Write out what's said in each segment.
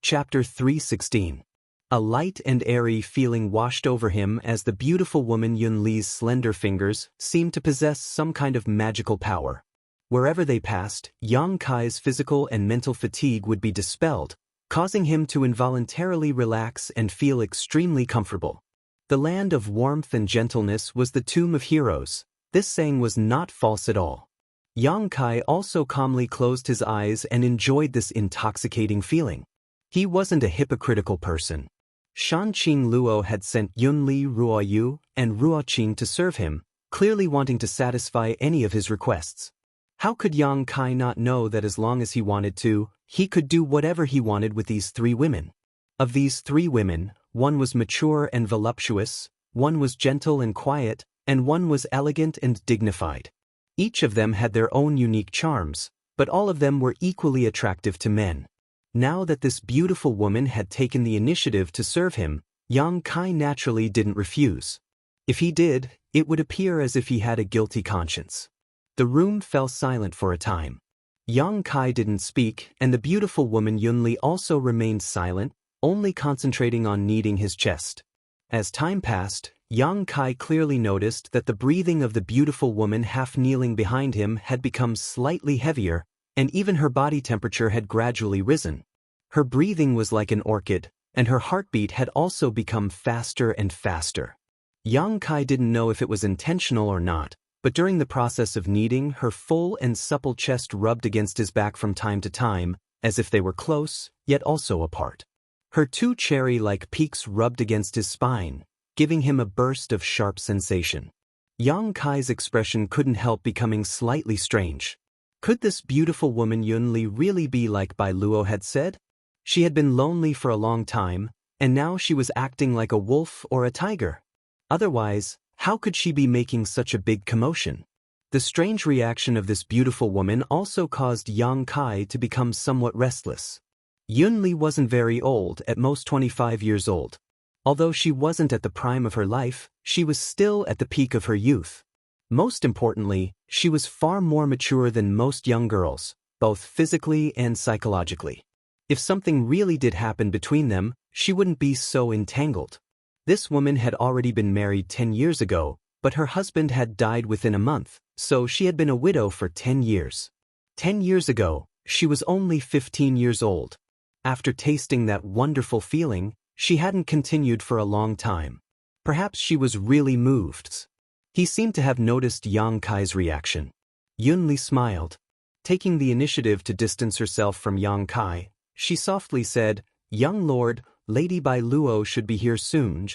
Chapter 316. A light and airy feeling washed over him as the beautiful woman Yun-Li's slender fingers seemed to possess some kind of magical power. Wherever they passed, Yang Kai's physical and mental fatigue would be dispelled, causing him to involuntarily relax and feel extremely comfortable. The land of warmth and gentleness was the tomb of heroes. This saying was not false at all. Yang Kai also calmly closed his eyes and enjoyed this intoxicating feeling. He wasn't a hypocritical person. Shanqing Luo had sent Yun-Li, Ruoyu, and Ruoqing to serve him, clearly wanting to satisfy any of his requests. How could Yang Kai not know that as long as he wanted to, he could do whatever he wanted with these three women? Of these three women, one was mature and voluptuous, one was gentle and quiet, and one was elegant and dignified. Each of them had their own unique charms, but all of them were equally attractive to men. Now that this beautiful woman had taken the initiative to serve him, Yang Kai naturally didn't refuse. If he did, it would appear as if he had a guilty conscience. The room fell silent for a time. Yang Kai didn't speak, and the beautiful woman Yun-Li also remained silent, only concentrating on kneading his chest. As time passed, Yang Kai clearly noticed that the breathing of the beautiful woman half kneeling behind him had become slightly heavier, and even her body temperature had gradually risen. Her breathing was like an orchid, and her heartbeat had also become faster and faster. Yang Kai didn't know if it was intentional or not, but during the process of kneading, her full and supple chest rubbed against his back from time to time, as if they were close, yet also apart. Her two cherry-like peaks rubbed against his spine, giving him a burst of sharp sensation. Yang Kai's expression couldn't help becoming slightly strange. Could this beautiful woman Yun-Li really be like Bai Luo had said? She had been lonely for a long time, and now she was acting like a wolf or a tiger. Otherwise, how could she be making such a big commotion? The strange reaction of this beautiful woman also caused Yang Kai to become somewhat restless. Yun-Li wasn't very old, at most 25 years old. Although she wasn't at the prime of her life, she was still at the peak of her youth. Most importantly, she was far more mature than most young girls, both physically and psychologically. If something really did happen between them, she wouldn't be so entangled. This woman had already been married 10 years ago, but her husband had died within a month, so she had been a widow for 10 years. 10 years ago, she was only 15 years old. After tasting that wonderful feeling, she hadn't continued for a long time. Perhaps she was really moved. He seemed to have noticed Yang Kai's reaction. Yun-Li smiled. Taking the initiative to distance herself from Yang Kai, she softly said, "Young lord, Lady Bai Luo should be here soon."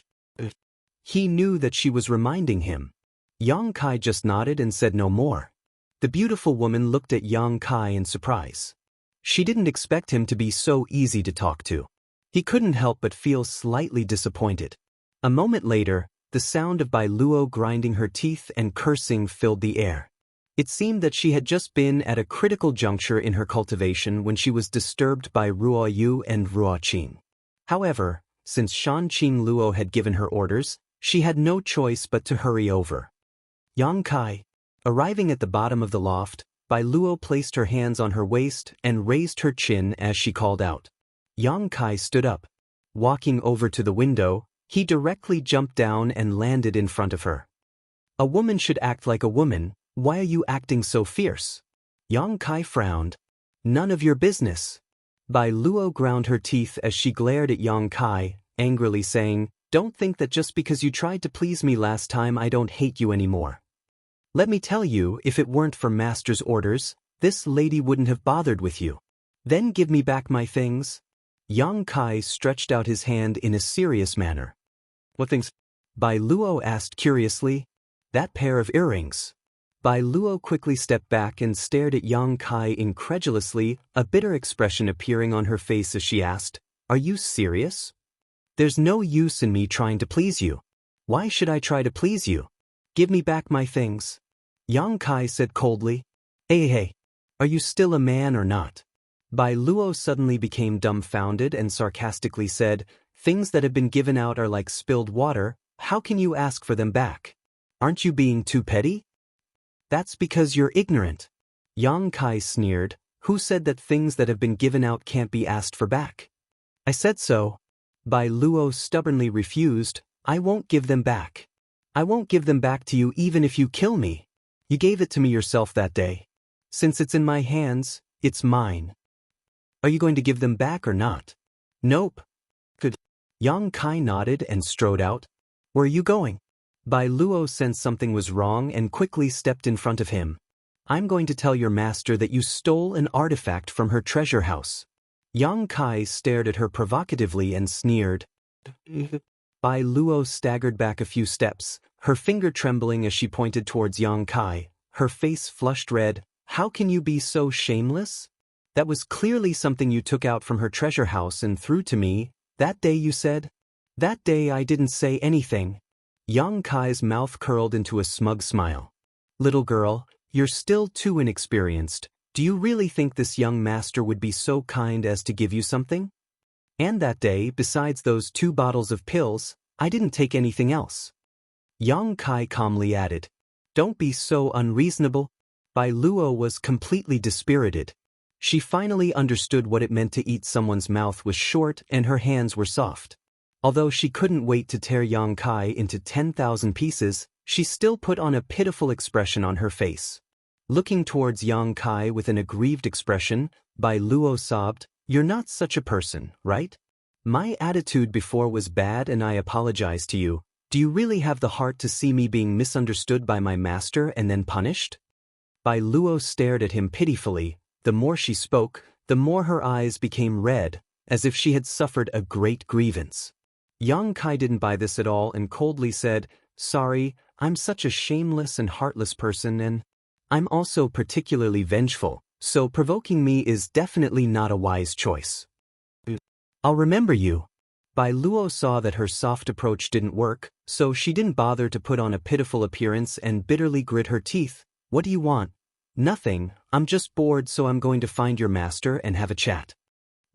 He knew that she was reminding him. Yang Kai just nodded and said no more. The beautiful woman looked at Yang Kai in surprise. She didn't expect him to be so easy to talk to. He couldn't help but feel slightly disappointed. A moment later, the sound of Bai Luo grinding her teeth and cursing filled the air. It seemed that she had just been at a critical juncture in her cultivation when she was disturbed by Ruoyu and Ruoqing. However, since Shanqing Luo had given her orders, she had no choice but to hurry over. Yang Kai. Arriving at the bottom of the loft, Bai Luo placed her hands on her waist and raised her chin as she called out. Yang Kai stood up. Walking over to the window, he directly jumped down and landed in front of her. "A woman should act like a woman. Why are you acting so fierce?" Yang Kai frowned. "None of your business." Bai Luo ground her teeth as she glared at Yang Kai, angrily saying, "Don't think that just because you tried to please me last time I don't hate you anymore. Let me tell you, if it weren't for Master's orders, this lady wouldn't have bothered with you. Then give me back my things." Yang Kai stretched out his hand in a serious manner. "What things?" Bai Luo asked curiously. "That pair of earrings." Bai Luo quickly stepped back and stared at Yang Kai incredulously, a bitter expression appearing on her face as she asked, "Are you serious? There's no use in me trying to please you. Why should I try to please you? Give me back my things." Yang Kai said coldly. Hey, are you still a man or not?" Bai Luo suddenly became dumbfounded and sarcastically said, "Things that have been given out are like spilled water. How can you ask for them back? Aren't you being too petty?" "That's because you're ignorant." Yang Kai sneered. "Who said that things that have been given out can't be asked for back?" I said so. Bai Luo stubbornly refused. I won't give them back. I won't give them back to you even if you kill me. You gave it to me yourself that day. Since it's in my hands, it's mine. Are you going to give them back or not? Nope. Good. Yang Kai nodded and strode out. Where are you going? Bai Luo sensed something was wrong and quickly stepped in front of him. I'm going to tell your master that you stole an artifact from her treasure house. Yang Kai stared at her provocatively and sneered. Bai Luo staggered back a few steps, her finger trembling as she pointed towards Yang Kai, her face flushed red. How can you be so shameless? That was clearly something you took out from her treasure house and threw to me. That day you said? That day I didn't say anything. Yang Kai's mouth curled into a smug smile. Little girl, you're still too inexperienced. Do you really think this young master would be so kind as to give you something? And that day, besides those 2 bottles of pills, I didn't take anything else. Yang Kai calmly added. Don't be so unreasonable. Bai Luo was completely dispirited. She finally understood what it meant to eat someone's mouth was short and her hands were soft. Although she couldn't wait to tear Yang Kai into 10,000 pieces, she still put on a pitiful expression on her face. Looking towards Yang Kai with an aggrieved expression, Bai Luo sobbed, You're not such a person, right? My attitude before was bad and I apologize to you. Do you really have the heart to see me being misunderstood by my master and then punished? Bai Luo stared at him pitifully. The more she spoke, the more her eyes became red, as if she had suffered a great grievance. Yang Kai didn't buy this at all and coldly said, Sorry, I'm such a shameless and heartless person and I'm also particularly vengeful, so provoking me is definitely not a wise choice. I'll remember you. Bai Luo saw that her soft approach didn't work, so she didn't bother to put on a pitiful appearance and bitterly grit her teeth. What do you want? Nothing, I'm just bored so I'm going to find your master and have a chat.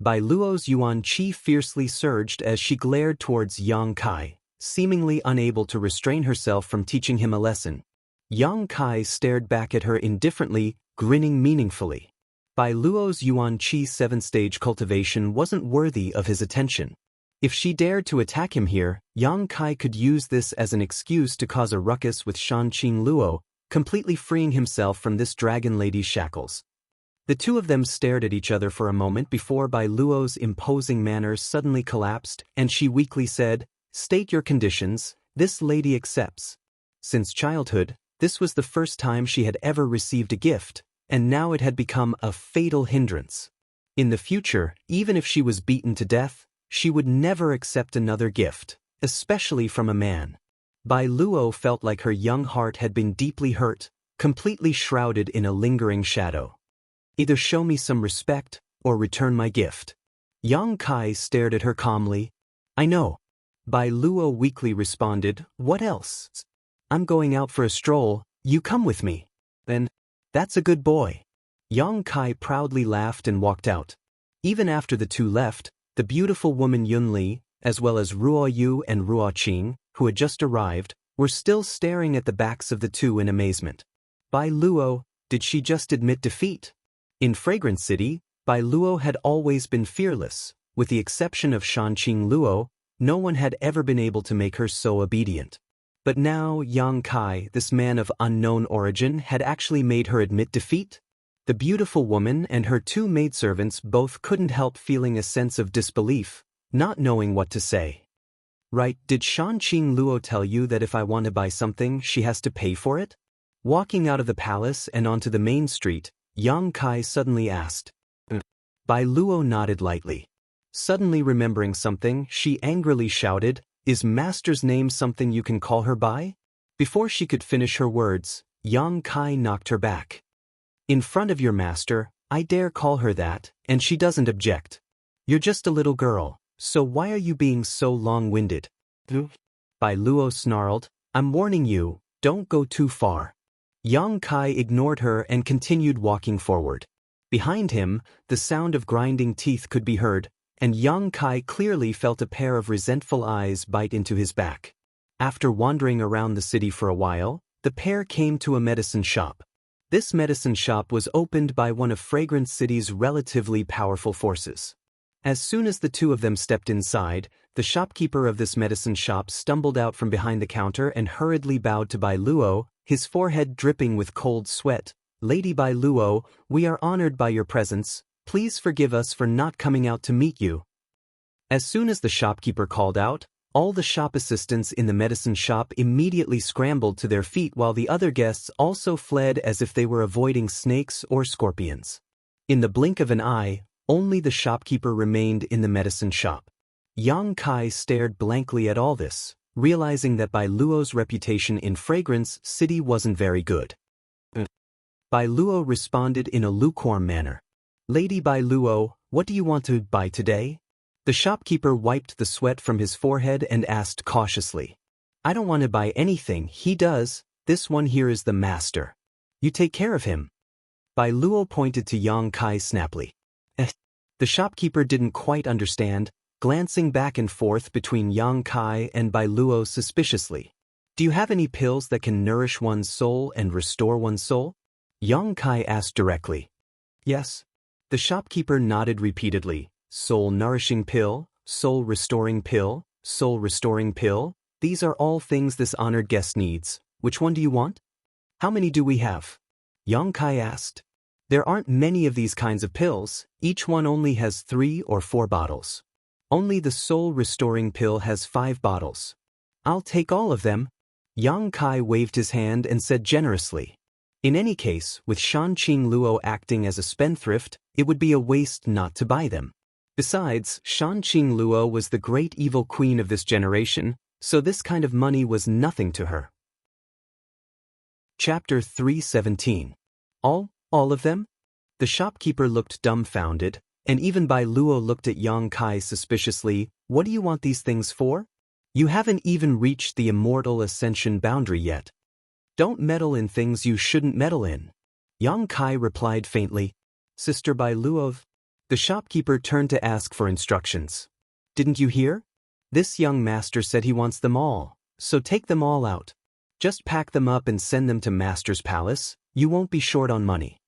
Bai Luo's yuan qi fiercely surged as she glared towards Yang Kai, seemingly unable to restrain herself from teaching him a lesson. Yang Kai stared back at her indifferently, grinning meaningfully. Bai Luo's yuan qi 7-stage cultivation wasn't worthy of his attention. If she dared to attack him here, Yang Kai could use this as an excuse to cause a ruckus with Shanqing Luo, completely freeing himself from this dragon lady's shackles. The two of them stared at each other for a moment before Bai Luo's imposing manner suddenly collapsed and she weakly said, State your conditions, this lady accepts. Since childhood, this was the first time she had ever received a gift, and now it had become a fatal hindrance. In the future, even if she was beaten to death, she would never accept another gift, especially from a man. Bai Luo felt like her young heart had been deeply hurt, completely shrouded in a lingering shadow. Either show me some respect, or return my gift. Yang Kai stared at her calmly. I know. Bai Luo weakly responded, What else? I'm going out for a stroll, you come with me. Then, that's a good boy. Yang Kai proudly laughed and walked out. Even after the two left, the beautiful woman Yun Li, as well as Ruo Yu and Ruo Qing, who had just arrived, were still staring at the backs of the two in amazement. Bai Luo, did she just admit defeat? In Fragrant City, Bai Luo had always been fearless. With the exception of Shanqing Luo, no one had ever been able to make her so obedient. But now Yang Kai, this man of unknown origin, had actually made her admit defeat? The beautiful woman and her two maidservants both couldn't help feeling a sense of disbelief, not knowing what to say. Right, did Shanqing Luo tell you that if I want to buy something, she has to pay for it? Walking out of the palace and onto the main street, Yang Kai suddenly asked. Bai Luo nodded lightly. Suddenly remembering something, she angrily shouted, Is master's name something you can call her by? Before she could finish her words, Yang Kai knocked her back. In front of your master, I dare call her that, and she doesn't object. You're just a little girl, so why are you being so long-winded? Bai Luo snarled, I'm warning you, don't go too far. Yang Kai ignored her and continued walking forward. Behind him, the sound of grinding teeth could be heard, and Yang Kai clearly felt a pair of resentful eyes bite into his back. After wandering around the city for a while, the pair came to a medicine shop. This medicine shop was opened by one of Fragrant City's relatively powerful forces. As soon as the two of them stepped inside, the shopkeeper of this medicine shop stumbled out from behind the counter and hurriedly bowed to Bai Luo, his forehead dripping with cold sweat. "Lady Bai Luo, we are honored by your presence. Please forgive us for not coming out to meet you." As soon as the shopkeeper called out, all the shop assistants in the medicine shop immediately scrambled to their feet while the other guests also fled as if they were avoiding snakes or scorpions. In the blink of an eye, only the shopkeeper remained in the medicine shop. Yang Kai stared blankly at all this, realizing that Bai Luo's reputation in Fragrance City wasn't very good. Bai Luo responded in a lukewarm manner. "Lady Bai Luo, what do you want to buy today?" The shopkeeper wiped the sweat from his forehead and asked cautiously. "I don't want to buy anything, he does. This one here is the master. You take care of him." Bai Luo pointed to Yang Kai snappily. The shopkeeper didn't quite understand, glancing back and forth between Yang Kai and Bai Luo suspiciously. "Do you have any pills that can nourish one's soul and restore one's soul?" Yang Kai asked directly. "Yes." The shopkeeper nodded repeatedly. "Soul-nourishing pill, soul-restoring pill, soul-restoring pill. These are all things this honored guest needs. Which one do you want?" "How many do we have?" Yang Kai asked. "There aren't many of these kinds of pills, each one only has 3 or 4 bottles. Only the soul-restoring pill has 5 bottles." "I'll take all of them." Yang Kai waved his hand and said generously. In any case, with Shanqing Luo acting as a spendthrift, it would be a waste not to buy them. Besides, Shanqing Luo was the great evil queen of this generation, so this kind of money was nothing to her. Chapter 317. All of them? The shopkeeper looked dumbfounded, and even Bai Luo looked at Yang Kai suspiciously. "What do you want these things for? You haven't even reached the immortal ascension boundary yet. Don't meddle in things you shouldn't meddle in." Yang Kai replied faintly. "Sister Bai Luo." The shopkeeper turned to ask for instructions. "Didn't you hear? This young master said he wants them all, so take them all out. Just pack them up and send them to Master's palace. You won't be short on money."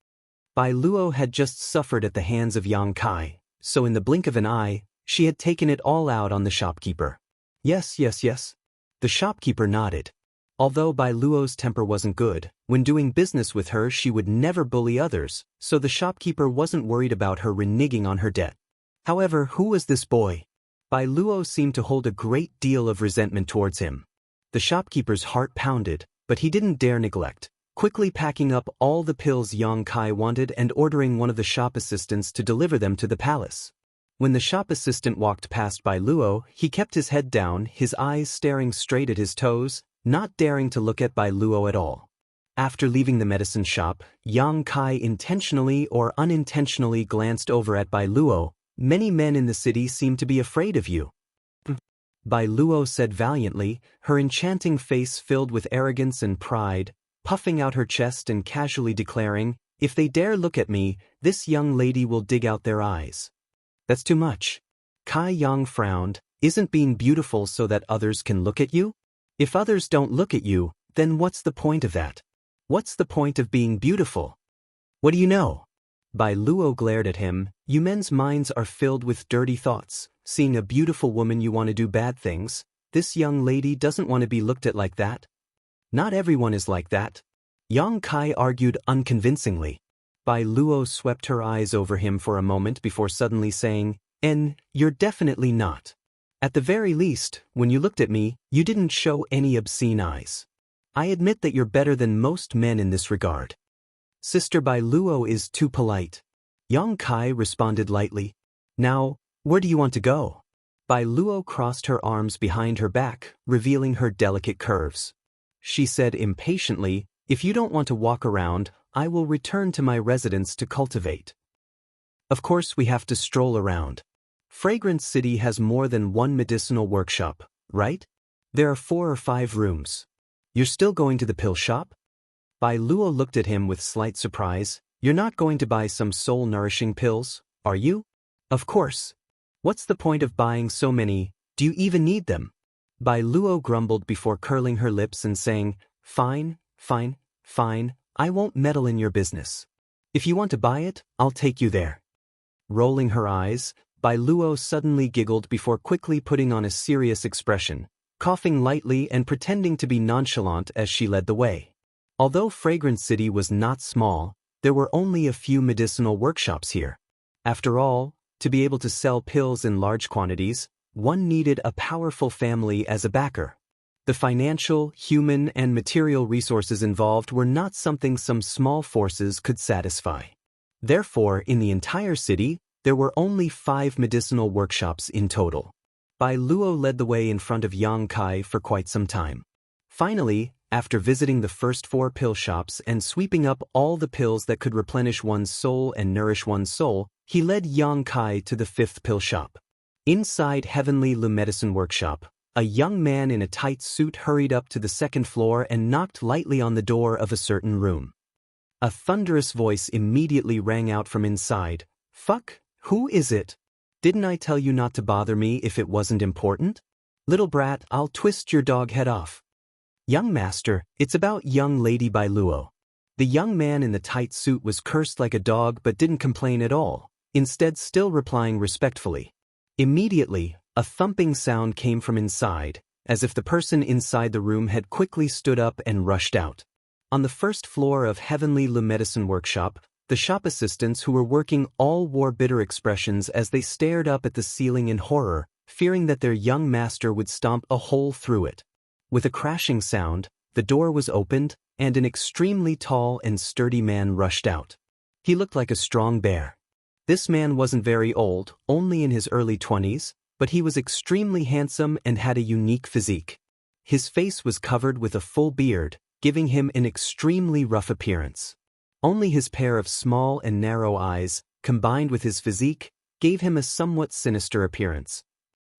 Bai Luo had just suffered at the hands of Yang Kai, so in the blink of an eye, she had taken it all out on the shopkeeper. Yes. The shopkeeper nodded. Although Bai Luo's temper wasn't good, when doing business with her she would never bully others, so the shopkeeper wasn't worried about her reneging on her debt. However, who was this boy? Bai Luo seemed to hold a great deal of resentment towards him. The shopkeeper's heart pounded, but he didn't dare neglect, quickly packing up all the pills Yang Kai wanted and ordering one of the shop assistants to deliver them to the palace. When the shop assistant walked past Bai Luo, he kept his head down, his eyes staring straight at his toes, not daring to look at Bai Luo at all. After leaving the medicine shop, Yang Kai intentionally or unintentionally glanced over at Bai Luo. "Many men in the city seem to be afraid of you." Bai Luo said valiantly, her enchanting face filled with arrogance and pride, puffing out her chest and casually declaring, "If they dare look at me, this young lady will dig out their eyes." "That's too much." Kai Yang frowned. "Isn't being beautiful so that others can look at you? If others don't look at you, then what's the point of that? What's the point of being beautiful? What do you know?" Bai Luo glared at him. "You men's minds are filled with dirty thoughts. Seeing a beautiful woman you want to do bad things. This young lady doesn't want to be looked at like that. Not everyone is like that." Yang Kai argued unconvincingly. Bai Luo swept her eyes over him for a moment before suddenly saying, You're definitely not. At the very least, when you looked at me, you didn't show any obscene eyes. I admit that you're better than most men in this regard." "Sister Bai Luo is too polite." Yang Kai responded lightly. "Now, where do you want to go?" Bai Luo crossed her arms behind her back, revealing her delicate curves. She said impatiently, "If you don't want to walk around, I will return to my residence to cultivate." Of course we have to stroll around. Fragrance City has more than one medicinal workshop, right? There are 4 or 5 rooms. You're still going to the pill shop? Bai Luo looked at him with slight surprise. "You're not going to buy some soul-nourishing pills, are you?" "Of course. What's the point of buying so many? Do you even need them?" Bai Luo grumbled before curling her lips and saying, Fine. I won't meddle in your business. If you want to buy it, I'll take you there." Rolling her eyes, Bai Luo suddenly giggled before quickly putting on a serious expression, coughing lightly and pretending to be nonchalant as she led the way. Although Fragrance City was not small, there were only a few medicinal workshops here. After all, to be able to sell pills in large quantities, one needed a powerful family as a backer. The financial, human, and material resources involved were not something some small forces could satisfy. Therefore, in the entire city, there were only 5 medicinal workshops in total. Bai Luo led the way in front of Yang Kai for quite some time. Finally, after visiting the first 4 pill shops and sweeping up all the pills that could replenish one's soul and nourish one's soul, he led Yang Kai to the 5th pill shop. Inside Heavenly Lu Medicine Workshop, a young man in a tight suit hurried up to the 2nd floor and knocked lightly on the door of a certain room. A thunderous voice immediately rang out from inside. "Fuck, who is it? Didn't I tell you not to bother me if it wasn't important? Little brat, I'll twist your dog head off." "Young master, it's about young lady Bai Luo." The young man in the tight suit was cursed like a dog but didn't complain at all, instead still replying respectfully. Immediately, a thumping sound came from inside, as if the person inside the room had quickly stood up and rushed out. On the 1st floor of Heavenly Lu Medicine Workshop, the shop assistants who were working all wore bitter expressions as they stared up at the ceiling in horror, fearing that their young master would stomp a hole through it. With a crashing sound, the door was opened, and an extremely tall and sturdy man rushed out. He looked like a strong bear. This man wasn't very old, only in his early 20s, but he was extremely handsome and had a unique physique. His face was covered with a full beard, giving him an extremely rough appearance. Only his pair of small and narrow eyes, combined with his physique, gave him a somewhat sinister appearance.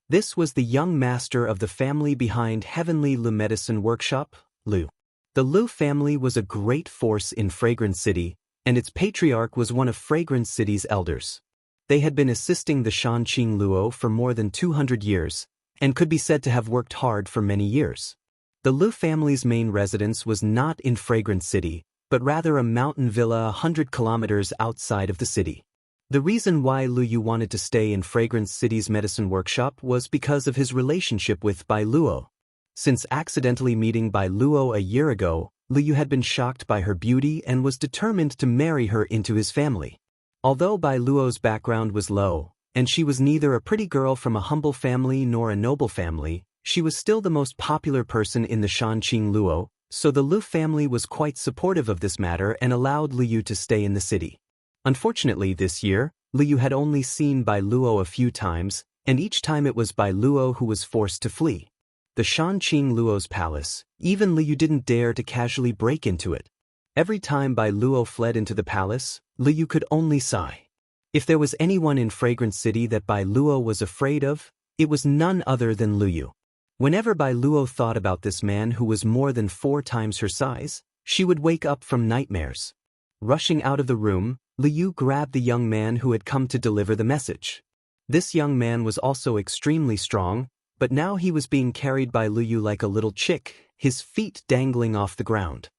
This was the young master of the family behind Heavenly Lu Medicine Workshop, Lu. The Lu family was a great force in Fragrance City, and its patriarch was one of Fragrance City's elders. They had been assisting the Shanqing Luo for more than 200 years, and could be said to have worked hard for many years. The Lu family's main residence was not in Fragrance City, but rather a mountain villa 100 kilometers outside of the city. The reason why Lu Yu wanted to stay in Fragrance City's medicine workshop was because of his relationship with Bai Luo. Since accidentally meeting Bai Luo a year ago, Lu Yu had been shocked by her beauty and was determined to marry her into his family. Although Bai Luo's background was low, and she was neither a pretty girl from a humble family nor a noble family, she was still the most popular person in the Shanqing Luo, so the Lu family was quite supportive of this matter and allowed Lu Yu to stay in the city. Unfortunately this year, Lu Yu had only seen Bai Luo a few times, and each time it was Bai Luo who was forced to flee. The Shanqing Luo's palace, even Lu Yu didn't dare to casually break into it. Every time Bai Luo fled into the palace, Lu Yu could only sigh. If there was anyone in Fragrance City that Bai Luo was afraid of, it was none other than Lu Yu. Whenever Bai Luo thought about this man who was more than 4 times her size, she would wake up from nightmares. Rushing out of the room, Lu Yu grabbed the young man who had come to deliver the message. This young man was also extremely strong, but now he was being carried by Lu Yu like a little chick, his feet dangling off the ground.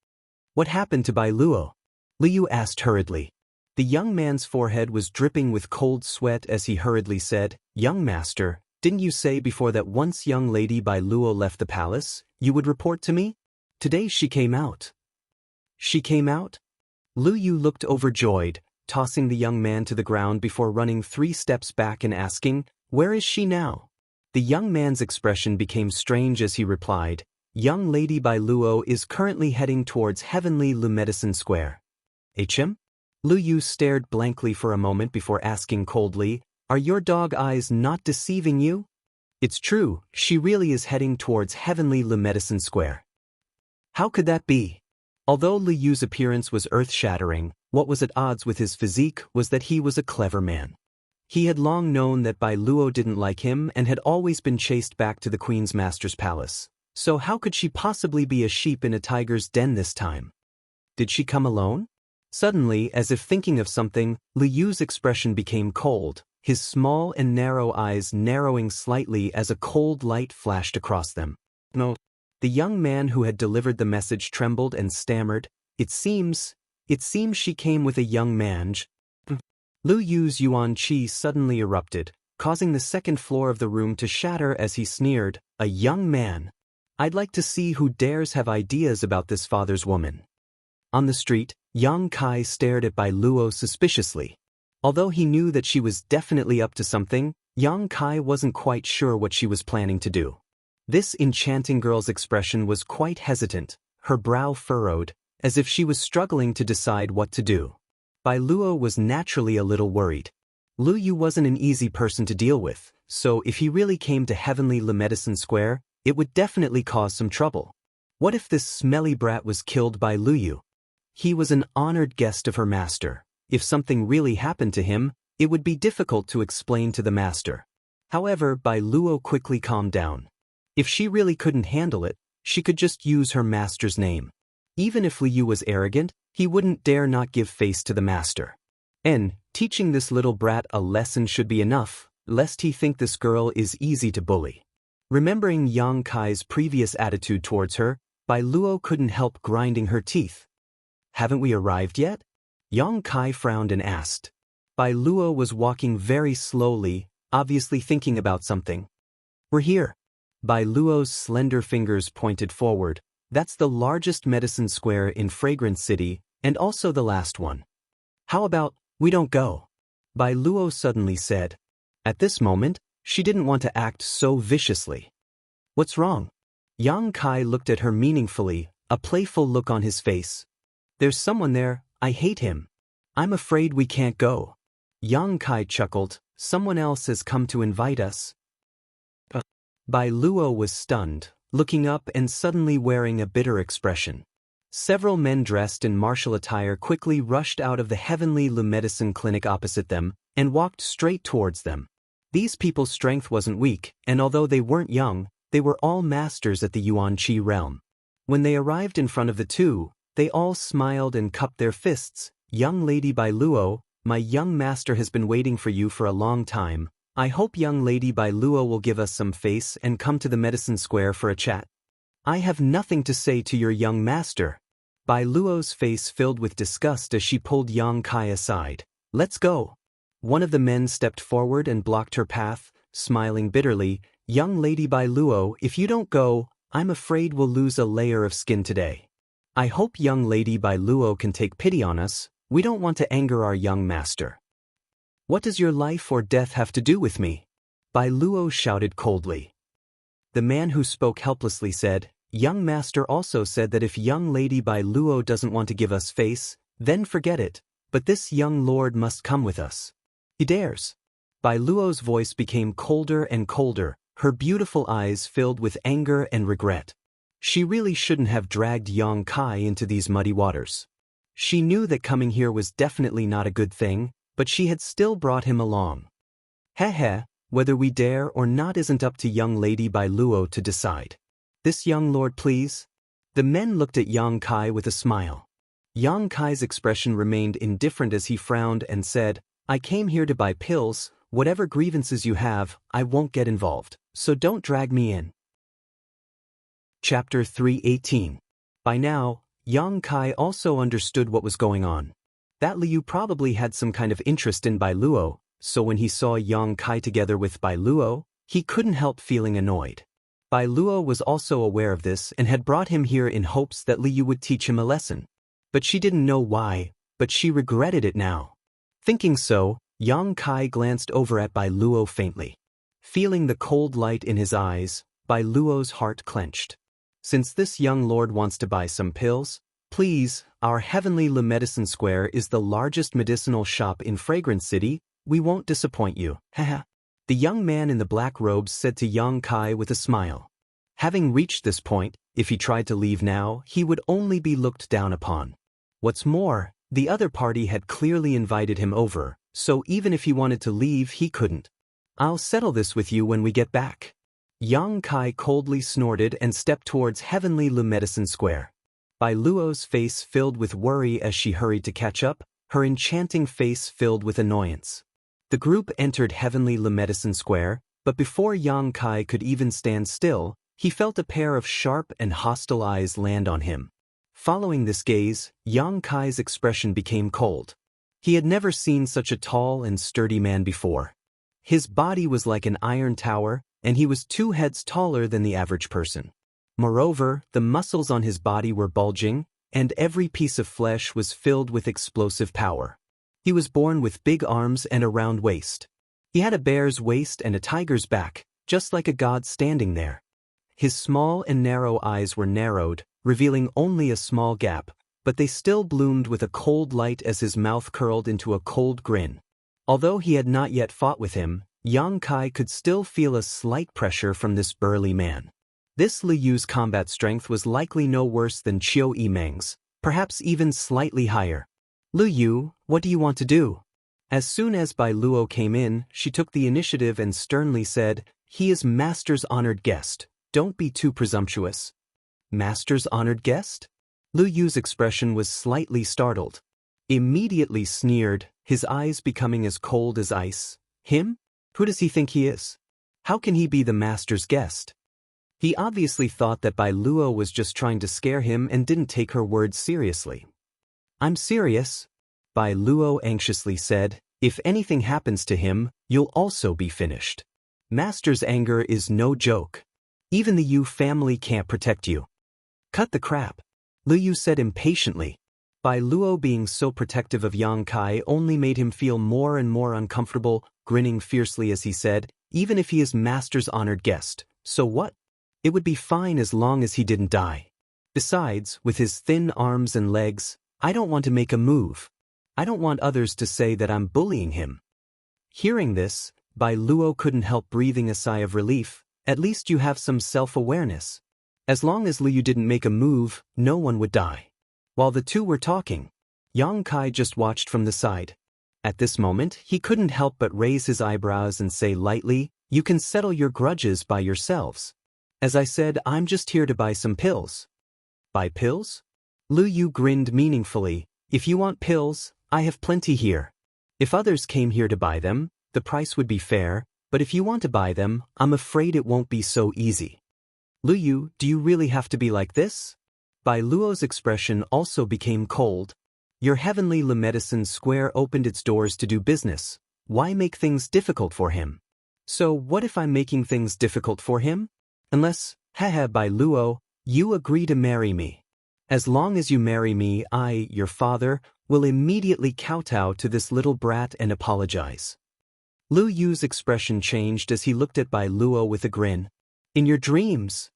"What happened to Bai Luo?" Lu Yu asked hurriedly. The young man's forehead was dripping with cold sweat as he hurriedly said, "Young master, didn't you say before that once young lady Bai Luo left the palace, you would report to me? Today she came out." "She came out?" Lu Yu looked overjoyed, tossing the young man to the ground before running 3 steps back and asking, "Where is she now?" The young man's expression became strange as he replied, "Young lady Bai Luo is currently heading towards Heavenly Lu Medicine Square." "HM?" Lu Yu stared blankly for a moment before asking coldly, "Are your dog eyes not deceiving you?" "It's true, she really is heading towards Heavenly Lu Medicine Square." "How could that be?" Although Lu Yu's appearance was earth-shattering, what was at odds with his physique was that he was a clever man. He had long known that Bai Luo didn't like him and had always been chased back to the Queen's Master's palace. So how could she possibly be a sheep in a tiger's den this time? Did she come alone? Suddenly, as if thinking of something, Lu Yu's expression became cold, his small and narrow eyes narrowing slightly as a cold light flashed across them. "No." The young man who had delivered the message trembled and stammered, It seems she came with a young man." Lu Yu's Yuan Qi suddenly erupted, causing the second floor of the room to shatter as he sneered, "A young man. I'd like to see who dares have ideas about this father's woman." On the street, Yang Kai stared at Bai Luo suspiciously. Although he knew that she was definitely up to something, Yang Kai wasn't quite sure what she was planning to do. This enchanting girl's expression was quite hesitant, her brow furrowed, as if she was struggling to decide what to do. Bai Luo was naturally a little worried. Lu Yu wasn't an easy person to deal with, so if he really came to Heavenly Le Medicine Square, it would definitely cause some trouble. What if this smelly brat was killed by Lu Yu? He was an honored guest of her master. If something really happened to him, it would be difficult to explain to the master. However, Bai Luo quickly calmed down. If she really couldn't handle it, she could just use her master's name. Even if Lu Yu was arrogant, he wouldn't dare not give face to the master. And teaching this little brat a lesson should be enough, lest he think this girl is easy to bully. Remembering Yang Kai's previous attitude towards her, Bai Luo couldn't help grinding her teeth. "Haven't we arrived yet?" Yang Kai frowned and asked. Bai Luo was walking very slowly, obviously thinking about something. "We're here." Bai Luo's slender fingers pointed forward. "That's the largest medicine square in Fragrance City, and also the last one. How about, we don't go?" Bai Luo suddenly said. At this moment, she didn't want to act so viciously. "What's wrong?" Yang Kai looked at her meaningfully, a playful look on his face. "There's someone there, I hate him. I'm afraid we can't go." Yang Kai chuckled, "Someone else has come to invite us." Bai Luo was stunned, looking up and suddenly wearing a bitter expression. Several men dressed in martial attire quickly rushed out of the Heavenly Le Medicine clinic opposite them and walked straight towards them. These people's strength wasn't weak, and although they weren't young, they were all masters at the Yuan Qi realm. When they arrived in front of the two, they all smiled and cupped their fists. "Young Lady Bai Luo, my young master has been waiting for you for a long time. I hope young Lady Bai Luo will give us some face and come to the Medicine Square for a chat." "I have nothing to say to your young master." Bai Luo's face filled with disgust as she pulled Yang Kai aside. "Let's go." One of the men stepped forward and blocked her path, smiling bitterly. "Young Lady Bai Luo, if you don't go, I'm afraid we'll lose a layer of skin today. I hope young Lady Bai Luo can take pity on us. We don't want to anger our young master." "What does your life or death have to do with me?" Bai Luo shouted coldly. The man who spoke helplessly said, "Young master also said that if young Lady Bai Luo doesn't want to give us face, then forget it, but this young lord must come with us. He dares." Bai Luo's voice became colder and colder, her beautiful eyes filled with anger and regret. She really shouldn't have dragged Yang Kai into these muddy waters. She knew that coming here was definitely not a good thing, but she had still brought him along. "Heh, whether we dare or not isn't up to young Lady Bai Luo to decide. This young lord, please." The men looked at Yang Kai with a smile. Yang Kai's expression remained indifferent as he frowned and said, "I came here to buy pills. Whatever grievances you have, I won't get involved, so don't drag me in." Chapter 318. By now, Yang Kai also understood what was going on. That Liu probably had some kind of interest in Bai Luo, so when he saw Yang Kai together with Bai Luo, he couldn't help feeling annoyed. Bai Luo was also aware of this and had brought him here in hopes that Liu would teach him a lesson. But she didn't know why, but she regretted it now. Thinking so, Yang Kai glanced over at Bai Luo faintly. Feeling the cold light in his eyes, Bai Luo's heart clenched. Since this young lord wants to buy some pills, please, our Heavenly Le Medicine Square is the largest medicinal shop in Fragrance City. We won't disappoint you. Haha. The young man in the black robes said to Yang Kai with a smile. Having reached this point, if he tried to leave now, he would only be looked down upon. What's more, the other party had clearly invited him over, so even if he wanted to leave, he couldn't. "I'll settle this with you when we get back." Yang Kai coldly snorted and stepped towards Heavenly Le Medicine Square. Bai Luo's face filled with worry as she hurried to catch up, her enchanting face filled with annoyance. The group entered Heavenly Le Medicine Square, but before Yang Kai could even stand still, he felt a pair of sharp and hostile eyes land on him. Following this gaze, Yang Kai's expression became cold. He had never seen such a tall and sturdy man before. His body was like an iron tower, and he was 2 heads taller than the average person. Moreover, the muscles on his body were bulging, and every piece of flesh was filled with explosive power. He was born with big arms and a round waist. He had a bear's waist and a tiger's back, just like a god standing there. His small and narrow eyes were narrowed, revealing only a small gap, but they still bloomed with a cold light as his mouth curled into a cold grin. Although he had not yet fought with him, Yang Kai could still feel a slight pressure from this burly man. This Lu Yu's combat strength was likely no worse than Qiu Yimeng's, perhaps even slightly higher. "Lu Yu, what do you want to do?" As soon as Bai Luo came in, she took the initiative and sternly said, "He is Master's honored guest. Don't be too presumptuous." "Master's honored guest?" Lu Yu's expression was slightly startled. Immediately sneered, his eyes becoming as cold as ice. "Him? Who does he think he is? How can he be the master's guest?" He obviously thought that Bai Luo was just trying to scare him and didn't take her words seriously. "I'm serious," Bai Luo anxiously said. "If anything happens to him, you'll also be finished. Master's anger is no joke. Even the Yu family can't protect you." "Cut the crap," Lu Yu said impatiently. Bai Luo being so protective of Yang Kai only made him feel more and more uncomfortable, grinning fiercely as he said, "Even if he is Master's honored guest, so what? It would be fine as long as he didn't die. Besides, with his thin arms and legs, I don't want to make a move. I don't want others to say that I'm bullying him." Hearing this, Bai Luo couldn't help breathing a sigh of relief. At least you have some self-awareness. As long as Lu Yu didn't make a move, no one would die. While the two were talking, Yang Kai just watched from the side. At this moment, he couldn't help but raise his eyebrows and say lightly, "You can settle your grudges by yourselves. As I said, I'm just here to buy some pills." "Buy pills?" Lu Yu grinned meaningfully. "If you want pills, I have plenty here. If others came here to buy them, the price would be fair, but if you want to buy them, I'm afraid it won't be so easy." "Lu Yu, do you really have to be like this?" Bai Luo's expression also became cold. "Your heavenly Le Medicine Square opened its doors to do business. Why make things difficult for him?" "So what if I'm making things difficult for him? Unless, Bai Luo, you agree to marry me. As long as you marry me, I, your father, will immediately kowtow to this little brat and apologize." Lu Yu's expression changed as he looked at Bai Luo with a grin. "In your dreams?"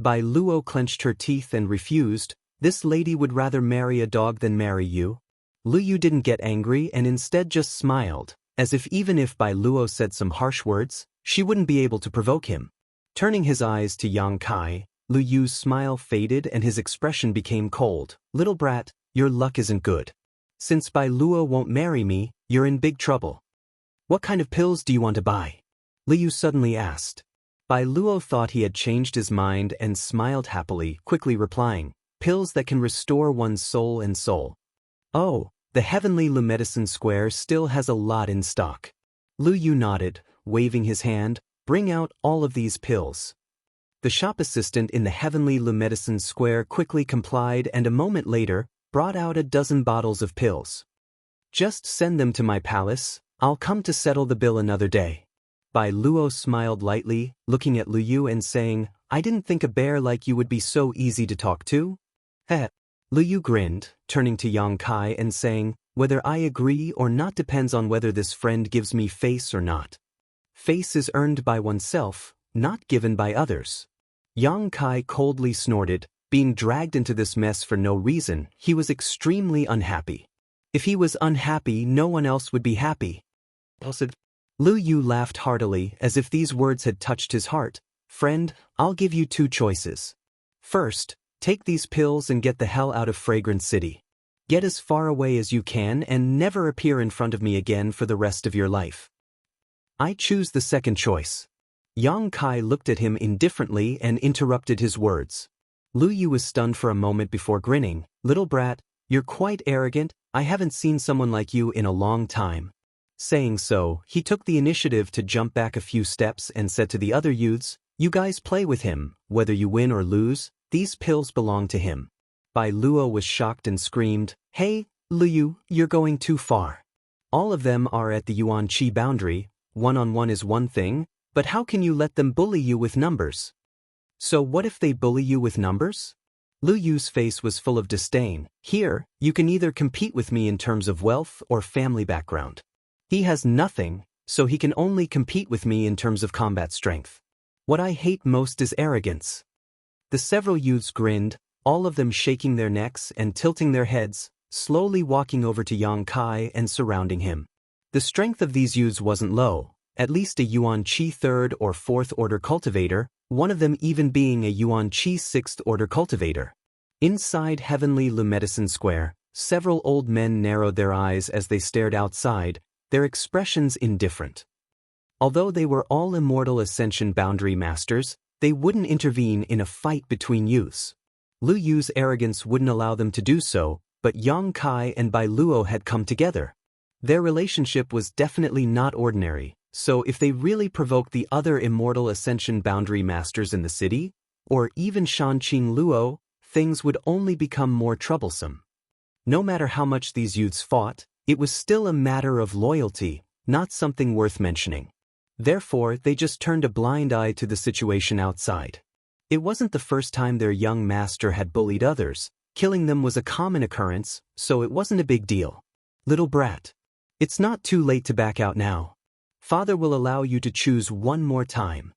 Bai Luo clenched her teeth and refused. "This lady would rather marry a dog than marry you." Lu Yu didn't get angry and instead just smiled, as if even if Bai Luo said some harsh words, she wouldn't be able to provoke him. Turning his eyes to Yang Kai, Lu Yu's smile faded and his expression became cold. "Little brat, your luck isn't good. Since Bai Luo won't marry me, you're in big trouble." "What kind of pills do you want to buy?" Lu Yu suddenly asked. Bai Luo thought he had changed his mind and smiled happily, quickly replying, "Pills that can restore one's soul and soul." "Oh, the heavenly Le Medicine Square still has a lot in stock." Lu Yu nodded, waving his hand. "Bring out all of these pills." The shop assistant in the heavenly Le Medicine Square quickly complied and a moment later, brought out a dozen bottles of pills. "Just send them to my palace. I'll come to settle the bill another day." Bai Luo smiled lightly, looking at Lu Yu and saying, "I didn't think a bear like you would be so easy to talk to." Heh. Lu Yu grinned, turning to Yang Kai and saying, "Whether I agree or not depends on whether this friend gives me face or not. Face is earned by oneself, not given by others." Yang Kai coldly snorted. Being dragged into this mess for no reason, he was extremely unhappy. If he was unhappy, no one else would be happy. Lu Yu laughed heartily as if these words had touched his heart. "Friend, I'll give you 2 choices. First, take these pills and get the hell out of Fragrant City. Get as far away as you can and never appear in front of me again for the rest of your life." "I choose the second choice." Yang Kai looked at him indifferently and interrupted his words. Lu Yu was stunned for a moment before grinning. "Little brat, you're quite arrogant. I haven't seen someone like you in a long time." Saying so, he took the initiative to jump back a few steps and said to the other youths, "You guys play with him. Whether you win or lose, these pills belong to him." Bai Luo was shocked and screamed, "Hey, Lu Yu, you're going too far. All of them are at the Yuan Qi boundary. one-on-one is one thing, but how can you let them bully you with numbers? So what if they bully you with numbers? Lu Yu's face was full of disdain. Here, you can either compete with me in terms of wealth or family background. He has nothing, so he can only compete with me in terms of combat strength. What I hate most is arrogance. The several youths grinned, all of them shaking their necks and tilting their heads, slowly walking over to Yang Kai and surrounding him. The strength of these youths wasn't low, at least a Yuan Qi 3rd or 4th order cultivator, one of them even being a Yuan Qi 6th order cultivator. Inside Heavenly Lu Medicine Square, several old men narrowed their eyes as they stared outside, their expressions indifferent. Although they were all immortal ascension boundary masters, they wouldn't intervene in a fight between youths. Lu Yu's arrogance wouldn't allow them to do so, but Yang Kai and Bai Luo had come together. Their relationship was definitely not ordinary, so if they really provoked the other immortal ascension boundary masters in the city, or even Shanqing Luo, things would only become more troublesome. No matter how much these youths fought, it was still a matter of loyalty, not something worth mentioning. Therefore, they just turned a blind eye to the situation outside. It wasn't the first time their young master had bullied others. Killing them was a common occurrence, so it wasn't a big deal. Little brat. It's not too late to back out now. Father will allow you to choose one more time.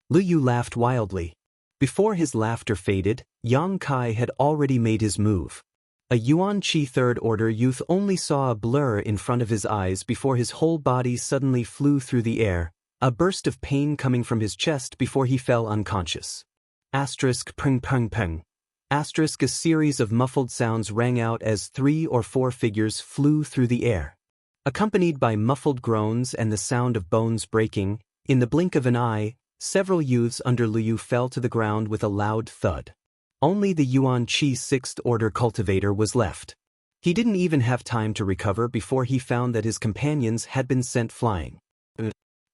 Lu Yu laughed wildly. Before his laughter faded, Yang Kai had already made his move. A Yuan Qi 3rd order youth only saw a blur in front of his eyes before his whole body suddenly flew through the air, a burst of pain coming from his chest before he fell unconscious. Asterisk peng peng peng. Asterisk a series of muffled sounds rang out as 3 or 4 figures flew through the air. Accompanied by muffled groans and the sound of bones breaking, in the blink of an eye, several youths under Lu Yu fell to the ground with a loud thud. Only the Yuan Qi 6th order cultivator was left. He didn't even have time to recover before he found that his companions had been sent flying.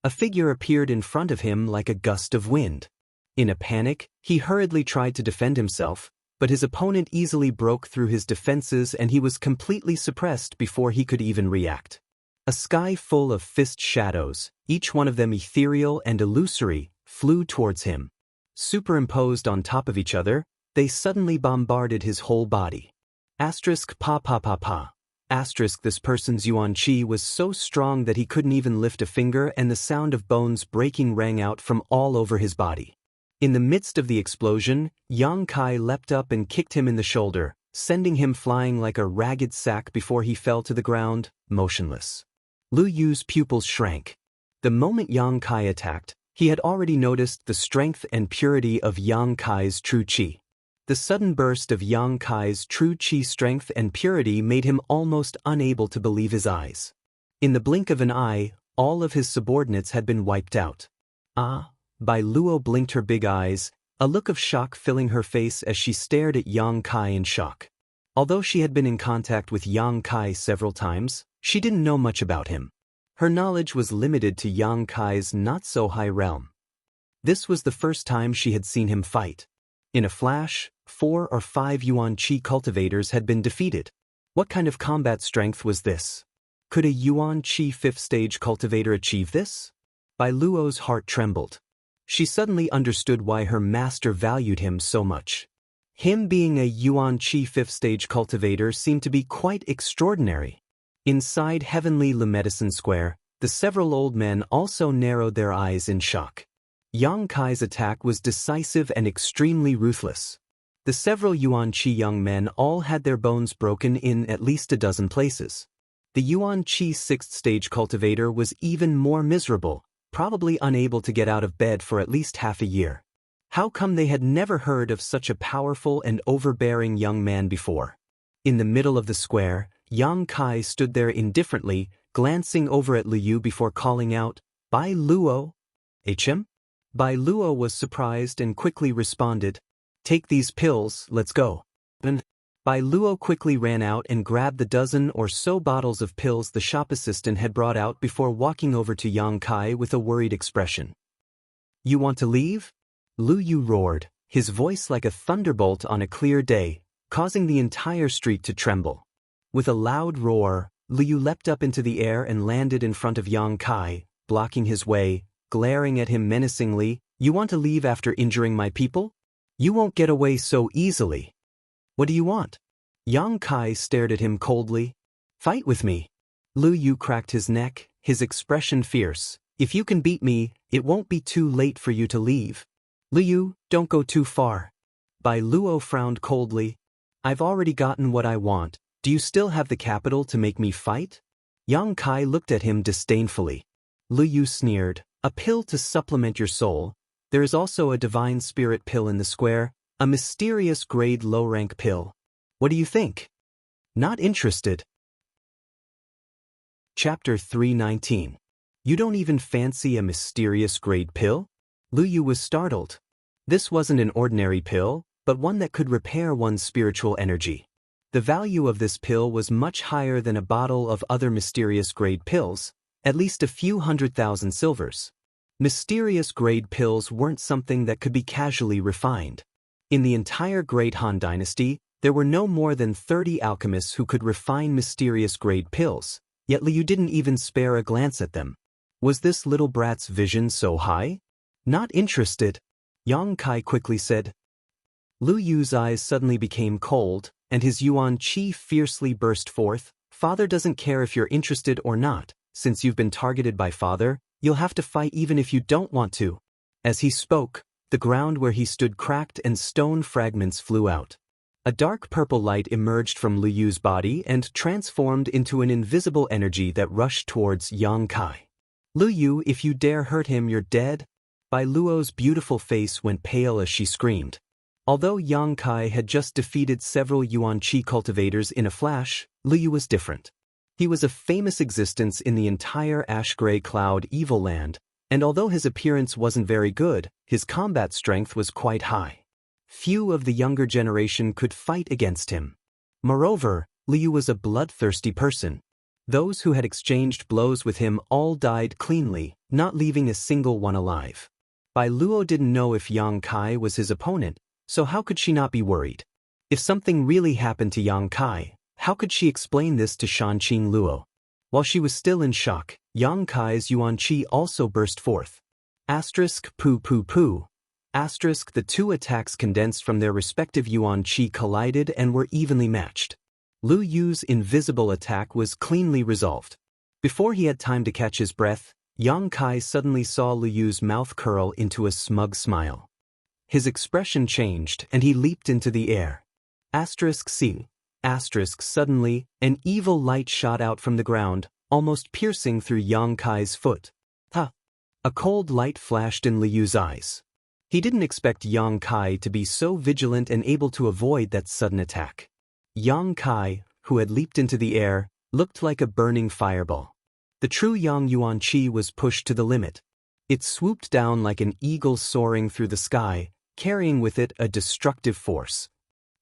A figure appeared in front of him like a gust of wind. In a panic, he hurriedly tried to defend himself, but his opponent easily broke through his defenses and he was completely suppressed before he could even react. A sky full of fist shadows, each one of them ethereal and illusory, flew towards him. Superimposed on top of each other, they suddenly bombarded his whole body. Asterisk pa pa pa pa. Asterisk this person's Yuan Qi was so strong that he couldn't even lift a finger and the sound of bones breaking rang out from all over his body. In the midst of the explosion, Yang Kai leapt up and kicked him in the shoulder, sending him flying like a ragged sack before he fell to the ground, motionless. Lu Yu's pupils shrank. The moment Yang Kai attacked, he had already noticed the strength and purity of Yang Kai's true Qi. The sudden burst of Yang Kai's true Qi strength and purity made him almost unable to believe his eyes. In the blink of an eye, all of his subordinates had been wiped out. Ah! Bai Luo blinked her big eyes, a look of shock filling her face as she stared at Yang Kai in shock. Although she had been in contact with Yang Kai several times, she didn't know much about him. Her knowledge was limited to Yang Kai's not-so-high realm. This was the first time she had seen him fight. In a flash, 4 or 5 Yuan Qi cultivators had been defeated. What kind of combat strength was this? Could a Yuan Qi 5th stage cultivator achieve this? Bai Luo's heart trembled. She suddenly understood why her master valued him so much. Him being a Yuan Qi 5th stage cultivator seemed to be quite extraordinary. Inside Heavenly Lu Medicine Square, the several old men also narrowed their eyes in shock. Yang Kai's attack was decisive and extremely ruthless. The several Yuan Qi young men all had their bones broken in at least a dozen places. The Yuan Qi 6th stage cultivator was even more miserable, probably unable to get out of bed for at least half a year. How come they had never heard of such a powerful and overbearing young man before? In the middle of the square, Yang Kai stood there indifferently, glancing over at Lu Yu before calling out, "Bai Luo." "HM?" Bai Luo was surprised and quickly responded, "Take these pills, let's go." And Bai Luo quickly ran out and grabbed the dozen or so bottles of pills the shop assistant had brought out before walking over to Yang Kai with a worried expression. "You want to leave?" Lu Yu roared, his voice like a thunderbolt on a clear day, causing the entire street to tremble. With a loud roar, Lu Yu leapt up into the air and landed in front of Yang Kai, blocking his way, glaring at him menacingly. "You want to leave after injuring my people? You won't get away so easily. What do you want?" Yang Kai stared at him coldly. "Fight with me." Lu Yu cracked his neck, his expression fierce. "If you can beat me, it won't be too late for you to leave." "Lu Yu, don't go too far." Bai Luo frowned coldly. "I've already gotten what I want. Do you still have the capital to make me fight?" Yang Kai looked at him disdainfully. Lu Yu sneered. "A pill to supplement your soul. There is also a divine spirit pill in the square, a mysterious grade low-rank pill. What do you think?" "Not interested." Chapter 319. You don't even fancy a mysterious grade pill? Lu Yu was startled. This wasn't an ordinary pill, but one that could repair one's spiritual energy. The value of this pill was much higher than a bottle of other mysterious grade pills, at least a few 100,000 silvers. Mysterious grade pills weren't something that could be casually refined. In the entire Great Han Dynasty, there were no more than 30 alchemists who could refine mysterious grade pills, yet Liu didn't even spare a glance at them. Was this little brat's vision so high? "Not interested," Yang Kai quickly said. Lu Yu's eyes suddenly became cold, and his yuan qi fiercely burst forth. "Father doesn't care if you're interested or not. Since you've been targeted by Father, you'll have to fight even if you don't want to." As he spoke, the ground where he stood cracked and stone fragments flew out. A dark purple light emerged from Lu Yu's body and transformed into an invisible energy that rushed towards Yang Kai. "Lu Yu, if you dare hurt him, you're dead." Bai Luo's beautiful face went pale as she screamed. Although Yang Kai had just defeated several yuan qi cultivators in a flash, Lu Yu was different. He was a famous existence in the entire ash-gray cloud evil land, and although his appearance wasn't very good, his combat strength was quite high. Few of the younger generation could fight against him. Moreover, Lu Yu was a bloodthirsty person. Those who had exchanged blows with him all died cleanly, not leaving a single one alive. Bai Luo didn't know if Yang Kai was his opponent, so how could she not be worried? If something really happened to Yang Kai, how could she explain this to Shanqing Luo? While she was still in shock, Yang Kai's yuan qi also burst forth. Asterisk poo poo poo. Asterisk the two attacks condensed from their respective yuan qi collided and were evenly matched. Lu Yu's invisible attack was cleanly resolved. Before he had time to catch his breath, Yang Kai suddenly saw Lu Yu's mouth curl into a smug smile. His expression changed and he leaped into the air. Asterisk C. Asterisk suddenly, an evil light shot out from the ground, almost piercing through Yang Kai's foot. Ha! A cold light flashed in Lu Yu's eyes. He didn't expect Yang Kai to be so vigilant and able to avoid that sudden attack. Yang Kai, who had leaped into the air, looked like a burning fireball. The true Yang Yuan Qi was pushed to the limit. It swooped down like an eagle soaring through the sky, carrying with it a destructive force.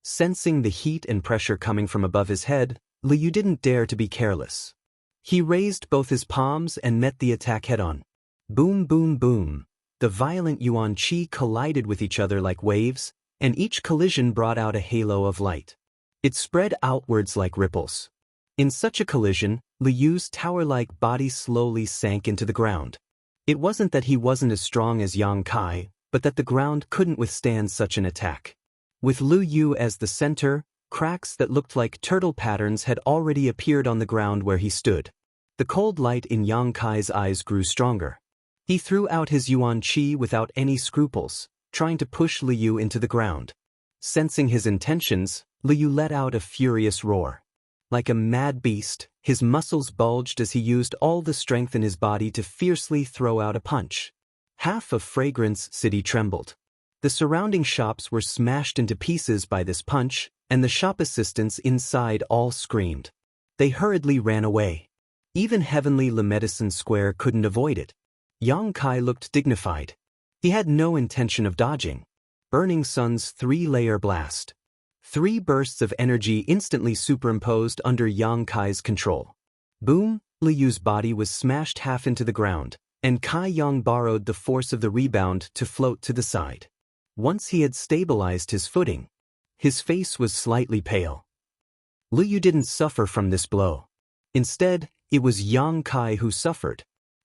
Sensing the heat and pressure coming from above his head, Lu Yu didn't dare to be careless. He raised both his palms and met the attack head-on. Boom boom boom. The violent yuan qi collided with each other like waves, and each collision brought out a halo of light. It spread outwards like ripples. In such a collision, Lu Yu's tower-like body slowly sank into the ground. It wasn't that he wasn't as strong as Yang Kai, but that the ground couldn't withstand such an attack. With Lu Yu as the center, cracks that looked like turtle patterns had already appeared on the ground where he stood. The cold light in Yang Kai's eyes grew stronger. He threw out his yuan qi without any scruples, trying to push Lu Yu into the ground. Sensing his intentions, Lu Yu let out a furious roar. Like a mad beast, his muscles bulged as he used all the strength in his body to fiercely throw out a punch. Half of Fragrance City trembled. The surrounding shops were smashed into pieces by this punch, and the shop assistants inside all screamed. They hurriedly ran away. Even Heavenly Le Medicine Square couldn't avoid it. Yang Kai looked dignified. He had no intention of dodging. Burning Sun's three-layer blast. 3 bursts of energy instantly superimposed under Yang Kai's control. Boom, Lu Yu's body was smashed half into the ground, and Kai Yang borrowed the force of the rebound to float to the side. Once he had stabilized his footing, his face was slightly pale. Lu Yu didn't suffer from this blow. Instead, it was Yang Kai who suffered.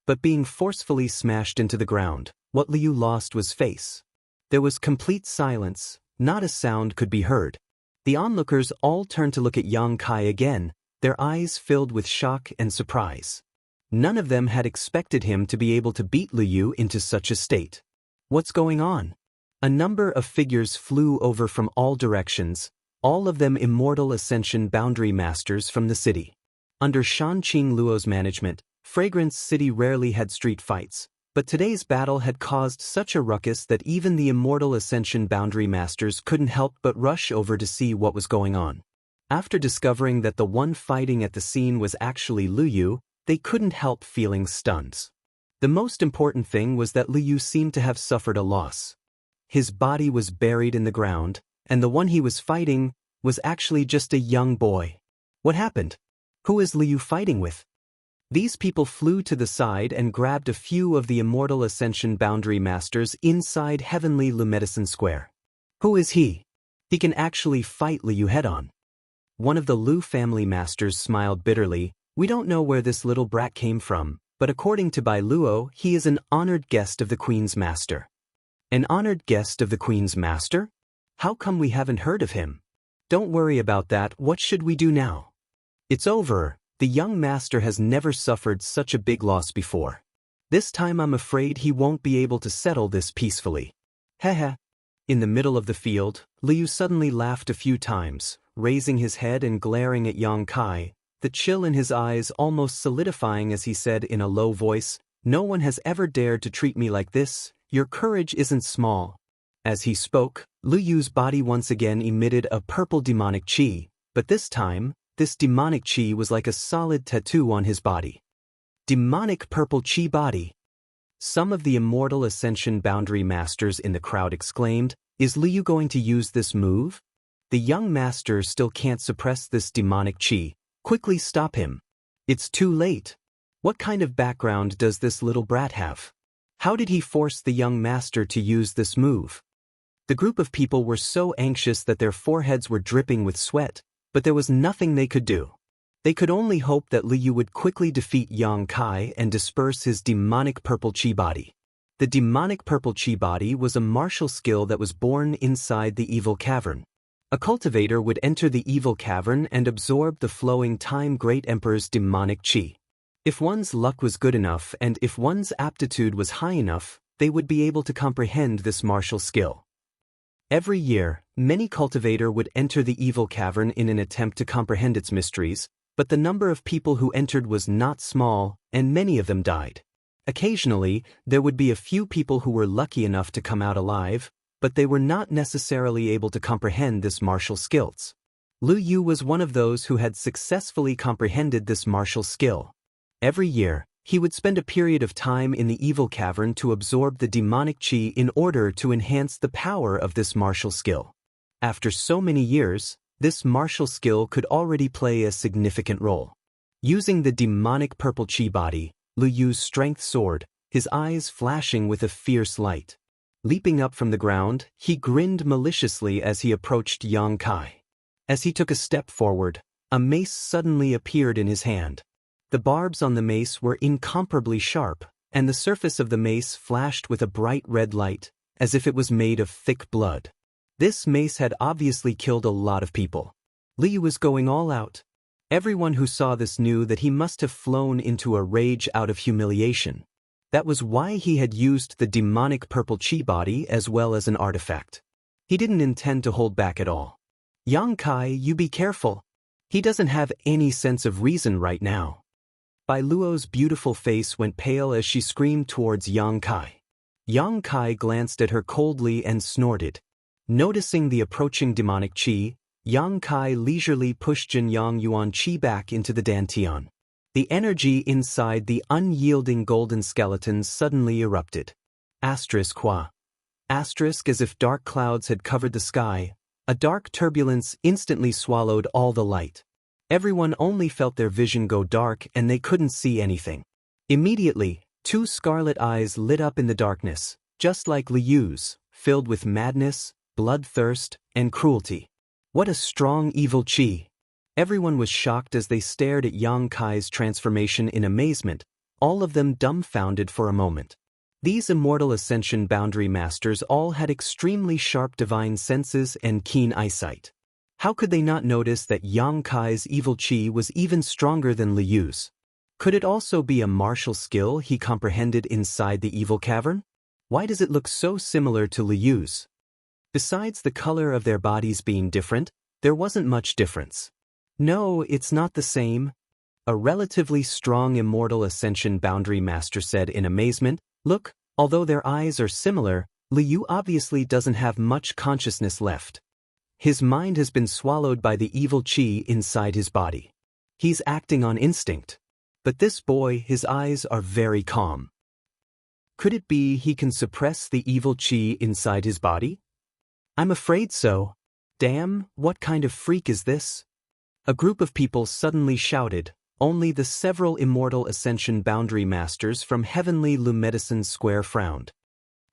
but being forcefully smashed into the ground, what Liu lost was face. There was complete silence, not a sound could be heard. The onlookers all turned to look at Yang Kai again, their eyes filled with shock and surprise. None of them had expected him to be able to beat Liu into such a state. What's going on? A number of figures flew over from all directions, all of them immortal ascension boundary masters from the city. Under Shanqing Luo's management, Fragrance City rarely had street fights, but today's battle had caused such a ruckus that even the immortal ascension boundary masters couldn't help but rush over to see what was going on. After discovering that the one fighting at the scene was actually Liu, they couldn't help feeling stunned. The most important thing was that Liu seemed to have suffered a loss. His body was buried in the ground, and the one he was fighting was actually just a young boy. What happened? Who is Liu fighting with? These people flew to the side and grabbed a few of the immortal ascension boundary masters inside Heavenly Lumedicine Square. Who is he? He can actually fight Liu head-on. One of the Lu family masters smiled bitterly. We don't know where this little brat came from, but according to Bai Luo, he is an honored guest of the Queen's Master. An honored guest of the Queen's Master? How come we haven't heard of him? Don't worry about that, what should we do now? It's over. The young master has never suffered such a big loss before. This time I'm afraid he won't be able to settle this peacefully. Heh. In the middle of the field, Liu suddenly laughed a few times, raising his head and glaring at Yang Kai, the chill in his eyes almost solidifying as he said in a low voice, "No one has ever dared to treat me like this, your courage isn't small." As he spoke, Liu's body once again emitted a purple demonic qi, but this time, this demonic qi was like a solid tattoo on his body. Demonic purple qi body. Some of the immortal ascension boundary masters in the crowd exclaimed, "Is Liu going to use this move?" The young master still can't suppress this demonic qi. Quickly stop him. It's too late. What kind of background does this little brat have? How did he force the young master to use this move? The group of people were so anxious that their foreheads were dripping with sweat, but there was nothing they could do. They could only hope that Liu would quickly defeat Yang Kai and disperse his demonic purple qi body. The demonic purple qi body was a martial skill that was born inside the evil cavern. A cultivator would enter the evil cavern and absorb the flowing Time Great Emperor's demonic qi. If one's luck was good enough and if one's aptitude was high enough, they would be able to comprehend this martial skill. Every year, many cultivators would enter the evil cavern in an attempt to comprehend its mysteries, but the number of people who entered was not small, and many of them died. Occasionally, there would be a few people who were lucky enough to come out alive, but they were not necessarily able to comprehend this martial skills. Liu was one of those who had successfully comprehended this martial skill. Every year, he would spend a period of time in the evil cavern to absorb the demonic qi in order to enhance the power of this martial skill. After so many years, this martial skill could already play a significant role. Using the demonic purple qi body, Liu's strength soared, his eyes flashing with a fierce light. Leaping up from the ground, he grinned maliciously as he approached Yang Kai. As he took a step forward, a mace suddenly appeared in his hand. The barbs on the mace were incomparably sharp, and the surface of the mace flashed with a bright red light, as if it was made of thick blood. This mace had obviously killed a lot of people. Liu was going all out. Everyone who saw this knew that he must have flown into a rage out of humiliation. That was why he had used the demonic purple qi body as well as an artifact. He didn't intend to hold back at all. Yang Kai, you be careful. He doesn't have any sense of reason right now. Bai Luo's beautiful face went pale as she screamed towards Yang Kai. Yang Kai glanced at her coldly and snorted. Noticing the approaching demonic qi, Yang Kai leisurely pushed Jin Yang Yuan qi back into the dantian. The energy inside the unyielding golden skeleton suddenly erupted. Asterisk qua. Asterisk as if dark clouds had covered the sky, a dark turbulence instantly swallowed all the light. Everyone only felt their vision go dark and they couldn't see anything. Immediately, two scarlet eyes lit up in the darkness, just like Liu's, filled with madness, bloodthirst, and cruelty. What a strong evil qi! Everyone was shocked as they stared at Yang Kai's transformation in amazement, all of them dumbfounded for a moment. These immortal ascension boundary masters all had extremely sharp divine senses and keen eyesight. How could they not notice that Yang Kai's evil qi was even stronger than Liu Yu's? Could it also be a martial skill he comprehended inside the evil cavern? Why does it look so similar to Liu Yu's? Besides the color of their bodies being different, there wasn't much difference. No, it's not the same. A relatively strong immortal ascension boundary master said in amazement, "Look, although their eyes are similar, Liu Yu obviously doesn't have much consciousness left. His mind has been swallowed by the evil qi inside his body. He's acting on instinct. But this boy, his eyes are very calm. Could it be he can suppress the evil qi inside his body? I'm afraid so. Damn, what kind of freak is this?" A group of people suddenly shouted. Only the several immortal ascension boundary masters from heavenly Lu Medicine Square frowned.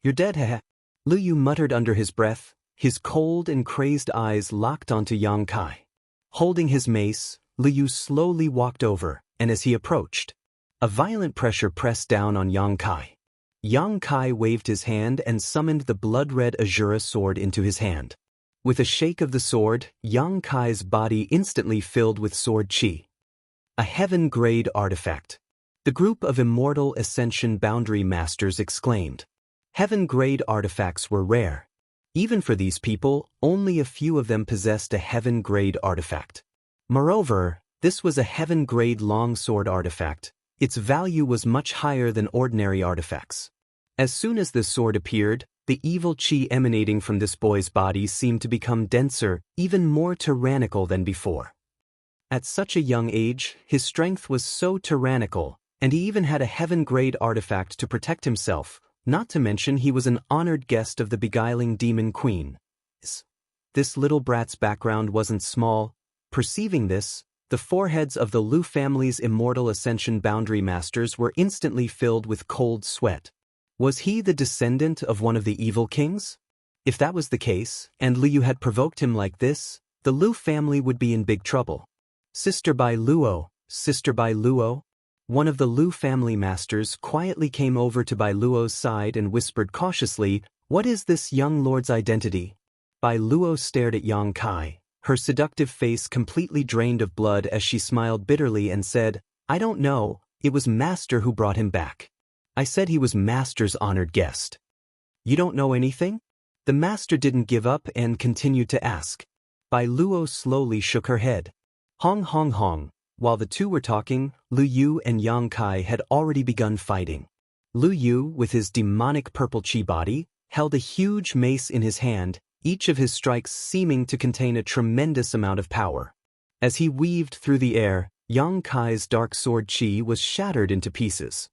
"You're dead, heh?" Liu Yu muttered under his breath, his cold and crazed eyes locked onto Yang Kai. Holding his mace, Liu Yu slowly walked over, and as he approached, a violent pressure pressed down on Yang Kai. Yang Kai waved his hand and summoned the blood-red Azura sword into his hand. With a shake of the sword, Yang Kai's body instantly filled with sword qi. A heaven-grade artifact. The group of immortal ascension boundary masters exclaimed. Heaven-grade artifacts were rare. Even for these people, only a few of them possessed a heaven-grade artifact. Moreover, this was a heaven-grade longsword artifact. Its value was much higher than ordinary artifacts. As soon as this sword appeared, the evil qi emanating from this boy's body seemed to become denser, even more tyrannical than before. At such a young age, his strength was so tyrannical, and he even had a heaven-grade artifact to protect himself, not to mention he was an honored guest of the beguiling demon queen. This little brat's background wasn't small. Perceiving this, the foreheads of the Lu family's immortal ascension boundary masters were instantly filled with cold sweat. Was he the descendant of one of the evil kings? If that was the case, and Liu Yu had provoked him like this, the Lu family would be in big trouble. "Sister Bai Luo, Sister Bai Luo." One of the Lu family masters quietly came over to Bai Luo's side and whispered cautiously, "What is this young lord's identity?" Bai Luo stared at Yang Kai, her seductive face completely drained of blood as she smiled bitterly and said, "I don't know, it was Master who brought him back. I said he was Master's honored guest." "You don't know anything?" The Master didn't give up and continued to ask. Bai Luo slowly shook her head. Hong hong hong. While the two were talking, Liu Yu and Yang Kai had already begun fighting. Liu Yu, with his demonic purple qi body, held a huge mace in his hand, each of his strikes seeming to contain a tremendous amount of power. As he weaved through the air, Yang Kai's dark sword qi was shattered into pieces.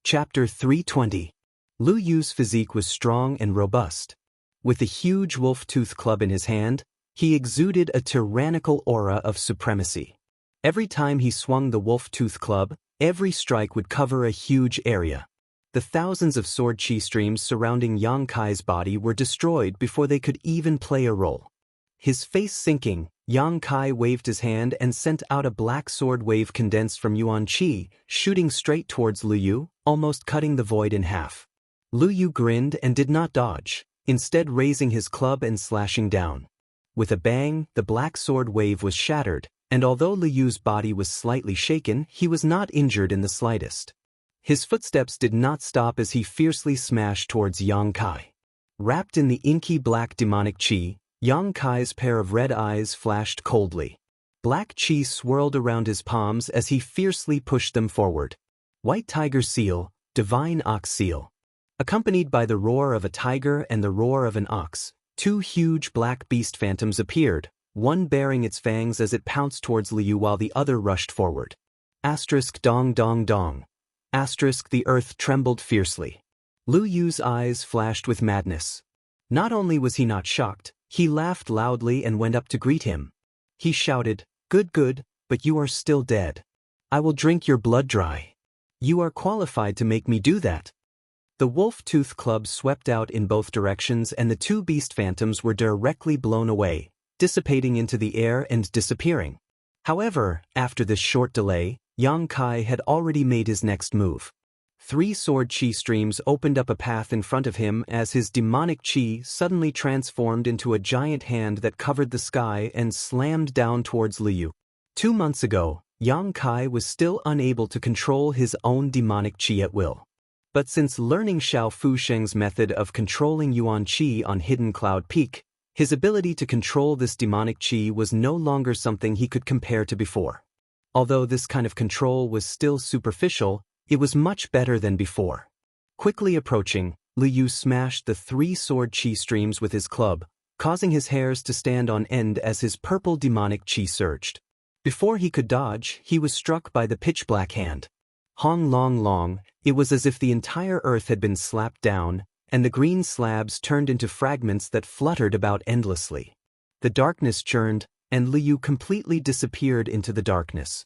Chapter 320. Liu Yu's physique was strong and robust. With the huge wolf-tooth club in his hand, he exuded a tyrannical aura of supremacy. Every time he swung the wolf-tooth club, every strike would cover a huge area. The thousands of sword qi streams surrounding Yang Kai's body were destroyed before they could even play a role. His face sinking, Yang Kai waved his hand and sent out a black sword wave condensed from Yuan qi, shooting straight towards Liu Yu, almost cutting the void in half. Liu Yu grinned and did not dodge, instead raising his club and slashing down. With a bang, the black sword wave was shattered, and although Liu Yu's body was slightly shaken, he was not injured in the slightest. His footsteps did not stop as he fiercely smashed towards Yang Kai. Wrapped in the inky black demonic qi, Yang Kai's pair of red eyes flashed coldly. Black qi swirled around his palms as he fiercely pushed them forward. White tiger seal, divine ox seal. Accompanied by the roar of a tiger and the roar of an ox, two huge black beast phantoms appeared, one baring its fangs as it pounced towards Liu Yu while the other rushed forward. Asterisk dong dong dong. Asterisk the earth trembled fiercely. Liu Yu's eyes flashed with madness. Not only was he not shocked, he laughed loudly and went up to greet him. He shouted, Good, but you are still dead. I will drink your blood dry. You are qualified to make me do that." The wolf-tooth club swept out in both directions and the two beast phantoms were directly blown away, dissipating into the air and disappearing. However, after this short delay, Yang Kai had already made his next move. 3 sword chi streams opened up a path in front of him as his demonic chi suddenly transformed into a giant hand that covered the sky and slammed down towards Liu. 2 months ago, Yang Kai was still unable to control his own demonic chi at will. But since learning Xiao Fusheng's method of controlling Yuan Qi on Hidden Cloud Peak, his ability to control this demonic chi was no longer something he could compare to before. Although this kind of control was still superficial, it was much better than before. Quickly approaching, Liu smashed the 3 sword chi streams with his club, causing his hairs to stand on end as his purple demonic chi surged. Before he could dodge, he was struck by the pitch-black hand. Hong long long, it was as if the entire earth had been slapped down, and the green slabs turned into fragments that fluttered about endlessly. The darkness churned, and Liu completely disappeared into the darkness.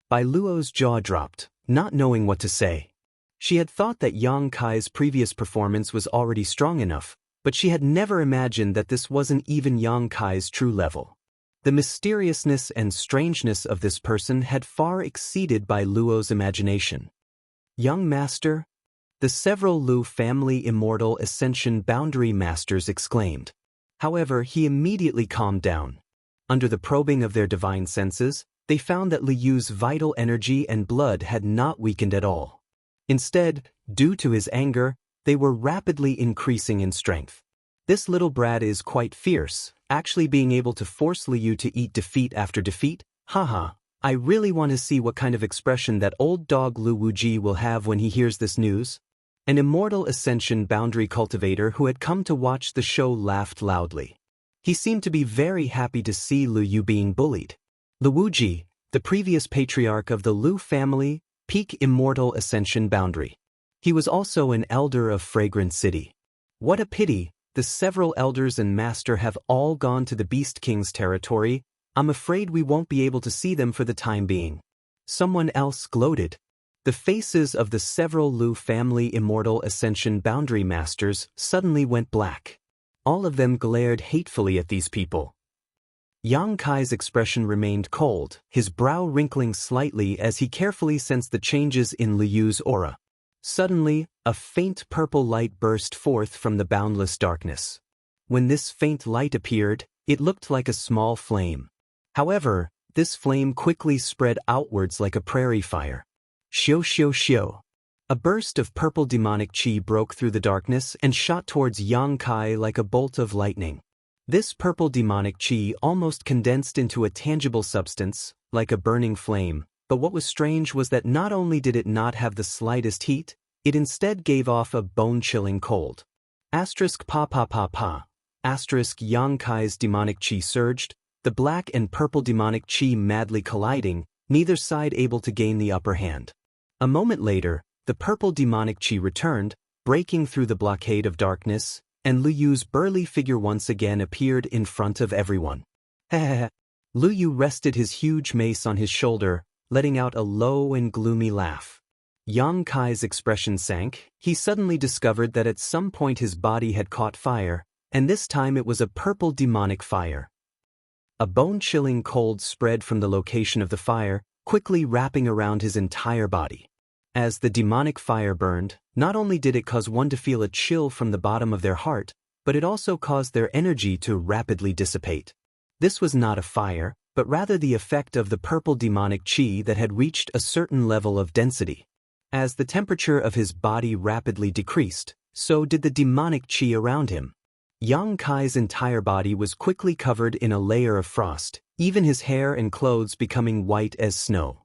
Bai Luo's jaw dropped, not knowing what to say. She had thought that Yang Kai's previous performance was already strong enough, but she had never imagined that this wasn't even Yang Kai's true level. The mysteriousness and strangeness of this person had far exceeded Bai Luo's imagination. Young Master? The several Lu family immortal ascension boundary masters exclaimed. However, he immediately calmed down. Under the probing of their divine senses, they found that Liu's vital energy and blood had not weakened at all. Instead, due to his anger, they were rapidly increasing in strength. This little brat is quite fierce, actually being able to force Liu to eat defeat after defeat. Haha, I really want to see what kind of expression that old dog Lu Wuji will have when he hears this news. An immortal ascension boundary cultivator who had come to watch the show laughed loudly. He seemed to be very happy to see Liu being bullied. Lu Wuji, the previous patriarch of the Lu family, peak immortal ascension boundary. He was also an elder of Fragrant City. What a pity, the several elders and master have all gone to the Beast King's territory. I'm afraid we won't be able to see them for the time being. Someone else gloated. The faces of the several Lu family immortal ascension boundary masters suddenly went black. All of them glared hatefully at these people. Yang Kai's expression remained cold, his brow wrinkling slightly as he carefully sensed the changes in Liu's aura. Suddenly, a faint purple light burst forth from the boundless darkness. When this faint light appeared, it looked like a small flame. However, this flame quickly spread outwards like a prairie fire. Xiu xiu xiu. A burst of purple demonic chi broke through the darkness and shot towards Yang Kai like a bolt of lightning. This purple demonic chi almost condensed into a tangible substance, like a burning flame, but what was strange was that not only did it not have the slightest heat, it instead gave off a bone-chilling cold. Asterisk pa pa pa pa. Asterisk Yang Kai's demonic chi surged, the black and purple demonic chi madly colliding, neither side able to gain the upper hand. A moment later, the purple demonic chi returned, breaking through the blockade of darkness, and Liu's burly figure once again appeared in front of everyone. Hehehe. Liu rested his huge mace on his shoulder, letting out a low and gloomy laugh. Yang Kai's expression sank. He suddenly discovered that at some point his body had caught fire, and this time it was a purple demonic fire. A bone-chilling cold spread from the location of the fire, quickly wrapping around his entire body. As the demonic fire burned, not only did it cause one to feel a chill from the bottom of their heart, but it also caused their energy to rapidly dissipate. This was not a fire, but rather the effect of the purple demonic chi that had reached a certain level of density. As the temperature of his body rapidly decreased, so did the demonic chi around him. Yang Kai's entire body was quickly covered in a layer of frost, even his hair and clothes becoming white as snow.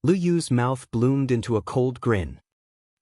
Liu's mouth bloomed into a cold grin.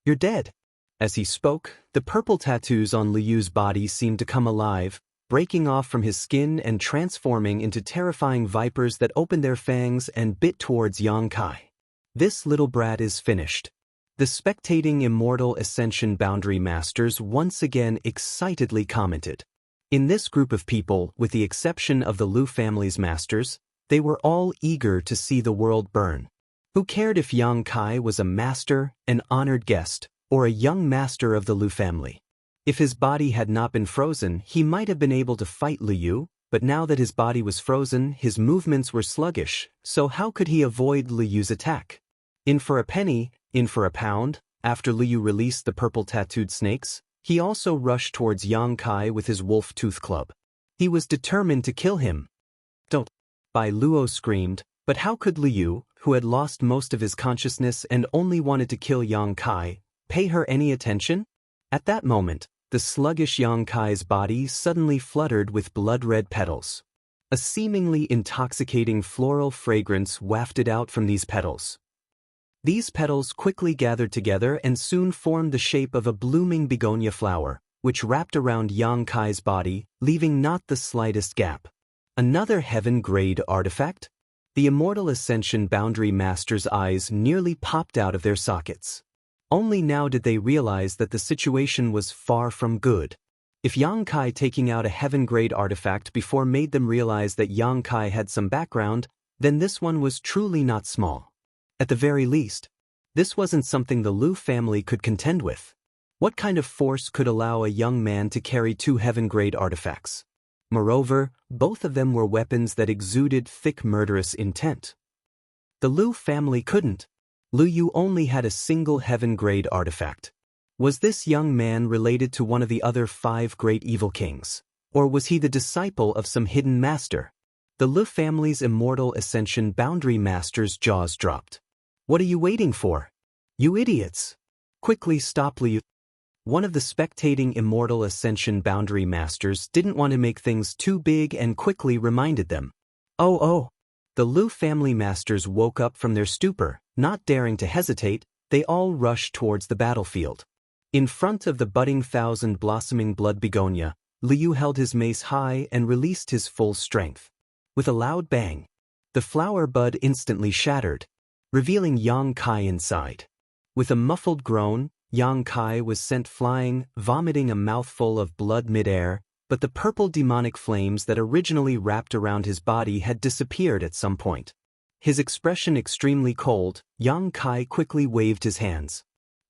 "You're dead." As he spoke, the purple tattoos on Liu's body seemed to come alive, breaking off from his skin and transforming into terrifying vipers that opened their fangs and bit towards Yang Kai. This little brat is finished. The spectating immortal ascension boundary masters once again excitedly commented. In this group of people, with the exception of the Lu family's masters, they were all eager to see the world burn. Who cared if Yang Kai was a master, an honored guest, or a young master of the Lu family? If his body had not been frozen, he might have been able to fight Liu, But now that his body was frozen, his movements were sluggish, so how could he avoid Liu Yu's attack? In for a penny, in for a pound. After Liu Yu released the purple-tattooed snakes, he also rushed towards Yang Kai with his wolf-tooth club. He was determined to kill him. Don't! Bai Luo screamed, but how could Liu Yu, who had lost most of his consciousness and only wanted to kill Yang Kai, pay her any attention? At that moment, the sluggish Yang Kai's body suddenly fluttered with blood-red petals. A seemingly intoxicating floral fragrance wafted out from these petals. These petals quickly gathered together and soon formed the shape of a blooming begonia flower, which wrapped around Yang Kai's body, leaving not the slightest gap. Another heaven-grade artifact? The Immortal Ascension Boundary Master's eyes nearly popped out of their sockets. Only now did they realize that the situation was far from good. If Yang Kai taking out a heaven-grade artifact before made them realize that Yang Kai had some background, then this one was truly not small. At the very least, this wasn't something the Liu family could contend with. What kind of force could allow a young man to carry two heaven-grade artifacts? Moreover, both of them were weapons that exuded thick murderous intent. The Liu family couldn't. Liu Yu only had a single heaven-grade artifact. Was this young man related to one of the other 5 great evil kings? Or was he the disciple of some hidden master? The Liu family's Immortal Ascension Boundary Master's jaws dropped. What are you waiting for? You idiots! Quickly stop Liu. One of the spectating Immortal Ascension Boundary Masters didn't want to make things too big and quickly reminded them. Oh! The Liu family masters woke up from their stupor, not daring to hesitate. They all rushed towards the battlefield. In front of the budding thousand-blossoming blood begonia, Liu held his mace high and released his full strength. With a loud bang, the flower bud instantly shattered, revealing Yang Kai inside. With a muffled groan, Yang Kai was sent flying, vomiting a mouthful of blood mid-air, but the purple demonic flames that originally wrapped around his body had disappeared at some point. His expression extremely cold, Yang Kai quickly waved his hands.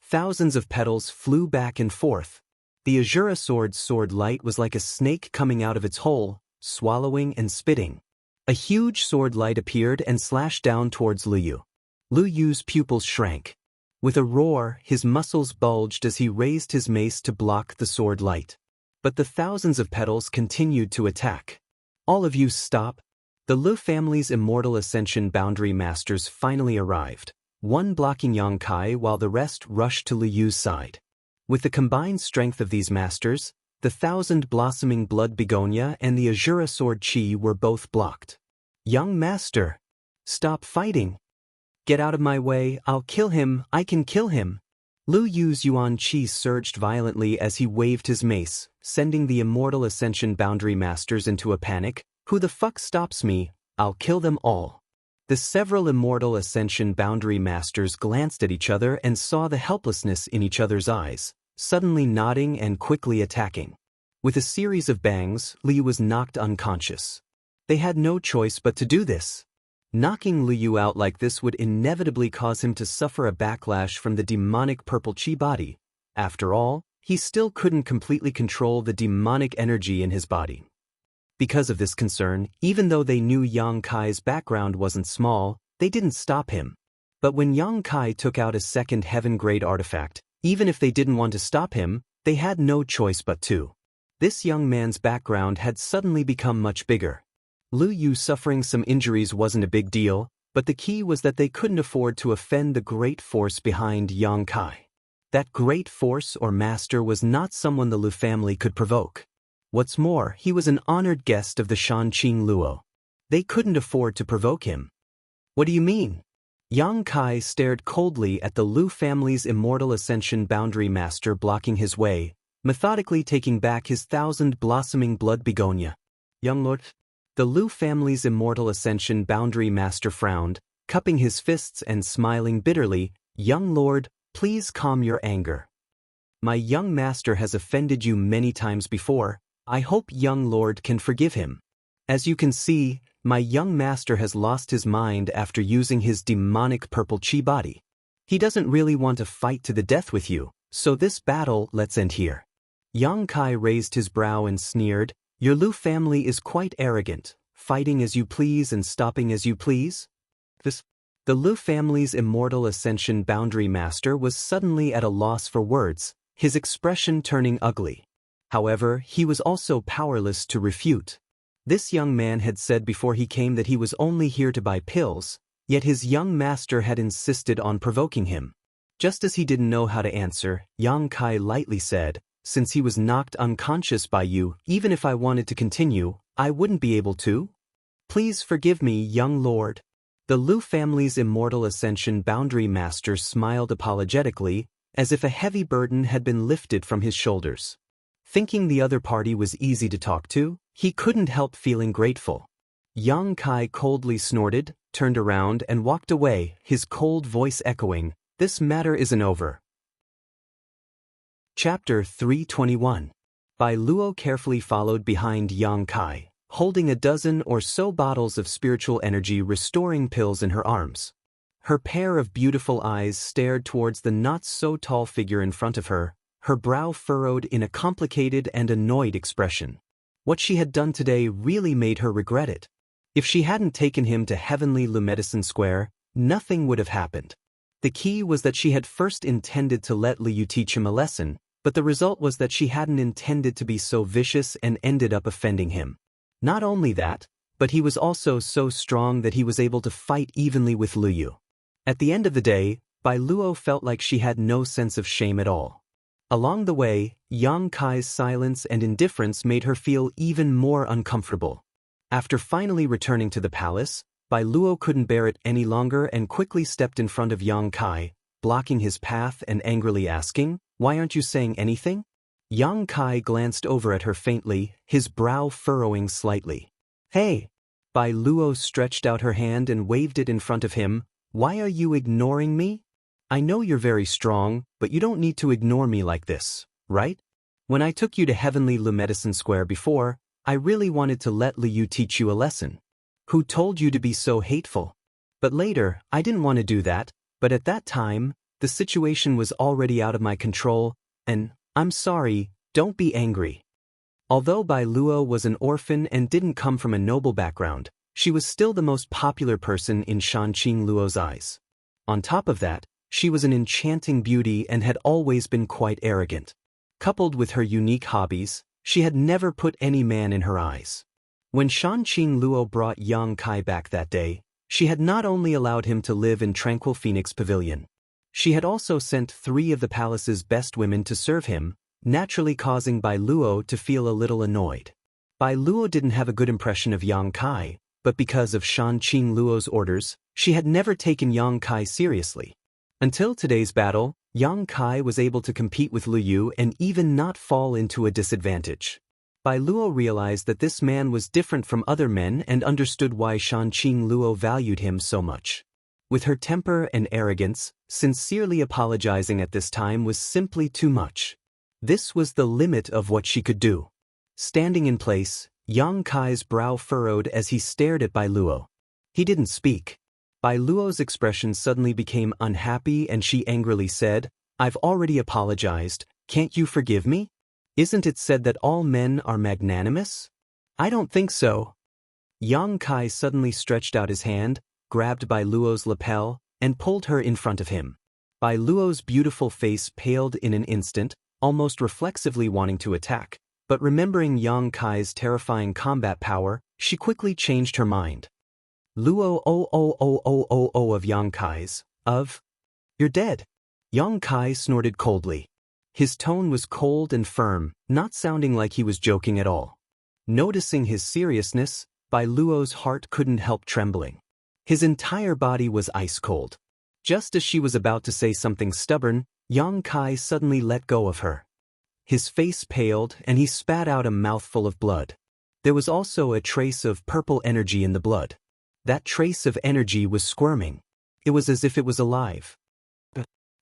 Thousands of petals flew back and forth. The Azura sword's sword light was like a snake coming out of its hole, swallowing and spitting. A huge sword light appeared and slashed down towards Liu Yu. Liu Yu's pupils shrank. With a roar, his muscles bulged as he raised his mace to block the sword light. But the thousands of petals continued to attack. All of you stop! The Liu family's Immortal Ascension Boundary Masters finally arrived, one blocking Yang Kai while the rest rushed to Liu Yu's side. With the combined strength of these masters, the thousand-blossoming blood begonia and the Azura sword chi were both blocked. Young master! Stop fighting! Get out of my way, I'll kill him, I can kill him! Liu Yu's yuan chi surged violently as he waved his mace, sending the Immortal Ascension Boundary Masters into a panic. Who the fuck stops me? I'll kill them all! The several Immortal Ascension Boundary Masters glanced at each other and saw the helplessness in each other's eyes, suddenly nodding and quickly attacking. With a series of bangs, Liu was knocked unconscious. They had no choice but to do this. Knocking Liu Yu out like this would inevitably cause him to suffer a backlash from the demonic purple chi body. After all, he still couldn't completely control the demonic energy in his body. Because of this concern, even though they knew Yang Kai's background wasn't small, they didn't stop him. But when Yang Kai took out a second heaven-grade artifact, even if they didn't want to stop him, they had no choice but to. This young man's background had suddenly become much bigger. Liu Yu suffering some injuries wasn't a big deal, but the key was that they couldn't afford to offend the great force behind Yang Kai. That great force or master was not someone the Liu family could provoke. What's more, he was an honored guest of the Shanqing Luo. They couldn't afford to provoke him. What do you mean? Yang Kai stared coldly at the Liu family's Immortal Ascension Boundary Master blocking his way, methodically taking back his thousand-blossoming blood begonia. Young lord? The Liu family's Immortal Ascension Boundary Master frowned, cupping his fists and smiling bitterly. Young lord, please calm your anger. My young master has offended you many times before. I hope young lord can forgive him. As you can see, my young master has lost his mind after using his demonic purple chi body. He doesn't really want to fight to the death with you, so this battle let's end here. Yang Kai raised his brow and sneered, Your Lu family is quite arrogant, fighting as you please and stopping as you please? The Lu family's immortal Ascension Boundary Master was suddenly at a loss for words, his expression turning ugly. However, he was also powerless to refute. This young man had said before he came that he was only here to buy pills, yet his young master had insisted on provoking him. Just as he didn't know how to answer, Yang Kai lightly said, "Since he was knocked unconscious by you, even if I wanted to continue, I wouldn't be able to? Please forgive me, young lord." The Lu family's immortal Ascension Boundary Master smiled apologetically, as if a heavy burden had been lifted from his shoulders. Thinking the other party was easy to talk to, he couldn't help feeling grateful. Yang Kai coldly snorted, turned around and walked away, his cold voice echoing, "This matter isn't over." Chapter 321. Bai Luo carefully followed behind Yang Kai, holding a dozen or so bottles of spiritual energy restoring pills in her arms. Her pair of beautiful eyes stared towards the not-so-tall figure in front of her, her brow furrowed in a complicated and annoyed expression. What she had done today really made her regret it. If she hadn't taken him to Heavenly Lu Medicine Square, nothing would have happened. The key was that she had first intended to let Liu teach him a lesson, but the result was that she hadn't intended to be so vicious and ended up offending him. Not only that, but he was also so strong that he was able to fight evenly with Liu. At the end of the day, Bai Luo felt like she had no sense of shame at all. Along the way, Yang Kai's silence and indifference made her feel even more uncomfortable. After finally returning to the palace, Bai Luo couldn't bear it any longer and quickly stepped in front of Yang Kai, blocking his path and angrily asking, "Why aren't you saying anything?" Yang Kai glanced over at her faintly, his brow furrowing slightly. "Hey!" Bai Luo stretched out her hand and waved it in front of him. "Why are you ignoring me? I know you're very strong, but you don't need to ignore me like this, right? When I took you to Heavenly Lu Medicine Square before, I really wanted to let Liu teach you a lesson. Who told you to be so hateful? But later, I didn't want to do that, but at that time, the situation was already out of my control, and I'm sorry, don't be angry." Although Bai Luo was an orphan and didn't come from a noble background, she was still the most popular person in Shanqing Luo's eyes. On top of that, she was an enchanting beauty and had always been quite arrogant. Coupled with her unique hobbies, she had never put any man in her eyes. When Shanqing Luo brought Yang Kai back that day, she had not only allowed him to live in Tranquil Phoenix Pavilion. She had also sent 3 of the palace's best women to serve him, naturally causing Bai Luo to feel a little annoyed. Bai Luo didn't have a good impression of Yang Kai, but because of Shanqing Luo's orders, she had never taken Yang Kai seriously. Until today's battle, Yang Kai was able to compete with Liu and even not fall into a disadvantage. Bai Luo realized that this man was different from other men and understood why Shanqing Luo valued him so much. With her temper and arrogance, sincerely apologizing at this time was simply too much. This was the limit of what she could do. Standing in place, Yang Kai's brow furrowed as he stared at Bai Luo. He didn't speak. Bai Luo's expression suddenly became unhappy and she angrily said, "I've already apologized, can't you forgive me? Isn't it said that all men are magnanimous? I don't think so." Yang Kai suddenly stretched out his hand, grabbed Bai Luo's lapel, and pulled her in front of him. Bai Luo's beautiful face paled in an instant, almost reflexively wanting to attack, but remembering Yang Kai's terrifying combat power, she quickly changed her mind. "Luo of Yang Kai's, you're dead." Yang Kai snorted coldly. His tone was cold and firm, not sounding like he was joking at all. Noticing his seriousness, Bai Luo's heart couldn't help trembling. His entire body was ice cold. Just as she was about to say something stubborn, Yang Kai suddenly let go of her. His face paled and he spat out a mouthful of blood. There was also a trace of purple energy in the blood. That trace of energy was squirming. It was as if it was alive.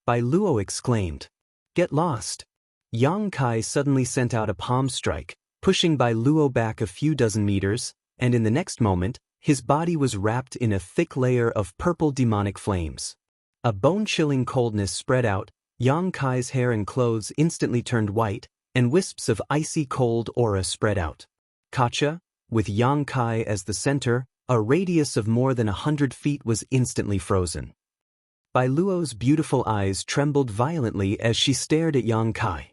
Bai Luo exclaimed, "Get lost." Yang Kai suddenly sent out a palm strike, pushing Bai Luo back a few dozen meters, and in the next moment, his body was wrapped in a thick layer of purple demonic flames. A bone-chilling coldness spread out, Yang Kai's hair and clothes instantly turned white, and wisps of icy cold aura spread out. Kacha, with Yang Kai as the center, a radius of more than 100 feet was instantly frozen. Bai Luo's beautiful eyes trembled violently as she stared at Yang Kai.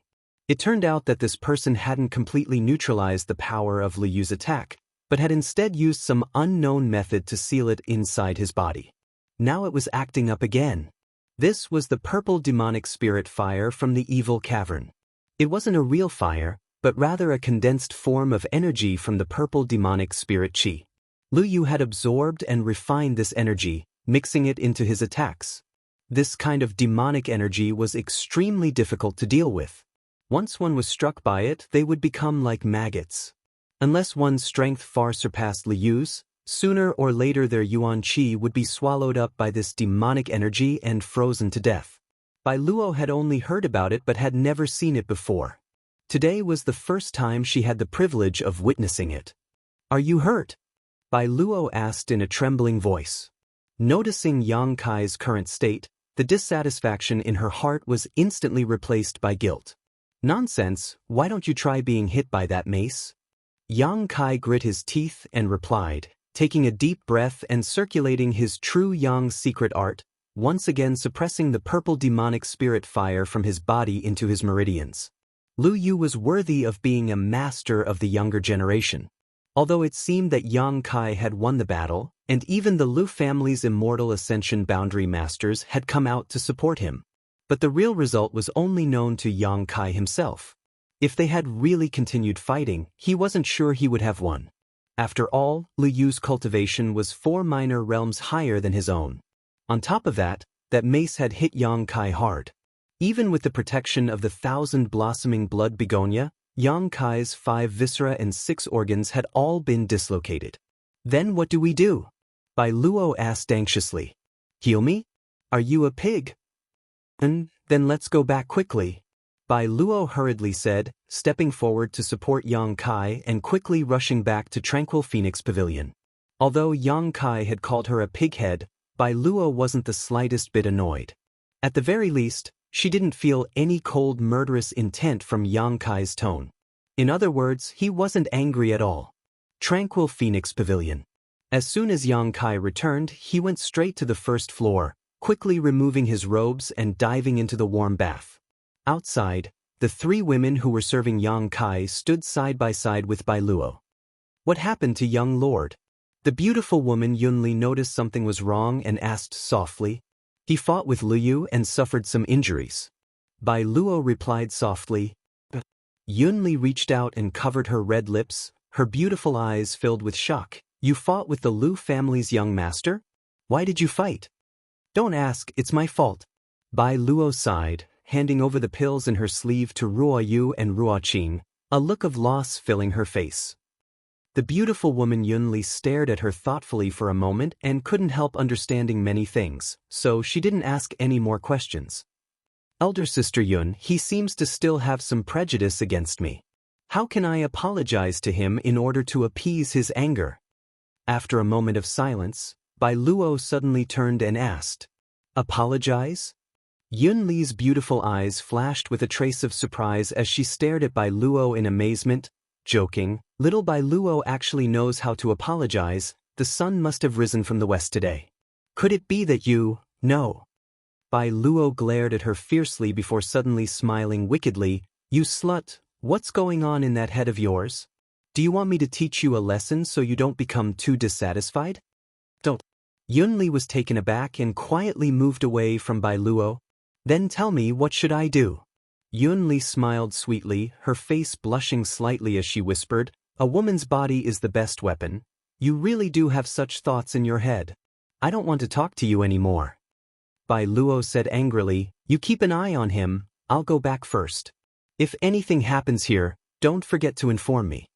It turned out that this person hadn't completely neutralized the power of Liu Yu's attack, but had instead used some unknown method to seal it inside his body. Now it was acting up again. This was the purple demonic spirit fire from the evil cavern. It wasn't a real fire, but rather a condensed form of energy from the purple demonic spirit Qi. Liu Yu had absorbed and refined this energy, mixing it into his attacks. This kind of demonic energy was extremely difficult to deal with. Once one was struck by it, they would become like maggots. Unless one's strength far surpassed Liu Yu's, sooner or later their Yuan Qi would be swallowed up by this demonic energy and frozen to death. Bai Luo had only heard about it but had never seen it before. Today was the first time she had the privilege of witnessing it. "Are you hurt?" Bai Luo asked in a trembling voice. Noticing Yang Kai's current state, the dissatisfaction in her heart was instantly replaced by guilt. "Nonsense, why don't you try being hit by that mace?" Yang Kai grit his teeth and replied, taking a deep breath and circulating his true Yang secret art, once again suppressing the purple demonic spirit fire from his body into his meridians. Liu Yu was worthy of being a master of the younger generation. Although it seemed that Yang Kai had won the battle, and even the Liu family's immortal ascension boundary masters had come out to support him. But the real result was only known to Yang Kai himself. If they had really continued fighting, he wasn't sure he would have won. After all, Liu Yu's cultivation was 4 minor realms higher than his own. On top of that, that mace had hit Yang Kai hard. Even with the protection of the 1,000 blossoming blood begonia, Yang Kai's 5 viscera and 6 organs had all been dislocated. "Then what do we do?" Bai Luo asked anxiously. "Heal me? Are you a pig?" Then let's go back quickly," Bai Luo hurriedly said, stepping forward to support Yang Kai and quickly rushing back to Tranquil Phoenix Pavilion. Although Yang Kai had called her a pighead, Bai Luo wasn't the slightest bit annoyed. At the very least, she didn't feel any cold murderous intent from Yang Kai's tone. In other words, he wasn't angry at all. Tranquil Phoenix Pavilion. As soon as Yang Kai returned, he went straight to the first floor, quickly removing his robes and diving into the warm bath. Outside, the 3 women who were serving Yang Kai stood side by side with Bai Luo. "What happened to young lord?" The beautiful woman Yunli noticed something was wrong and asked softly. "He fought with Liu Yu and suffered some injuries." Bai Luo replied softly. Yunli reached out and covered her red lips, her beautiful eyes filled with shock. "You fought with the Liu family's young master? Why did you fight?" "Don't ask, it's my fault." Bai Luo sighed, handing over the pills in her sleeve to Ruo Yu and Ruo Qing, a look of loss filling her face. The beautiful woman Yunli stared at her thoughtfully for a moment and couldn't help understanding many things, so she didn't ask any more questions. "Elder sister Yun, he seems to still have some prejudice against me. How can I apologize to him in order to appease his anger?" After a moment of silence, Bai Luo suddenly turned and asked, "Apologize?" Yunli's beautiful eyes flashed with a trace of surprise as she stared at Bai Luo in amazement, joking, "Little Bai Luo actually knows how to apologize. The sun must have risen from the west today. Could it be that you, no?" Bai Luo glared at her fiercely before suddenly smiling wickedly. "You slut, what's going on in that head of yours? Do you want me to teach you a lesson so you don't become too dissatisfied?" "Don't." Yunli was taken aback and quietly moved away from Bai Luo. "Then tell me, what should I do?" Yunli smiled sweetly, her face blushing slightly as she whispered, "A woman's body is the best weapon. You really do have such thoughts in your head. I don't want to talk to you anymore." Bai Luo said angrily, "You keep an eye on him, I'll go back first. If anything happens here, don't forget to inform me."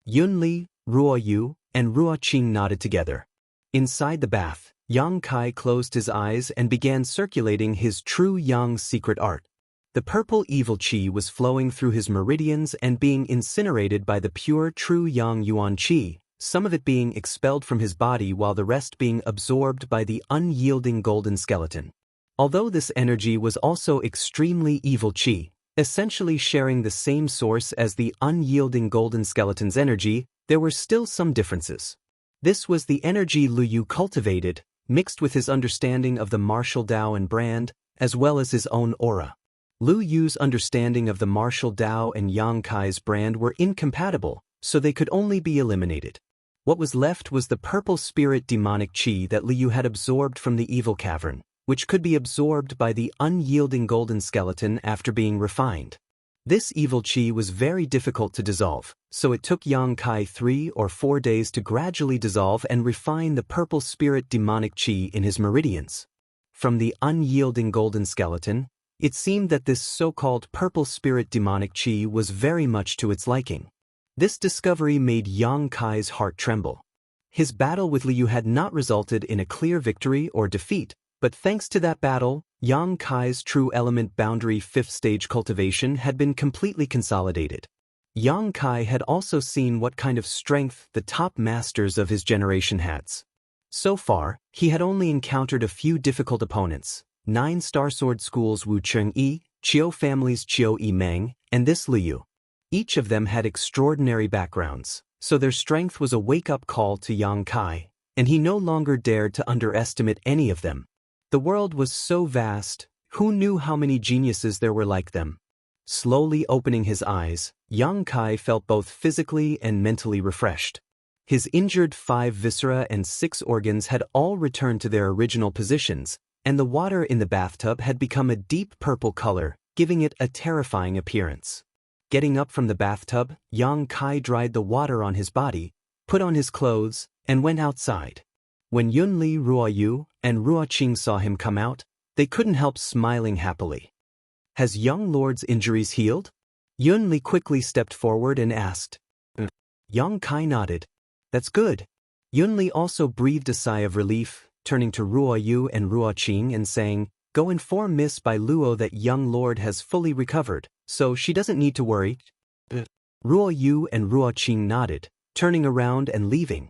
Yunli, Ruo Yu, and Ruo Qing nodded together. Inside the bath, Yang Kai closed his eyes and began circulating his true Yang secret art. The purple evil Qi was flowing through his meridians and being incinerated by the pure true Yang Yuan Qi, some of it being expelled from his body while the rest being absorbed by the unyielding golden skeleton. Although this energy was also extremely evil Qi, Essentially sharing the same source as the unyielding golden skeleton's energy, there were still some differences. This was the energy Lu Yu cultivated, mixed with his understanding of the martial Tao and brand, as well as his own aura. Lu Yu's understanding of the martial Tao and Yang Kai's brand were incompatible, so they could only be eliminated. What was left was the purple spirit demonic chi that Lu Yu had absorbed from the evil cavern, which could be absorbed by the unyielding golden skeleton after being refined. This evil chi was very difficult to dissolve, so it took Yang Kai 3 or 4 days to gradually dissolve and refine the purple spirit demonic chi in his meridians. From the unyielding golden skeleton, it seemed that this so-called purple spirit demonic chi was very much to its liking. This discovery made Yang Kai's heart tremble. His battle with Lu Yu had not resulted in a clear victory or defeat, but thanks to that battle, Yang Kai's true element boundary 5th stage cultivation had been completely consolidated. Yang Kai had also seen what kind of strength the top masters of his generation had. So far, he had only encountered a few difficult opponents: 9 Star Sword School's Wu Cheng-yi, Chiu family's Chiu Yi-meng, and this Lu Yu. Each of them had extraordinary backgrounds, so their strength was a wake-up call to Yang Kai, and he no longer dared to underestimate any of them. The world was so vast, who knew how many geniuses there were like them? Slowly opening his eyes, Yang Kai felt both physically and mentally refreshed. His injured 5 viscera and 6 organs had all returned to their original positions, and the water in the bathtub had become a deep purple color, giving it a terrifying appearance. Getting up from the bathtub, Yang Kai dried the water on his body, put on his clothes, and went outside. When Yunli, Ruoyu, and Ruoqing saw him come out, they couldn't help smiling happily. "Has young lord's injuries healed?" Yunli quickly stepped forward and asked. Yang Kai nodded. "That's good." Yunli also breathed a sigh of relief, turning to Ruoyu and Ruoqing and saying, "Go inform Miss Bai Luo that young lord has fully recovered, so she doesn't need to worry." Ruoyu and Ruoqing nodded, turning around and leaving.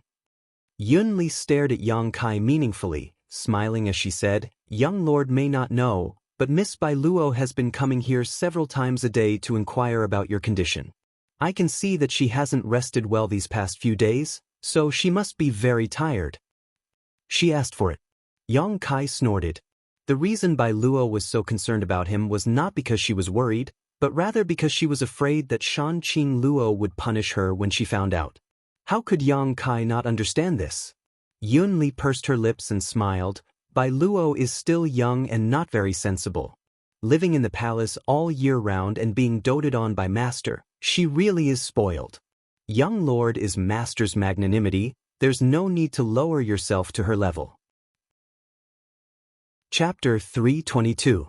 Yunli stared at Yang Kai meaningfully, smiling as she said, "Young lord may not know, but Miss Bai Luo has been coming here several times a day to inquire about your condition. I can see that she hasn't rested well these past few days, so she must be very tired." "She asked for it." Yang Kai snorted. The reason Bai Luo was so concerned about him was not because she was worried, but rather because she was afraid that Shanqing Luo would punish her when she found out. How could Yang Kai not understand this? Yunli pursed her lips and smiled. Bai Luo is still young and not very sensible. Living in the palace all year round and being doted on by Master, she really is spoiled. Young lord is Master's magnanimity, there's no need to lower yourself to her level. Chapter 322.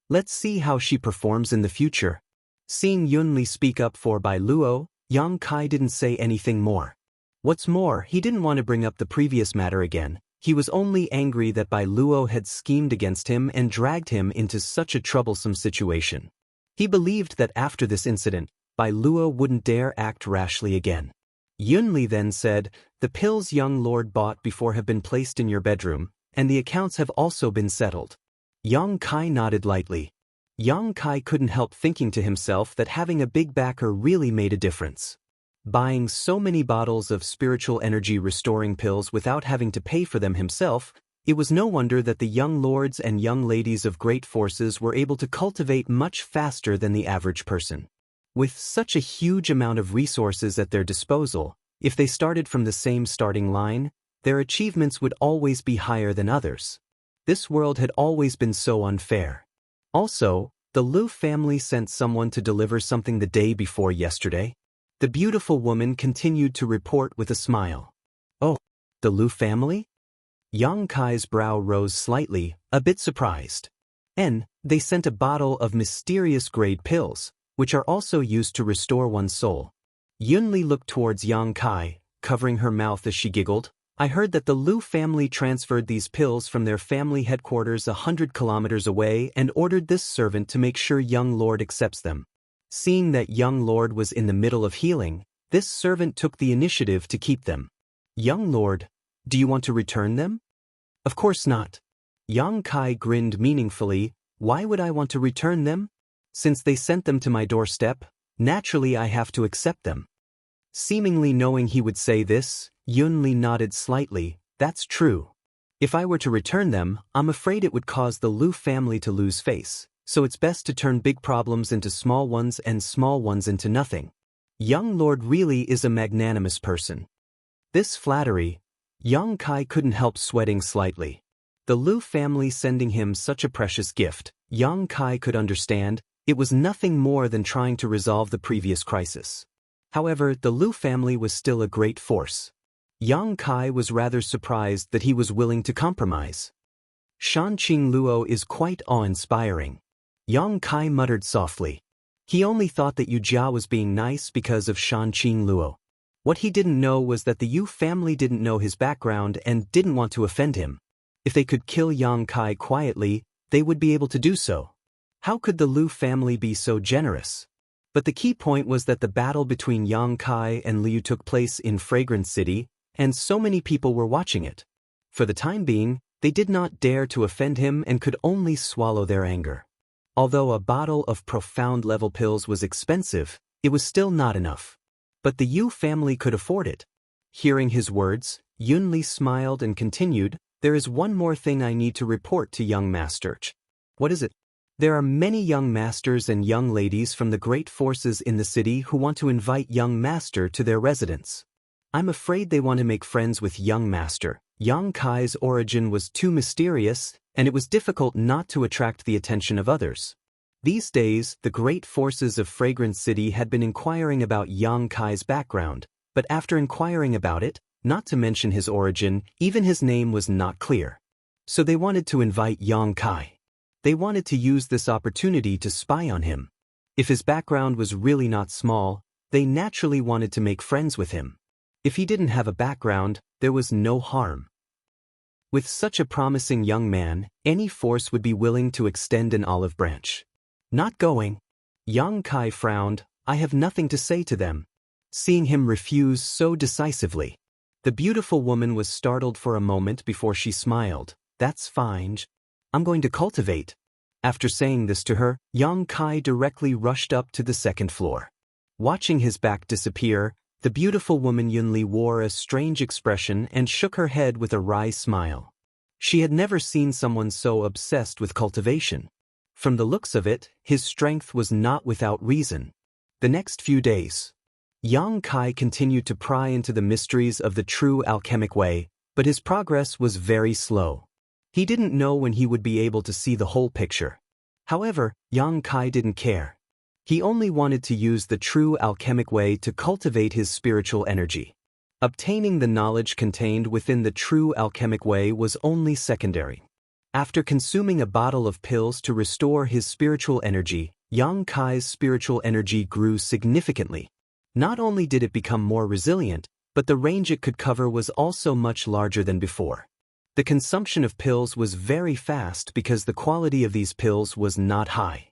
Let's see how she performs in the future. Seeing Yunli speak up for Bai Luo, Yang Kai didn't say anything more. What's more, he didn't want to bring up the previous matter again. He was only angry that Bai Luo had schemed against him and dragged him into such a troublesome situation. He believed that after this incident, Bai Luo wouldn't dare act rashly again. Yunli then said, "The pills young lord bought before have been placed in your bedroom, and the accounts have also been settled." Yang Kai nodded lightly. Yang Kai couldn't help thinking to himself that having a big backer really made a difference. Buying so many bottles of spiritual energy restoring pills without having to pay for them himself, it was no wonder that the young lords and young ladies of great forces were able to cultivate much faster than the average person. With such a huge amount of resources at their disposal, if they started from the same starting line, their achievements would always be higher than others. This world had always been so unfair. Also, the Lu family sent someone to deliver something the day before yesterday. The beautiful woman continued to report with a smile. "Oh, the Lu family?" Yang Kai's brow rose slightly, a bit surprised. "And they sent a bottle of mysterious grade pills, which are also used to restore one's soul." Yunli looked towards Yang Kai, covering her mouth as she giggled. "I heard that the Lu family transferred these pills from their family headquarters 100 kilometers away and ordered this servant to make sure young lord accepts them. Seeing that young lord was in the middle of healing, this servant took the initiative to keep them." "Young lord, do you want to return them?" "Of course not." Yang Kai grinned meaningfully. "Why would I want to return them? Since they sent them to my doorstep, naturally I have to accept them. Seemingly knowing he would say this, Yunli nodded slightly. That's true. If I were to return them, I'm afraid it would cause the Lu family to lose face, so it's best to turn big problems into small ones and small ones into nothing. Young Lord really is a magnanimous person. This flattery, young Kai couldn't help sweating slightly. The Lu family sending him such a precious gift, young Kai could understand, it was nothing more than trying to resolve the previous crisis. However, the Lu family was still a great force. Yang Kai was rather surprised that he was willing to compromise. Shanqing Luo is quite awe-inspiring. Yang Kai muttered softly. He only thought that Yu Jia was being nice because of Shanqing Luo. What he didn't know was that the Yu family didn't know his background and didn't want to offend him. If they could kill Yang Kai quietly, they would be able to do so. How could the Lu family be so generous? But the key point was that the battle between Yang Kai and Liu took place in Fragrance City, and so many people were watching it. For the time being, they did not dare to offend him and could only swallow their anger. Although a bottle of profound level pills was expensive, it was still not enough. But the Yu family could afford it. Hearing his words, Yunli smiled and continued, "There is one more thing I need to report to young master." What is it? There are many young masters and young ladies from the great forces in the city who want to invite young master to their residence. I'm afraid they want to make friends with young master. Yang Kai's origin was too mysterious, and it was difficult not to attract the attention of others. These days, the great forces of Fragrance City had been inquiring about Yang Kai's background, but after inquiring about it, not to mention his origin, even his name was not clear. So they wanted to invite Yang Kai. They wanted to use this opportunity to spy on him. If his background was really not small, they naturally wanted to make friends with him. If he didn't have a background, there was no harm. With such a promising young man, any force would be willing to extend an olive branch. Not going. Yang Kai frowned. I have nothing to say to them. Seeing him refuse so decisively. The beautiful woman was startled for a moment before she smiled. That's fine. I'm going to cultivate. After saying this to her, Yang Kai directly rushed up to the second floor. Watching his back disappear, the beautiful woman Yunli wore a strange expression and shook her head with a wry smile. She had never seen someone so obsessed with cultivation. From the looks of it, his strength was not without reason. The next few days, Yang Kai continued to pry into the mysteries of the true alchemic way, but his progress was very slow. He didn't know when he would be able to see the whole picture. However, Yang Kai didn't care. He only wanted to use the true alchemic way to cultivate his spiritual energy. Obtaining the knowledge contained within the true alchemic way was only secondary. After consuming a bottle of pills to restore his spiritual energy, Yang Kai's spiritual energy grew significantly. Not only did it become more resilient, but the range it could cover was also much larger than before. The consumption of pills was very fast because the quality of these pills was not high.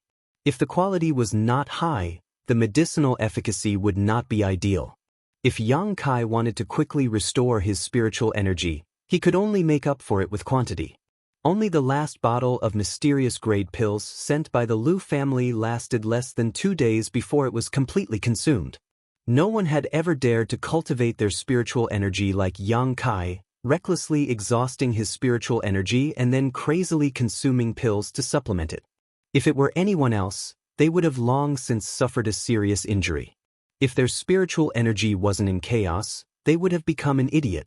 If the quality was not high, the medicinal efficacy would not be ideal. If Yang Kai wanted to quickly restore his spiritual energy, he could only make up for it with quantity. Only the last bottle of mysterious grade pills sent by the Lu family lasted less than 2 days before it was completely consumed. No one had ever dared to cultivate their spiritual energy like Yang Kai, recklessly exhausting his spiritual energy and then crazily consuming pills to supplement it. If it were anyone else, they would have long since suffered a serious injury. If their spiritual energy wasn't in chaos, they would have become an idiot.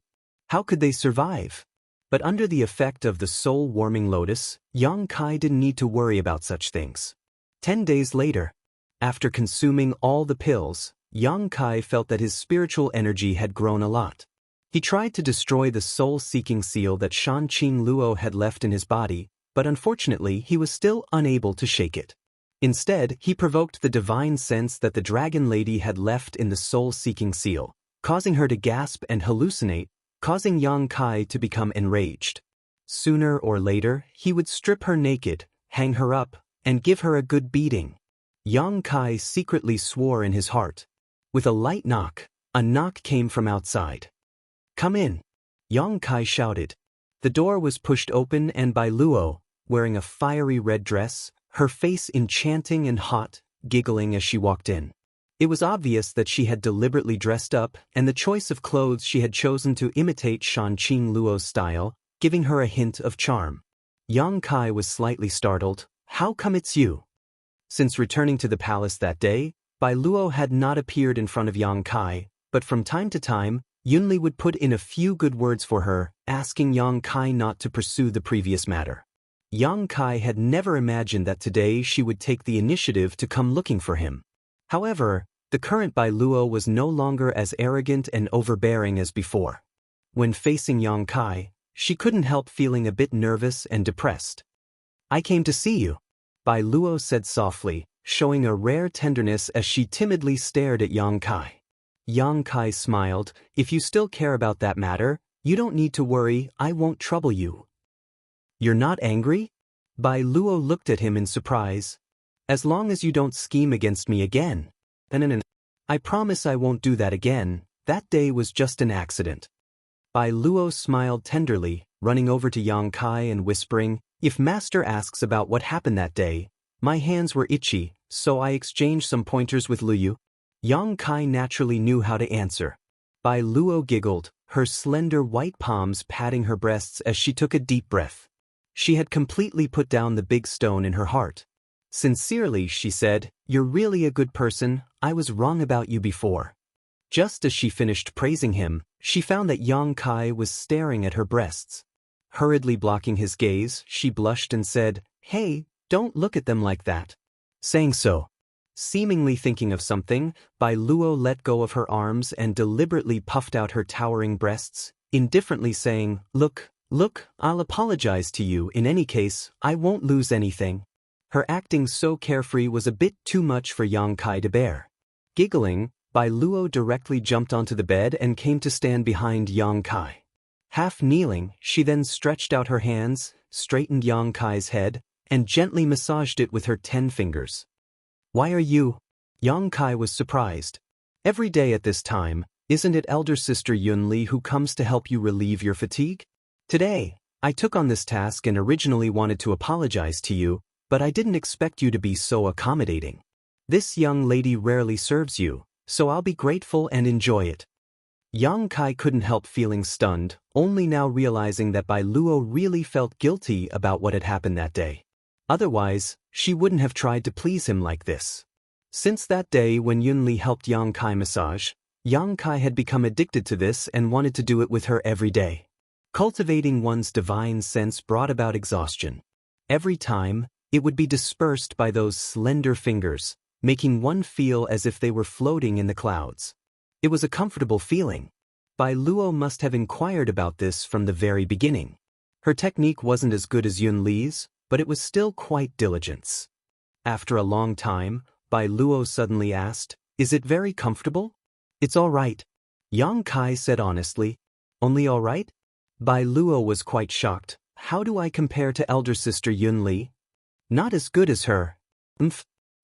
How could they survive? But under the effect of the soul-warming lotus, Yang Kai didn't need to worry about such things. 10 days later, after consuming all the pills, Yang Kai felt that his spiritual energy had grown a lot. He tried to destroy the soul-seeking seal that Shanqing Luo had left in his body, but unfortunately he was still unable to shake it. Instead, he provoked the divine sense that the dragon lady had left in the soul-seeking seal, causing her to gasp and hallucinate, causing Yang Kai to become enraged. Sooner or later, he would strip her naked, hang her up, and give her a good beating. Yang Kai secretly swore in his heart. With a light knock, a knock came from outside. Come in, Yang Kai shouted. The door was pushed open and by Luo, wearing a fiery red dress, her face enchanting and hot, giggling as she walked in. It was obvious that she had deliberately dressed up, and the choice of clothes she had chosen to imitate Shanqing Luo's style, giving her a hint of charm. Yang Kai was slightly startled. How come it's you? Since returning to the palace that day, Bai Luo had not appeared in front of Yang Kai, but from time to time, Yunli would put in a few good words for her, asking Yang Kai not to pursue the previous matter. Yang Kai had never imagined that today she would take the initiative to come looking for him. However, the current Bai Luo was no longer as arrogant and overbearing as before. When facing Yang Kai, she couldn't help feeling a bit nervous and depressed. I came to see you, Bai Luo said softly, showing a rare tenderness as she timidly stared at Yang Kai. Yang Kai smiled. If you still care about that matter, you don't need to worry, I won't trouble you. You're not angry? Bai Luo looked at him in surprise. As long as you don't scheme against me again. I promise I won't do that again, that day was just an accident. Bai Luo smiled tenderly, running over to Yang Kai and whispering, if Master asks about what happened that day, my hands were itchy, so I exchanged some pointers with Luyu. Yang Kai naturally knew how to answer. Bai Luo giggled, her slender white palms patting her breasts as she took a deep breath. She had completely put down the big stone in her heart. Sincerely, she said, you're really a good person, I was wrong about you before. Just as she finished praising him, she found that Yang Kai was staring at her breasts. Hurriedly blocking his gaze, she blushed and said, hey, don't look at them like that. Saying so, seemingly thinking of something, Bai Luo let go of her arms and deliberately puffed out her towering breasts, indifferently saying, Look, I'll apologize to you in any case, I won't lose anything. Her acting so carefree was a bit too much for Yang Kai to bear. Giggling, Bai Luo directly jumped onto the bed and came to stand behind Yang Kai. Half kneeling, she then stretched out her hands, straightened Yang Kai's head, and gently massaged it with her 10 fingers. Why are you? Yang Kai was surprised. Every day at this time, isn't it elder sister Yunli who comes to help you relieve your fatigue? Today, I took on this task and originally wanted to apologize to you, but I didn't expect you to be so accommodating. This young lady rarely serves you, so I'll be grateful and enjoy it. Yang Kai couldn't help feeling stunned, only now realizing that Bai Luo really felt guilty about what had happened that day. Otherwise, she wouldn't have tried to please him like this. Since that day when Yunli helped Yang Kai massage, Yang Kai had become addicted to this and wanted to do it with her every day. Cultivating one's divine sense brought about exhaustion. Every time, it would be dispersed by those slender fingers, making one feel as if they were floating in the clouds. It was a comfortable feeling. Bai Luo must have inquired about this from the very beginning. Her technique wasn't as good as Yunli's, but it was still quite diligence. After a long time, Bai Luo suddenly asked, Is it very comfortable? It's all right. Yang Kai said honestly. Only all right? Bai Luo was quite shocked. How do I compare to elder sister Yunli? Not as good as her.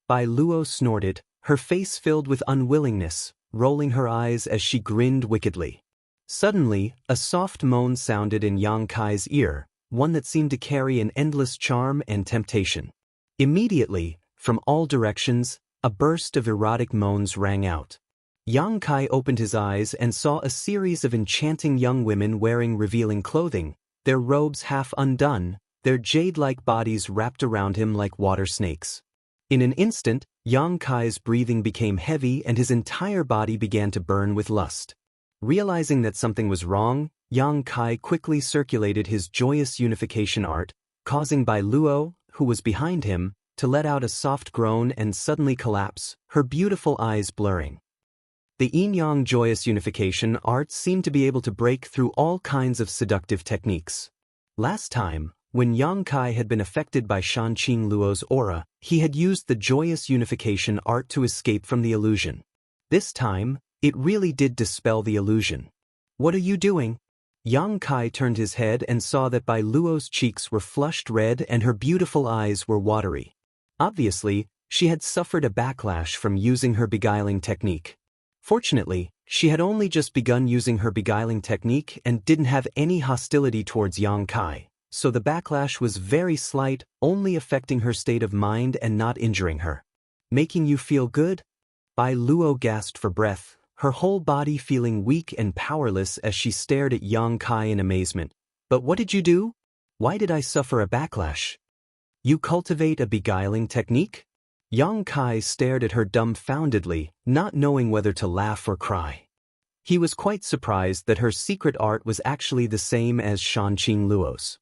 Bai Luo snorted, her face filled with unwillingness, rolling her eyes as she grinned wickedly. Suddenly, a soft moan sounded in Yang Kai's ear, one that seemed to carry an endless charm and temptation. Immediately, from all directions, a burst of erotic moans rang out. Yang Kai opened his eyes and saw a series of enchanting young women wearing revealing clothing, their robes half undone, their jade-like bodies wrapped around him like water snakes. In an instant, Yang Kai's breathing became heavy and his entire body began to burn with lust. Realizing that something was wrong, Yang Kai quickly circulated his joyous unification art, causing Bai Luo, who was behind him, to let out a soft groan and suddenly collapse, her beautiful eyes blurring. The yin-yang joyous unification art seemed to be able to break through all kinds of seductive techniques. Last time, when Yang Kai had been affected by Shanqing Luo's aura, he had used the joyous unification art to escape from the illusion. This time, it really did dispel the illusion. What are you doing? Yang Kai turned his head and saw that Bai Luo's cheeks were flushed red and her beautiful eyes were watery. Obviously, she had suffered a backlash from using her beguiling technique. Fortunately, she had only just begun using her beguiling technique and didn't have any hostility towards Yang Kai, so the backlash was very slight, only affecting her state of mind and not injuring her. Making you feel good? Bai Luo gasped for breath, her whole body feeling weak and powerless as she stared at Yang Kai in amazement. But what did you do? Why did I suffer a backlash? You cultivate a beguiling technique? Yang Kai stared at her dumbfoundedly, not knowing whether to laugh or cry. He was quite surprised that her secret art was actually the same as Shanqing Luo's.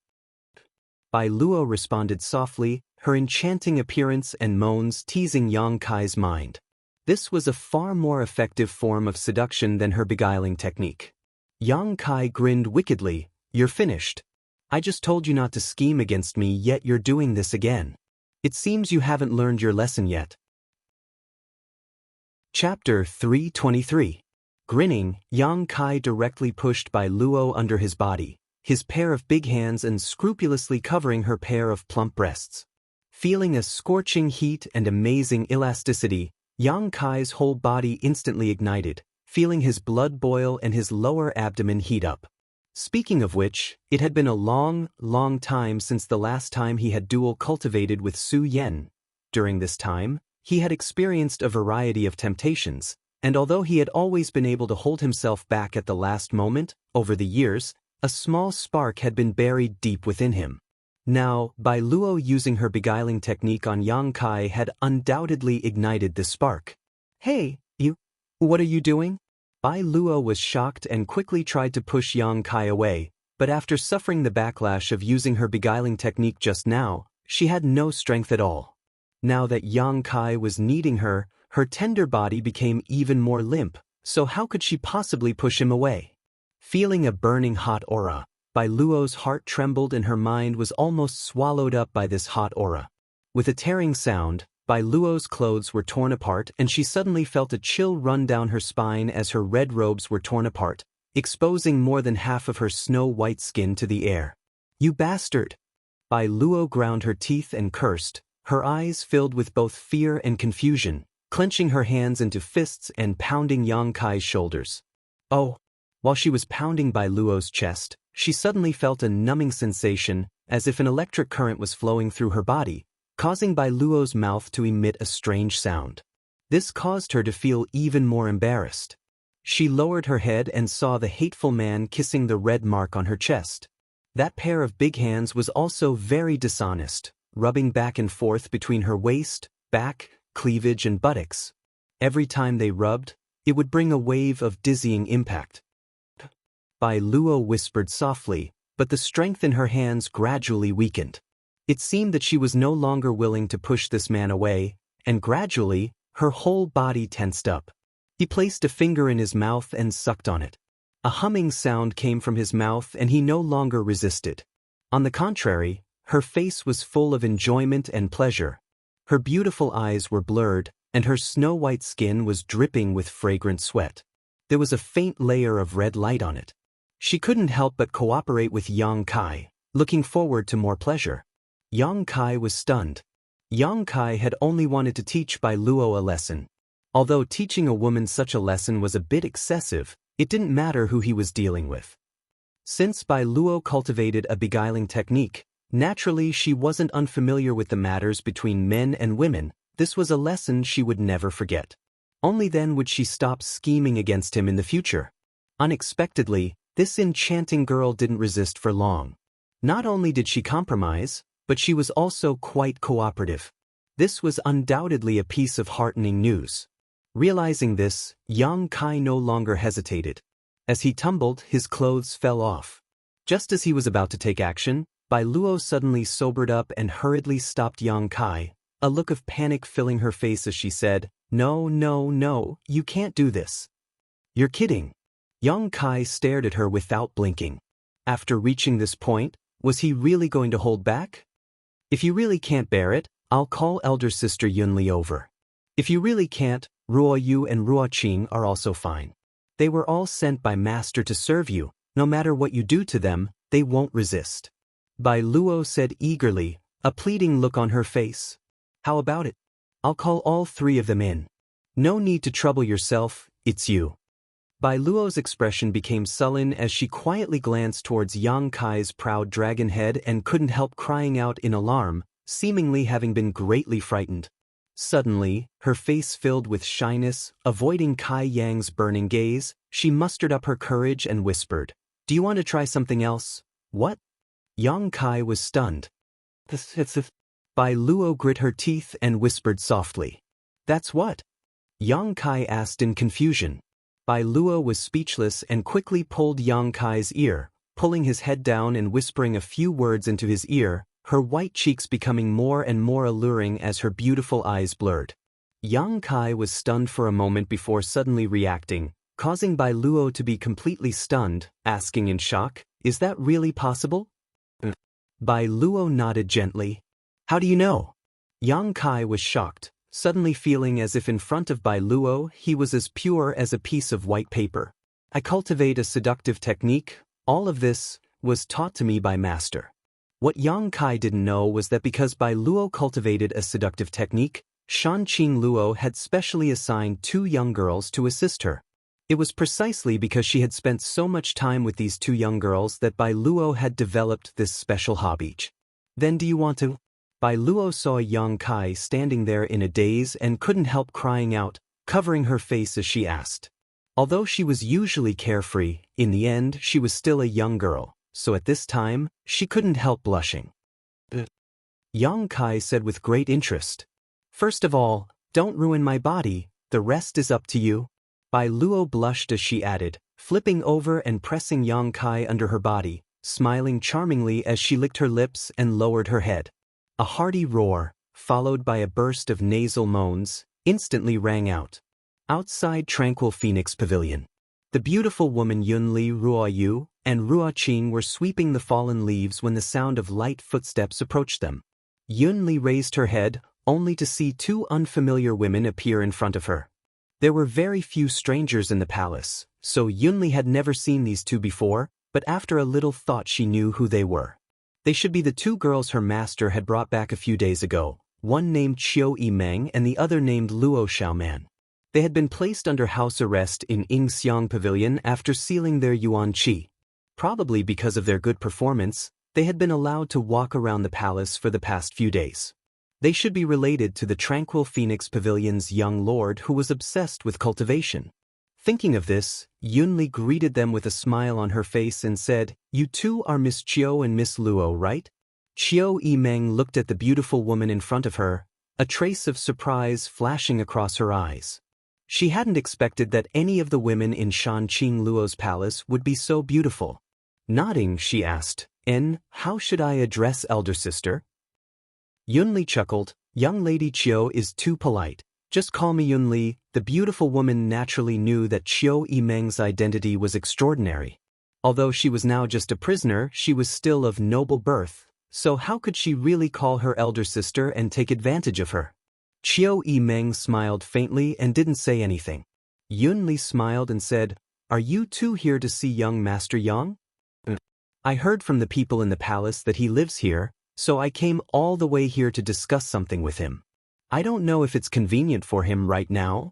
Bai Luo responded softly, her enchanting appearance and moans teasing Yang Kai's mind. This was a far more effective form of seduction than her beguiling technique. Yang Kai grinned wickedly. You're finished. I just told you not to scheme against me, yet you're doing this again. It seems you haven't learned your lesson yet. Chapter 323. Grinning, Yang Kai directly pushed Bai Luo under his body, his pair of big hands unscrupulously covering her pair of plump breasts. Feeling a scorching heat and amazing elasticity, Yang Kai's whole body instantly ignited, feeling his blood boil and his lower abdomen heat up. Speaking of which, it had been a long, long time since the last time he had dual cultivated with Su Yen. During this time, he had experienced a variety of temptations, and although he had always been able to hold himself back at the last moment, over the years, a small spark had been buried deep within him. Now, Bai Luo using her beguiling technique on Yang Kai had undoubtedly ignited this spark. Hey, you! What are you doing? Bai Luo was shocked and quickly tried to push Yang Kai away, but after suffering the backlash of using her beguiling technique just now, she had no strength at all. Now that Yang Kai was kneading her, her tender body became even more limp, so how could she possibly push him away? Feeling a burning hot aura, Bai Luo's heart trembled and her mind was almost swallowed up by this hot aura. With a tearing sound, Bai Luo's clothes were torn apart and she suddenly felt a chill run down her spine as her red robes were torn apart, exposing more than half of her snow-white skin to the air. You bastard! Bai Luo ground her teeth and cursed, her eyes filled with both fear and confusion, clenching her hands into fists and pounding Yang Kai's shoulders. Oh! While she was pounding Bai Luo's chest, she suddenly felt a numbing sensation, as if an electric current was flowing through her body, causing Bai Luo's mouth to emit a strange sound. This caused her to feel even more embarrassed. She lowered her head and saw the hateful man kissing the red mark on her chest. That pair of big hands was also very dishonest, rubbing back and forth between her waist, back, cleavage and buttocks. Every time they rubbed, it would bring a wave of dizzying impact. Bai Luo whispered softly, but the strength in her hands gradually weakened. It seemed that she was no longer willing to push this man away, and gradually, her whole body tensed up. He placed a finger in his mouth and sucked on it. A humming sound came from his mouth and he no longer resisted. On the contrary, her face was full of enjoyment and pleasure. Her beautiful eyes were blurred, and her snow-white skin was dripping with fragrant sweat. There was a faint layer of red light on it. She couldn't help but cooperate with Yang Kai, looking forward to more pleasure. Yang Kai was stunned. Yang Kai had only wanted to teach Bai Luo a lesson. Although teaching a woman such a lesson was a bit excessive, it didn't matter who he was dealing with. Since Bai Luo cultivated a beguiling technique, naturally she wasn't unfamiliar with the matters between men and women. This was a lesson she would never forget. Only then would she stop scheming against him in the future. Unexpectedly, this enchanting girl didn't resist for long. Not only did she compromise, but she was also quite cooperative. This was undoubtedly a piece of heartening news. Realizing this, Yang Kai no longer hesitated. As he tumbled, his clothes fell off. Just as he was about to take action, Bai Luo suddenly sobered up and hurriedly stopped Yang Kai, a look of panic filling her face as she said, "No, no, no, you can't do this. You're kidding." Yang Kai stared at her without blinking. After reaching this point, was he really going to hold back? If you really can't bear it, I'll call elder sister Yunli over. If you really can't, Ruo Yu and Ruo Qing are also fine. They were all sent by Master to serve you. No matter what you do to them, they won't resist. Bai Luo said eagerly, a pleading look on her face. How about it? I'll call all three of them in. No need to trouble yourself, it's you. Bai Luo's expression became sullen as she quietly glanced towards Yang Kai's proud dragon head and couldn't help crying out in alarm, seemingly having been greatly frightened. Suddenly, her face filled with shyness, avoiding Kai Yang's burning gaze, she mustered up her courage and whispered, "Do you want to try something else?" "What?" Yang Kai was stunned. Bai Luo grit her teeth and whispered softly, "That's what?" Yang Kai asked in confusion. Bai Luo was speechless and quickly pulled Yang Kai's ear, pulling his head down and whispering a few words into his ear, her white cheeks becoming more and more alluring as her beautiful eyes blurred. Yang Kai was stunned for a moment before suddenly reacting, causing Bai Luo to be completely stunned, asking in shock, "Is that really possible?" Bai Luo nodded gently. "How do you know?" Yang Kai was shocked, suddenly feeling as if in front of Bai Luo he was as pure as a piece of white paper. "I cultivate a seductive technique. All of this was taught to me by Master." What Yang Kai didn't know was that because Bai Luo cultivated a seductive technique, Shanqing Luo had specially assigned 2 young girls to assist her. It was precisely because she had spent so much time with these 2 young girls that Bai Luo had developed this special hobby. "Then do you want to?" Bai Luo saw Yang Kai standing there in a daze and couldn't help crying out, covering her face as she asked. Although she was usually carefree, in the end she was still a young girl, so at this time, she couldn't help blushing. Yang Kai said with great interest, "First of all, don't ruin my body, the rest is up to you." Bai Luo blushed as she added, flipping over and pressing Yang Kai under her body, smiling charmingly as she licked her lips and lowered her head. A hearty roar, followed by a burst of nasal moans, instantly rang out. Outside Tranquil Phoenix Pavilion, the beautiful woman Yunli, Ruoyu, and Ruoqing were sweeping the fallen leaves when the sound of light footsteps approached them. Yunli raised her head, only to see 2 unfamiliar women appear in front of her. There were very few strangers in the palace, so Yunli had never seen these 2 before, but after a little thought she knew who they were. They should be the 2 girls her master had brought back a few days ago, one named Qiu Yimeng and the other named Luo Xiaoman. They had been placed under house arrest in Yingxiang Pavilion after sealing their yuan qi. Probably because of their good performance, they had been allowed to walk around the palace for the past few days. They should be related to the Tranquil Phoenix Pavilion's young lord who was obsessed with cultivation. Thinking of this, Yunli greeted them with a smile on her face and said, "You 2 are Miss Qiu and Miss Luo, right?" Qiu Yimeng looked at the beautiful woman in front of her, a trace of surprise flashing across her eyes. She hadn't expected that any of the women in Shanqing Luo's palace would be so beautiful. Nodding, she asked, "How should I address elder sister?" Yunli chuckled, "Young lady Qiu is too polite. Just call me Yunli." The beautiful woman naturally knew that Qiu Yimeng's identity was extraordinary. Although she was now just a prisoner, she was still of noble birth, so how could she really call her elder sister and take advantage of her? Qiu Yimeng smiled faintly and didn't say anything. Yunli smiled and said, "Are you 2 here to see young Master Yang?" "I heard from the people in the palace that he lives here, so I came all the way here to discuss something with him. I don't know if it's convenient for him right now."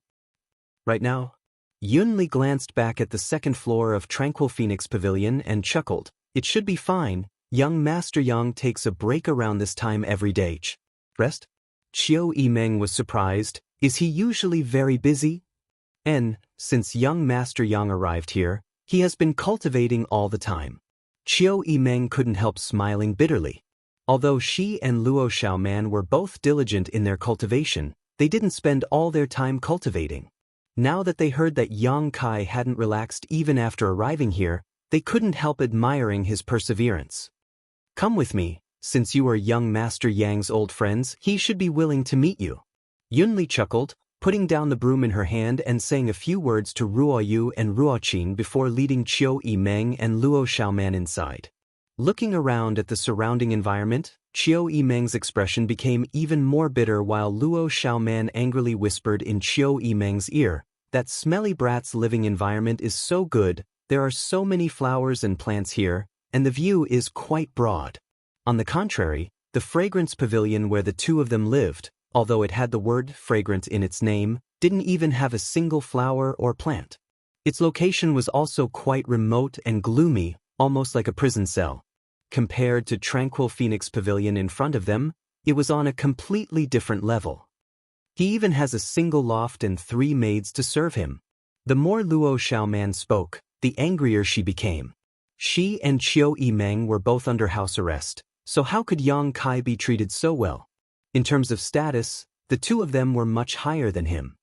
"Right now?" Yunli glanced back at the 2nd floor of Tranquil Phoenix Pavilion and chuckled. "It should be fine. Young Master Yang takes a break around this time every day. Rest?" Qiu Yimeng was surprised. "Is he usually very busy?" Since young Master Yang arrived here, he has been cultivating all the time." Qiu Yimeng couldn't help smiling bitterly. Although she and Luo Xiaoman were both diligent in their cultivation, they didn't spend all their time cultivating. Now that they heard that Yang Kai hadn't relaxed even after arriving here, they couldn't help admiring his perseverance. "Come with me. Since you are young Master Yang's old friends, he should be willing to meet you." Yunli chuckled, putting down the broom in her hand and saying a few words to Ruoyu and Ruoqing before leading Qiu Yimeng and Luo Xiaoman inside. Looking around at the surrounding environment, Qiu Yimeng's expression became even more bitter while Luo Xiaoman angrily whispered in Qiu Yimeng's ear, "That smelly brat's living environment is so good, there are so many flowers and plants here, and the view is quite broad." On the contrary, the fragrance pavilion where the 2 of them lived, although it had the word fragrant in its name, didn't even have a single flower or plant. Its location was also quite remote and gloomy, almost like a prison cell. Compared to tranquil Phoenix Pavilion in front of them, it was on a completely different level. He even has a single loft and 3 maids to serve him. The more Luo Xiaoman spoke, the angrier she became. She and Qiu Yimeng were both under house arrest, so how could Yang Kai be treated so well? In terms of status, the two of them were much higher than him.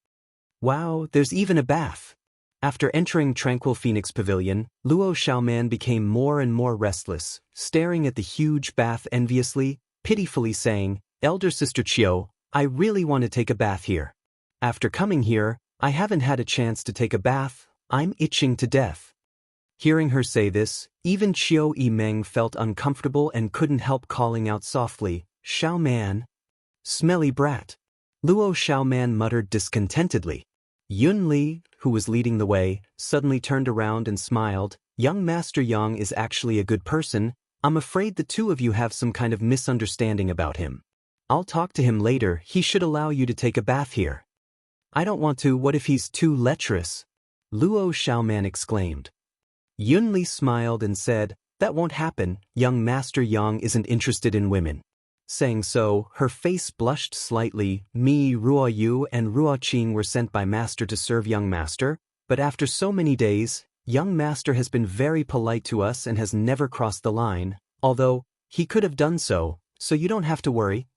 Wow, there's even a bath. After entering Tranquil Phoenix Pavilion, Luo Xiaoman became more and more restless, staring at the huge bath enviously, pitifully saying, "Elder Sister Qiu, I really want to take a bath here. After coming here, I haven't had a chance to take a bath, I'm itching to death." Hearing her say this, even Qiu Yimeng felt uncomfortable and couldn't help calling out softly, "Xiaoman." "Smelly brat." Luo Xiaoman muttered discontentedly. Yun Li, who was leading the way, suddenly turned around and smiled. "Young Master Yang is actually a good person. I'm afraid the two of you have some kind of misunderstanding about him. I'll talk to him later. He should allow you to take a bath here." "I don't want to. What if he's too lecherous?" Luo Xiaoman exclaimed. Yun Li smiled and said, "That won't happen. Young Master Yang isn't interested in women." Saying so, her face blushed slightly. "Me, Ruo Yu and Ruo Qing were sent by Master to serve Young Master, but after so many days, Young Master has been very polite to us and has never crossed the line, although he could have done so you don't have to worry."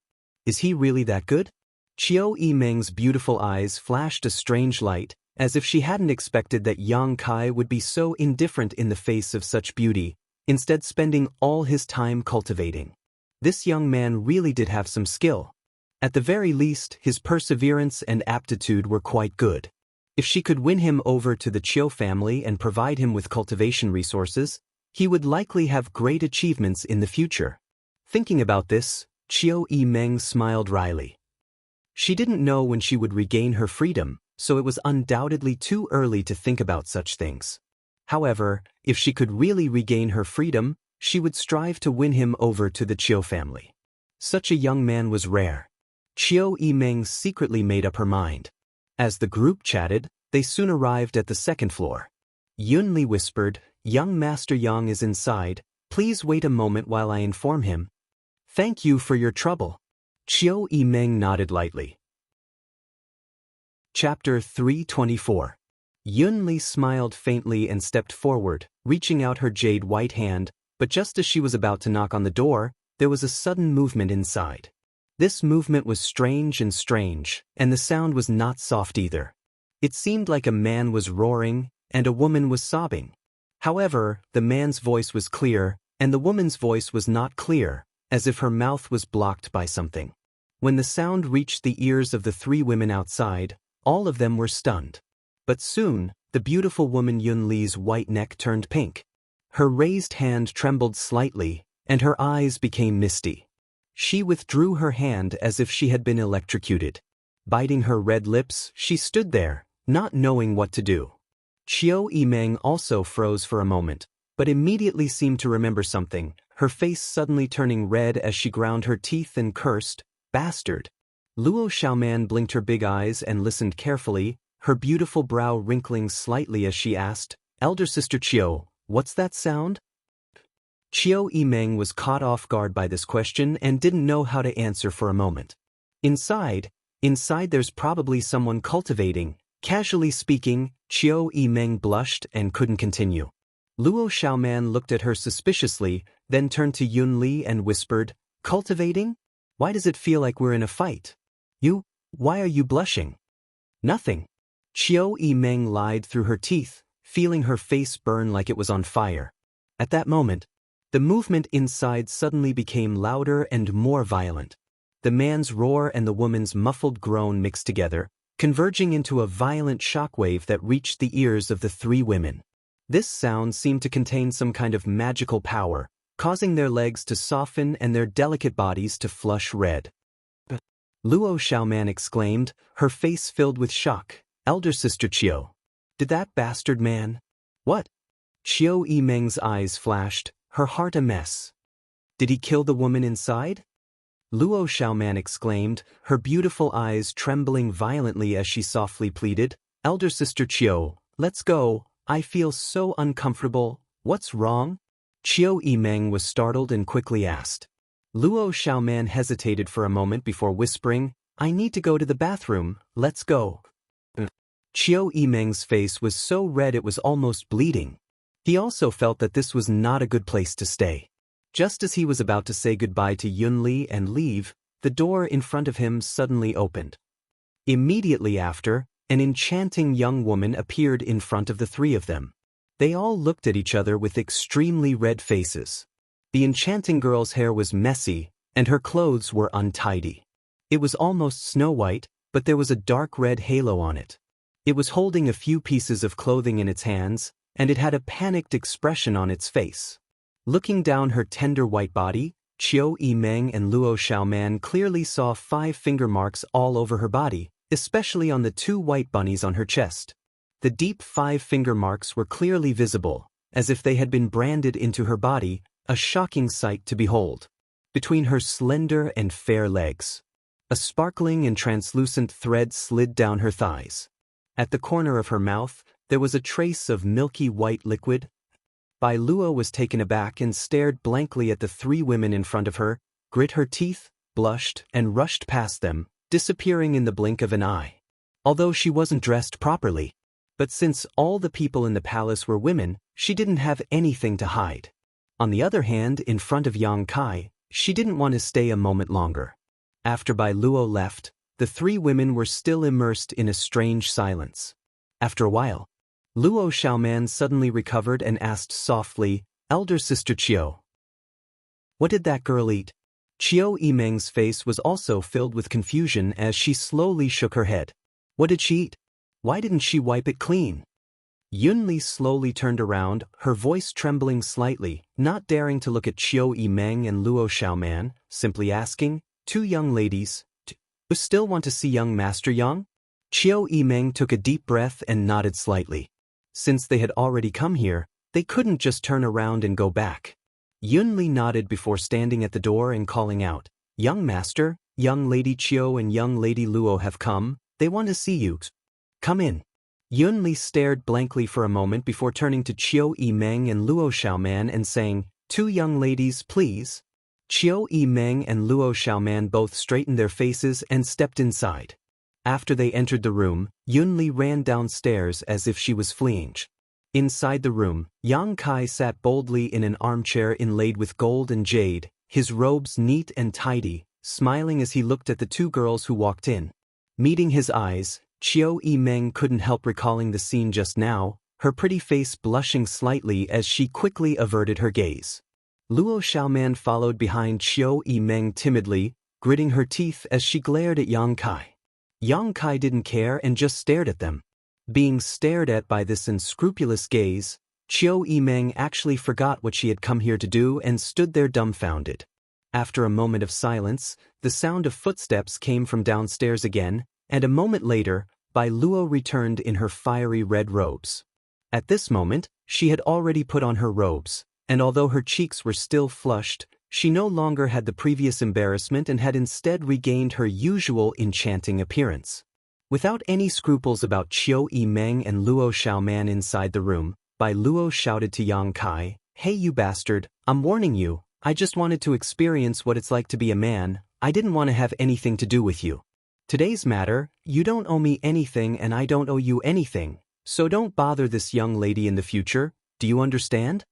"Is he really that good?" Qiu Yimeng's beautiful eyes flashed a strange light, as if she hadn't expected that Yang Kai would be so indifferent in the face of such beauty, instead spending all his time cultivating. This young man really did have some skill. At the very least, his perseverance and aptitude were quite good. If she could win him over to the Qiu family and provide him with cultivation resources, he would likely have great achievements in the future. Thinking about this, Qiu Yimeng smiled wryly. She didn't know when she would regain her freedom, so it was undoubtedly too early to think about such things. However, if she could really regain her freedom, she would strive to win him over to the Qiu family. Such a young man was rare. Qiu Yimeng secretly made up her mind. As the group chatted, they soon arrived at the 2nd floor. Yun Li whispered, "Young Master Yang is inside. Please wait a moment while I inform him." "Thank you for your trouble." Qiu Yimeng nodded lightly. Chapter 324. Yun Li smiled faintly and stepped forward, reaching out her jade white hand, but just as she was about to knock on the door, there was a sudden movement inside. This movement was strange, and the sound was not soft either. It seemed like a man was roaring, and a woman was sobbing. However, the man's voice was clear, and the woman's voice was not clear, as if her mouth was blocked by something. When the sound reached the ears of the 3 women outside, all of them were stunned. But soon, the beautiful woman Yun Li's white neck turned pink. Her raised hand trembled slightly, and her eyes became misty. She withdrew her hand as if she had been electrocuted. Biting her red lips, she stood there, not knowing what to do. Qiu Yimeng also froze for a moment, but immediately seemed to remember something, her face suddenly turning red as she ground her teeth and cursed, "Bastard." Luo Xiaoman blinked her big eyes and listened carefully, her beautiful brow wrinkling slightly as she asked, "Elder Sister Qiu, what's that sound?" Qiu Yimeng was caught off guard by this question and didn't know how to answer for a moment. Inside there's probably someone cultivating. Casually speaking, Qiu Yimeng blushed and couldn't continue. Luo Xiaoman looked at her suspiciously, then turned to Yun Li and whispered, "Cultivating? Why does it feel like we're in a fight? Why are you blushing?" "Nothing." Qiu Yimeng lied through her teeth, feeling her face burn like it was on fire. At that moment, the movement inside suddenly became louder and more violent. The man's roar and the woman's muffled groan mixed together, converging into a violent shockwave that reached the ears of the 3 women. This sound seemed to contain some kind of magical power, causing their legs to soften and their delicate bodies to flush red. Luo Xiaoman exclaimed, her face filled with shock, "Elder Sister Qiu. Did that bastard man?" "What?" Qiu Yimeng's eyes flashed, her heart a mess. "Did he kill the woman inside?" Luo Xiaoman exclaimed, her beautiful eyes trembling violently as she softly pleaded, "Elder Sister Qiu, let's go, I feel so uncomfortable. What's wrong? Chiu Yimeng was startled and quickly asked. Luo Xiaoman hesitated for a moment before whispering, I need to go to the bathroom, let's go. Chiu Yimeng's face was so red it was almost bleeding. He also felt that this was not a good place to stay. Just as he was about to say goodbye to Yunli and leave, the door in front of him suddenly opened. Immediately after, an enchanting young woman appeared in front of the three of them. They all looked at each other with extremely red faces. The enchanting girl's hair was messy, and her clothes were untidy. It was almost snow-white, but there was a dark red halo on it. It was holding a few pieces of clothing in its hands, and it had a panicked expression on its face. Looking down her tender white body, Chiu Yimeng and Luo Xiaoman clearly saw 5 finger marks all over her body, especially on the 2 white bunnies on her chest. The deep 5 finger marks were clearly visible, as if they had been branded into her body, a shocking sight to behold. Between her slender and fair legs, a sparkling and translucent thread slid down her thighs. At the corner of her mouth, there was a trace of milky white liquid. Bai Luo was taken aback and stared blankly at the 3 women in front of her, grit her teeth, blushed, and rushed past them, disappearing in the blink of an eye. Although she wasn't dressed properly. But since all the people in the palace were women, she didn't have anything to hide. On the other hand, in front of Yang Kai, she didn't want to stay a moment longer. After Bai Luo left, the 3 women were still immersed in a strange silence. After a while, Luo Xiaoman suddenly recovered and asked softly, Elder Sister Chiu, what did that girl eat? Chiu Yimeng's face was also filled with confusion as she slowly shook her head. What did she eat? Why didn't she wipe it clean? Yunli slowly turned around, her voice trembling slightly, not daring to look at Chiu Yimeng and Luo Xiaoman, simply asking, 2 young ladies, do you still want to see young Master Yang? Chiu Yimeng took a deep breath and nodded slightly. Since they had already come here, they couldn't just turn around and go back. Yunli nodded before standing at the door and calling out, Young Master, young Lady Chiu and young Lady Luo have come, they want to see you. Come in. Yunli stared blankly for a moment before turning to Chiu Yimeng and Luo Xiaoman and saying, 2 young ladies, please. Chiu Yimeng and Luo Xiaoman both straightened their faces and stepped inside. After they entered the room, Yunli ran downstairs as if she was fleeing. Inside the room, Yang Kai sat boldly in an armchair inlaid with gold and jade, his robes neat and tidy, smiling as he looked at the 2 girls who walked in. Meeting his eyes, Chiu Yimeng couldn't help recalling the scene just now, her pretty face blushing slightly as she quickly averted her gaze. Luo Xiaoman followed behind Chiu Yimeng timidly, gritting her teeth as she glared at Yang Kai. Yang Kai didn't care and just stared at them. Being stared at by this unscrupulous gaze, Chiu Yimeng actually forgot what she had come here to do and stood there dumbfounded. After a moment of silence, the sound of footsteps came from downstairs again, and a moment later, Bai Luo returned in her fiery red robes. At this moment, she had already put on her robes, and although her cheeks were still flushed, she no longer had the previous embarrassment and had instead regained her usual enchanting appearance. Without any scruples about Chiu Yimeng and Luo Xiaoman inside the room, Bai Luo shouted to Yang Kai, Hey you bastard, I'm warning you, I just wanted to experience what it's like to be a man, I didn't want to have anything to do with you. Today's matter, you don't owe me anything and I don't owe you anything, so don't bother this young lady in the future, do you understand?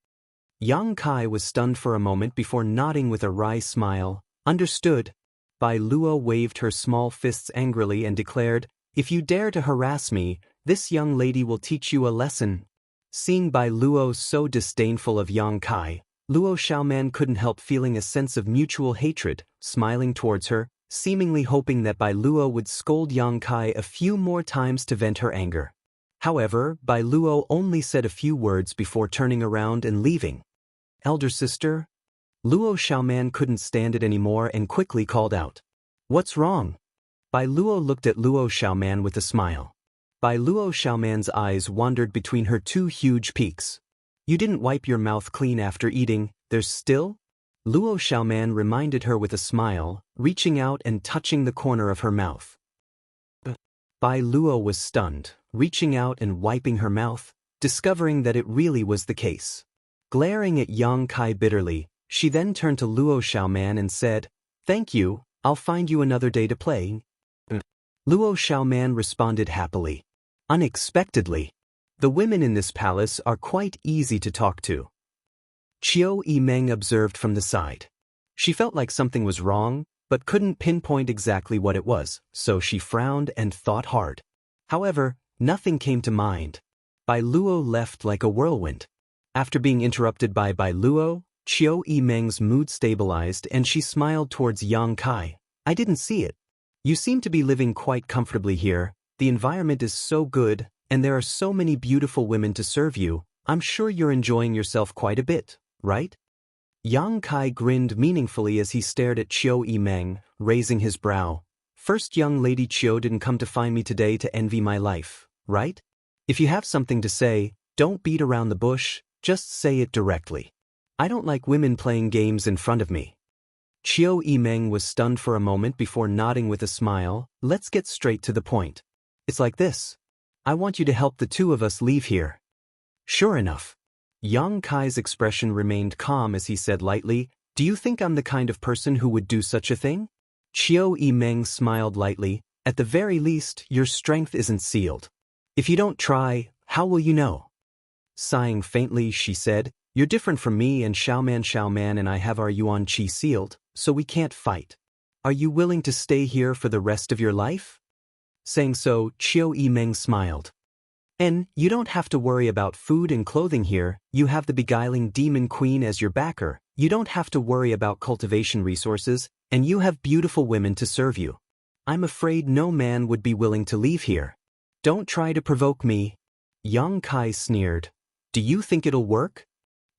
Yang Kai was stunned for a moment before nodding with a wry smile, understood. Bai Luo waved her small fists angrily and declared, If you dare to harass me, this young lady will teach you a lesson. Seeing Bai Luo so disdainful of Yang Kai, Luo Xiaoman couldn't help feeling a sense of mutual hatred, smiling towards her, seemingly hoping that Bai Luo would scold Yang Kai a few more times to vent her anger. However, Bai Luo only said a few words before turning around and leaving. Elder sister? Luo Xiaoman couldn't stand it anymore and quickly called out. What's wrong? Bai Luo looked at Luo Xiaoman with a smile. Bai Luo Xiaoman's eyes wandered between her 2 huge peaks. You didn't wipe your mouth clean after eating, there's still? Luo Xiaoman reminded her with a smile, reaching out and touching the corner of her mouth. Bai Luo was stunned, reaching out and wiping her mouth. discovering that it really was the case. Glaring at Yang Kai bitterly, she then turned to Luo Xiaoman and said, "Thank you, I'll find you another day to play." Luo Xiaoman responded happily. Unexpectedly, the women in this palace are quite easy to talk to. Qiu Yimeng observed from the side. She felt like something was wrong, but couldn't pinpoint exactly what it was, so she frowned and thought hard. However, nothing came to mind. Bai Luo left like a whirlwind. After being interrupted by Bai Luo, Qiu Yimeng's mood stabilized and she smiled towards Yang Kai. "I didn't see it. You seem to be living quite comfortably here, the environment is so good, and there are so many beautiful women to serve you, I'm sure you're enjoying yourself quite a bit, right?" Yang Kai grinned meaningfully as he stared at Qiu Yimeng, raising his brow. "First, young lady Qiu didn't come to find me today to envy my life, right? If you have something to say, don't beat around the bush, just say it directly. I don't like women playing games in front of me." Qiu Yimeng was stunned for a moment before nodding with a smile. "Let's get straight to the point. It's like this. I want you to help the two of us leave here." Sure enough, Yang Kai's expression remained calm as he said lightly, "Do you think I'm the kind of person who would do such a thing?" Qiu Yimeng smiled lightly. "At the very least, your strength isn't sealed. If you don't try, how will you know?" Sighing faintly, she said, "You're different from me, and Xiaoman and I have our Yuan Qi sealed, so we can't fight. Are you willing to stay here for the rest of your life?" Saying so, Qiu Yimeng smiled. "And you don't have to worry about food and clothing here, you have the beguiling demon queen as your backer, you don't have to worry about cultivation resources, and you have beautiful women to serve you. I'm afraid no man would be willing to leave here. Don't try to provoke me." Yang Kai sneered. "Do you think it'll work?"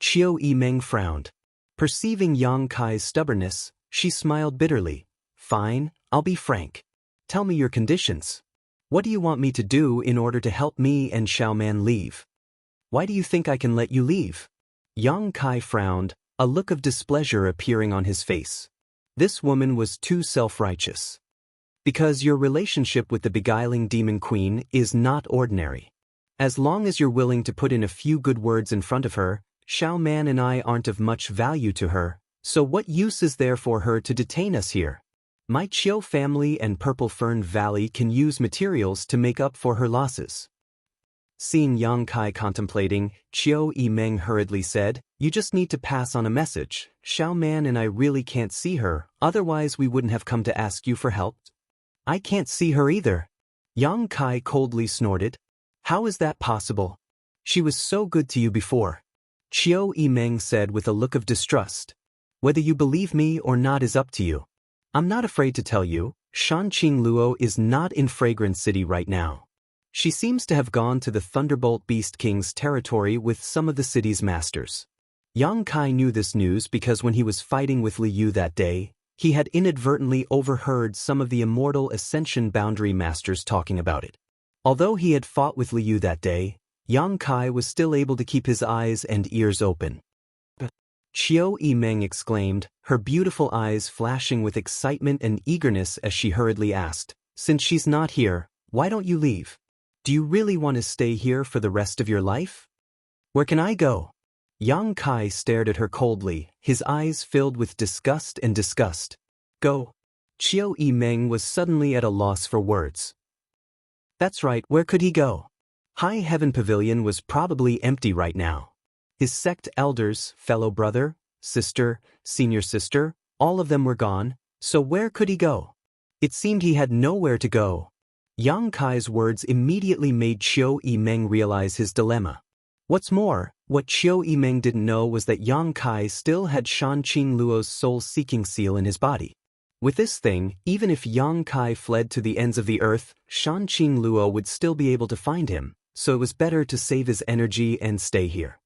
Qiu Yimeng frowned. Perceiving Yang Kai's stubbornness, she smiled bitterly. "Fine, I'll be frank. Tell me your conditions. What do you want me to do in order to help me and Xiaoman leave? Why do you think I can let you leave?" Yang Kai frowned, a look of displeasure appearing on his face. This woman was too self-righteous. "Because your relationship with the beguiling demon queen is not ordinary. As long as you're willing to put in a few good words in front of her, Xiaoman and I aren't of much value to her, so what use is there for her to detain us here? My Qiu family and Purple Fern Valley can use materials to make up for her losses." Seeing Yang Kai contemplating, Qiu Yimeng hurriedly said, "You just need to pass on a message. Xiaoman and I really can't see her, otherwise we wouldn't have come to ask you for help." "I can't see her either." Yang Kai coldly snorted. "How is that possible? She was so good to you before." Qiu Yimeng said with a look of distrust. "Whether you believe me or not is up to you. I'm not afraid to tell you, Shanqing Luo is not in Fragrant City right now. She seems to have gone to the Thunderbolt Beast King's territory with some of the city's masters." Yang Kai knew this news because when he was fighting with Liu that day, he had inadvertently overheard some of the immortal Ascension Boundary Masters talking about it. Although he had fought with Liu that day, Yang Kai was still able to keep his eyes and ears open. Qiu Yimeng exclaimed, her beautiful eyes flashing with excitement and eagerness as she hurriedly asked, "Since she's not here, why don't you leave? Do you really want to stay here for the rest of your life? Where can I go?" Yang Kai stared at her coldly, his eyes filled with disgust and disgust. "Go." Qiu Yimeng was suddenly at a loss for words. That's right, where could he go? High Heaven Pavilion was probably empty right now. His sect elders, fellow brother, sister, senior sister, all of them were gone, so where could he go? It seemed he had nowhere to go. Yang Kai's words immediately made Qiu Yimeng realize his dilemma. What's more, what Qiu Yimeng didn't know was that Yang Kai still had Shanqing Luo's soul-seeking seal in his body. With this thing, even if Yang Kai fled to the ends of the earth, Shanqing Luo would still be able to find him, so it was better to save his energy and stay here.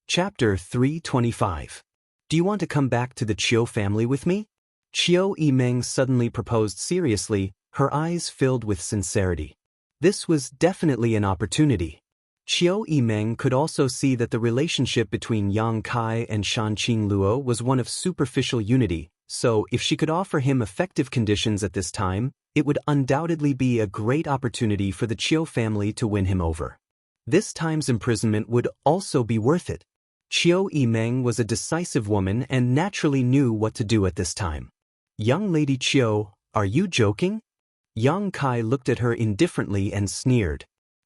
Chapter 325. Do you want to come back to the Qiu family with me? Qiu Yimeng suddenly proposed seriously, her eyes filled with sincerity. This was definitely an opportunity. Qiu Yimeng could also see that the relationship between Yang Kai and Shanqing Luo was one of superficial unity, so if she could offer him effective conditions at this time, it would undoubtedly be a great opportunity for the Chiu family to win him over. This time's imprisonment would also be worth it. Chiu Yimeng was a decisive woman and naturally knew what to do at this time. "Young Lady Chiu, are you joking?" Yang Kai looked at her indifferently and sneered.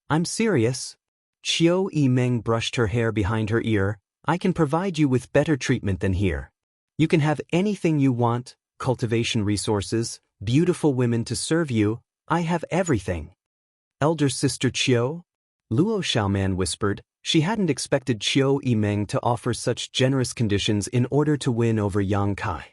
"I'm serious." Chiu Yimeng brushed her hair behind her ear. "I can provide you with better treatment than here. You can have anything you want, cultivation resources, beautiful women to serve you. I have everything." "Elder Sister Chiu?" Luo Xiaoman whispered. She hadn't expected Chiu Yimeng to offer such generous conditions in order to win over Yang Kai.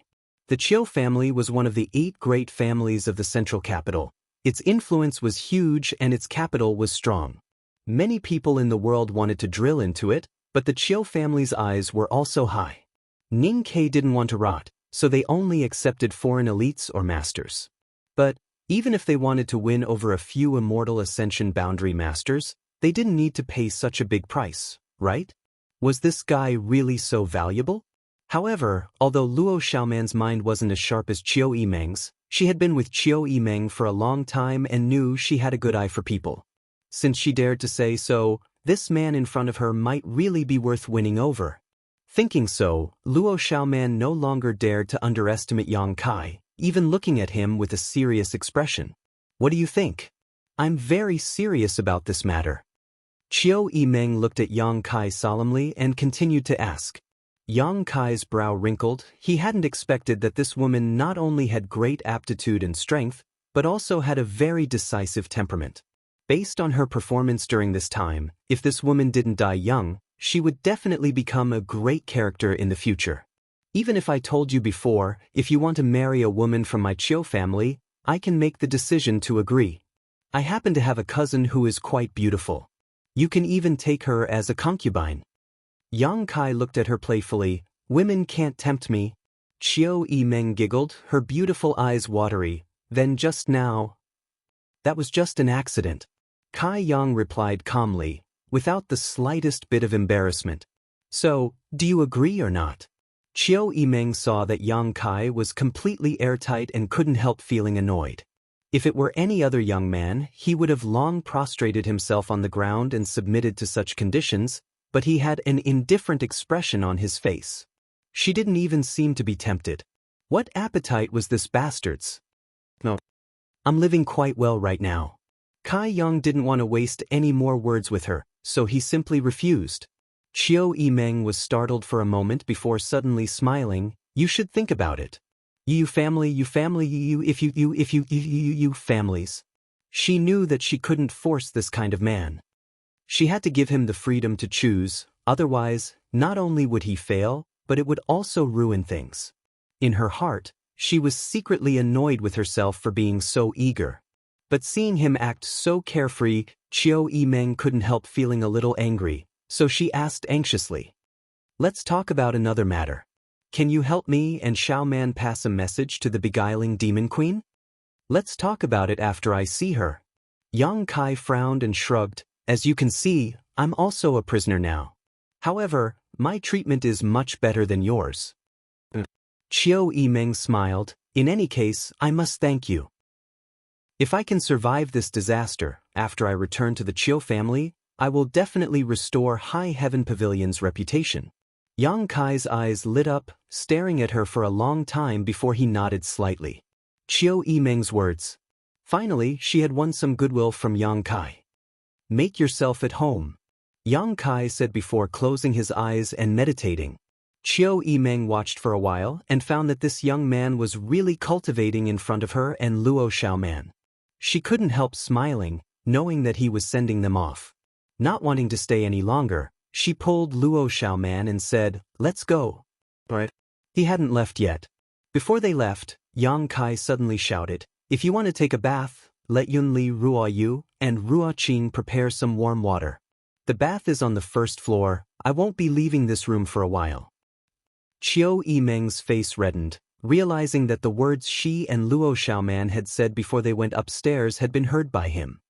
The Chiu family was one of the 8 great families of the central capital. Its influence was huge and its capital was strong. Many people in the world wanted to drill into it, but the Chiu family's eyes were also high. Ning Ke didn't want to rot, so they only accepted foreign elites or masters. But even if they wanted to win over a few immortal ascension boundary masters, they didn't need to pay such a big price, right? Was this guy really so valuable? However, although Luo Xiaoman's mind wasn't as sharp as Chiu Yimeng's, she had been with Chiu Yimeng for a long time and knew she had a good eye for people. Since she dared to say so, this man in front of her might really be worth winning over. Thinking so, Luo Xiaoman no longer dared to underestimate Yang Kai, even looking at him with a serious expression. "What do you think?" "I'm very serious about this matter." Chiu Yimeng looked at Yang Kai solemnly and continued to ask. Yang Kai's brow wrinkled. He hadn't expected that this woman not only had great aptitude and strength, but also had a very decisive temperament. Based on her performance during this time, if this woman didn't die young, she would definitely become a great character in the future. "Even if I told you before, if you want to marry a woman from my Chiu family, I can make the decision to agree. I happen to have a cousin who is quite beautiful. You can even take her as a concubine." Yang Kai looked at her playfully. "Women can't tempt me." Chiu Yimeng giggled, her beautiful eyes watery. "Then just now." "That was just an accident." Kai Yang replied calmly, without the slightest bit of embarrassment. "So, do you agree or not?" Chiu Yimeng saw that Yang Kai was completely airtight and couldn't help feeling annoyed. If it were any other young man, he would have long prostrated himself on the ground and submitted to such conditions, but he had an indifferent expression on his face. She didn't even seem to be tempted. What appetite was this bastard's? "No. I'm living quite well right now." Kai Yang didn't want to waste any more words with her, so he simply refused. Chiu Yimeng was startled for a moment before suddenly smiling. "You should think about it. You families." She knew that she couldn't force this kind of man. She had to give him the freedom to choose, otherwise, not only would he fail, but it would also ruin things. In her heart, she was secretly annoyed with herself for being so eager. But seeing him act so carefree, Chiu Yimeng couldn't help feeling a little angry, so she asked anxiously. "Let's talk about another matter. Can you help me and Xiaoman pass a message to the beguiling demon queen?" "Let's talk about it after I see her." Yang Kai frowned and shrugged. "As you can see, I'm also a prisoner now. However, my treatment is much better than yours." Chiu Yimeng smiled. "In any case, I must thank you. If I can survive this disaster, after I return to the Chiu family, I will definitely restore High Heaven Pavilion's reputation." Yang Kai's eyes lit up, staring at her for a long time before he nodded slightly. Chiu Yimeng's words. Finally, she had won some goodwill from Yang Kai. "Make yourself at home," Yang Kai said before closing his eyes and meditating. Chiu Yimeng watched for a while and found that this young man was really cultivating in front of her and Luo Xiaoman. She couldn't help smiling, knowing that he was sending them off. Not wanting to stay any longer, she pulled Luo Xiaoman and said, "Let's go." Right? He hadn't left yet. Before they left, Yang Kai suddenly shouted, "If you want to take a bath, let Yunli Ruo Yu and Ruo Qing prepare some warm water. The bath is on the first floor. I won't be leaving this room for a while." Chiu Yimeng's face reddened, realizing that the words she and Luo Xiaoman had said before they went upstairs had been heard by him.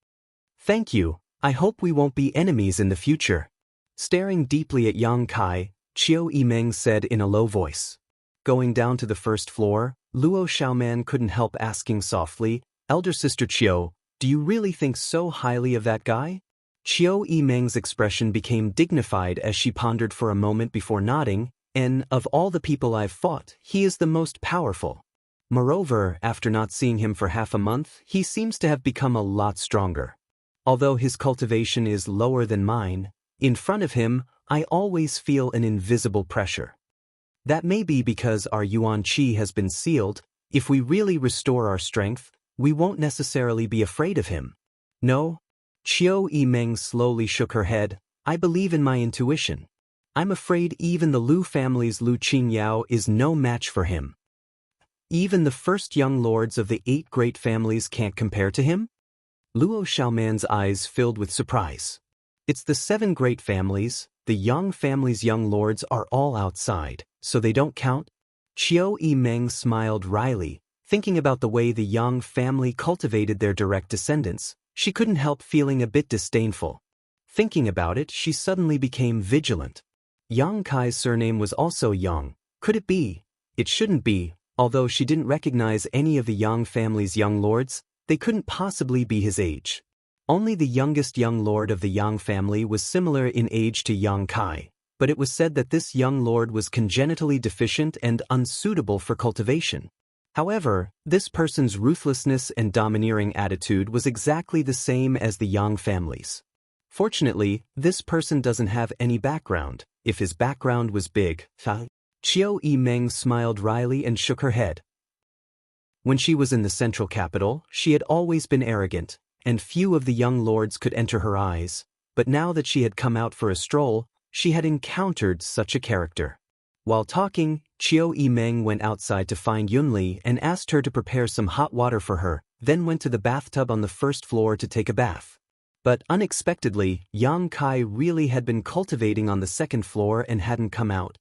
"Thank you. I hope we won't be enemies in the future." Staring deeply at Yang Kai, Chiu Yimeng said in a low voice. Going down to the first floor, Luo Xiaoman couldn't help asking softly, Elder sister Chiao, do you really think so highly of that guy? Chiao Yimeng's expression became dignified as she pondered for a moment before nodding, and of all the people I've fought, he is the most powerful. Moreover, after not seeing him for half a month, he seems to have become a lot stronger. Although his cultivation is lower than mine, in front of him, I always feel an invisible pressure. That may be because our Yuan Qi has been sealed. If we really restore our strength, we won't necessarily be afraid of him. No? Chiao Yimeng slowly shook her head. I believe in my intuition. I'm afraid even the Lu family's Lu Qingyao is no match for him. Even the first young lords of the 8 great families can't compare to him? Luo Xiaoman's eyes filled with surprise. It's the 7 great families, the Yang family's young lords are all outside, so they don't count? Chiao Yimeng smiled wryly, thinking about the way the Yang family cultivated their direct descendants. She couldn't help feeling a bit disdainful. Thinking about it, she suddenly became vigilant. Yang Kai's surname was also Yang. Could it be? It shouldn't be. Although she didn't recognize any of the Yang family's young lords, they couldn't possibly be his age. Only the youngest young lord of the Yang family was similar in age to Yang Kai, but it was said that this young lord was congenitally deficient and unsuitable for cultivation. However, this person's ruthlessness and domineering attitude was exactly the same as the Yang family's. Fortunately, this person doesn't have any background. If his background was big, Chiao Yimeng smiled wryly and shook her head. When she was in the central capital, she had always been arrogant, and few of the young lords could enter her eyes, but now that she had come out for a stroll, she had encountered such a character. While talking, Chiao Yimeng went outside to find Yunli and asked her to prepare some hot water for her, then went to the bathtub on the first floor to take a bath. But unexpectedly, Yang Kai really had been cultivating on the second floor and hadn't come out.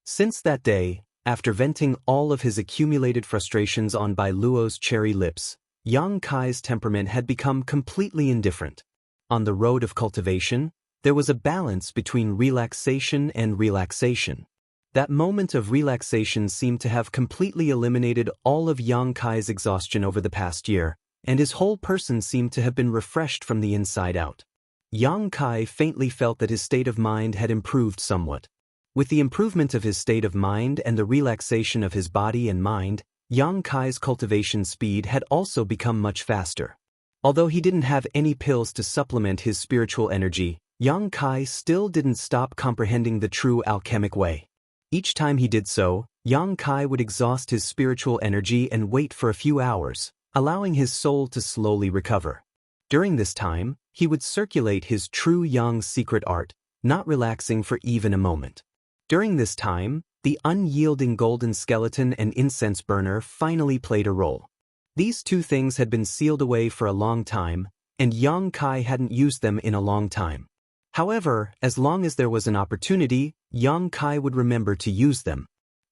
Since that day, after venting all of his accumulated frustrations on Bai Luo's cherry lips, Yang Kai's temperament had become completely indifferent. On the road of cultivation, there was a balance between relaxation and relaxation. That moment of relaxation seemed to have completely eliminated all of Yang Kai's exhaustion over the past year, and his whole person seemed to have been refreshed from the inside out. Yang Kai faintly felt that his state of mind had improved somewhat. With the improvement of his state of mind and the relaxation of his body and mind, Yang Kai's cultivation speed had also become much faster. Although he didn't have any pills to supplement his spiritual energy, Yang Kai still didn't stop comprehending the true alchemic way. Each time he did so, Yang Kai would exhaust his spiritual energy and wait for a few hours, allowing his soul to slowly recover. During this time, he would circulate his true Yang secret art, not relaxing for even a moment. During this time, the unyielding golden skeleton and incense burner finally played a role. These 2 things had been sealed away for a long time, and Yang Kai hadn't used them in a long time. However, as long as there was an opportunity, Yang Kai would remember to use them.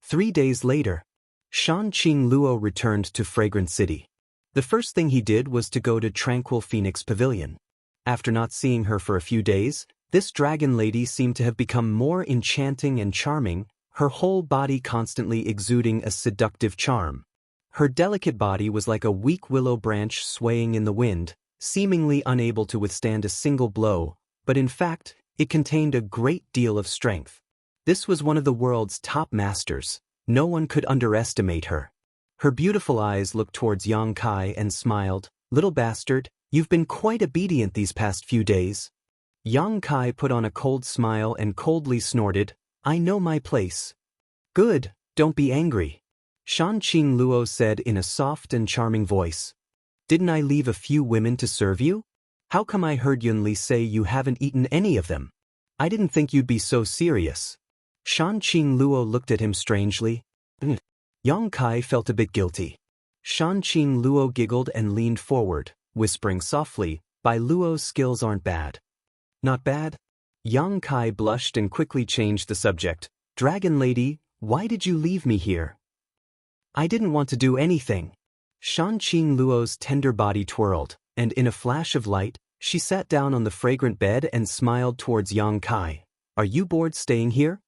3 days later, Shanqing Luo returned to Fragrant City. The first thing he did was to go to Tranquil Phoenix Pavilion. After not seeing her for a few days, this dragon lady seemed to have become more enchanting and charming, her whole body constantly exuding a seductive charm. Her delicate body was like a weak willow branch swaying in the wind, seemingly unable to withstand a single blow, but in fact, it contained a great deal of strength. This was one of the world's top masters. No one could underestimate her. Her beautiful eyes looked towards Yang Kai and smiled. Little bastard, you've been quite obedient these past few days. Yang Kai put on a cold smile and coldly snorted, I know my place. Good, don't be angry. Shanqing Luo said in a soft and charming voice. Didn't I leave a few women to serve you? How come I heard Yunli say you haven't eaten any of them? I didn't think you'd be so serious. Shanqing Luo looked at him strangely. Yang Kai felt a bit guilty. Shanqing Luo giggled and leaned forward, whispering softly, Bai Luo's skills aren't bad. Not bad? Yang Kai blushed and quickly changed the subject. Dragon Lady, why did you leave me here? I didn't want to do anything. Shanqing Luo's tender body twirled, and in a flash of light, she sat down on the fragrant bed and smiled towards Yang Kai. Are you bored staying here?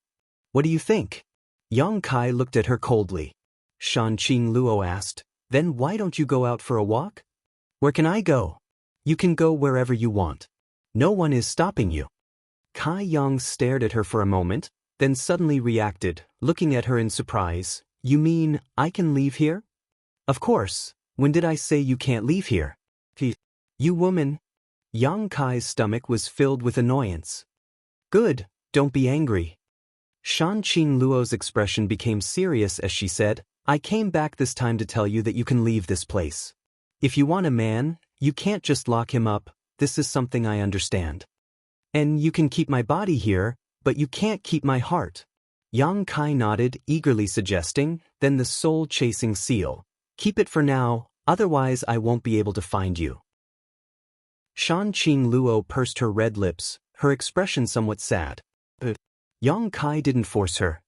What do you think? Yang Kai looked at her coldly. Shanqing Luo asked, Then why don't you go out for a walk? Where can I go? You can go wherever you want. No one is stopping you. Kai Yang stared at her for a moment, then suddenly reacted, looking at her in surprise. You mean, I can leave here? Of course. When did I say you can't leave here? You woman. Yang Kai's stomach was filled with annoyance. Good, don't be angry. Shan Qing Luo's expression became serious as she said, I came back this time to tell you that you can leave this place. If you want a man, you can't just lock him up, this is something I understand. And you can keep my body here, but you can't keep my heart. Yang Kai nodded, eagerly suggesting, then the soul-chasing seal. Keep it for now, otherwise I won't be able to find you. Shan Qing Luo pursed her red lips, her expression somewhat sad. Yang Kai didn't force her.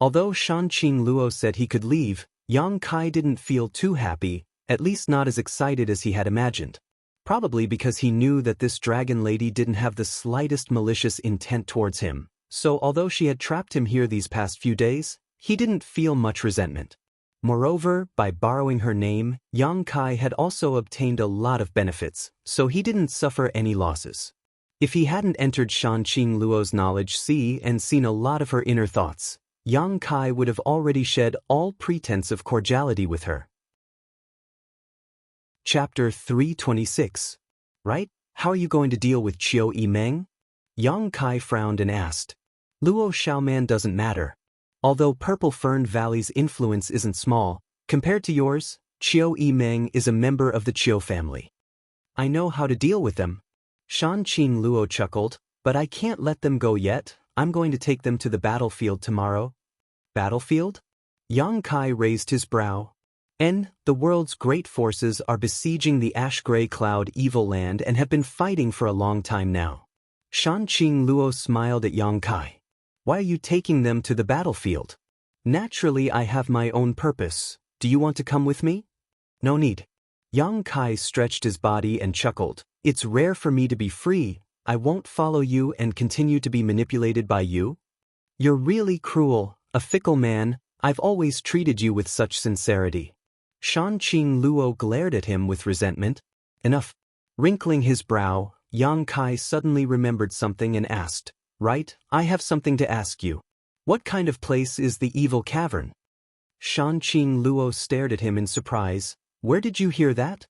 Although Shan Qing Luo said he could leave, Yang Kai didn't feel too happy, at least not as excited as he had imagined. Probably because he knew that this dragon lady didn't have the slightest malicious intent towards him, so although she had trapped him here these past few days, he didn't feel much resentment. Moreover, by borrowing her name, Yang Kai had also obtained a lot of benefits, so he didn't suffer any losses. If he hadn't entered Shan Qing Luo's knowledge sea and seen a lot of her inner thoughts, Yang Kai would have already shed all pretense of cordiality with her. Chapter 326. Right? How are you going to deal with Qiu Yimeng? Yang Kai frowned and asked. Luo Xiaoman doesn't matter. Although Purple Fern Valley's influence isn't small, compared to yours, Qiu Yimeng is a member of the Qiu family. I know how to deal with them. Shan Qing Luo chuckled, but I can't let them go yet, I'm going to take them to the battlefield tomorrow. Battlefield? Yang Kai raised his brow. The world's great forces are besieging the ash-gray cloud evil land and have been fighting for a long time now. Shan Qing Luo smiled at Yang Kai. Why are you taking them to the battlefield? Naturally, I have my own purpose. Do you want to come with me? No need. Yang Kai stretched his body and chuckled. It's rare for me to be free. I won't follow you and continue to be manipulated by you. You're really cruel, a fickle man. I've always treated you with such sincerity. Shan Qing Luo glared at him with resentment. Enough. Wrinkling his brow, Yang Kai suddenly remembered something and asked, Right, I have something to ask you. What kind of place is the evil cavern? Shan Qing Luo stared at him in surprise. Where did you hear that?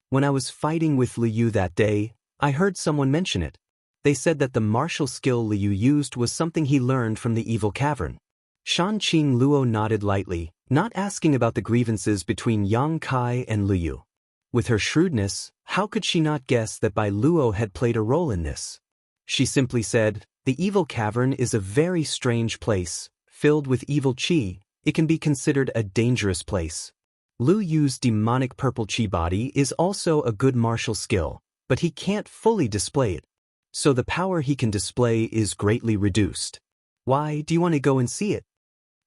When I was fighting with Liu that day, I heard someone mention it. They said that the martial skill Liu used was something he learned from the evil cavern. Shan Qing Luo nodded lightly, not asking about the grievances between Yang Kai and Liu. With her shrewdness, how could she not guess that Bai Luo had played a role in this? She simply said, the evil cavern is a very strange place, filled with evil qi. It can be considered a dangerous place. Lu Yu's demonic purple qi body is also a good martial skill, but he can't fully display it. So the power he can display is greatly reduced. Why do you want to go and see it?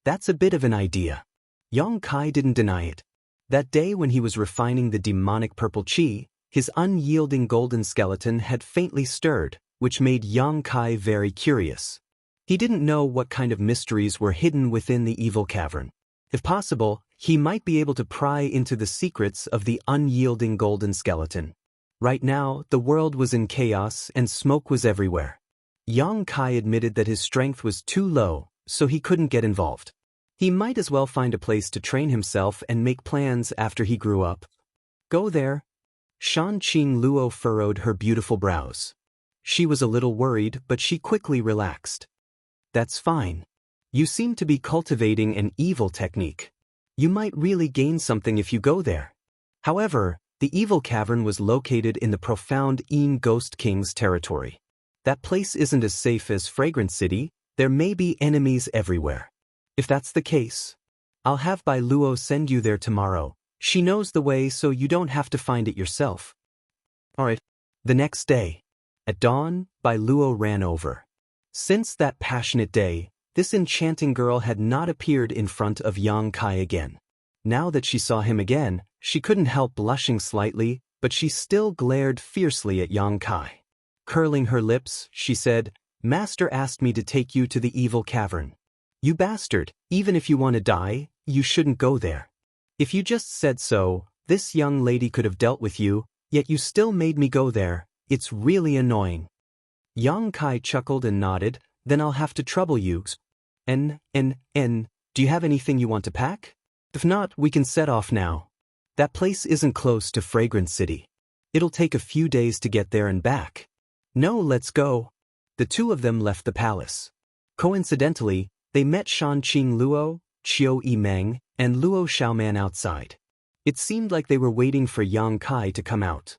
That's a bit of an idea. Yang Kai didn't deny it. That day when he was refining the demonic purple qi, his unyielding golden skeleton had faintly stirred, which made Yang Kai very curious. He didn't know what kind of mysteries were hidden within the evil cavern. If possible, he might be able to pry into the secrets of the unyielding golden skeleton. Right now, the world was in chaos and smoke was everywhere. Yang Kai admitted that his strength was too low, so he couldn't get involved. He might as well find a place to train himself and make plans after he grew up. Go there. Shan Qing Luo furrowed her beautiful brows. She was a little worried, but she quickly relaxed. That's fine. You seem to be cultivating an evil technique. You might really gain something if you go there. However, the evil cavern was located in the profound Yin Ghost King's territory. That place isn't as safe as Fragrant City. There may be enemies everywhere. If that's the case, I'll have Bai Luo send you there tomorrow. She knows the way, so you don't have to find it yourself. Alright. The next day, at dawn, Bai Luo ran over. Since that passionate day, this enchanting girl had not appeared in front of Yang Kai again. Now that she saw him again, she couldn't help blushing slightly, but she still glared fiercely at Yang Kai. Curling her lips, she said, Master asked me to take you to the evil cavern. You bastard, even if you want to die, you shouldn't go there. If you just said so, This young lady could have dealt with you, yet you still made me go there. It's really annoying. Yang Kai chuckled and nodded. Then I'll have to trouble you. Do you have anything you want to pack? If not, we can set off now. That place isn't close to Fragrance City. It'll take a few days to get there and back. No, let's go. The two of them left the palace. Coincidentally, they met Shanqing Luo, Qiu Yimeng, and Luo Xiaoman outside. It seemed like they were waiting for Yang Kai to come out.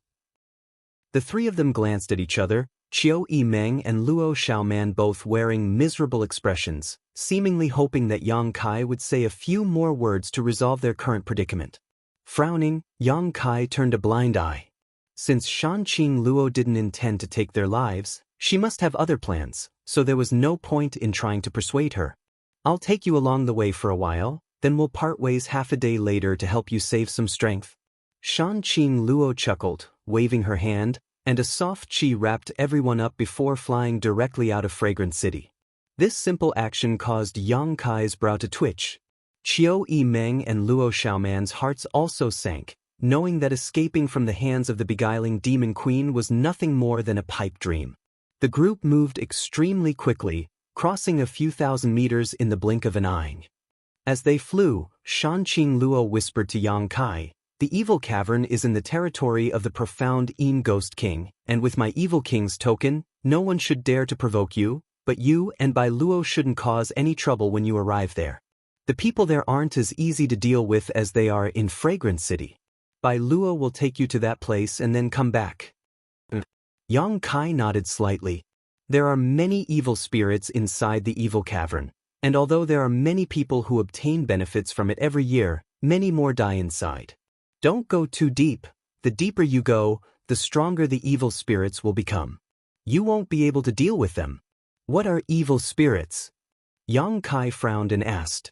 The three of them glanced at each other, Qiu Yimeng and Luo Xiaoman both wearing miserable expressions, seemingly hoping that Yang Kai would say a few more words to resolve their current predicament. Frowning, Yang Kai turned a blind eye. Since Shanqing Luo didn't intend to take their lives, she must have other plans, so there was no point in trying to persuade her. I'll take you along the way for a while, then we'll part ways half a day later to help you save some strength. Shanqing Luo chuckled, waving her hand, and a soft chi wrapped everyone up before flying directly out of Fragrance City. This simple action caused Yang Kai's brow to twitch. Qiu Yimeng and Luo Xiaoman's hearts also sank, knowing that escaping from the hands of the beguiling demon queen was nothing more than a pipe dream. The group moved extremely quickly, crossing a few thousand meters in the blink of an eye. As they flew, Shanqing Luo whispered to Yang Kai, "The evil cavern is in the territory of the profound Yin Ghost King, and with my evil king's token, no one should dare to provoke you, but you and Bai Luo shouldn't cause any trouble when you arrive there. The people there aren't as easy to deal with as they are in Fragrance City. Bai Luo will take you to that place and then come back." Yang Kai nodded slightly. There are many evil spirits inside the evil cavern, and although there are many people who obtain benefits from it every year, many more die inside. Don't go too deep. The deeper you go, the stronger the evil spirits will become. You won't be able to deal with them. What are evil spirits? Yang Kai frowned and asked.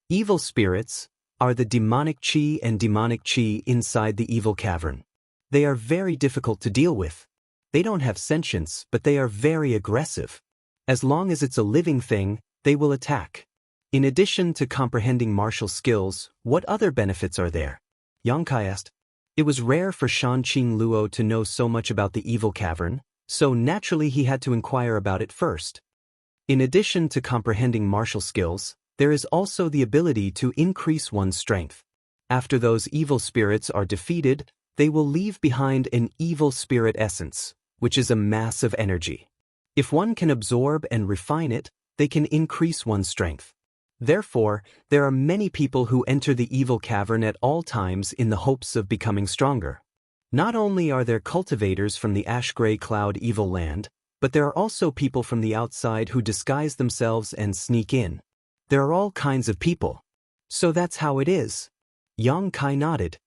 Evil spirits are the demonic chi and demonic chi inside the evil cavern. They are very difficult to deal with. They don't have sentience, but they are very aggressive. As long as it's a living thing, they will attack. In addition to comprehending martial skills, what other benefits are there? Yang Kai asked. It was rare for Shanqing Luo to know so much about the evil cavern, so naturally he had to inquire about it first. In addition to comprehending martial skills, there is also the ability to increase one's strength. After those evil spirits are defeated, they will leave behind an evil spirit essence, which is a mass of energy. If one can absorb and refine it, they can increase one's strength. Therefore, there are many people who enter the evil cavern at all times in the hopes of becoming stronger. Not only are there cultivators from the ash-gray cloud evil land, but there are also people from the outside who disguise themselves and sneak in. There are all kinds of people. So that's how it is. Yang Kai nodded.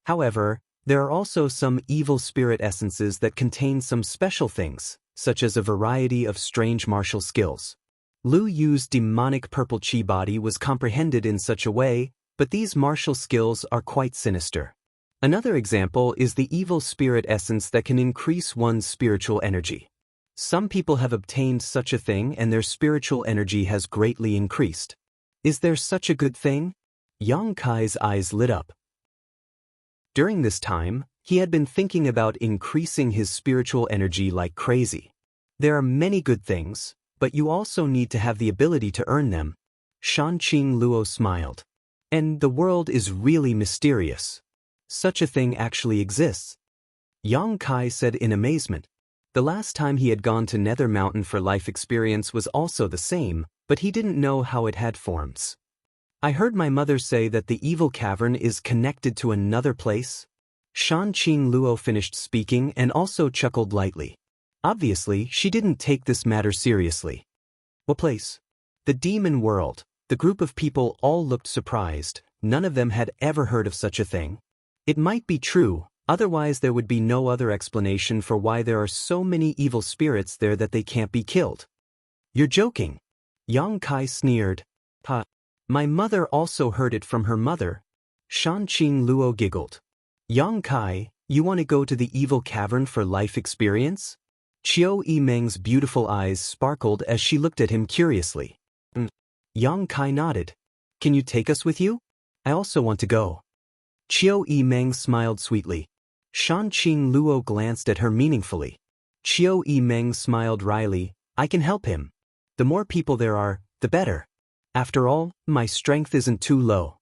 However, there are also some evil spirit essences that contain some special things, such as a variety of strange martial skills. Lu Yu's demonic purple chi body was comprehended in such a way, but these martial skills are quite sinister. Another example is the evil spirit essence that can increase one's spiritual energy. Some people have obtained such a thing and their spiritual energy has greatly increased. Is there such a good thing? Yang Kai's eyes lit up. During this time, he had been thinking about increasing his spiritual energy like crazy. There are many good things, but you also need to have the ability to earn them. Shanqing Luo smiled. And the world is really mysterious. Such a thing actually exists. Yang Kai said in amazement. The last time he had gone to Nether Mountain for life experience was also the same, but he didn't know how it had forms. I heard my mother say that the evil cavern is connected to another place. Shanqing Luo finished speaking and also chuckled lightly. Obviously, she didn't take this matter seriously. What place? The demon world. The group of people all looked surprised. None of them had ever heard of such a thing. It might be true, otherwise there would be no other explanation for why there are so many evil spirits there that they can't be killed. You're joking. Yang Kai sneered. Ha. My mother also heard it from her mother. Shanqing Luo giggled. Yang Kai, you want to go to the evil cavern for life experience? Qiu Yimeng's beautiful eyes sparkled as she looked at him curiously. Yang Kai nodded. Can you take us with you? I also want to go. Qiu Yimeng smiled sweetly. Shanqing Luo glanced at her meaningfully. Qiu Yimeng smiled wryly. I can help him. The more people there are, the better. After all, my strength isn't too low.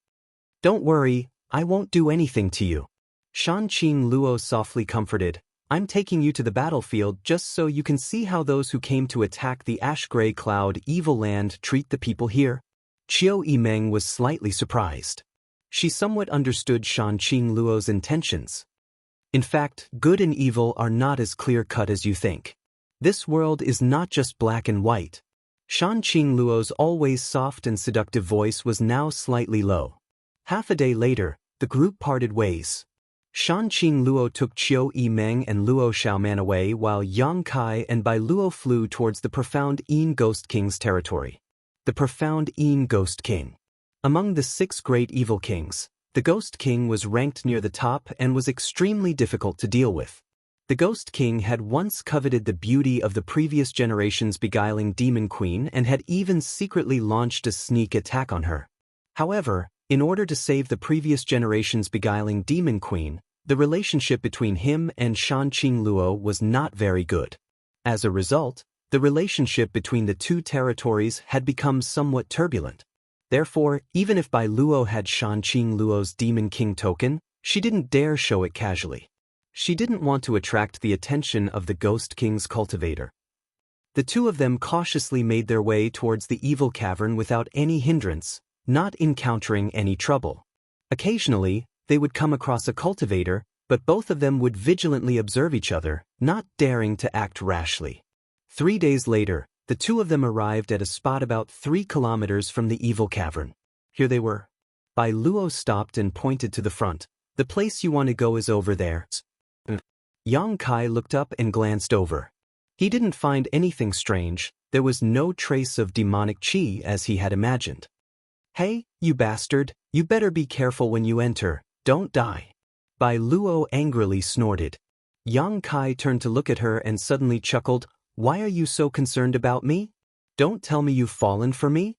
Don't worry, I won't do anything to you. Shanqing Luo softly comforted. I'm taking you to the battlefield just so you can see how those who came to attack the ash-gray cloud evil land treat the people here. Qiu Yimeng was slightly surprised. She somewhat understood Shanqing Luo's intentions. In fact, good and evil are not as clear-cut as you think. This world is not just black and white. Shanqing Luo's always soft and seductive voice was now slightly low. Half a day later, the group parted ways. Shanqing Luo took Qiu Yimeng and Luo Xiaoman away while Yang Kai and Bai Luo flew towards the profound Yin Ghost King's territory. The profound Yin Ghost King. Among the 6 great evil kings, the Ghost King was ranked near the top and was extremely difficult to deal with. The Ghost King had once coveted the beauty of the previous generation's beguiling Demon Queen and had even secretly launched a sneak attack on her. However, in order to save the previous generation's beguiling Demon Queen, the relationship between him and Shanqing Luo was not very good. As a result, the relationship between the 2 territories had become somewhat turbulent. Therefore, even if Bai Luo had Shanqing Luo's Demon King token, she didn't dare show it casually. She didn't want to attract the attention of the Ghost King's cultivator. The 2 of them cautiously made their way towards the evil cavern without any hindrance, not encountering any trouble. Occasionally, they would come across a cultivator, but both of them would vigilantly observe each other, not daring to act rashly. 3 days later, the 2 of them arrived at a spot about 3 kilometers from the evil cavern. Here they were. Bai Luo stopped and pointed to the front. The place you want to go is over there. Yang Kai looked up and glanced over. He didn't find anything strange. There was no trace of demonic qi as he had imagined. Hey, you bastard, you better be careful when you enter, don't die. Bai Luo angrily snorted. Yang Kai turned to look at her and suddenly chuckled. Why are you so concerned about me? Don't tell me you've fallen for me?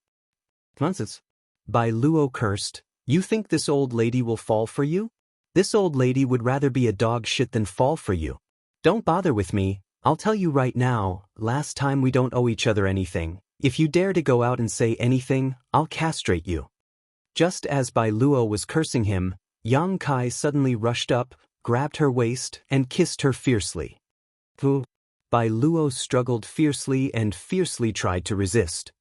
Nonsense. Bai Luo cursed. You think this old lady will fall for you? This old lady would rather be a dog shit than fall for you. Don't bother with me, I'll tell you right now, last time we don't owe each other anything. If you dare to go out and say anything, I'll castrate you. Just as Bai Luo was cursing him, Yang Kai suddenly rushed up, grabbed her waist, and kissed her fiercely. Bai Luo struggled fiercely and fiercely tried to resist.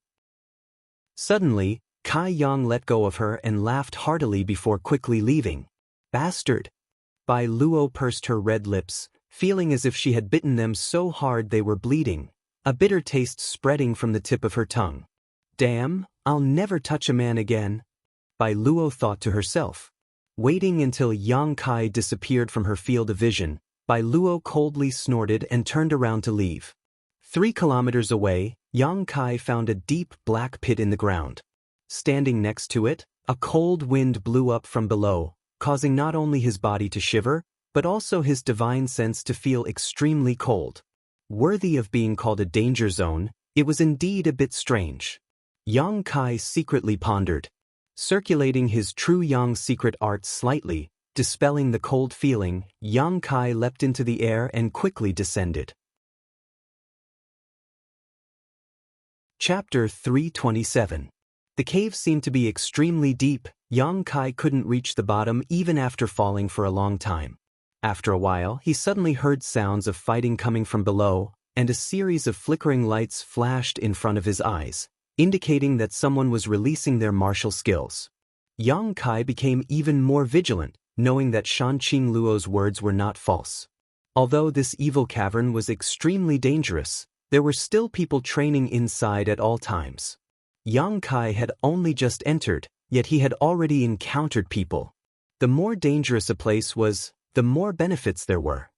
Suddenly, Kai Yang let go of her and laughed heartily before quickly leaving. Bastard! Bai Luo pursed her red lips, feeling as if she had bitten them so hard they were bleeding, a bitter taste spreading from the tip of her tongue. Damn, I'll never touch a man again, Bai Luo thought to herself. Waiting until Yang Kai disappeared from her field of vision, Bai Luo coldly snorted and turned around to leave. 3 kilometers away, Yang Kai found a deep black pit in the ground. Standing next to it, a cold wind blew up from below, causing not only his body to shiver, but also his divine sense to feel extremely cold. Worthy of being called a danger zone, it was indeed a bit strange. Yang Kai secretly pondered. Circulating his true Yang secret art slightly, dispelling the cold feeling, Yang Kai leapt into the air and quickly descended. Chapter 327. The cave seemed to be extremely deep. Yang Kai couldn't reach the bottom even after falling for a long time. After a while, he suddenly heard sounds of fighting coming from below, and a series of flickering lights flashed in front of his eyes, indicating that someone was releasing their martial skills. Yang Kai became even more vigilant, knowing that Shanqing Luo's words were not false. Although this evil cavern was extremely dangerous, there were still people training inside at all times. Yang Kai had only just entered, yet he had already encountered people. The more dangerous a place was, the more benefits there were.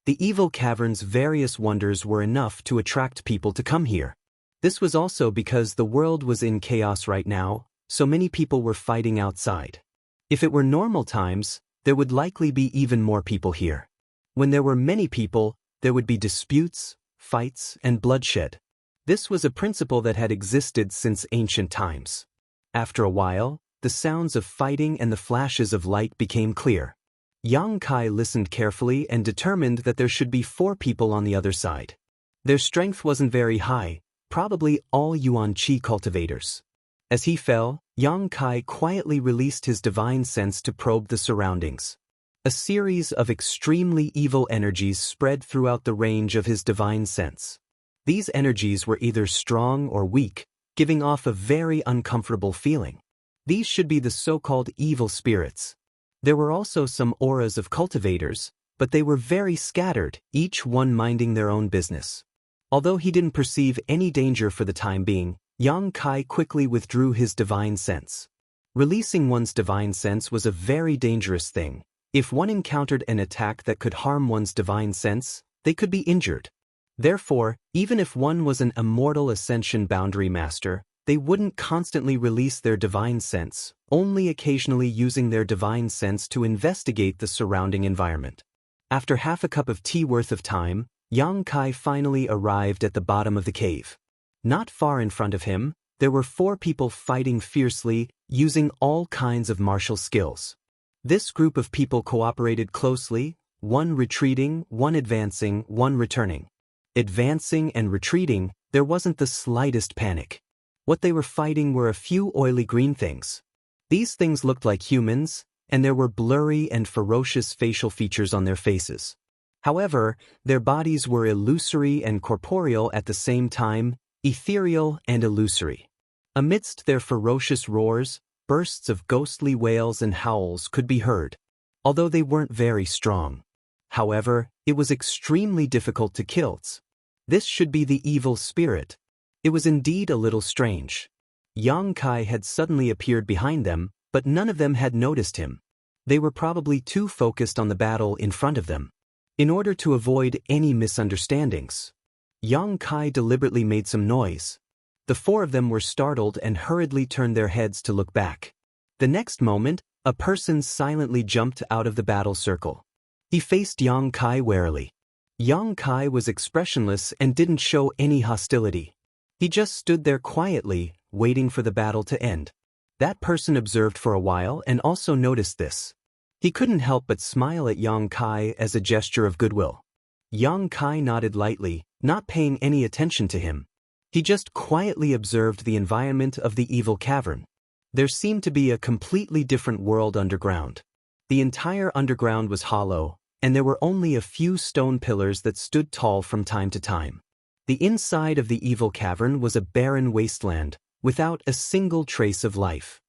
The evil cavern's various wonders were enough to attract people to come here. This was also because the world was in chaos right now, so many people were fighting outside. If it were normal times, there would likely be even more people here. When there were many people, there would be disputes, fights, and bloodshed. This was a principle that had existed since ancient times. After a while, the sounds of fighting and the flashes of light became clear. Yang Kai listened carefully and determined that there should be 4 people on the other side. Their strength wasn't very high, probably all Yuan Qi cultivators. As he fell, Yang Kai quietly released his divine sense to probe the surroundings. A series of extremely evil energies spread throughout the range of his divine sense. These energies were either strong or weak, giving off a very uncomfortable feeling. These should be the so-called evil spirits. There were also some auras of cultivators, but they were very scattered, each one minding their own business. Although he didn't perceive any danger for the time being, Yang Kai quickly withdrew his divine sense. Releasing one's divine sense was a very dangerous thing. If one encountered an attack that could harm one's divine sense, they could be injured. Therefore, even if one was an immortal ascension boundary master, they wouldn't constantly release their divine sense, only occasionally using their divine sense to investigate the surrounding environment. After half a cup of tea worth of time, Yang Kai finally arrived at the bottom of the cave. Not far in front of him, there were 4 people fighting fiercely, using all kinds of martial skills. This group of people cooperated closely, one retreating, one advancing, one returning. Advancing and retreating, there wasn't the slightest panic. What they were fighting were a few oily green things. These things looked like humans, and there were blurry and ferocious facial features on their faces. However, their bodies were illusory and corporeal at the same time, ethereal and illusory. Amidst their ferocious roars, bursts of ghostly wails and howls could be heard, although they weren't very strong. However, it was extremely difficult to kill. This should be the evil spirit. It was indeed a little strange. Yang Kai had suddenly appeared behind them, but none of them had noticed him. They were probably too focused on the battle in front of them. In order to avoid any misunderstandings, Yang Kai deliberately made some noise. The 4 of them were startled and hurriedly turned their heads to look back. The next moment, a person silently jumped out of the battle circle. He faced Yang Kai warily. Yang Kai was expressionless and didn't show any hostility. He just stood there quietly, waiting for the battle to end. That person observed for a while and also noticed this. He couldn't help but smile at Yang Kai as a gesture of goodwill. Yang Kai nodded lightly, not paying any attention to him. He just quietly observed the environment of the evil cavern. There seemed to be a completely different world underground. The entire underground was hollow, and there were only a few stone pillars that stood tall from time to time. The inside of the evil cavern was a barren wasteland, without a single trace of life.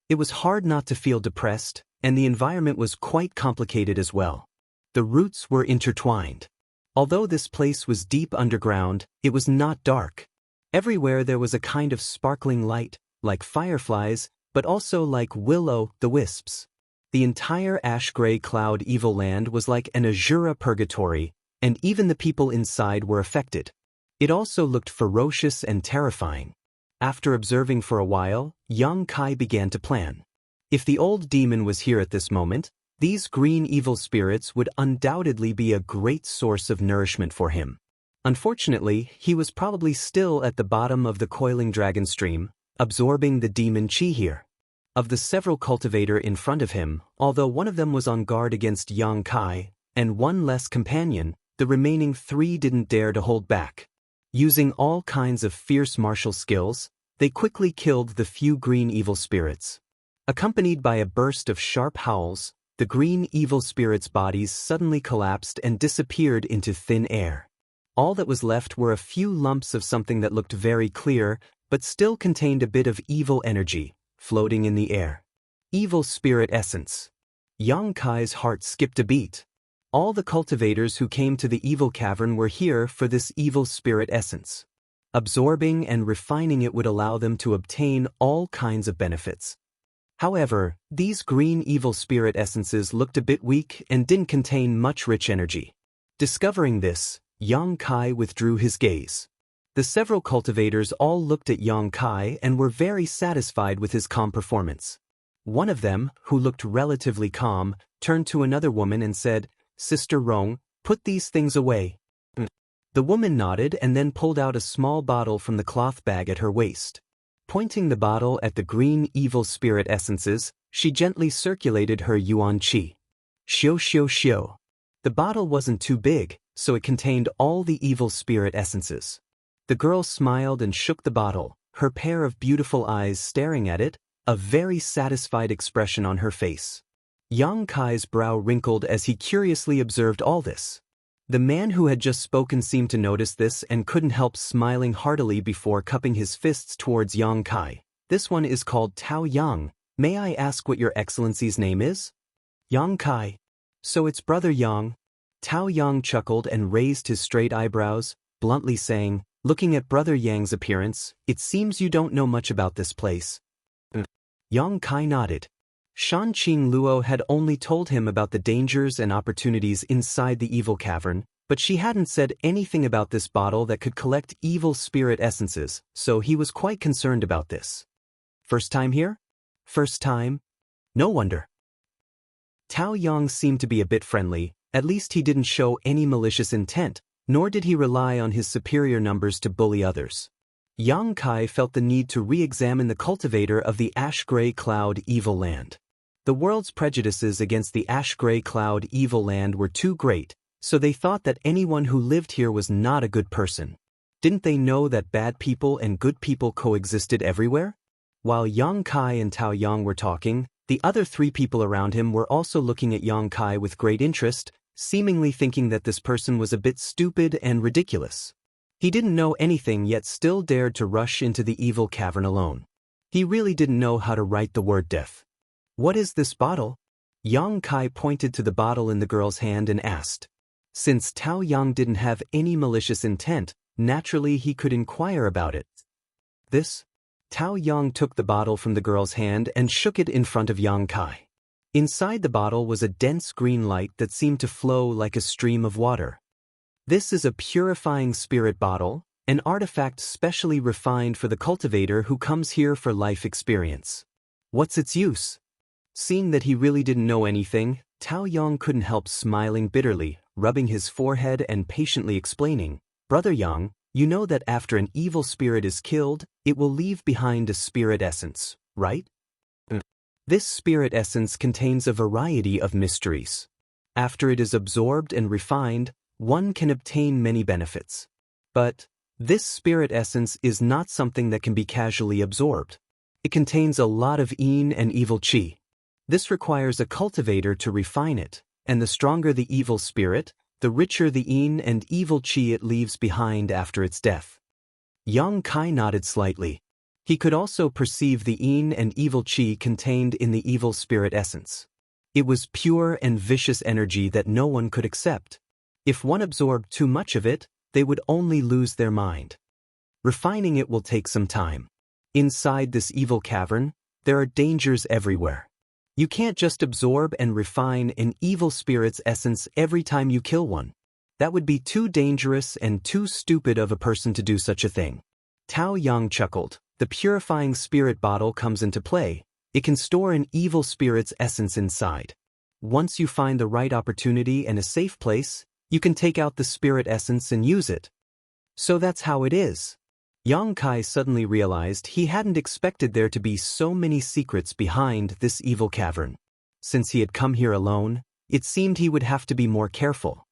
It was hard not to feel depressed, and the environment was quite complicated as well. The roots were intertwined. Although this place was deep underground, it was not dark. Everywhere there was a kind of sparkling light, like fireflies, but also like will-o'-the-wisps. The entire ash-gray cloud evil land was like an azura purgatory, and even the people inside were affected. It also looked ferocious and terrifying. After observing for a while, Yang Kai began to plan. If the old demon was here at this moment, these green evil spirits would undoubtedly be a great source of nourishment for him. Unfortunately, he was probably still at the bottom of the coiling dragon stream, absorbing the demon chi here. Of the several cultivators in front of him, although one of them was on guard against Yang Kai, and one less companion, the remaining 3 didn't dare to hold back. Using all kinds of fierce martial skills, they quickly killed the few green evil spirits. Accompanied by a burst of sharp howls, the green evil spirits' bodies suddenly collapsed and disappeared into thin air. All that was left were a few lumps of something that looked very clear, but still contained a bit of evil energy, floating in the air. Evil spirit essence. Yang Kai's heart skipped a beat. All the cultivators who came to the evil cavern were here for this evil spirit essence. Absorbing and refining it would allow them to obtain all kinds of benefits. However, these green evil spirit essences looked a bit weak and didn't contain much rich energy. Discovering this, Yang Kai withdrew his gaze. The several cultivators all looked at Yang Kai and were very satisfied with his calm performance. One of them, who looked relatively calm, turned to another woman and said, "Sister Rong, put these things away." The woman nodded and then pulled out a small bottle from the cloth bag at her waist. Pointing the bottle at the green evil spirit essences, she gently circulated her yuan qi. Xiu xiu xiu. The bottle wasn't too big, so it contained all the evil spirit essences. The girl smiled and shook the bottle, her pair of beautiful eyes staring at it, a very satisfied expression on her face. Yang Kai's brow wrinkled as he curiously observed all this. The man who had just spoken seemed to notice this and couldn't help smiling heartily before cupping his fists towards Yang Kai. This one is called Tao Yang. May I ask what your excellency's name is? Yang Kai. So it's Brother Yang. Tao Yang chuckled and raised his straight eyebrows, bluntly saying, looking at Brother Yang's appearance, it seems you don't know much about this place. Yang Kai nodded. Shanqing Luo had only told him about the dangers and opportunities inside the evil cavern, but she hadn't said anything about this bottle that could collect evil spirit essences, so he was quite concerned about this. First time here? First time? No wonder. Tao Yang seemed to be a bit friendly, at least he didn't show any malicious intent, nor did he rely on his superior numbers to bully others. Yang Kai felt the need to re-examine the cultivator of the ash-gray cloud evil land. The world's prejudices against the ash-gray cloud evil land were too great, so they thought that anyone who lived here was not a good person. Didn't they know that bad people and good people coexisted everywhere? While Yang Kai and Tao Yang were talking, the other three people around him were also looking at Yang Kai with great interest, seemingly thinking that this person was a bit stupid and ridiculous. He didn't know anything yet still dared to rush into the evil cavern alone. He really didn't know how to write the word death. What is this bottle? Yang Kai pointed to the bottle in the girl's hand and asked. Since Tao Yang didn't have any malicious intent, naturally he could inquire about it. This? Tao Yang took the bottle from the girl's hand and shook it in front of Yang Kai. Inside the bottle was a dense green light that seemed to flow like a stream of water. This is a purifying spirit bottle, an artifact specially refined for the cultivator who comes here for life experience. What's its use? Seeing that he really didn't know anything, Tao Yang couldn't help smiling bitterly, rubbing his forehead and patiently explaining, Brother Yang, you know that after an evil spirit is killed, it will leave behind a spirit essence, right? This spirit essence contains a variety of mysteries. After it is absorbed and refined, one can obtain many benefits. But this spirit essence is not something that can be casually absorbed. It contains a lot of yin and evil qi. This requires a cultivator to refine it, and the stronger the evil spirit, the richer the yin and evil qi it leaves behind after its death. Yang Kai nodded slightly. He could also perceive the yin and evil qi contained in the evil spirit essence. It was pure and vicious energy that no one could accept. If one absorbed too much of it, they would only lose their mind. Refining it will take some time. Inside this evil cavern, there are dangers everywhere. You can't just absorb and refine an evil spirit's essence every time you kill one. That would be too dangerous and too stupid of a person to do such a thing. Tao Yang chuckled. The purifying spirit bottle comes into play. It can store an evil spirit's essence inside. Once you find the right opportunity and a safe place, you can take out the spirit essence and use it. So that's how it is. Yang Kai suddenly realized he hadn't expected there to be so many secrets behind this evil cavern. Since he had come here alone, it seemed he would have to be more careful.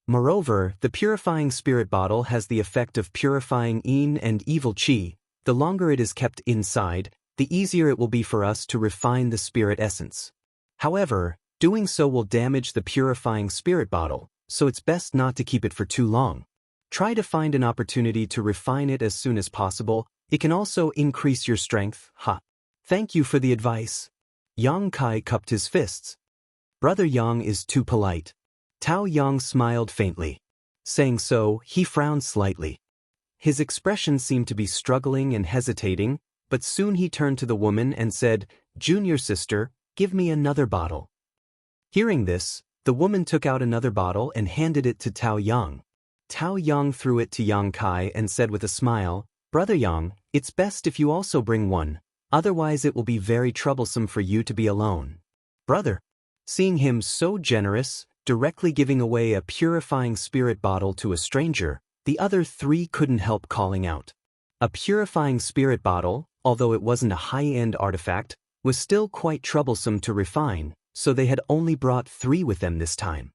Moreover, the purifying spirit bottle has the effect of purifying yin and evil qi. The longer it is kept inside, the easier it will be for us to refine the spirit essence. However, doing so will damage the purifying spirit bottle, so it's best not to keep it for too long. Try to find an opportunity to refine it as soon as possible. It can also increase your strength. Thank you for the advice. Yang Kai cupped his fists. Brother Yang is too polite. Tao Yang smiled faintly. Saying so, he frowned slightly. His expression seemed to be struggling and hesitating, but soon he turned to the woman and said, Junior sister, give me another bottle. Hearing this, the woman took out another bottle and handed it to Tao Yang. Tao Yang threw it to Yang Kai and said with a smile, Brother Yang, it's best if you also bring one, otherwise it will be very troublesome for you to be alone. Brother. Seeing him so generous, directly giving away a purifying spirit bottle to a stranger, the other three couldn't help calling out. A purifying spirit bottle, although it wasn't a high-end artifact, was still quite troublesome to refine, so they had only brought 3 with them this time.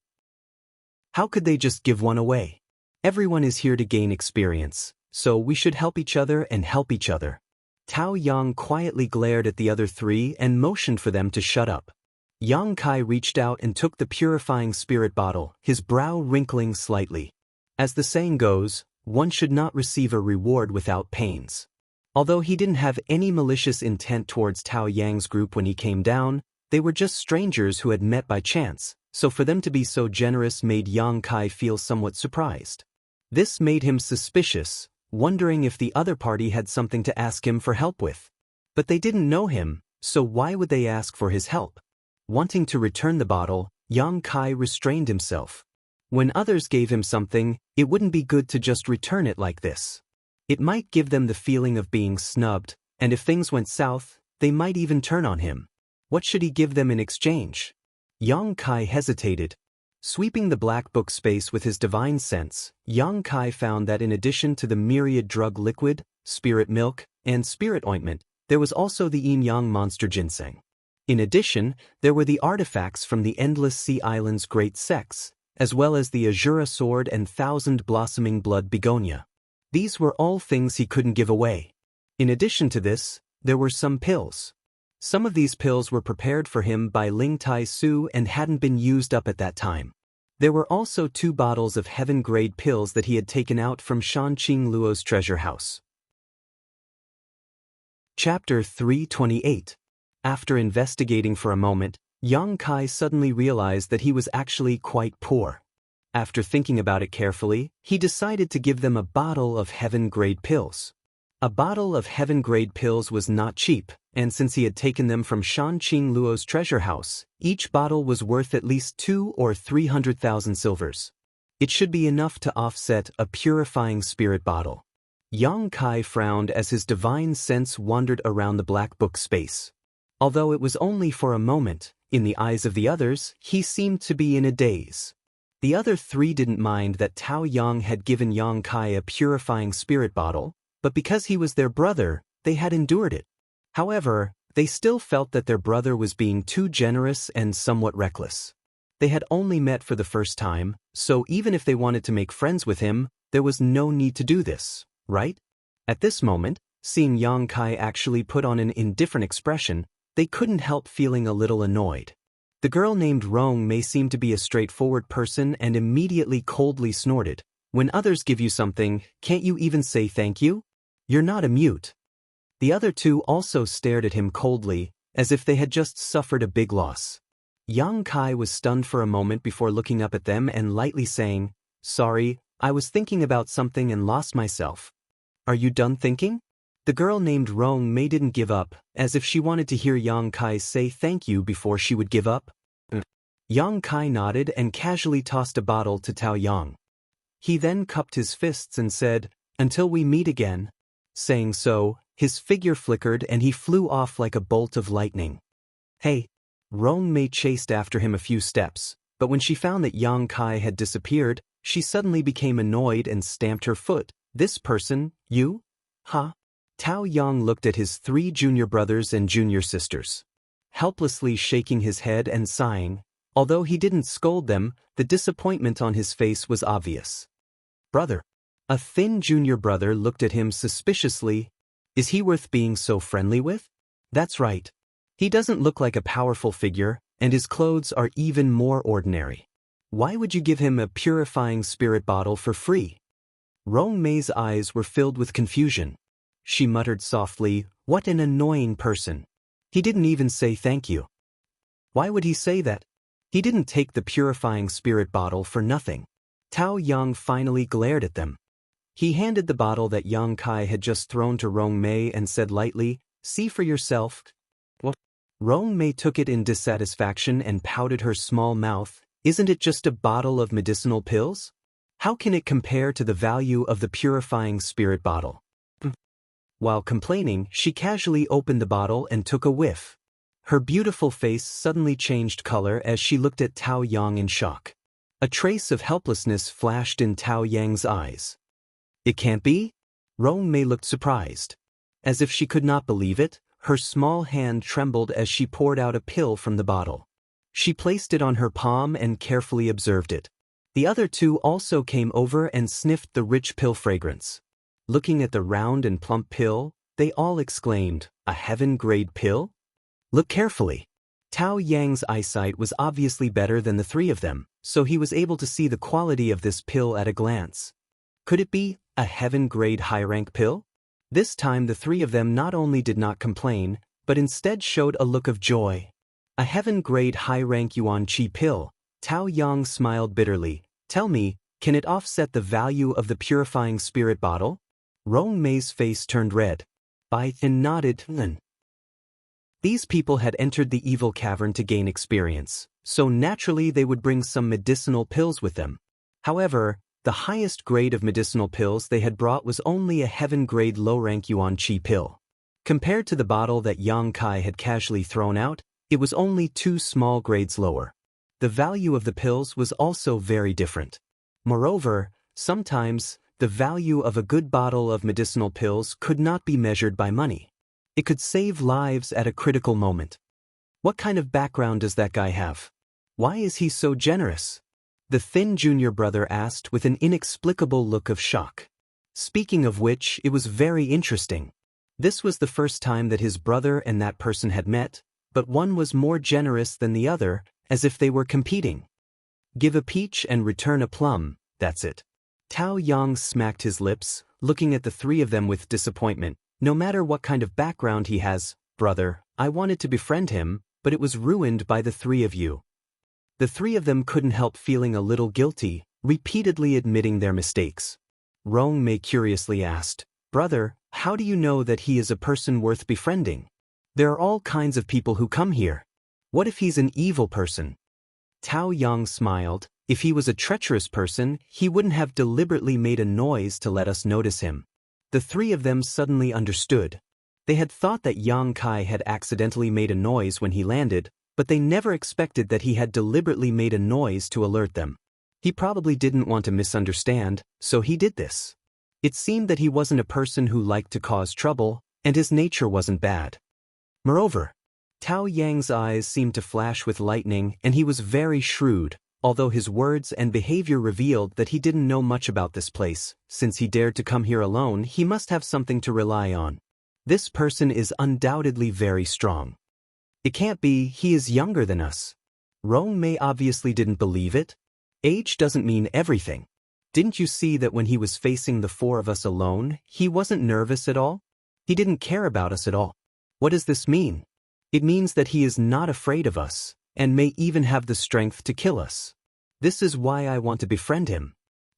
How could they just give one away? Everyone is here to gain experience, so we should help each other and help each other. Tao Yang quietly glared at the other 3 and motioned for them to shut up. Yang Kai reached out and took the purifying spirit bottle, his brow wrinkling slightly. As the saying goes, one should not receive a reward without pains. Although he didn't have any malicious intent towards Tao Yang's group when he came down, they were just strangers who had met by chance, so for them to be so generous made Yang Kai feel somewhat surprised. This made him suspicious, wondering if the other party had something to ask him for help with. But they didn't know him, so why would they ask for his help? Wanting to return the bottle, Yang Kai restrained himself. When others gave him something, it wouldn't be good to just return it like this. It might give them the feeling of being snubbed, and if things went south, they might even turn on him. What should he give them in exchange? Yang Kai hesitated. Sweeping the black book space with his divine sense, Yang Kai found that in addition to the myriad drug liquid, spirit milk, and spirit ointment, there was also the yin-yang monster ginseng. In addition, there were the artifacts from the Endless Sea Island's great sex, as well as the Azura sword and thousand blossoming blood begonia. These were all things he couldn't give away. In addition to this, there were some pills. Some of these pills were prepared for him by Ling Tai Su and hadn't been used up at that time. There were also 2 bottles of heaven-grade pills that he had taken out from Shan Qing Luo's treasure house. Chapter 328. After investigating for a moment, Yang Kai suddenly realized that he was actually quite poor. After thinking about it carefully, he decided to give them a bottle of heaven-grade pills. A bottle of heaven-grade pills was not cheap, and since he had taken them from Shan Qing Luo's treasure house, each bottle was worth at least 2 or 300,000 silvers. It should be enough to offset a purifying spirit bottle. Yang Kai frowned as his divine sense wandered around the black book space. Although it was only for a moment, in the eyes of the others, he seemed to be in a daze. The other 3 didn't mind that Tao Yang had given Yang Kai a purifying spirit bottle, but because he was their brother, they had endured it. However, they still felt that their brother was being too generous and somewhat reckless. They had only met for the first time, so even if they wanted to make friends with him, there was no need to do this, right? At this moment, seeing Yang Kai actually put on an indifferent expression, they couldn't help feeling a little annoyed. The girl named Rong Mei seemed to be a straightforward person and immediately coldly snorted. When others give you something, can't you even say thank you? You're not a mute. The other 2 also stared at him coldly, as if they had just suffered a big loss. Yang Kai was stunned for a moment before looking up at them and lightly saying, "Sorry, I was thinking about something and lost myself." "Are you done thinking?" The girl named Rong Mei didn't give up, as if she wanted to hear Yang Kai say thank you before she would give up. Yang Kai nodded and casually tossed a bottle to Tao Yang. He then cupped his fists and said, "Until we meet again." Saying so, his figure flickered and he flew off like a bolt of lightning. "Hey!" Rong Mei chased after him a few steps, but when she found that Yang Kai had disappeared, she suddenly became annoyed and stamped her foot. "This person, you? Huh?" Tao Yang looked at his 3 junior brothers and junior sisters. Helplessly shaking his head and sighing, although he didn't scold them, the disappointment on his face was obvious. "Brother." A thin junior brother looked at him suspiciously. "Is he worth being so friendly with?" "That's right. He doesn't look like a powerful figure, and his clothes are even more ordinary. Why would you give him a purifying spirit bottle for free?" Rong Mei's eyes were filled with confusion. She muttered softly, "What an annoying person. He didn't even say thank you." "Why would he say that? He didn't take the purifying spirit bottle for nothing." Tao Yang finally glared at them. He handed the bottle that Yang Kai had just thrown to Rong Mei and said lightly, "See for yourself." "What?" Rong Mei took it in dissatisfaction and pouted her small mouth. "Isn't it just a bottle of medicinal pills? How can it compare to the value of the purifying spirit bottle?" While complaining, she casually opened the bottle and took a whiff. Her beautiful face suddenly changed color as she looked at Tao Yang in shock. A trace of helplessness flashed in Tao Yang's eyes. "It can't be?" Rong Mei looked surprised. As if she could not believe it, her small hand trembled as she poured out a pill from the bottle. She placed it on her palm and carefully observed it. The other two also came over and sniffed the rich pill fragrance. Looking at the round and plump pill, they all exclaimed, "A heaven-grade pill?" Look carefully. Tao Yang's eyesight was obviously better than the three of them, so he was able to see the quality of this pill at a glance. Could it be a heaven-grade high-rank pill? This time the three of them not only did not complain, but instead showed a look of joy. A heaven-grade high-rank yuan qi pill. Tao Yang smiled bitterly. Tell me, can it offset the value of the purifying spirit bottle? Rong Mei's face turned red. Bai Thin nodded. These people had entered the evil cavern to gain experience, so naturally they would bring some medicinal pills with them. However, the highest grade of medicinal pills they had brought was only a heaven-grade low-rank yuan qi pill. Compared to the bottle that Yang Kai had casually thrown out, it was only 2 small grades lower. The value of the pills was also very different. Moreover, sometimes, the value of a good bottle of medicinal pills could not be measured by money. It could save lives at a critical moment. What kind of background does that guy have? Why is he so generous? The thin junior brother asked with an inexplicable look of shock. Speaking of which, it was very interesting. This was the first time that his brother and that person had met, but one was more generous than the other, as if they were competing. Give a peach and return a plum, that's it. Tao Yang smacked his lips, looking at the three of them with disappointment. No matter what kind of background he has, brother, I wanted to befriend him, but it was ruined by the three of you. The three of them couldn't help feeling a little guilty, repeatedly admitting their mistakes. Rong Mei curiously asked, Brother, how do you know that he is a person worth befriending? There are all kinds of people who come here. What if he's an evil person? Tao Yang smiled. If he was a treacherous person, he wouldn't have deliberately made a noise to let us notice him. The three of them suddenly understood. They had thought that Yang Kai had accidentally made a noise when he landed, but they never expected that he had deliberately made a noise to alert them. He probably didn't want to misunderstand, so he did this. It seemed that he wasn't a person who liked to cause trouble, and his nature wasn't bad. Moreover, Tao Yang's eyes seemed to flash with lightning, and he was very shrewd, although his words and behavior revealed that he didn't know much about this place. Since he dared to come here alone, he must have something to rely on. This person is undoubtedly very strong. It can't be, he is younger than us. Rong Mei obviously didn't believe it. Age doesn't mean everything. Didn't you see that when he was facing the four of us alone, he wasn't nervous at all? He didn't care about us at all. What does this mean? It means that he is not afraid of us, and may even have the strength to kill us. This is why I want to befriend him.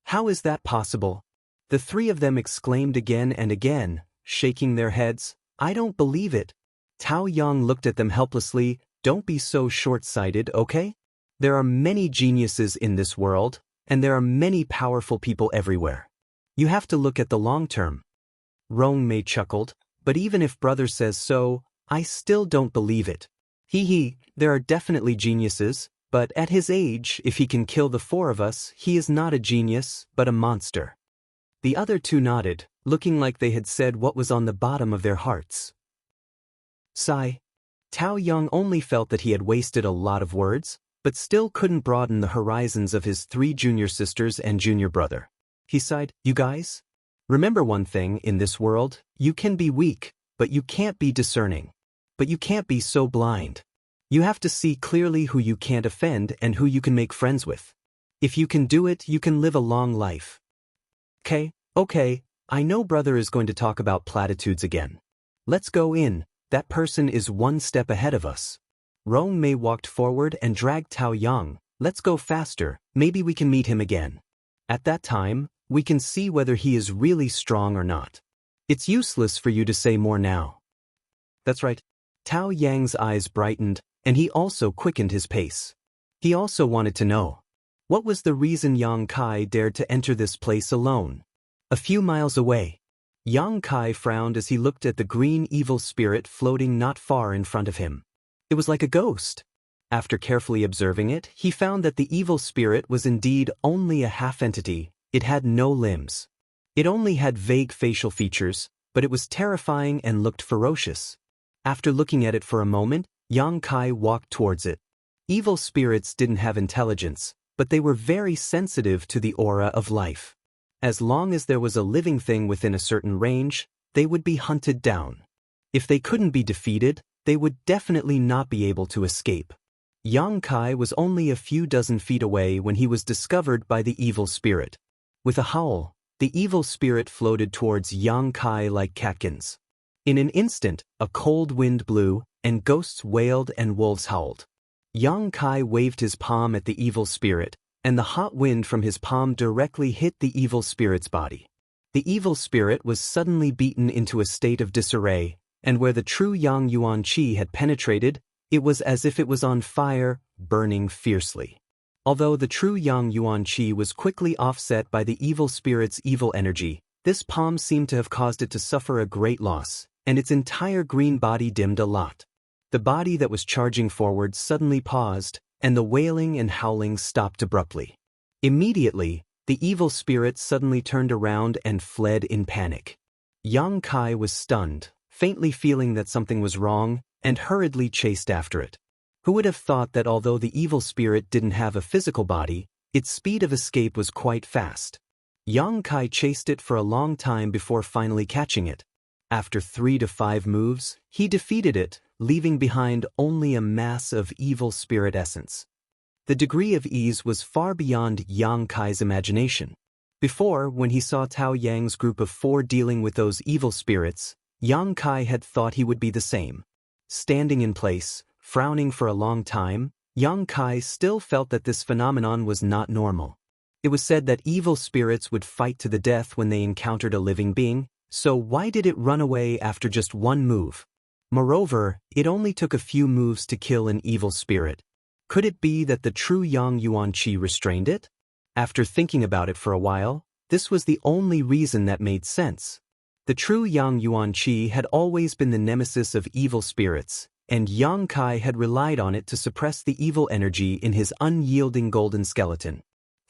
How is that possible? The three of them exclaimed again and again, shaking their heads. I don't believe it. Tao Yang looked at them helplessly. Don't be so short-sighted, okay? There are many geniuses in this world, and there are many powerful people everywhere. You have to look at the long term. Rong Mei chuckled, but even if brother says so, I still don't believe it. There are definitely geniuses, but at his age, if he can kill the four of us, he is not a genius, but a monster. The other two nodded, looking like they had said what was on the bottom of their hearts. Sigh. Tao Yang only felt that he had wasted a lot of words, but still couldn't broaden the horizons of his 3 junior sisters and junior brother. He sighed, You guys? Remember one thing, in this world, you can be weak, but you can't be discerning. But you can't be so blind. You have to see clearly who you can't offend and who you can make friends with. If you can do it, you can live a long life. Okay, I know brother is going to talk about platitudes again. Let's go in. That person is 1 step ahead of us. Rong Mei walked forward and dragged Tao Yang. Let's go faster, maybe we can meet him again. At that time, we can see whether he is really strong or not. It's useless for you to say more now. That's right. Tao Yang's eyes brightened, and he also quickened his pace. He also wanted to know. What was the reason Yang Kai dared to enter this place alone? A few miles away. Yang Kai frowned as he looked at the green evil spirit floating not far in front of him. It was like a ghost. After carefully observing it, he found that the evil spirit was indeed only a half entity. It had no limbs. It only had vague facial features, but it was terrifying and looked ferocious. After looking at it for a moment, Yang Kai walked towards it. Evil spirits didn't have intelligence, but they were very sensitive to the aura of life. As long as there was a living thing within a certain range, they would be hunted down. If they couldn't be defeated, they would definitely not be able to escape. Yang Kai was only a few dozen feet away when he was discovered by the evil spirit. With a howl, the evil spirit floated towards Yang Kai like catkins. In an instant, a cold wind blew, and ghosts wailed and wolves howled. Yang Kai waved his palm at the evil spirit, and the hot wind from his palm directly hit the evil spirit's body. The evil spirit was suddenly beaten into a state of disarray, and where the true Yang Yuan Qi had penetrated, it was as if it was on fire, burning fiercely. Although the true Yang Yuan Qi was quickly offset by the evil spirit's evil energy, this palm seemed to have caused it to suffer a great loss, and its entire green body dimmed a lot. The body that was charging forward suddenly paused, and the wailing and howling stopped abruptly. Immediately, the evil spirit suddenly turned around and fled in panic. Yang Kai was stunned, faintly feeling that something was wrong, and hurriedly chased after it. Who would have thought that although the evil spirit didn't have a physical body, its speed of escape was quite fast? Yang Kai chased it for a long time before finally catching it. After 3 to 5 moves, he defeated it, leaving behind only a mass of evil spirit essence. The degree of ease was far beyond Yang Kai's imagination. Before, when he saw Tao Yang's group of 4 dealing with those evil spirits, Yang Kai had thought he would be the same. Standing in place, frowning for a long time, Yang Kai still felt that this phenomenon was not normal. It was said that evil spirits would fight to the death when they encountered a living being, so why did it run away after just 1 move? Moreover, it only took a few moves to kill an evil spirit. Could it be that the true Yang Yuan Qi restrained it? After thinking about it for a while, this was the only reason that made sense. The true Yang Yuan Qi had always been the nemesis of evil spirits, and Yang Kai had relied on it to suppress the evil energy in his unyielding golden skeleton.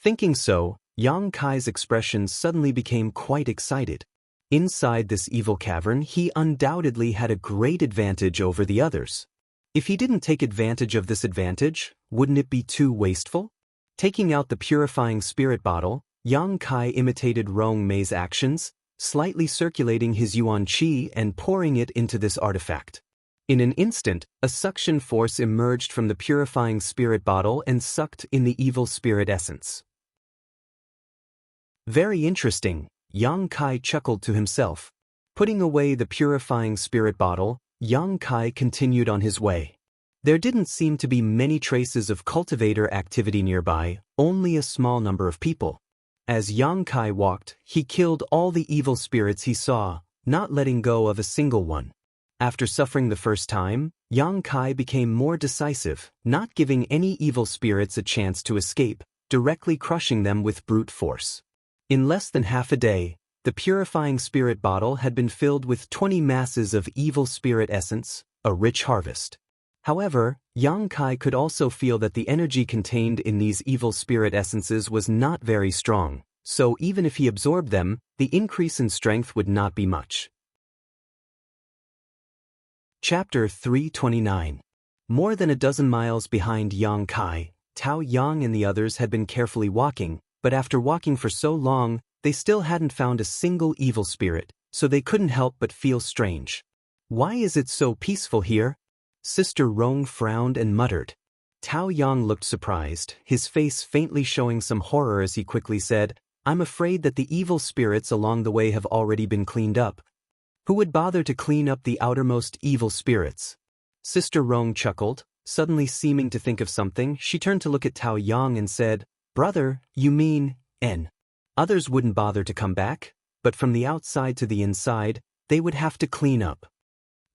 Thinking so, Yang Kai's expression suddenly became quite excited. Inside this evil cavern, he undoubtedly had a great advantage over the others. If he didn't take advantage of this advantage, wouldn't it be too wasteful? Taking out the purifying spirit bottle, Yang Kai imitated Rong Mei's actions, slightly circulating his Yuan Qi and pouring it into this artifact. In an instant, a suction force emerged from the purifying spirit bottle and sucked in the evil spirit essence. Very interesting, Yang Kai chuckled to himself. Putting away the purifying spirit bottle, Yang Kai continued on his way. There didn't seem to be many traces of cultivator activity nearby, only a small number of people. As Yang Kai walked, he killed all the evil spirits he saw, not letting go of a single one. After suffering the first time, Yang Kai became more decisive, not giving any evil spirits a chance to escape, directly crushing them with brute force. In less than half a day, the purifying spirit bottle had been filled with 20 masses of evil spirit essence, a rich harvest. However, Yang Kai could also feel that the energy contained in these evil spirit essences was not very strong, so even if he absorbed them, the increase in strength would not be much. Chapter 329. More than a dozen miles behind Yang Kai, Tao Yang and the others had been carefully walking, but after walking for so long, they still hadn't found a single evil spirit, so they couldn't help but feel strange. Why is it so peaceful here? Sister Rong frowned and muttered. Tao Yang looked surprised, his face faintly showing some horror as he quickly said, "I'm afraid that the evil spirits along the way have already been cleaned up." Who would bother to clean up the outermost evil spirits? Sister Rong chuckled, suddenly seeming to think of something. She turned to look at Tao Yang and said, "Brother, you mean, N. Others wouldn't bother to come back, but from the outside to the inside, they would have to clean up."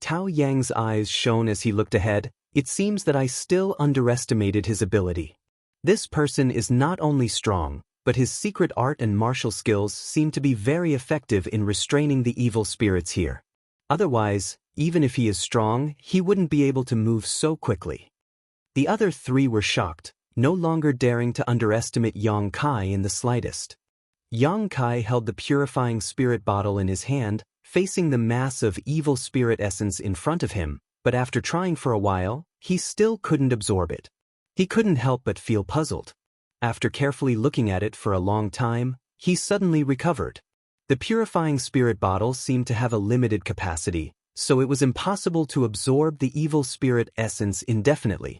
Tao Yang's eyes shone as he looked ahead. It seems that I still underestimated his ability. This person is not only strong, but his secret art and martial skills seem to be very effective in restraining the evil spirits here. Otherwise, even if he is strong, he wouldn't be able to move so quickly. The other 3 were shocked, no longer daring to underestimate Yang Kai in the slightest. Yang Kai held the purifying spirit bottle in his hand, facing the mass of evil spirit essence in front of him, but after trying for a while, he still couldn't absorb it. He couldn't help but feel puzzled. After carefully looking at it for a long time, he suddenly recovered. The purifying spirit bottle seemed to have a limited capacity, so it was impossible to absorb the evil spirit essence indefinitely.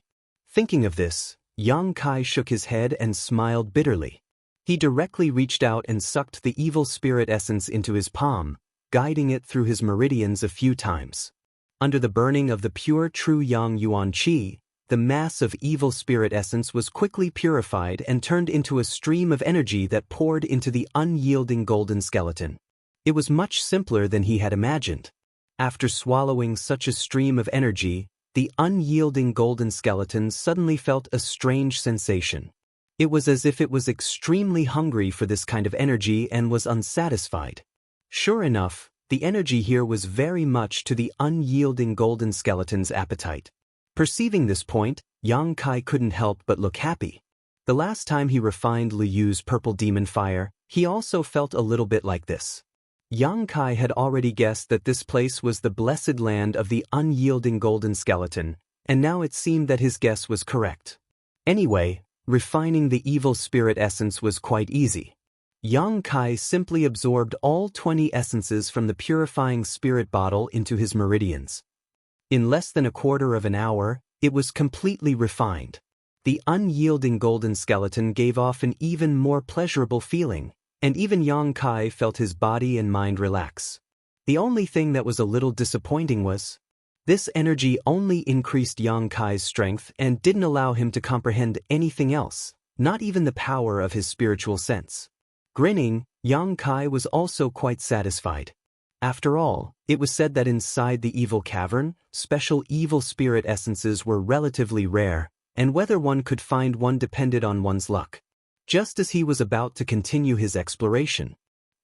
Thinking of this, Yang Kai shook his head and smiled bitterly. He directly reached out and sucked the evil spirit essence into his palm, guiding it through his meridians a few times. Under the burning of the pure true Yang Yuan Qi, the mass of evil spirit essence was quickly purified and turned into a stream of energy that poured into the unyielding golden skeleton. It was much simpler than he had imagined. After swallowing such a stream of energy, the unyielding golden skeleton suddenly felt a strange sensation. It was as if it was extremely hungry for this kind of energy and was unsatisfied. Sure enough, the energy here was very much to the unyielding golden skeleton's appetite. Perceiving this point, Yang Kai couldn't help but look happy. The last time he refined Liyu's purple demon fire, he also felt a little bit like this. Yang Kai had already guessed that this place was the blessed land of the unyielding golden skeleton, and now it seemed that his guess was correct. Anyway, refining the evil spirit essence was quite easy. Yang Kai simply absorbed all 20 essences from the purifying spirit bottle into his meridians. In less than a quarter of an hour, it was completely refined. The unyielding golden skeleton gave off an even more pleasurable feeling, and even Yang Kai felt his body and mind relax. The only thing that was a little disappointing was, this energy only increased Yang Kai's strength and didn't allow him to comprehend anything else, not even the power of his spiritual sense. Grinning, Yang Kai was also quite satisfied. After all, it was said that inside the evil cavern, special evil spirit essences were relatively rare, and whether one could find one depended on one's luck. Just as he was about to continue his exploration,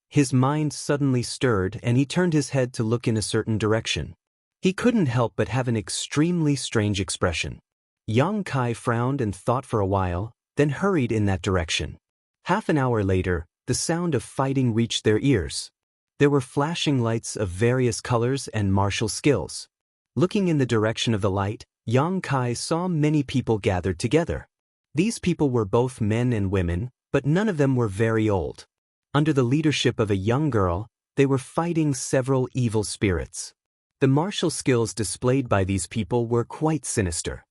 his mind suddenly stirred and he turned his head to look in a certain direction. He couldn't help but have an extremely strange expression. Yang Kai frowned and thought for a while, then hurried in that direction. Half an hour later, the sound of fighting reached their ears. There were flashing lights of various colors and martial skills. Looking in the direction of the light, Yang Kai saw many people gathered together. These people were both men and women, but none of them were very old. Under the leadership of a young girl, they were fighting several evil spirits. The martial skills displayed by these people were quite sinister.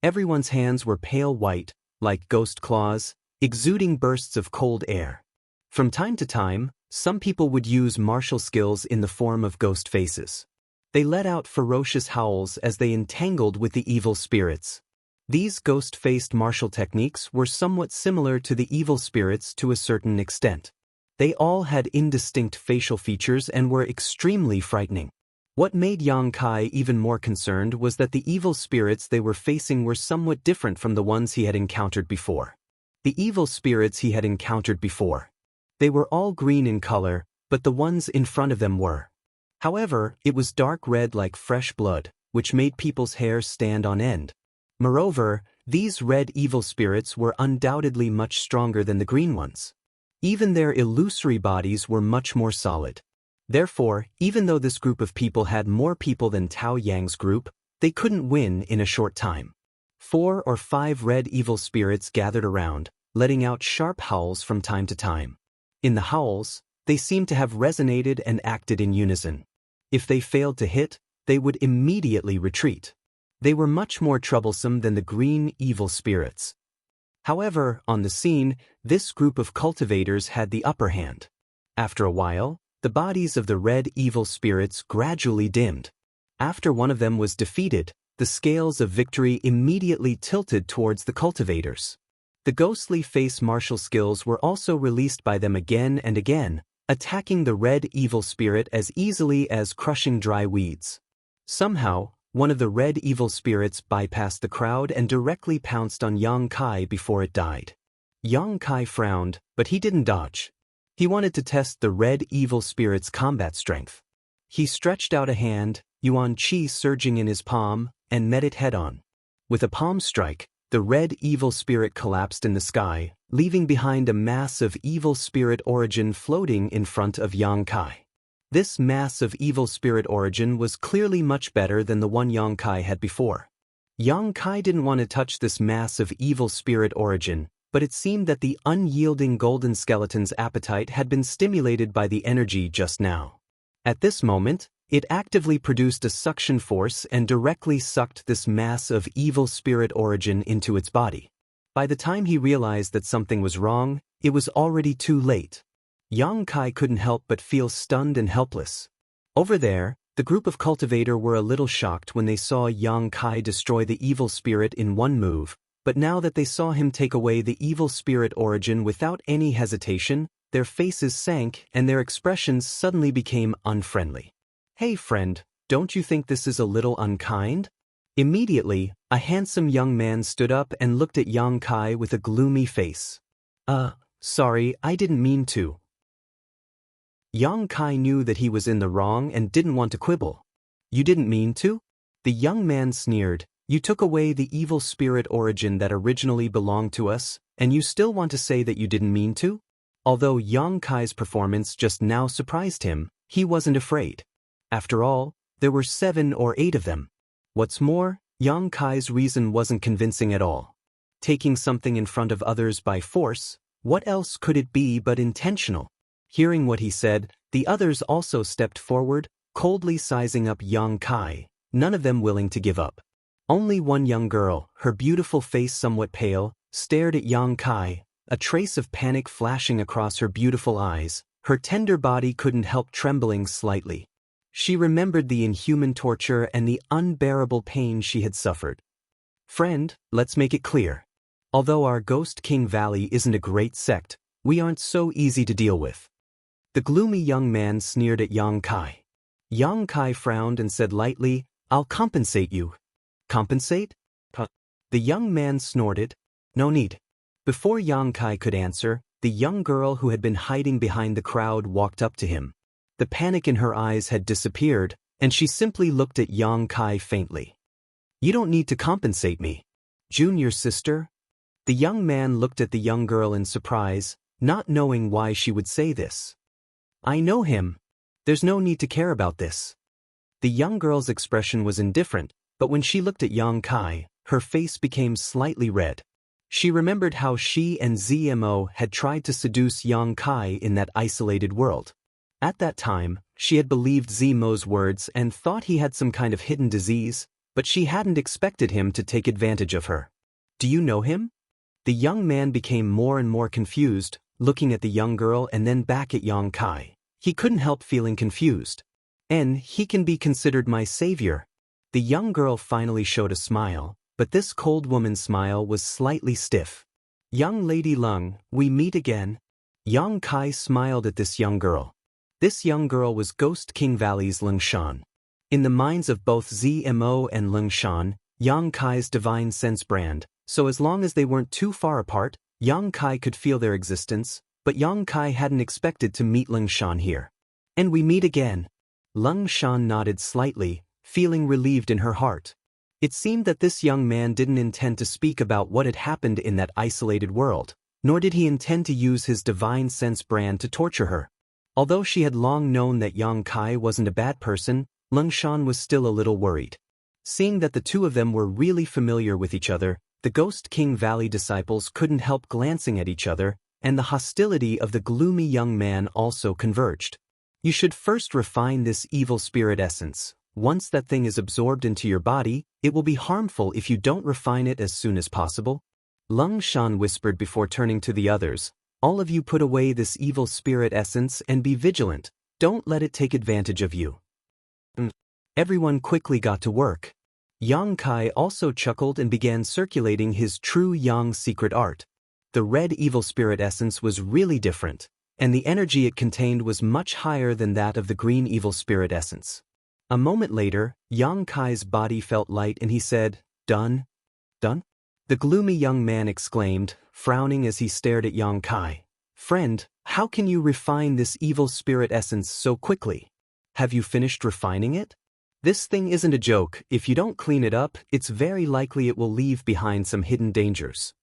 Everyone's hands were pale white, like ghost claws, exuding bursts of cold air. From time to time, some people would use martial skills in the form of ghost faces. They let out ferocious howls as they entangled with the evil spirits. These ghost-faced martial techniques were somewhat similar to the evil spirits to a certain extent. They all had indistinct facial features and were extremely frightening. What made Yang Kai even more concerned was that the evil spirits they were facing were somewhat different from the ones he had encountered before. The evil spirits he had encountered before. They were all green in color, but the ones in front of them were. However, it was dark red like fresh blood, which made people's hair stand on end. Moreover, these red evil spirits were undoubtedly much stronger than the green ones. Even their illusory bodies were much more solid. Therefore, even though this group of people had more people than Tao Yang's group, they couldn't win in a short time. 4 or 5 red evil spirits gathered around, letting out sharp howls from time to time. In the howls, they seemed to have resonated and acted in unison. If they failed to hit, they would immediately retreat. They were much more troublesome than the green evil spirits. However, on the scene, this group of cultivators had the upper hand. After a while, the bodies of the red evil spirits gradually dimmed. After one of them was defeated, the scales of victory immediately tilted towards the cultivators. The ghostly face martial skills were also released by them again and again, attacking the red evil spirit as easily as crushing dry weeds. Somehow, one of the red evil spirits bypassed the crowd and directly pounced on Yang Kai before it died. Yang Kai frowned, but he didn't dodge. He wanted to test the red evil spirit's combat strength. He stretched out a hand, Yuan Qi surging in his palm, and met it head-on. With a palm strike, The red evil spirit collapsed in the sky, leaving behind a mass of evil spirit origin floating in front of Yang Kai. This mass of evil spirit origin was clearly much better than the one Yang Kai had before. Yang Kai didn't want to touch this mass of evil spirit origin, but it seemed that the unyielding golden skeleton's appetite had been stimulated by the energy just now. At this moment, it actively produced a suction force and directly sucked this mass of evil spirit origin into its body. By the time he realized that something was wrong, it was already too late. Yang Kai couldn't help but feel stunned and helpless. Over there, the group of cultivator were a little shocked when they saw Yang Kai destroy the evil spirit in one move, but now that they saw him take away the evil spirit origin without any hesitation, their faces sank and their expressions suddenly became unfriendly. "Hey friend, don't you think this is a little unkind?" Immediately, a handsome young man stood up and looked at Yang Kai with a gloomy face. Sorry, I didn't mean to." Yang Kai knew that he was in the wrong and didn't want to quibble. "You didn't mean to?" The young man sneered. "You took away the evil spirit origin that originally belonged to us, and you still want to say that you didn't mean to?" Although Yang Kai's performance just now surprised him, he wasn't afraid. After all, there were 7 or 8 of them. What's more, Yang Kai's reason wasn't convincing at all. Taking something in front of others by force, what else could it be but intentional? Hearing what he said, the others also stepped forward, coldly sizing up Yang Kai, none of them willing to give up. Only one young girl, her beautiful face somewhat pale, stared at Yang Kai, a trace of panic flashing across her beautiful eyes. Her tender body couldn't help trembling slightly. She remembered the inhuman torture and the unbearable pain she had suffered. "Friend, let's make it clear. Although our Ghost King Valley isn't a great sect, we aren't so easy to deal with." The gloomy young man sneered at Yang Kai. Yang Kai frowned and said lightly, "I'll compensate you." "Compensate?" The young man snorted. "No need." Before Yang Kai could answer, the young girl who had been hiding behind the crowd walked up to him. The panic in her eyes had disappeared, and she simply looked at Yang Kai faintly. "You don't need to compensate me. Junior sister?" The young man looked at the young girl in surprise, not knowing why she would say this. "I know him. There's no need to care about this." The young girl's expression was indifferent, but when she looked at Yang Kai, her face became slightly red. She remembered how she and ZMO had tried to seduce Yang Kai in that isolated world. At that time, she had believed Zemo's words and thought he had some kind of hidden disease, but she hadn't expected him to take advantage of her. "Do you know him?" The young man became more and more confused, looking at the young girl and then back at Yang Kai. He couldn't help feeling confused. "And he can be considered my savior." The young girl finally showed a smile, but this cold woman's smile was slightly stiff. "Young Lady Lung, we meet again." Yang Kai smiled at this young girl. This young girl was Ghost King Valley's Lung Shan. In the minds of both ZMO and Lung Shan, Yang Kai's divine sense brand, so as long as they weren't too far apart, Yang Kai could feel their existence, but Yang Kai hadn't expected to meet Lung Shan here. "And we meet again." Lung Shan nodded slightly, feeling relieved in her heart. It seemed that this young man didn't intend to speak about what had happened in that isolated world, nor did he intend to use his divine sense brand to torture her. Although she had long known that Yang Kai wasn't a bad person, Lung Shan was still a little worried. Seeing that the two of them were really familiar with each other, the Ghost King Valley disciples couldn't help glancing at each other, and the hostility of the gloomy young man also converged. "You should first refine this evil spirit essence. Once that thing is absorbed into your body, it will be harmful if you don't refine it as soon as possible." Lung Shan whispered before turning to the others. "All of you put away this evil spirit essence and be vigilant. Don't let it take advantage of you." Everyone quickly got to work. Yang Kai also chuckled and began circulating his true Yang secret art. The red evil spirit essence was really different, and the energy it contained was much higher than that of the green evil spirit essence. A moment later, Yang Kai's body felt light and he said, "Done? Done?" The gloomy young man exclaimed, frowning as he stared at Yang Kai. "Friend, how can you refine this evil spirit essence so quickly? Have you finished refining it?" This thing isn't a joke. If you don't clean it up, it's very likely it will leave behind some hidden dangers.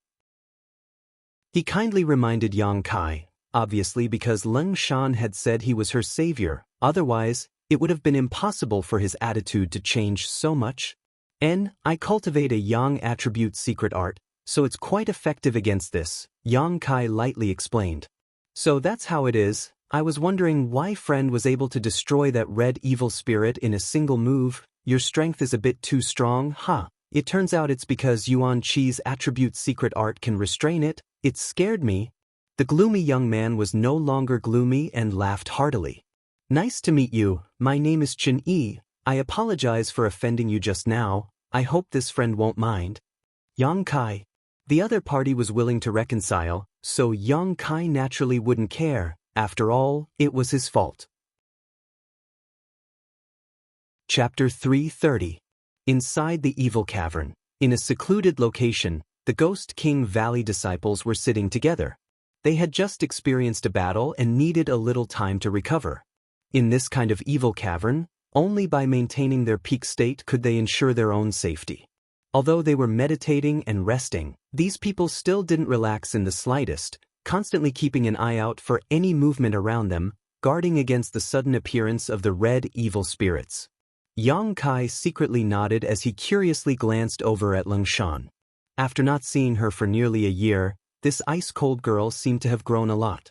He kindly reminded Yang Kai, obviously because Leng Shan had said he was her savior, otherwise, it would have been impossible for his attitude to change so much. I cultivate a Yang attribute secret art, so it's quite effective against this, Yang Kai lightly explained. So that's how it is. I was wondering why friend was able to destroy that red evil spirit in a single move. Your strength is a bit too strong, huh? It turns out it's because Yuan Chi's attribute secret art can restrain it. It scared me. The gloomy young man was no longer gloomy and laughed heartily. Nice to meet you. My name is Chen Yi. I apologize for offending you just now. I hope this friend won't mind. Yang Kai. The other party was willing to reconcile, so Yang Kai naturally wouldn't care. After all, it was his fault. Chapter 330. Inside the Evil Cavern. In a secluded location, the Ghost King Valley disciples were sitting together. They had just experienced a battle and needed a little time to recover. In this kind of evil cavern, only by maintaining their peak state could they ensure their own safety. Although they were meditating and resting, these people still didn't relax in the slightest, constantly keeping an eye out for any movement around them, guarding against the sudden appearance of the red evil spirits. Yang Kai secretly nodded as he curiously glanced over at Leng Shan. After not seeing her for nearly a year, this ice-cold girl seemed to have grown a lot.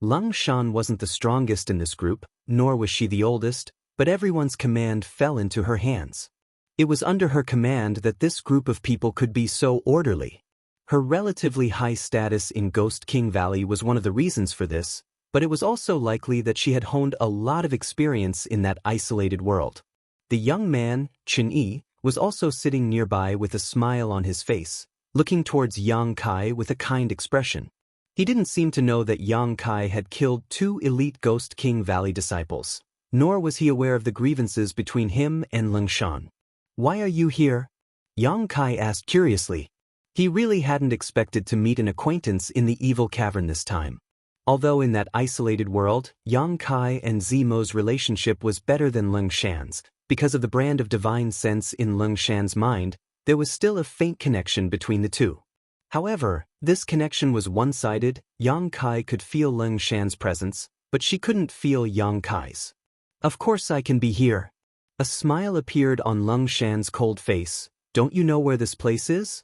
Leng Shan wasn't the strongest in this group, nor was she the oldest, but everyone's command fell into her hands. It was under her command that this group of people could be so orderly. Her relatively high status in Ghost King Valley was one of the reasons for this, but it was also likely that she had honed a lot of experience in that isolated world. The young man, Chen Yi, was also sitting nearby with a smile on his face, looking towards Yang Kai with a kind expression. He didn't seem to know that Yang Kai had killed 2 elite Ghost King Valley disciples, nor was he aware of the grievances between him and Leng Shan. Why are you here? Yang Kai asked curiously. He really hadn't expected to meet an acquaintance in the evil cavern this time. Although in that isolated world, Yang Kai and Zimo's relationship was better than Leng Shan's, because of the brand of divine sense in Leng Shan's mind, there was still a faint connection between the two. However, this connection was one-sided. Yang Kai could feel Leng Shan's presence, but she couldn't feel Yang Kai's. Of course I can be here. A smile appeared on Leng Shan's cold face. Don't you know where this place is?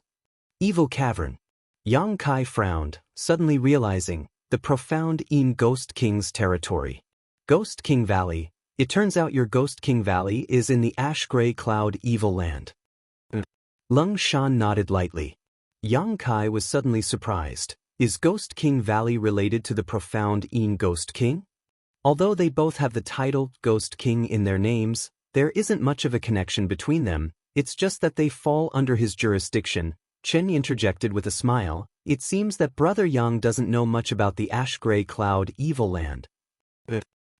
Evil Cavern. Yang Kai frowned, suddenly realizing the profound in Ghost King's territory. Ghost King Valley. It turns out your Ghost King Valley is in the ash-gray cloud evil land. Leng Shan nodded lightly. Yang Kai was suddenly surprised. Is Ghost King Valley related to the profound in Ghost King? Although they both have the title Ghost King in their names, there isn't much of a connection between them. It's just that they fall under his jurisdiction. Chen interjected with a smile. It seems that Brother Yang doesn't know much about the ash-gray cloud evil land.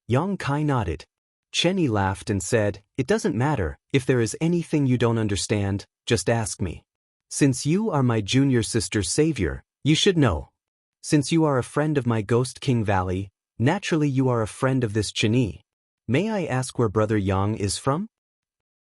Yang Kai nodded. Chen Yi laughed and said, It doesn't matter. If there is anything you don't understand, just ask me. Since you are my junior sister's savior, you should know. Since you are a friend of my Ghost King Valley, naturally you are a friend of this Chen Yi. May I ask where Brother Yang is from?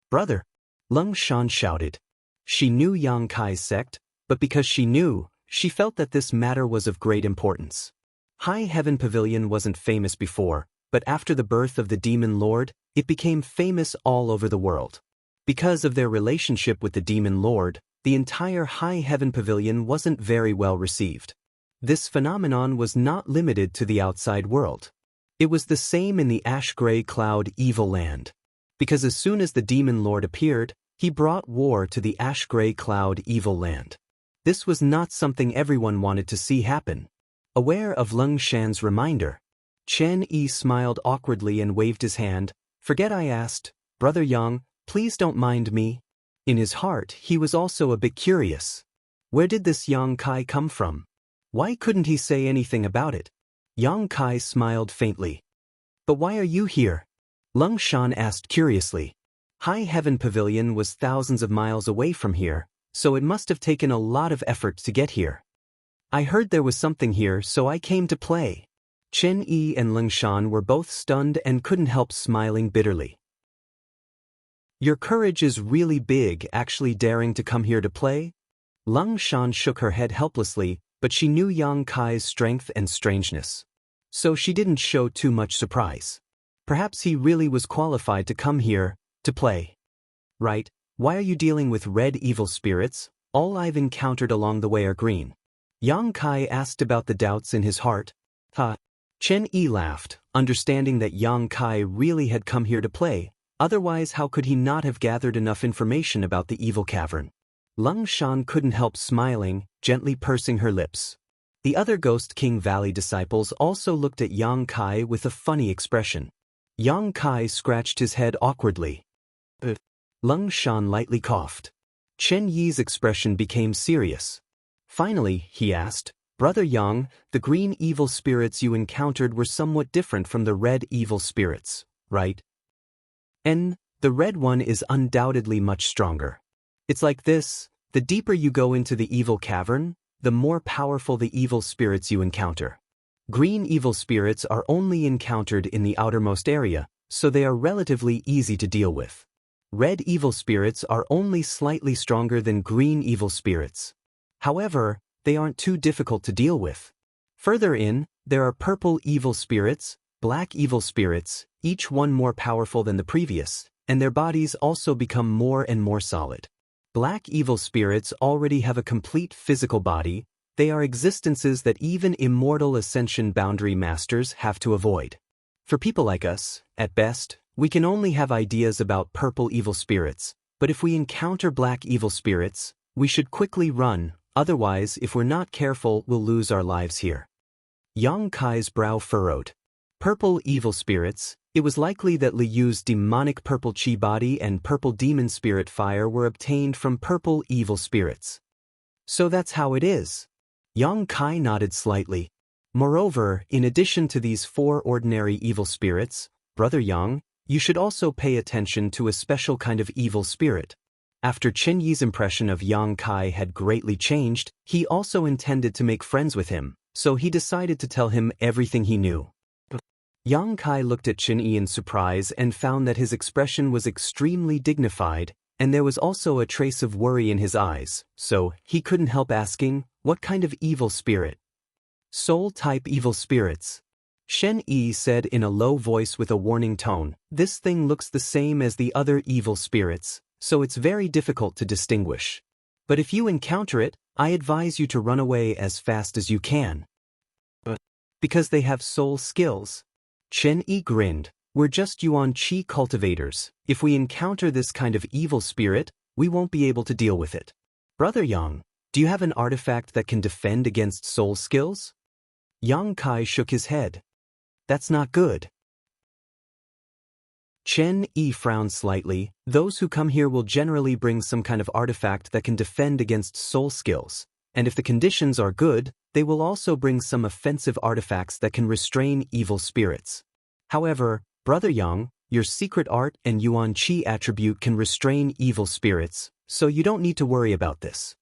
Brother? Leng Shan shouted. She knew Yang Kai's sect, but because she knew, she felt that this matter was of great importance. High Heaven Pavilion wasn't famous before, but after the birth of the Demon Lord, it became famous all over the world. Because of their relationship with the Demon Lord, the entire High Heaven Pavilion wasn't very well received. This phenomenon was not limited to the outside world. It was the same in the ash-gray cloud evil land. Because as soon as the Demon Lord appeared, he brought war to the ash-gray cloud evil land. This was not something everyone wanted to see happen. Aware of Leng Shan's reminder, Chen Yi smiled awkwardly and waved his hand. Forget I asked, Brother Yang, please don't mind me. In his heart, he was also a bit curious. Where did this Yang Kai come from? Why couldn't he say anything about it? Yang Kai smiled faintly. But why are you here? Leng Shan asked curiously. High Heaven Pavilion was thousands of miles away from here, so it must have taken a lot of effort to get here. I heard there was something here, so I came to play. Chen Yi and Leng Shan were both stunned and couldn't help smiling bitterly. Your courage is really big, actually daring to come here to play? Lung Shan shook her head helplessly, but she knew Yang Kai's strength and strangeness. So she didn't show too much surprise. Perhaps he really was qualified to come here, to play. Right, why are you dealing with red evil spirits? All I've encountered along the way are green. Yang Kai asked about the doubts in his heart. Chen Yi laughed, understanding that Yang Kai really had come here to play, otherwise how could he not have gathered enough information about the evil cavern? Lung Shan couldn't help smiling, gently pursing her lips. The other Ghost King Valley disciples also looked at Yang Kai with a funny expression. Yang Kai scratched his head awkwardly. Lung Shan lightly coughed. Chen Yi's expression became serious. Finally, he asked, Brother Yang, the green evil spirits you encountered were somewhat different from the red evil spirits, right? And the red one is undoubtedly much stronger. It's like this, the deeper you go into the evil cavern, the more powerful the evil spirits you encounter. Green evil spirits are only encountered in the outermost area, so they are relatively easy to deal with. Red evil spirits are only slightly stronger than green evil spirits. However, they aren't too difficult to deal with. Further in, there are purple evil spirits, black evil spirits, each one more powerful than the previous, and their bodies also become more and more solid. Black evil spirits already have a complete physical body. They are existences that even immortal ascension boundary masters have to avoid. For people like us, at best, we can only have ideas about purple evil spirits, but if we encounter black evil spirits, we should quickly run, otherwise if we're not careful we'll lose our lives here. Yang Kai's brow furrowed. Purple evil spirits, it was likely that Li Yu's demonic purple chi body and purple demon spirit fire were obtained from purple evil spirits. So that's how it is. Yang Kai nodded slightly. Moreover, in addition to these 4 ordinary evil spirits, Brother Yang, you should also pay attention to a special kind of evil spirit. After Chen Yi's impression of Yang Kai had greatly changed, he also intended to make friends with him, so he decided to tell him everything he knew. Yang Kai looked at Chen Yi in surprise and found that his expression was extremely dignified, and there was also a trace of worry in his eyes, so he couldn't help asking, what kind of evil spirit? Soul-type evil spirits. Shen Yi said in a low voice with a warning tone, this thing looks the same as the other evil spirits, so it's very difficult to distinguish. But if you encounter it, I advise you to run away as fast as you can. Because they have soul skills. Chen Yi grinned, we're just Yuan Qi cultivators. If we encounter this kind of evil spirit, we won't be able to deal with it. Brother Yang, do you have an artifact that can defend against soul skills? Yang Kai shook his head. That's not good. Chen Yi frowned slightly. Those who come here will generally bring some kind of artifact that can defend against soul skills, and if the conditions are good, they will also bring some offensive artifacts that can restrain evil spirits. However, Brother Yang, your secret art and Yuan Qi attribute can restrain evil spirits, so you don't need to worry about this.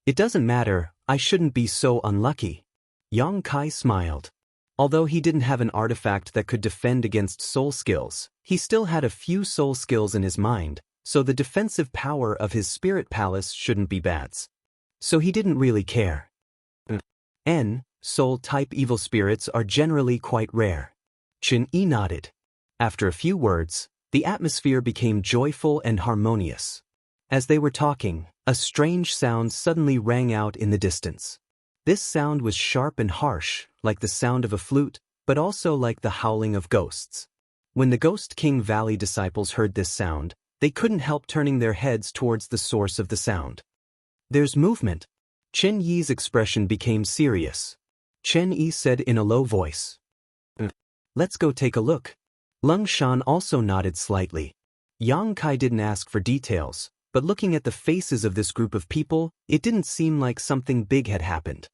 It doesn't matter, I shouldn't be so unlucky. Yang Kai smiled. Although he didn't have an artifact that could defend against soul skills, he still had a few soul skills in his mind, so the defensive power of his spirit palace shouldn't be bad. So he didn't really care. Soul-type evil spirits are generally quite rare. Chen Yi nodded. After a few words, the atmosphere became joyful and harmonious. As they were talking, a strange sound suddenly rang out in the distance. This sound was sharp and harsh, like the sound of a flute, but also like the howling of ghosts. When the Ghost King Valley disciples heard this sound, they couldn't help turning their heads towards the source of the sound. There's movement. Chen Yi's expression became serious. Chen Yi said in a low voice. Let's go take a look. Lung Shan also nodded slightly. Yang Kai didn't ask for details, but looking at the faces of this group of people, it didn't seem like something big had happened.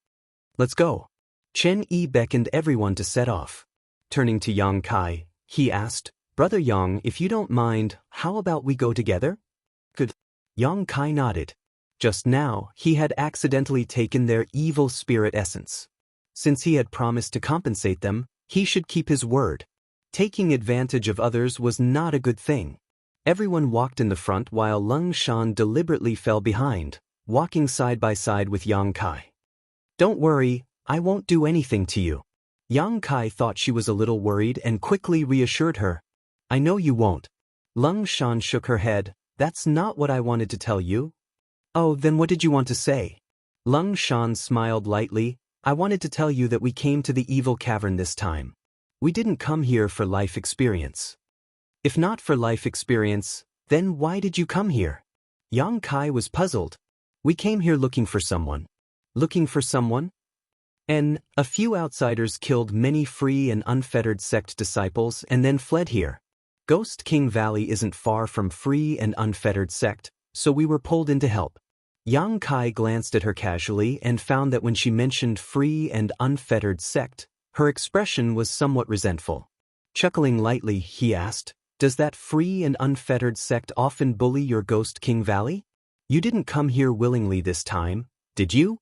Let's go. Chen Yi beckoned everyone to set off. Turning to Yang Kai, he asked, Brother Yang, if you don't mind, how about we go together? Good. Yang Kai nodded. Just now, he had accidentally taken their evil spirit essence. Since he had promised to compensate them, he should keep his word. Taking advantage of others was not a good thing. Everyone walked in the front while Lung Shan deliberately fell behind, walking side by side with Yang Kai. "Don't worry, I won't do anything to you." Yang Kai thought she was a little worried and quickly reassured her. "I know you won't." Lung Shan shook her head. "That's not what I wanted to tell you." "Oh, then what did you want to say?" Lung Shan smiled lightly. "I wanted to tell you that we came to the evil cavern this time. We didn't come here for life experience." "If not for life experience, then why did you come here?" Yang Kai was puzzled. "We came here looking for someone." "Looking for someone?" A few outsiders killed many free and unfettered sect disciples and then fled here. Ghost King Valley isn't far from free and unfettered sect, so we were pulled in to help. Yang Kai glanced at her casually and found that when she mentioned free and unfettered sect, her expression was somewhat resentful. Chuckling lightly, he asked, "Does that free and unfettered sect often bully your Ghost King Valley? You didn't come here willingly this time, did you?"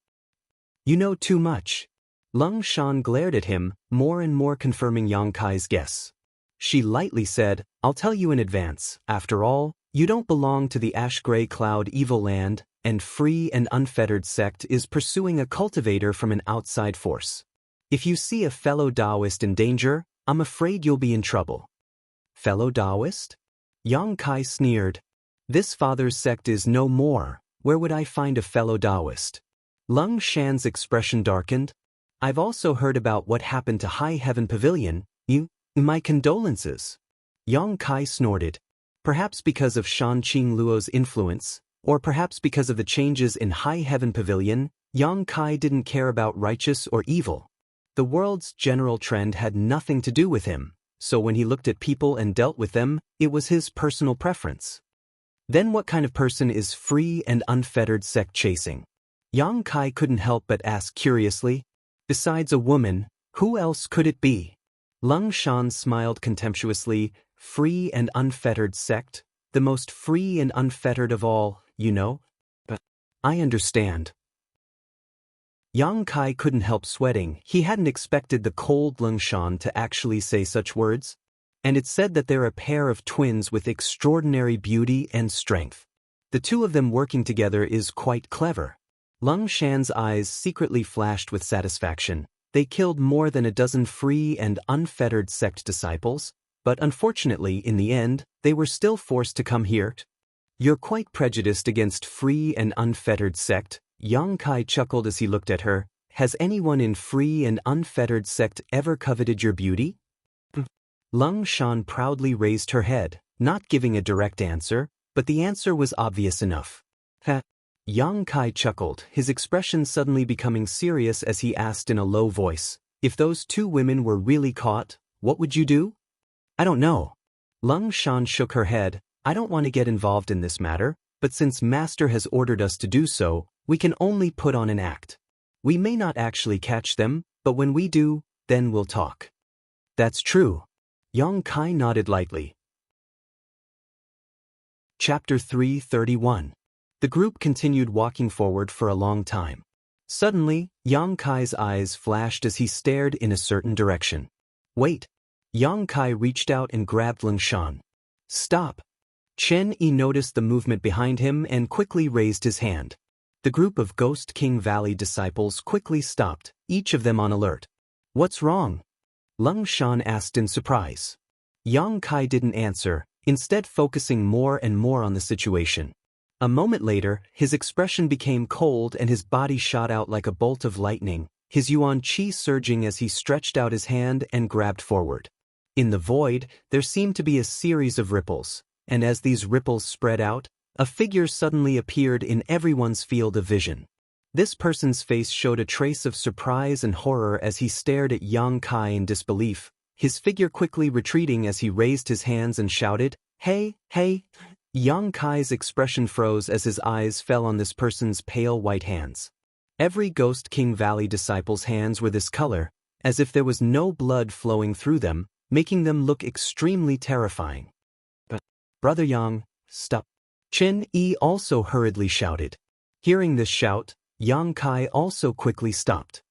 "You know too much." Lung Shan glared at him, more and more confirming Yang Kai's guess. She lightly said, "I'll tell you in advance. After all, you don't belong to the ash-gray cloud evil land, and free and unfettered sect is pursuing a cultivator from an outside force. If you see a fellow Taoist in danger, I'm afraid you'll be in trouble." "Fellow Taoist?" Yang Kai sneered. "This father's sect is no more. Where would I find a fellow Taoist?" Lung Shan's expression darkened. "I've also heard about what happened to High Heaven Pavilion. My condolences." Yang Kai snorted. Perhaps because of Shan Qing Luo's influence, or perhaps because of the changes in High Heaven Pavilion, Yang Kai didn't care about righteous or evil. The world's general trend had nothing to do with him, so when he looked at people and dealt with them, it was his personal preference. Then what kind of person is free and unfettered sect chasing? Yang Kai couldn't help but ask curiously. Besides a woman, who else could it be? Lung Shan smiled contemptuously. "Free and unfettered sect? The most free and unfettered of all, you know? But I understand." Yang Kai couldn't help sweating. He hadn't expected the cold Lung Shan to actually say such words. And it said that they're a pair of twins with extraordinary beauty and strength. The two of them working together is quite clever. Lung Shan's eyes secretly flashed with satisfaction. They killed more than a dozen free and unfettered sect disciples, but unfortunately, in the end, they were still forced to come here. "You're quite prejudiced against free and unfettered sect," Yang Kai chuckled as he looked at her. "Has anyone in free and unfettered sect ever coveted your beauty?" Lung Shan proudly raised her head, not giving a direct answer, but the answer was obvious enough. "Ha." Yang Kai chuckled, his expression suddenly becoming serious as he asked in a low voice, "If those two women were really caught, what would you do?" "I don't know." Lung Shan shook her head. "I don't want to get involved in this matter, but since Master has ordered us to do so, we can only put on an act. We may not actually catch them, but when we do, then we'll talk." "That's true." Yang Kai nodded lightly. Chapter 331. The group continued walking forward for a long time. Suddenly, Yang Kai's eyes flashed as he stared in a certain direction. "Wait." Yang Kai reached out and grabbed Lung Shan. "Stop." Chen Yi noticed the movement behind him and quickly raised his hand. The group of Ghost King Valley disciples quickly stopped, each of them on alert. "What's wrong?" Lung Shan asked in surprise. Yang Kai didn't answer, instead focusing more and more on the situation. A moment later, his expression became cold and his body shot out like a bolt of lightning, his yuan qi surging as he stretched out his hand and grabbed forward. In the void, there seemed to be a series of ripples, and as these ripples spread out, a figure suddenly appeared in everyone's field of vision. This person's face showed a trace of surprise and horror as he stared at Yang Kai in disbelief, his figure quickly retreating as he raised his hands and shouted, "Hey, hey!" Yang Kai's expression froze as his eyes fell on this person's pale white hands. Every Ghost King Valley disciple's hands were this color, as if there was no blood flowing through them, making them look extremely terrifying. "But, Brother Yang, stop!" Chen Yi also hurriedly shouted. Hearing this shout, Yang Kai also quickly stopped.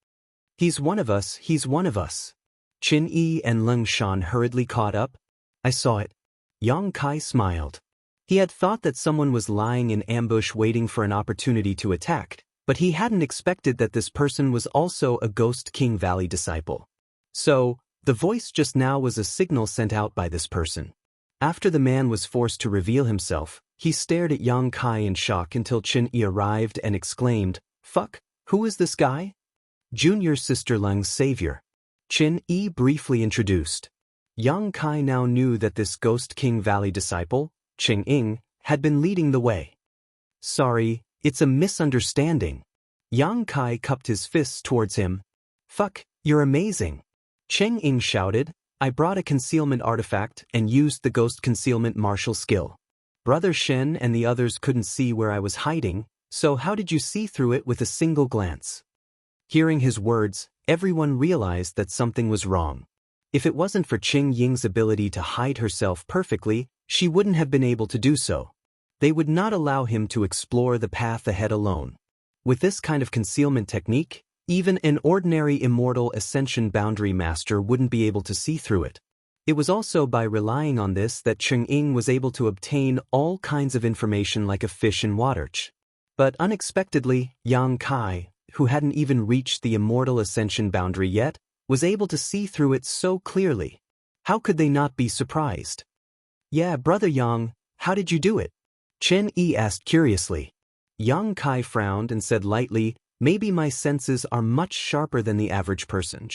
"He's one of us, he's one of us." Chen Yi and Lung Shan hurriedly caught up. "I saw it." Yang Kai smiled. He had thought that someone was lying in ambush waiting for an opportunity to attack, but he hadn't expected that this person was also a Ghost King Valley disciple. So, the voice just now was a signal sent out by this person. After the man was forced to reveal himself, he stared at Yang Kai in shock until Chen Yi arrived and exclaimed, "Fuck, who is this guy?" "Junior Sister Lung's savior." Chen Yi briefly introduced. Yang Kai now knew that this Ghost King Valley disciple, Ching Ying, had been leading the way. "Sorry, it's a misunderstanding." Yang Kai cupped his fists towards him. "Fuck, you're amazing." Ching Ying shouted, "I brought a concealment artifact and used the ghost concealment martial skill. Brother Shen and the others couldn't see where I was hiding, so how did you see through it with a single glance?" Hearing his words, everyone realized that something was wrong. If it wasn't for Ching Ying's ability to hide herself perfectly, she wouldn't have been able to do so. They would not allow him to explore the path ahead alone. With this kind of concealment technique, even an ordinary immortal ascension boundary master wouldn't be able to see through it. It was also by relying on this that Ching Ying was able to obtain all kinds of information like a fish in water. But unexpectedly, Yang Kai, who hadn't even reached the immortal ascension boundary yet, was able to see through it so clearly. How could they not be surprised? "Yeah, Brother Yang, how did you do it?" Chen Yi asked curiously. Yang Kai frowned and said lightly, "Maybe my senses are much sharper than the average person.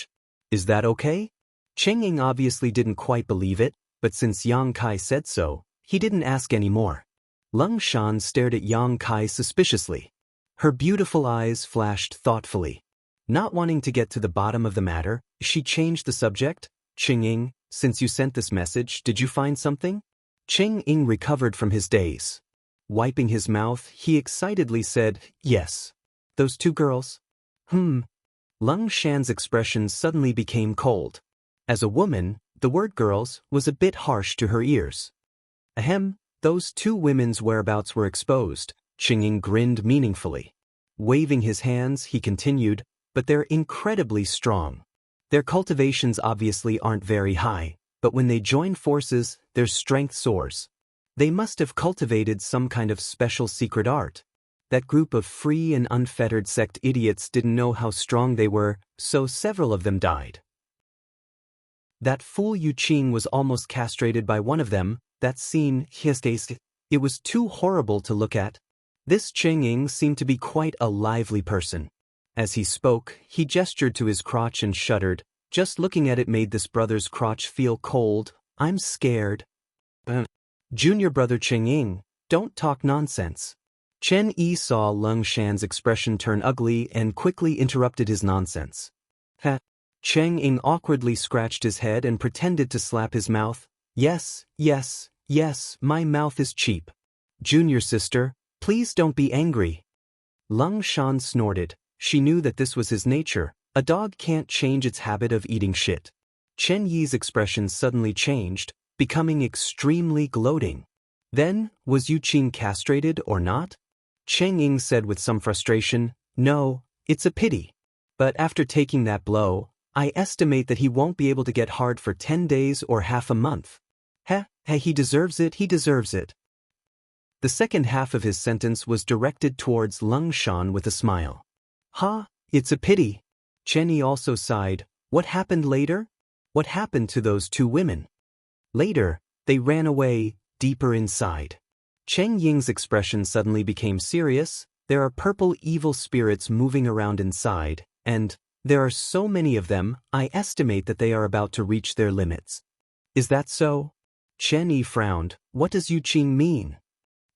Is that okay?" Ching Ying obviously didn't quite believe it, but since Yang Kai said so, he didn't ask any more. Lung Shan stared at Yang Kai suspiciously. Her beautiful eyes flashed thoughtfully. Not wanting to get to the bottom of the matter, she changed the subject. "Ching Ying, since you sent this message, did you find something?" Ching Ying recovered from his daze. Wiping his mouth, he excitedly said, "Yes. Those two girls?" Lung Shan's expression suddenly became cold. As a woman, the word girls was a bit harsh to her ears. "Ahem, those two women's whereabouts were exposed," Ching Ying grinned meaningfully. Waving his hands, he continued, "But they're incredibly strong. Their cultivations obviously aren't very high, but when they join forces, their strength soars. They must have cultivated some kind of special secret art. That group of free and unfettered sect idiots didn't know how strong they were, so several of them died. That fool Yu Qing was almost castrated by one of them. That scene, it was too horrible to look at." This Ching Ying seemed to be quite a lively person. As he spoke, he gestured to his crotch and shuddered. Just looking at it made this brother's crotch feel cold. "I'm scared." "Junior brother Ching Ying, don't talk nonsense." Chen Yi saw Lung Shan's expression turn ugly and quickly interrupted his nonsense. "Ha." Cheng Ying awkwardly scratched his head and pretended to slap his mouth. "Yes, yes, yes, my mouth is cheap. Junior sister, please don't be angry." Lung Shan snorted. She knew that this was his nature. A dog can't change its habit of eating shit. Chen Yi's expression suddenly changed, becoming extremely gloating. Then, was Yu Qing castrated or not? Cheng Ying said with some frustration, "No, it's a pity. But after taking that blow, I estimate that he won't be able to get hard for 10 days or half a month. He deserves it, he deserves it." The second half of his sentence was directed towards Lung Shan with a smile. It's a pity." Chen Yi also sighed. "What happened later? What happened to those two women?" "Later, they ran away, deeper inside." Cheng Ying's expression suddenly became serious. "There are purple evil spirits moving around inside, and there are so many of them, I estimate that they are about to reach their limits." "Is that so?" Chen Yi frowned. "What does Yu Qing mean?"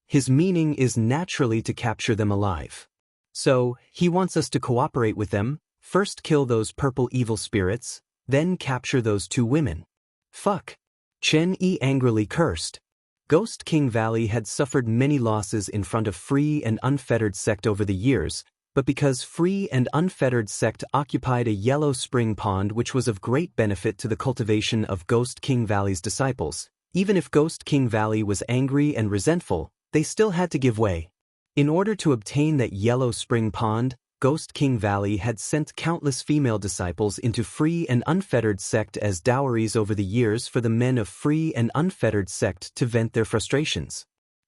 "His meaning is naturally to capture them alive. So, he wants us to cooperate with them, first kill those purple evil spirits, then capture those two women." "Fuck." Chen Yi angrily cursed. Ghost King Valley had suffered many losses in front of Free and Unfettered Sect over the years, but because Free and Unfettered Sect occupied a yellow spring pond which was of great benefit to the cultivation of Ghost King Valley's disciples, even if Ghost King Valley was angry and resentful, they still had to give way. In order to obtain that yellow spring pond, Ghost King Valley had sent countless female disciples into Free and Unfettered Sect as dowries over the years for the men of Free and Unfettered Sect to vent their frustrations.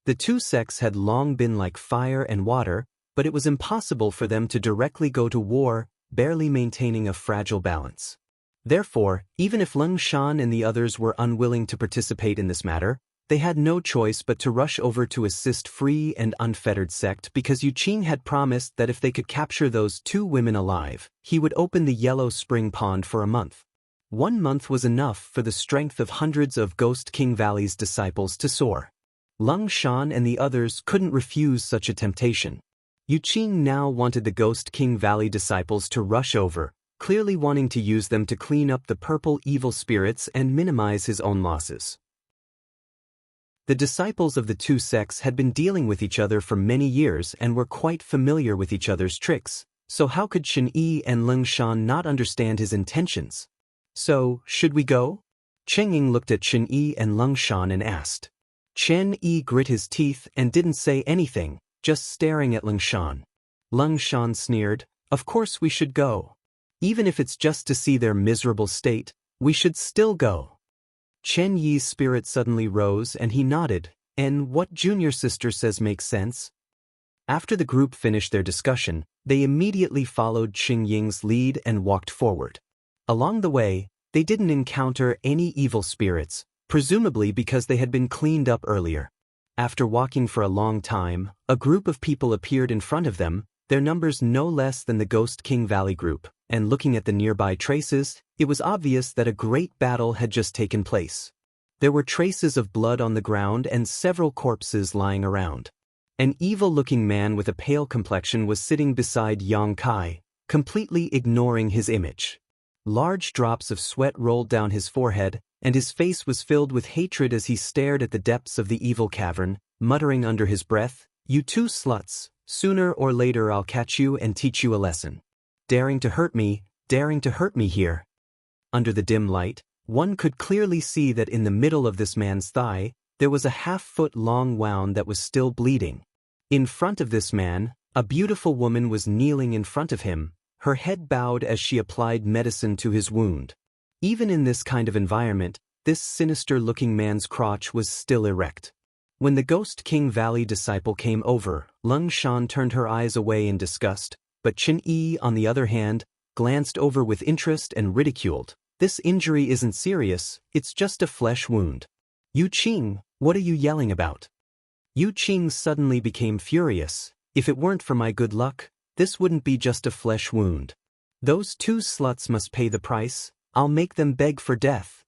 The two sects had long been like fire and water, but it was impossible for them to directly go to war, barely maintaining a fragile balance. Therefore, even if Lung Shan and the others were unwilling to participate in this matter, they had no choice but to rush over to assist Free and Unfettered Sect because Yu Qing had promised that if they could capture those two women alive, he would open the Yellow Spring Pond for a month. 1 month was enough for the strength of hundreds of Ghost King Valley's disciples to soar. Lung Shan and the others couldn't refuse such a temptation. Yu Qing now wanted the Ghost King Valley disciples to rush over, clearly wanting to use them to clean up the purple evil spirits and minimize his own losses. The disciples of the two sects had been dealing with each other for many years and were quite familiar with each other's tricks, so how could Chen Yi and Lung Shan not understand his intentions? So, should we go? Cheng Ying looked at Chen Yi and Lung Shan and asked. Chen Yi grit his teeth and didn't say anything, just staring at Lung Shan. Lung Shan sneered, "Of course we should go. Even if it's just to see their miserable state, we should still go." Chen Yi's spirit suddenly rose and he nodded, "And what junior sister says makes sense?" After the group finished their discussion, they immediately followed Cheng Ying's lead and walked forward. Along the way, they didn't encounter any evil spirits, presumably because they had been cleaned up earlier. After walking for a long time, a group of people appeared in front of them, their numbers no less than the Ghost King Valley group, and looking at the nearby traces, it was obvious that a great battle had just taken place. There were traces of blood on the ground and several corpses lying around. An evil-looking man with a pale complexion was sitting beside Yang Kai, completely ignoring his image. Large drops of sweat rolled down his forehead, and his face was filled with hatred as he stared at the depths of the evil cavern, muttering under his breath, "You two sluts, sooner or later I'll catch you and teach you a lesson. Daring to hurt me here." Under the dim light, one could clearly see that in the middle of this man's thigh, there was a half-foot-long wound that was still bleeding. In front of this man, a beautiful woman was kneeling in front of him, her head bowed as she applied medicine to his wound. Even in this kind of environment, this sinister-looking man's crotch was still erect. When the Ghost King Valley disciple came over, Lung Shan turned her eyes away in disgust, but Chen Yi, on the other hand, glanced over with interest and ridiculed. "This injury isn't serious, it's just a flesh wound." "Yu Qing, what are you yelling about?" Yu Qing suddenly became furious. "If it weren't for my good luck, this wouldn't be just a flesh wound. Those two sluts must pay the price. I'll make them beg for death."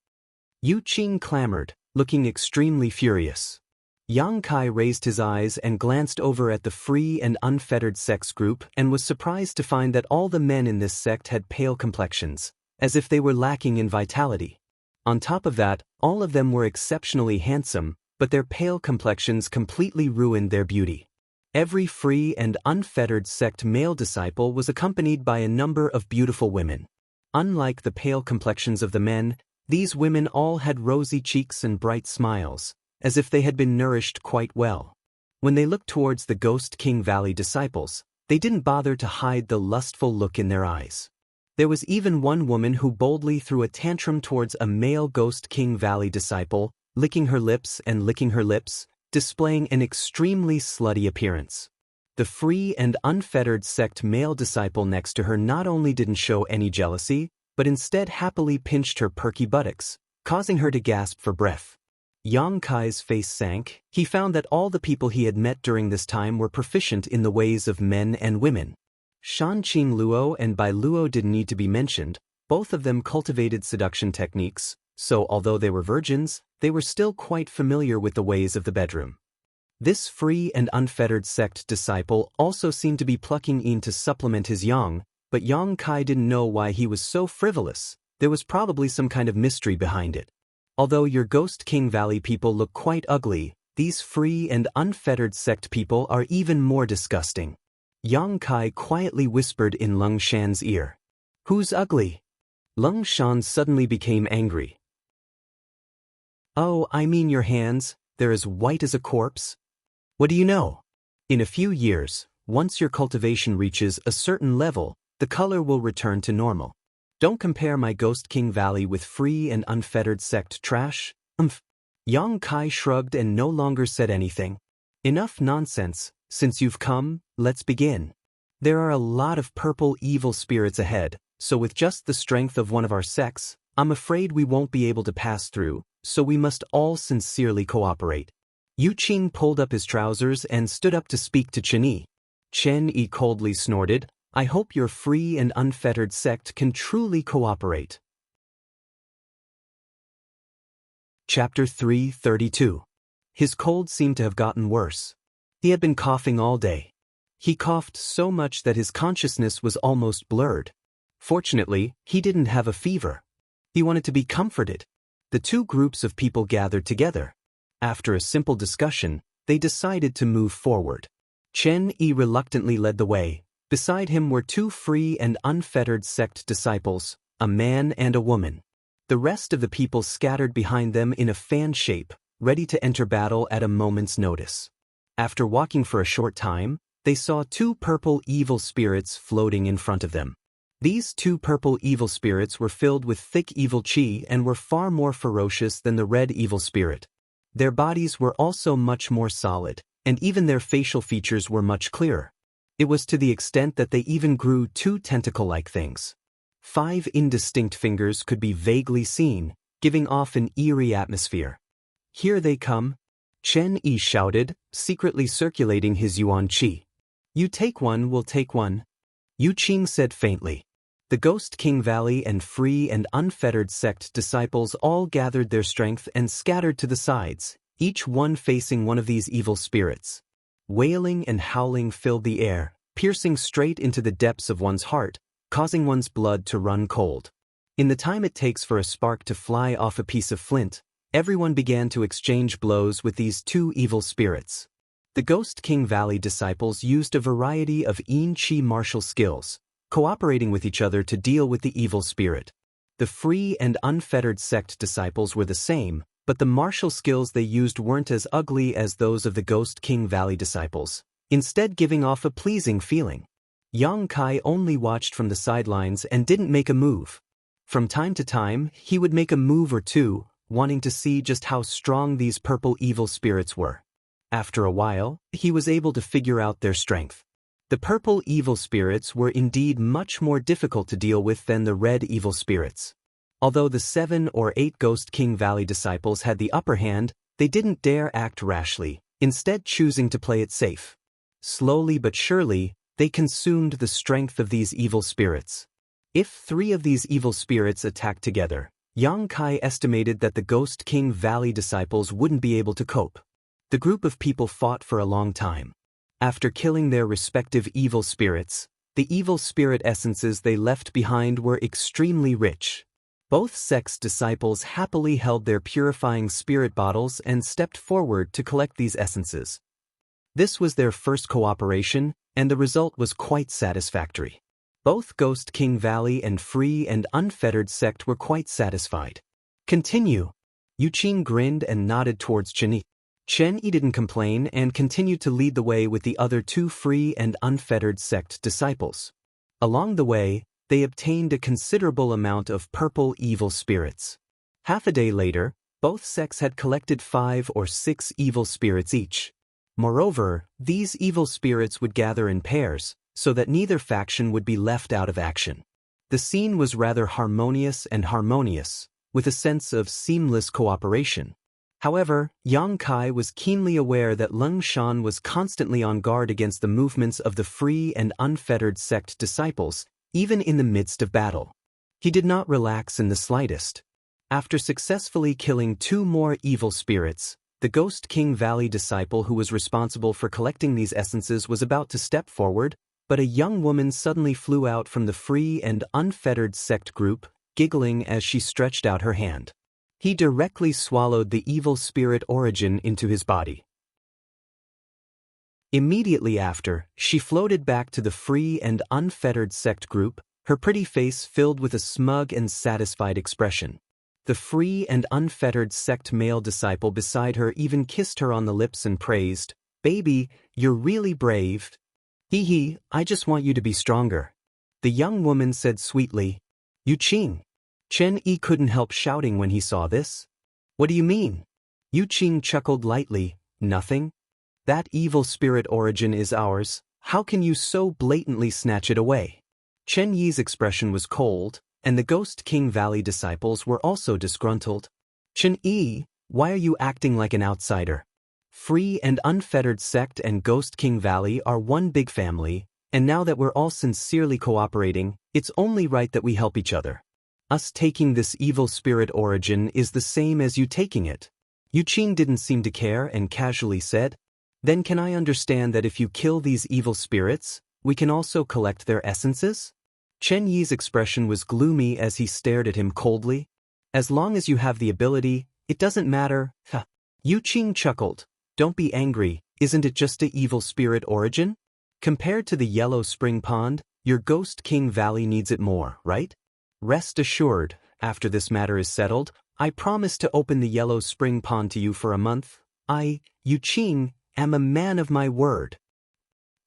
Yu Qing clamored, looking extremely furious. Yang Kai raised his eyes and glanced over at the Free and Unfettered Sects group and was surprised to find that all the men in this sect had pale complexions, as if they were lacking in vitality. On top of that, all of them were exceptionally handsome, but their pale complexions completely ruined their beauty. Every Free and Unfettered Sect male disciple was accompanied by a number of beautiful women. Unlike the pale complexions of the men, these women all had rosy cheeks and bright smiles, as if they had been nourished quite well. When they looked towards the Ghost King Valley disciples, they didn't bother to hide the lustful look in their eyes. There was even one woman who boldly threw a tantrum towards a male Ghost King Valley disciple, licking her lips and licking her lips, displaying an extremely slutty appearance. The Free and Unfettered Sect male disciple next to her not only didn't show any jealousy, but instead happily pinched her perky buttocks, causing her to gasp for breath. Yang Kai's face sank. He found that all the people he had met during this time were proficient in the ways of men and women. Shan Qing Luo and Bai Luo didn't need to be mentioned, both of them cultivated seduction techniques, so although they were virgins, they were still quite familiar with the ways of the bedroom. This Free and Unfettered Sect disciple also seemed to be plucking in to supplement his yang, but Yang Kai didn't know why he was so frivolous. There was probably some kind of mystery behind it. Although your Ghost King Valley people look quite ugly, these Free and Unfettered Sect people are even more disgusting. Yang Kai quietly whispered in Lung Shan's ear. "Who's ugly?" Lung Shan suddenly became angry. "Oh, I mean your hands, they're as white as a corpse. What do you know? In a few years, once your cultivation reaches a certain level, the color will return to normal. Don't compare my Ghost King Valley with Free and Unfettered Sect trash." Yang Kai shrugged and no longer said anything. Enough nonsense, since you've come, let's begin. There are a lot of purple evil spirits ahead, so with just the strength of one of our sex, I'm afraid we won't be able to pass through, so we must all sincerely cooperate. Yu Qing pulled up his trousers and stood up to speak to Chen Yi. Chen Yi coldly snorted, I hope your free and unfettered sect can truly cooperate. Chapter 332. His cold seemed to have gotten worse. He had been coughing all day. He coughed so much that his consciousness was almost blurred. Fortunately, he didn't have a fever. He wanted to be comforted. The two groups of people gathered together. After a simple discussion, they decided to move forward. Chen Yi reluctantly led the way. Beside him were two free and unfettered sect disciples, a man and a woman. The rest of the people scattered behind them in a fan shape, ready to enter battle at a moment's notice. After walking for a short time, they saw two purple evil spirits floating in front of them. These two purple evil spirits were filled with thick evil qi and were far more ferocious than the red evil spirit. Their bodies were also much more solid, and even their facial features were much clearer. It was to the extent that they even grew two tentacle-like things. 5 indistinct fingers could be vaguely seen, giving off an eerie atmosphere. Here they come, Chen Yi shouted, secretly circulating his yuan qi. You take one, we'll take one. Yu Qing said faintly. The Ghost King Valley and free and unfettered sect disciples all gathered their strength and scattered to the sides, each one facing one of these evil spirits. Wailing and howling filled the air, piercing straight into the depths of one's heart, causing one's blood to run cold. In the time it takes for a spark to fly off a piece of flint, everyone began to exchange blows with these two evil spirits. The Ghost King Valley disciples used a variety of yin qi martial skills, cooperating with each other to deal with the evil spirit. The free and unfettered sect disciples were the same, but the martial skills they used weren't as ugly as those of the Ghost King Valley disciples, instead giving off a pleasing feeling. Yang Kai only watched from the sidelines and didn't make a move. From time to time, he would make a move or two, wanting to see just how strong these purple evil spirits were. After a while, he was able to figure out their strength. The purple evil spirits were indeed much more difficult to deal with than the red evil spirits. Although the 7 or 8 Ghost King Valley disciples had the upper hand, they didn't dare act rashly, instead choosing to play it safe. Slowly but surely, they consumed the strength of these evil spirits. If 3 of these evil spirits attacked together, Yang Kai estimated that the Ghost King Valley disciples wouldn't be able to cope. The group of people fought for a long time. After killing their respective evil spirits, the evil spirit essences they left behind were extremely rich. Both sects' disciples happily held their purifying spirit bottles and stepped forward to collect these essences. This was their first cooperation, and the result was quite satisfactory. Both Ghost King Valley and free and unfettered sect were quite satisfied. Continue. Yu Qing grinned and nodded towards Chen Yi. Chen Yi didn't complain and continued to lead the way with the other 2 free and unfettered sect disciples. Along the way, they obtained a considerable amount of purple evil spirits. Half a day later, both sects had collected 5 or 6 evil spirits each. Moreover, these evil spirits would gather in pairs, so that neither faction would be left out of action. The scene was rather harmonious, with a sense of seamless cooperation. However, Yang Kai was keenly aware that Leng Shan was constantly on guard against the movements of the free and unfettered sect disciples, even in the midst of battle. He did not relax in the slightest. After successfully killing 2 more evil spirits, the Ghost King Valley disciple who was responsible for collecting these essences was about to step forward, but a young woman suddenly flew out from the free and unfettered sect group, giggling as she stretched out her hand. He directly swallowed the evil spirit origin into his body. Immediately after, she floated back to the free and unfettered sect group, her pretty face filled with a smug and satisfied expression. The free and unfettered sect male disciple beside her even kissed her on the lips and praised, "Baby, you're really brave. Hee, I just want you to be stronger." The young woman said sweetly, "Yu Qing." Chen Yi couldn't help shouting when he saw this. "What do you mean?" Yu Qing chuckled lightly, "Nothing." That evil spirit origin is ours, how can you so blatantly snatch it away? Chen Yi's expression was cold, and the Ghost King Valley disciples were also disgruntled. Chen Yi, why are you acting like an outsider? Free and Unfettered Sect and Ghost King Valley are one big family, and now that we're all sincerely cooperating, it's only right that we help each other. Us taking this evil spirit origin is the same as you taking it. Yuqing didn't seem to care and casually said, then can I understand that if you kill these evil spirits, we can also collect their essences? Chen Yi's expression was gloomy as he stared at him coldly. As long as you have the ability, it doesn't matter. Yuqing chuckled. Don't be angry, isn't it just a evil spirit origin? Compared to the Yellow Spring Pond, your Ghost King Valley needs it more, right? Rest assured, after this matter is settled, I promise to open the Yellow Spring Pond to you for a month. I, Yuqing, am a man of my word.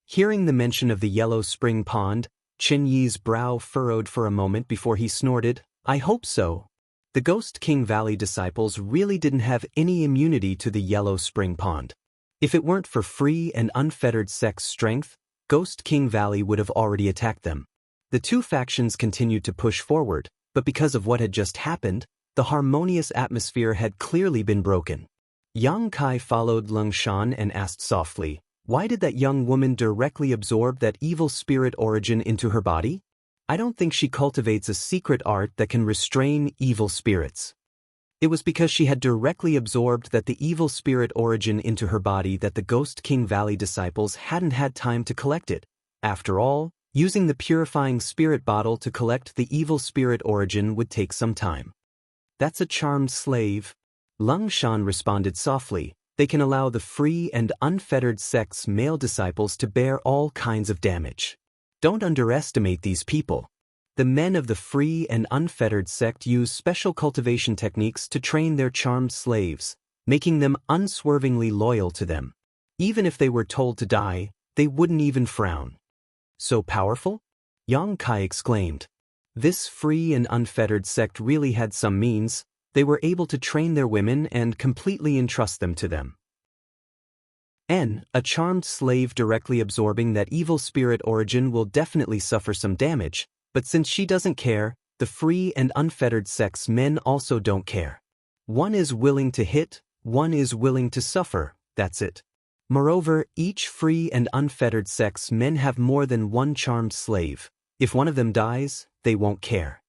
Hearing the mention of the Yellow Spring Pond, Chen Yi's brow furrowed for a moment before he snorted, I hope so. The Ghost King Valley disciples really didn't have any immunity to the Yellow Spring Pond. If it weren't for Free and Unfettered Sect's strength, Ghost King Valley would have already attacked them. The two factions continued to push forward, but because of what had just happened, the harmonious atmosphere had clearly been broken. Yang Kai followed Lung Shan and asked softly, why did that young woman directly absorb that evil spirit origin into her body? I don't think she cultivates a secret art that can restrain evil spirits. It was because she had directly absorbed that the evil spirit origin into her body that the Ghost King Valley disciples hadn't had time to collect it. After all, using the purifying spirit bottle to collect the evil spirit origin would take some time. That's a charmed slave. Lung Shan responded softly, they can allow the Free and Unfettered Sect's male disciples to bear all kinds of damage. Don't underestimate these people. The men of the Free and Unfettered Sect use special cultivation techniques to train their charmed slaves, making them unswervingly loyal to them. Even if they were told to die, they wouldn't even frown. So powerful? Yang Kai exclaimed. This Free and Unfettered Sect really had some means. They were able to train their women and completely entrust them to them. A charmed slave directly absorbing that evil spirit origin will definitely suffer some damage, but since she doesn't care, the Free and Unfettered Sect's men also don't care. One is willing to hit, one is willing to suffer, that's it. Moreover, each Free and Unfettered Sect's men have more than one charmed slave. If one of them dies, they won't care.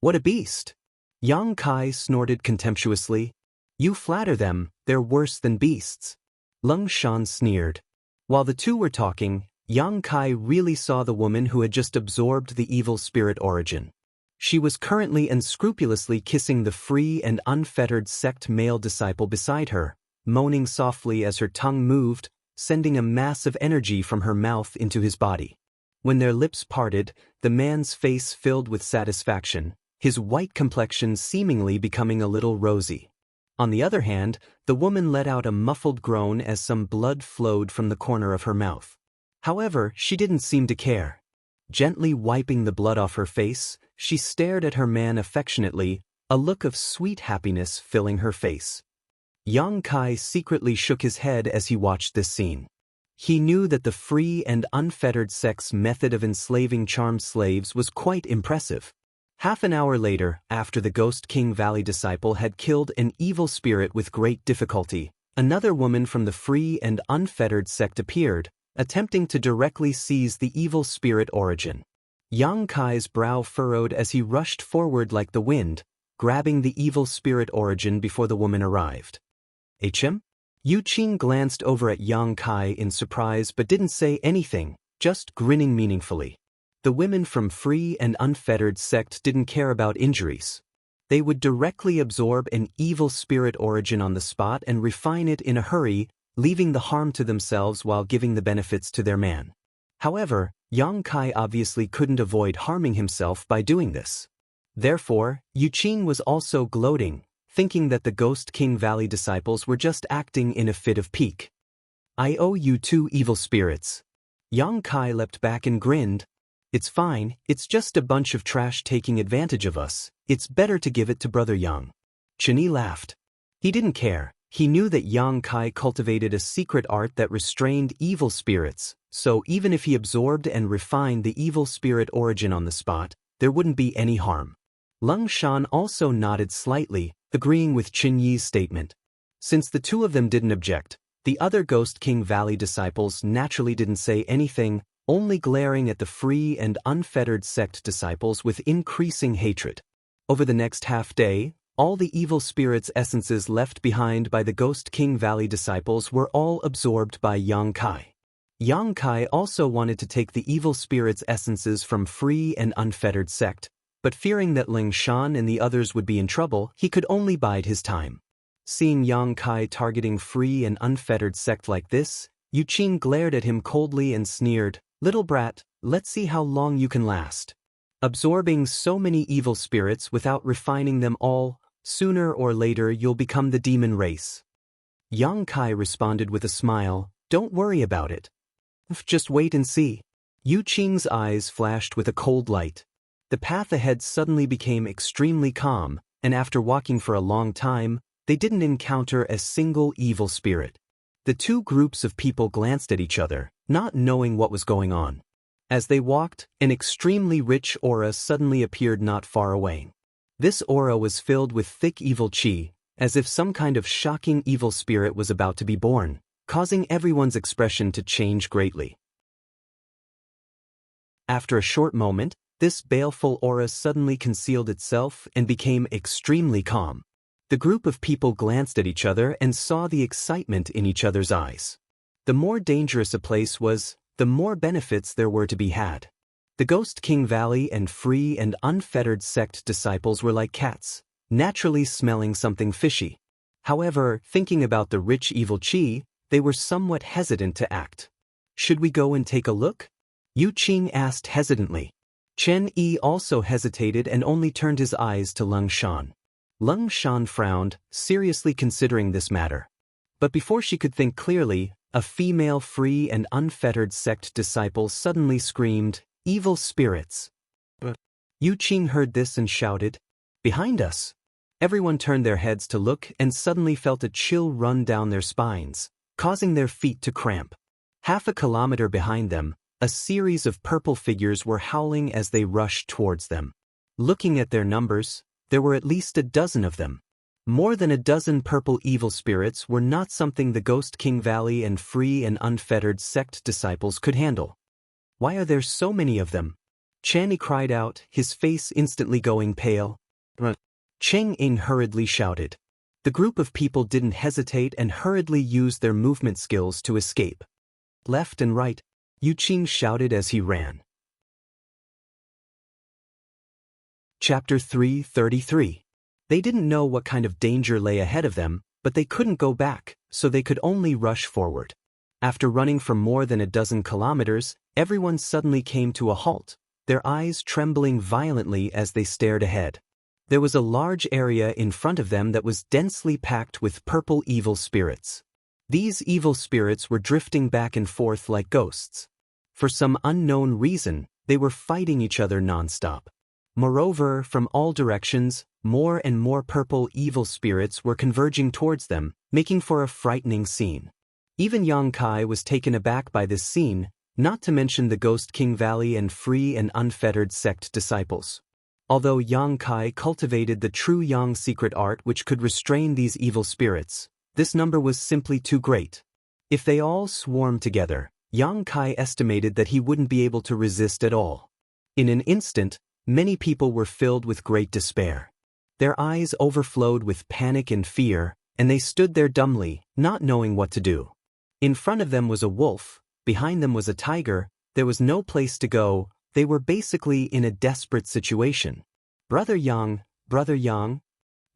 What a beast! Yang Kai snorted contemptuously. You flatter them, they're worse than beasts. Lung Shan sneered. While the two were talking, Yang Kai really saw the woman who had just absorbed the evil spirit origin. She was currently unscrupulously kissing the Free and Unfettered Sect male disciple beside her, moaning softly as her tongue moved, sending a mass of energy from her mouth into his body. When their lips parted, the man's face filled with satisfaction, his white complexion seemingly becoming a little rosy. On the other hand, the woman let out a muffled groan as some blood flowed from the corner of her mouth. However, she didn't seem to care. Gently wiping the blood off her face, she stared at her man affectionately, a look of sweet happiness filling her face. Yang Kai secretly shook his head as he watched this scene. He knew that the Free and Unfettered Sect's method of enslaving charmed slaves was quite impressive. Half an hour later, after the Ghost King Valley disciple had killed an evil spirit with great difficulty, another woman from the Free and Unfettered Sect appeared, attempting to directly seize the evil spirit origin. Yang Kai's brow furrowed as he rushed forward like the wind, grabbing the evil spirit origin before the woman arrived. HM? Yuqing glanced over at Yang Kai in surprise but didn't say anything, just grinning meaningfully. The women from Free and Unfettered Sect didn't care about injuries. They would directly absorb an evil spirit origin on the spot and refine it in a hurry, leaving the harm to themselves while giving the benefits to their man. However, Yang Kai obviously couldn't avoid harming himself by doing this. Therefore, Yuqing was also gloating, thinking that the Ghost King Valley disciples were just acting in a fit of pique. I owe you 2 evil spirits. Yang Kai leapt back and grinned. It's fine, it's just a bunch of trash taking advantage of us, it's better to give it to Brother Yang. Chen Yi laughed. He didn't care, He knew that Yang Kai cultivated a secret art that restrained evil spirits, so even if he absorbed and refined the evil spirit origin on the spot, there wouldn't be any harm. Lung Shan also nodded slightly, agreeing with Qin Yi's statement. Since the two of them didn't object, the other Ghost King Valley disciples naturally didn't say anything, only glaring at the free and unfettered sect disciples with increasing hatred. Over the next half-day, all the evil spirits' essences left behind by the Ghost King Valley disciples were all absorbed by Yang Kai. Yang Kai also wanted to take the evil spirits' essences from free and unfettered sect, but fearing that Ling Shan and the others would be in trouble, he could only bide his time. Seeing Yang Kai targeting free and unfettered sect like this, Yu Qing glared at him coldly and sneered, "Little brat, let's see how long you can last. Absorbing so many evil spirits without refining them all, sooner or later you'll become the demon race." Yang Kai responded with a smile, "Don't worry about it. Just wait and see." Yu Qing's eyes flashed with a cold light. The path ahead suddenly became extremely calm, and after walking for a long time, they didn't encounter a single evil spirit. The two groups of people glanced at each other, not knowing what was going on. As they walked, an extremely rich aura suddenly appeared not far away. This aura was filled with thick evil qi, as if some kind of shocking evil spirit was about to be born, causing everyone's expression to change greatly. After a short moment, this baleful aura suddenly concealed itself and became extremely calm. The group of people glanced at each other and saw the excitement in each other's eyes. The more dangerous a place was, the more benefits there were to be had. The Ghost King Valley and free and unfettered sect disciples were like cats, naturally smelling something fishy. However, thinking about the rich evil qi, they were somewhat hesitant to act. "Should we go and take a look?" Yu Qing asked hesitantly. Chen Yi also hesitated and only turned his eyes to Lung Shan. Lung Shan frowned, seriously considering this matter. But before she could think clearly, a female free and unfettered sect disciple suddenly screamed, "Evil spirits!" But Yu Qing heard this and shouted, "Behind us!" Everyone turned their heads to look and suddenly felt a chill run down their spines, causing their feet to cramp. Half a kilometer behind them, a series of purple figures were howling as they rushed towards them. Looking at their numbers, there were at least a dozen of them. More than a dozen purple evil spirits were not something the Ghost King Valley and free and unfettered sect disciples could handle. "Why are there so many of them?" Channy cried out, his face instantly going pale. Cheng Ing hurriedly shouted. The group of people didn't hesitate and hurriedly used their movement skills to escape. Left and right, Yu Qing shouted as he ran. Chapter 333. They didn't know what kind of danger lay ahead of them, but they couldn't go back, so they could only rush forward. After running for more than a dozen kilometers, everyone suddenly came to a halt, their eyes trembling violently as they stared ahead. There was a large area in front of them that was densely packed with purple evil spirits. These evil spirits were drifting back and forth like ghosts. For some unknown reason, they were fighting each other non-stop. Moreover, from all directions, more and more purple evil spirits were converging towards them, making for a frightening scene. Even Yang Kai was taken aback by this scene, not to mention the Ghost King Valley and free and unfettered sect disciples. Although Yang Kai cultivated the true Yang secret art which could restrain these evil spirits, this number was simply too great. If they all swarmed together, Yang Kai estimated that he wouldn't be able to resist at all. In an instant, many people were filled with great despair. Their eyes overflowed with panic and fear, and they stood there dumbly, not knowing what to do. In front of them was a wolf, behind them was a tiger, there was no place to go. They were basically in a desperate situation. Brother Yang, Brother Yang."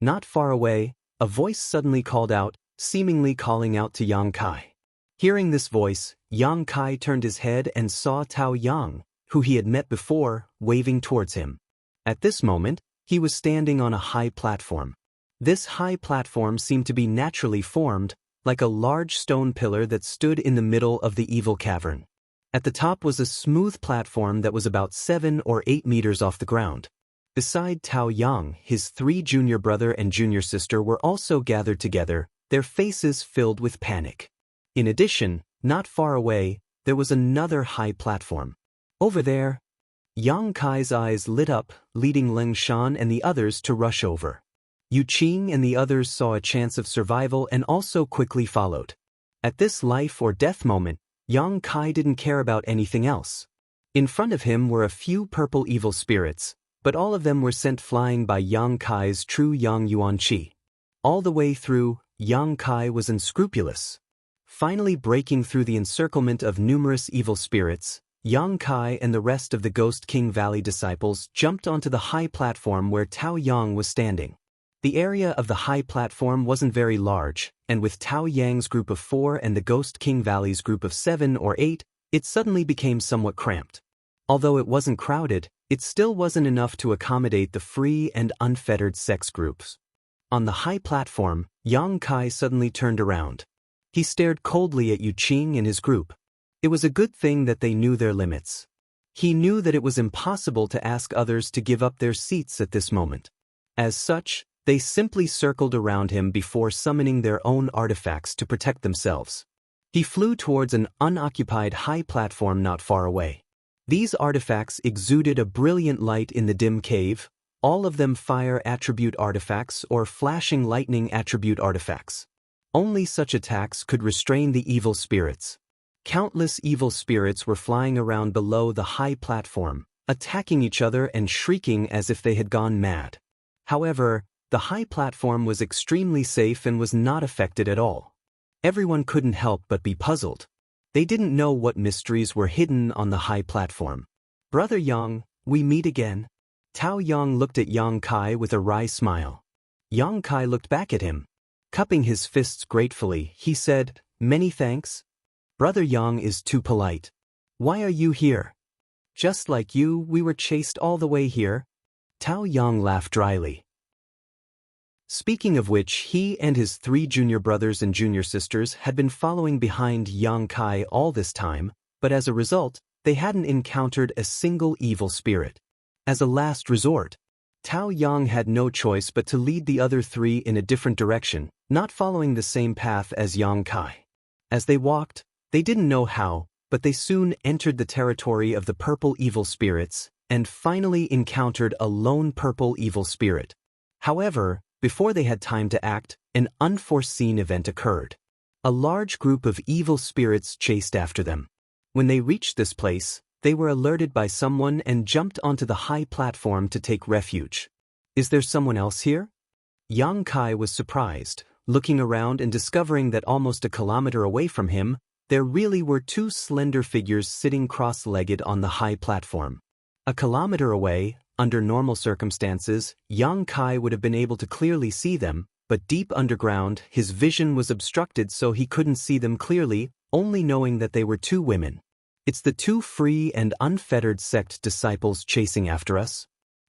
Not far away, a voice suddenly called out, seemingly calling out to Yang Kai. Hearing this voice, Yang Kai turned his head and saw Tao Yang, who he had met before, waving towards him. At this moment, he was standing on a high platform. This high platform seemed to be naturally formed, like a large stone pillar that stood in the middle of the evil cavern. At the top was a smooth platform that was about 7 or 8 meters off the ground. Beside Tao Yang, his 3 junior brother and junior sister were also gathered together, their faces filled with panic. In addition, not far away, there was another high platform. Over there, Yang Kai's eyes lit up, leading Leng Shan and the others to rush over. Yu Qing and the others saw a chance of survival and also quickly followed. At this life or death moment, Yang Kai didn't care about anything else. In front of him were a few purple evil spirits, but all of them were sent flying by Yang Kai's true Yang Yuan Qi. All the way through, Yang Kai was unscrupulous. Finally breaking through the encirclement of numerous evil spirits, Yang Kai and the rest of the Ghost King Valley disciples jumped onto the high platform where Tao Yang was standing. The area of the high platform wasn't very large, and with Tao Yang's group of 4 and the Ghost King Valley's group of 7 or 8, it suddenly became somewhat cramped. Although it wasn't crowded, it still wasn't enough to accommodate the free and unfettered sex groups. On the high platform, Yang Kai suddenly turned around. He stared coldly at Yu Qing and his group. It was a good thing that they knew their limits. He knew that it was impossible to ask others to give up their seats at this moment. As such, they simply circled around him before summoning their own artifacts to protect themselves. He flew towards an unoccupied high platform not far away. These artifacts exuded a brilliant light in the dim cave, all of them fire attribute artifacts or flashing lightning attribute artifacts. Only such attacks could restrain the evil spirits. Countless evil spirits were flying around below the high platform, attacking each other and shrieking as if they had gone mad. However, the high platform was extremely safe and was not affected at all. Everyone couldn't help but be puzzled. They didn't know what mysteries were hidden on the high platform. "Brother Yang, we meet again." Tao Yang looked at Yang Kai with a wry smile. Yang Kai looked back at him. Cupping his fists gratefully, he said, "Many thanks. Brother Yang is too polite. Why are you here?" "Just like you, we were chased all the way here." Tao Yang laughed dryly. Speaking of which, he and his 3 junior brothers and junior sisters had been following behind Yang Kai all this time, but as a result, they hadn't encountered a single evil spirit. As a last resort, Tao Yang had no choice but to lead the other 3 in a different direction, not following the same path as Yang Kai. As they walked, they didn't know how, but they soon entered the territory of the purple evil spirits, and finally encountered a lone purple evil spirit. However, before they had time to act, an unforeseen event occurred. A large group of evil spirits chased after them. When they reached this place, they were alerted by someone and jumped onto the high platform to take refuge. "Is there someone else here?" Yang Kai was surprised, looking around and discovering that almost a kilometer away from him, there really were 2 slender figures sitting cross-legged on the high platform. A kilometer away, under normal circumstances, Yang Kai would have been able to clearly see them, but deep underground, his vision was obstructed so he couldn't see them clearly, only knowing that they were 2 women. "It's the 2 free and unfettered sect disciples chasing after us."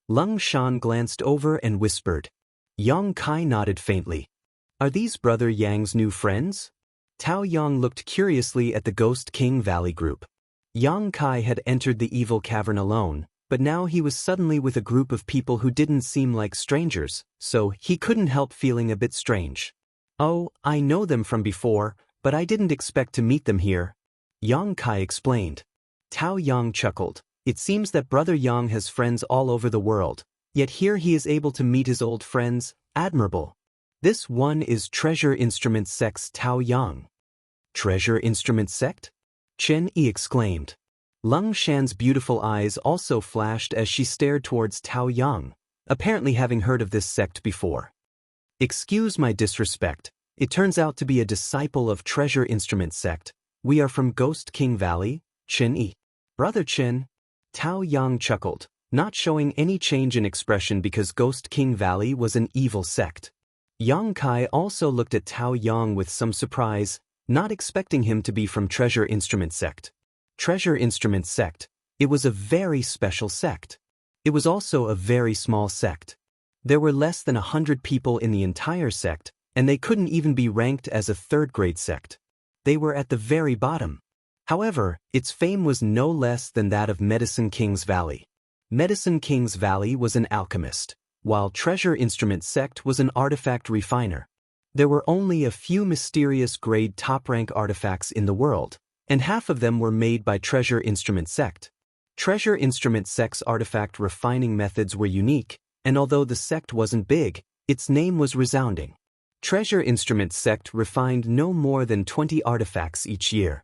Leng Shan glanced over and whispered. Yang Kai nodded faintly. "Are these Brother Yang's new friends?" Tao Yang looked curiously at the Ghost King Valley group. Yang Kai had entered the evil cavern alone, but now he was suddenly with a group of people who didn't seem like strangers, so he couldn't help feeling a bit strange. "Oh, I know them from before, but I didn't expect to meet them here," Yang Kai explained. Tao Yang chuckled. It seems that Brother Yang has friends all over the world, yet here he is able to meet his old friends. Admirable. This one is Treasure Instrument Sect's Tao Yang. "Treasure Instrument Sect?" Chen Yi exclaimed. Leng Shan's beautiful eyes also flashed as she stared towards Tao Yang, apparently having heard of this sect before. "Excuse my disrespect, it turns out to be a disciple of Treasure Instrument Sect. We are from Ghost King Valley, Chen Yi." "Brother Chen?" Tao Yang chuckled, not showing any change in expression because Ghost King Valley was an evil sect. Yang Kai also looked at Tao Yang with some surprise, not expecting him to be from Treasure Instrument Sect. Treasure Instrument Sect, it was a very special sect. It was also a very small sect. There were less than 100 people in the entire sect, and they couldn't even be ranked as a 3rd-grade sect. They were at the very bottom. However, its fame was no less than that of Medicine King's Valley. Medicine King's Valley was an alchemist, while Treasure Instrument Sect was an artifact refiner. There were only a few mysterious grade top-rank artifacts in the world, and half of them were made by Treasure Instrument Sect. Treasure Instrument Sect's artifact refining methods were unique, and although the sect wasn't big, its name was resounding. Treasure Instrument Sect refined no more than 20 artifacts each year.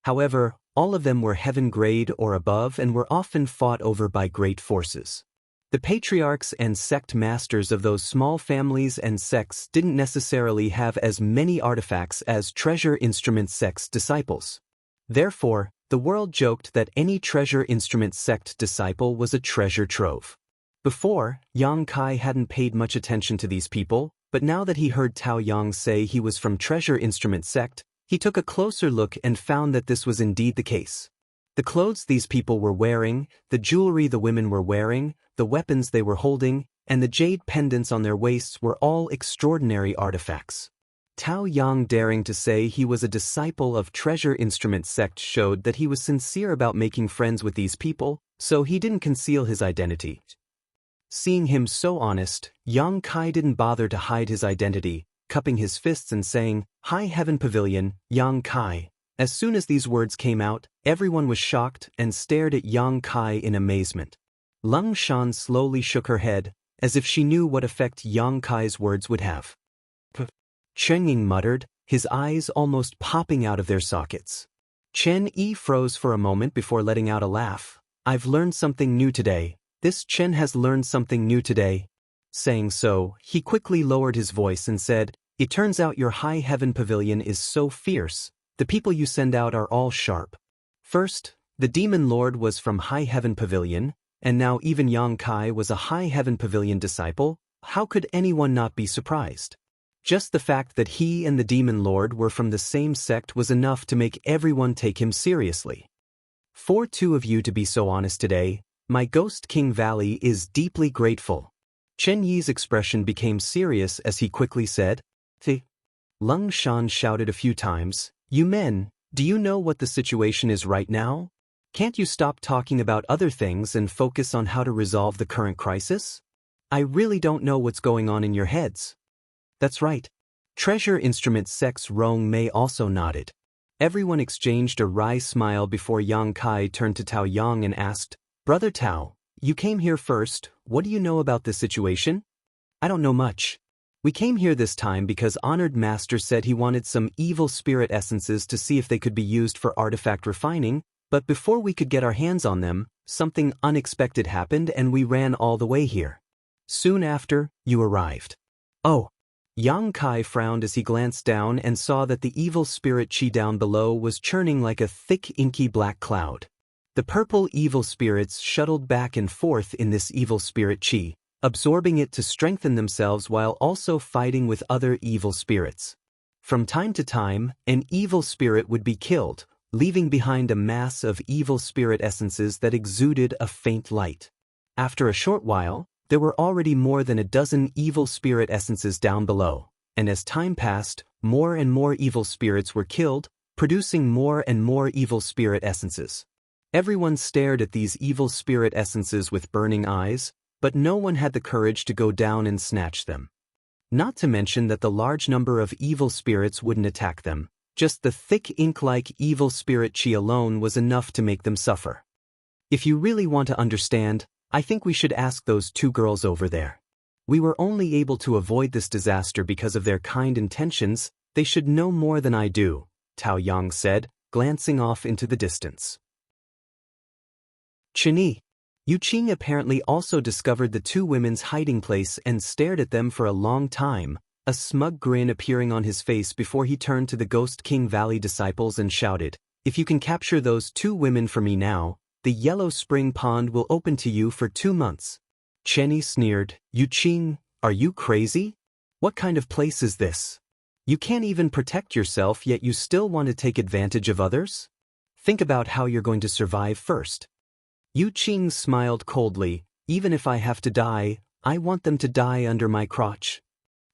However, all of them were heaven grade or above and were often fought over by great forces. The patriarchs and sect masters of those small families and sects didn't necessarily have as many artifacts as Treasure Instrument Sect's disciples. Therefore, the world joked that any Treasure Instrument Sect disciple was a treasure trove. Before, Yang Kai hadn't paid much attention to these people, but now that he heard Tao Yang say he was from Treasure Instrument Sect, he took a closer look and found that this was indeed the case. The clothes these people were wearing, the jewelry the women were wearing, the weapons they were holding, and the jade pendants on their waists were all extraordinary artifacts. Tao Yang daring to say he was a disciple of Treasure Instrument Sect showed that he was sincere about making friends with these people, so he didn't conceal his identity. Seeing him so honest, Yang Kai didn't bother to hide his identity, cupping his fists and saying, "High Heaven Pavilion, Yang Kai." As soon as these words came out, everyone was shocked and stared at Yang Kai in amazement. Lung Shan slowly shook her head, as if she knew what effect Yang Kai's words would have. Chen Ying muttered, his eyes almost popping out of their sockets. Chen Yi froze for a moment before letting out a laugh. "I've learned something new today. This Chen has learned something new today." Saying so, he quickly lowered his voice and said, "It turns out your High Heaven Pavilion is so fierce. The people you send out are all sharp. First, the Demon Lord was from High Heaven Pavilion, and now even Yang Kai was a High Heaven Pavilion disciple. How could anyone not be surprised? Just the fact that he and the Demon Lord were from the same sect was enough to make everyone take him seriously. For two of you to be so honest today, my Ghost King Valley is deeply grateful." Chen Yi's expression became serious as he quickly said, "Thi." Lung Shan shouted a few times, "You men, do you know what the situation is right now? Can't you stop talking about other things and focus on how to resolve the current crisis? I really don't know what's going on in your heads." "That's right." Treasure Instrument Sect's Rong Mei also nodded. Everyone exchanged a wry smile before Yang Kai turned to Tao Yang and asked, "Brother Tao, you came here first. What do you know about this situation?" "I don't know much. We came here this time because Honored Master said he wanted some evil spirit essences to see if they could be used for artifact refining, but before we could get our hands on them, something unexpected happened and we ran all the way here. Soon after, you arrived." "Oh." Yang Kai frowned as he glanced down and saw that the evil spirit chi down below was churning like a thick inky black cloud. The purple evil spirits shuttled back and forth in this evil spirit chi, absorbing it to strengthen themselves while also fighting with other evil spirits. From time to time, an evil spirit would be killed, leaving behind a mass of evil spirit essences that exuded a faint light. After a short while, there were already more than a dozen evil spirit essences down below, and as time passed, more and more evil spirits were killed, producing more and more evil spirit essences. Everyone stared at these evil spirit essences with burning eyes, but no one had the courage to go down and snatch them. Not to mention that the large number of evil spirits wouldn't attack them. Just the thick ink-like evil spirit chi alone was enough to make them suffer. If you really want to understand, I think we should ask those two girls over there. We were only able to avoid this disaster because of their kind intentions. They should know more than I do," Tao Yang said, glancing off into the distance. Chen Yuqing apparently also discovered the two women's hiding place and stared at them for a long time, a smug grin appearing on his face before he turned to the Ghost King Valley disciples and shouted, "If you can capture those two women for me now, the Yellow Spring Pond will open to you for 2 months." Chen Yi sneered, "Yuqing, are you crazy? What kind of place is this? You can't even protect yourself yet you still want to take advantage of others? Think about how you're going to survive first." Yuqing smiled coldly, "Even if I have to die, I want them to die under my crotch."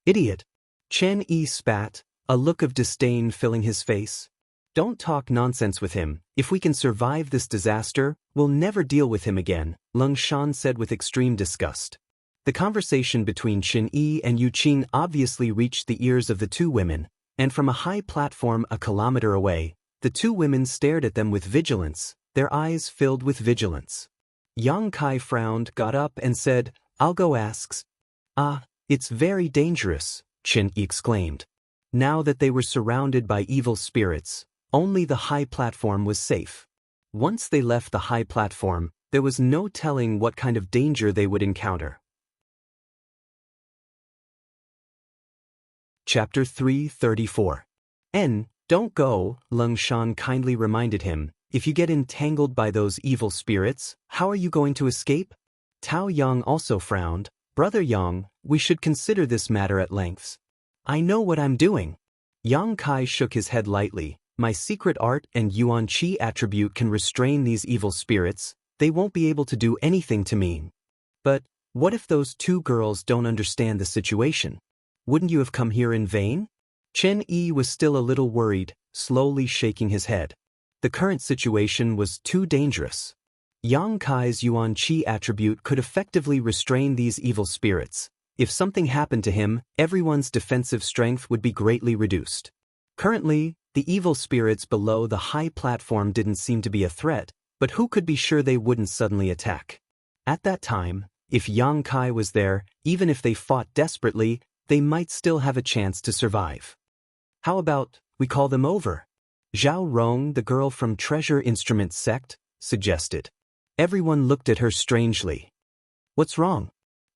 "Idiot." Chen Yi spat, a look of disdain filling his face. "Don't talk nonsense with him. If we can survive this disaster, we'll never deal with him again," Lung Shan said with extreme disgust. The conversation between Qin Yi and Yu Qing obviously reached the ears of the two women, and from a high platform a kilometer away, the two women stared at them with vigilance, their eyes filled with vigilance. Yang Kai frowned, got up and said, "I'll go ask." "Ah, it's very dangerous," Qin Yi exclaimed. Now that they were surrounded by evil spirits, only the high platform was safe. Once they left the high platform, there was no telling what kind of danger they would encounter. Chapter 334. Don't go, Leng Shan kindly reminded him. If you get entangled by those evil spirits, how are you going to escape? Tao Yang also frowned. Brother Yang, we should consider this matter at length. I know what I'm doing. Yang Kai shook his head lightly. My secret art and Yuan Qi attribute can restrain these evil spirits. They won't be able to do anything to me. But what if those two girls don't understand the situation? Wouldn't you have come here in vain? Chen Yi was still a little worried, slowly shaking his head. The current situation was too dangerous. Yang Kai's Yuan Qi attribute could effectively restrain these evil spirits. If something happened to him, everyone's defensive strength would be greatly reduced. Currently, the evil spirits below the high platform didn't seem to be a threat, but who could be sure they wouldn't suddenly attack? At that time, if Yang Kai was there, even if they fought desperately, they might still have a chance to survive. How about we call them over? Zhao Rong, the girl from Treasure Instrument Sect, suggested. Everyone looked at her strangely. What's wrong?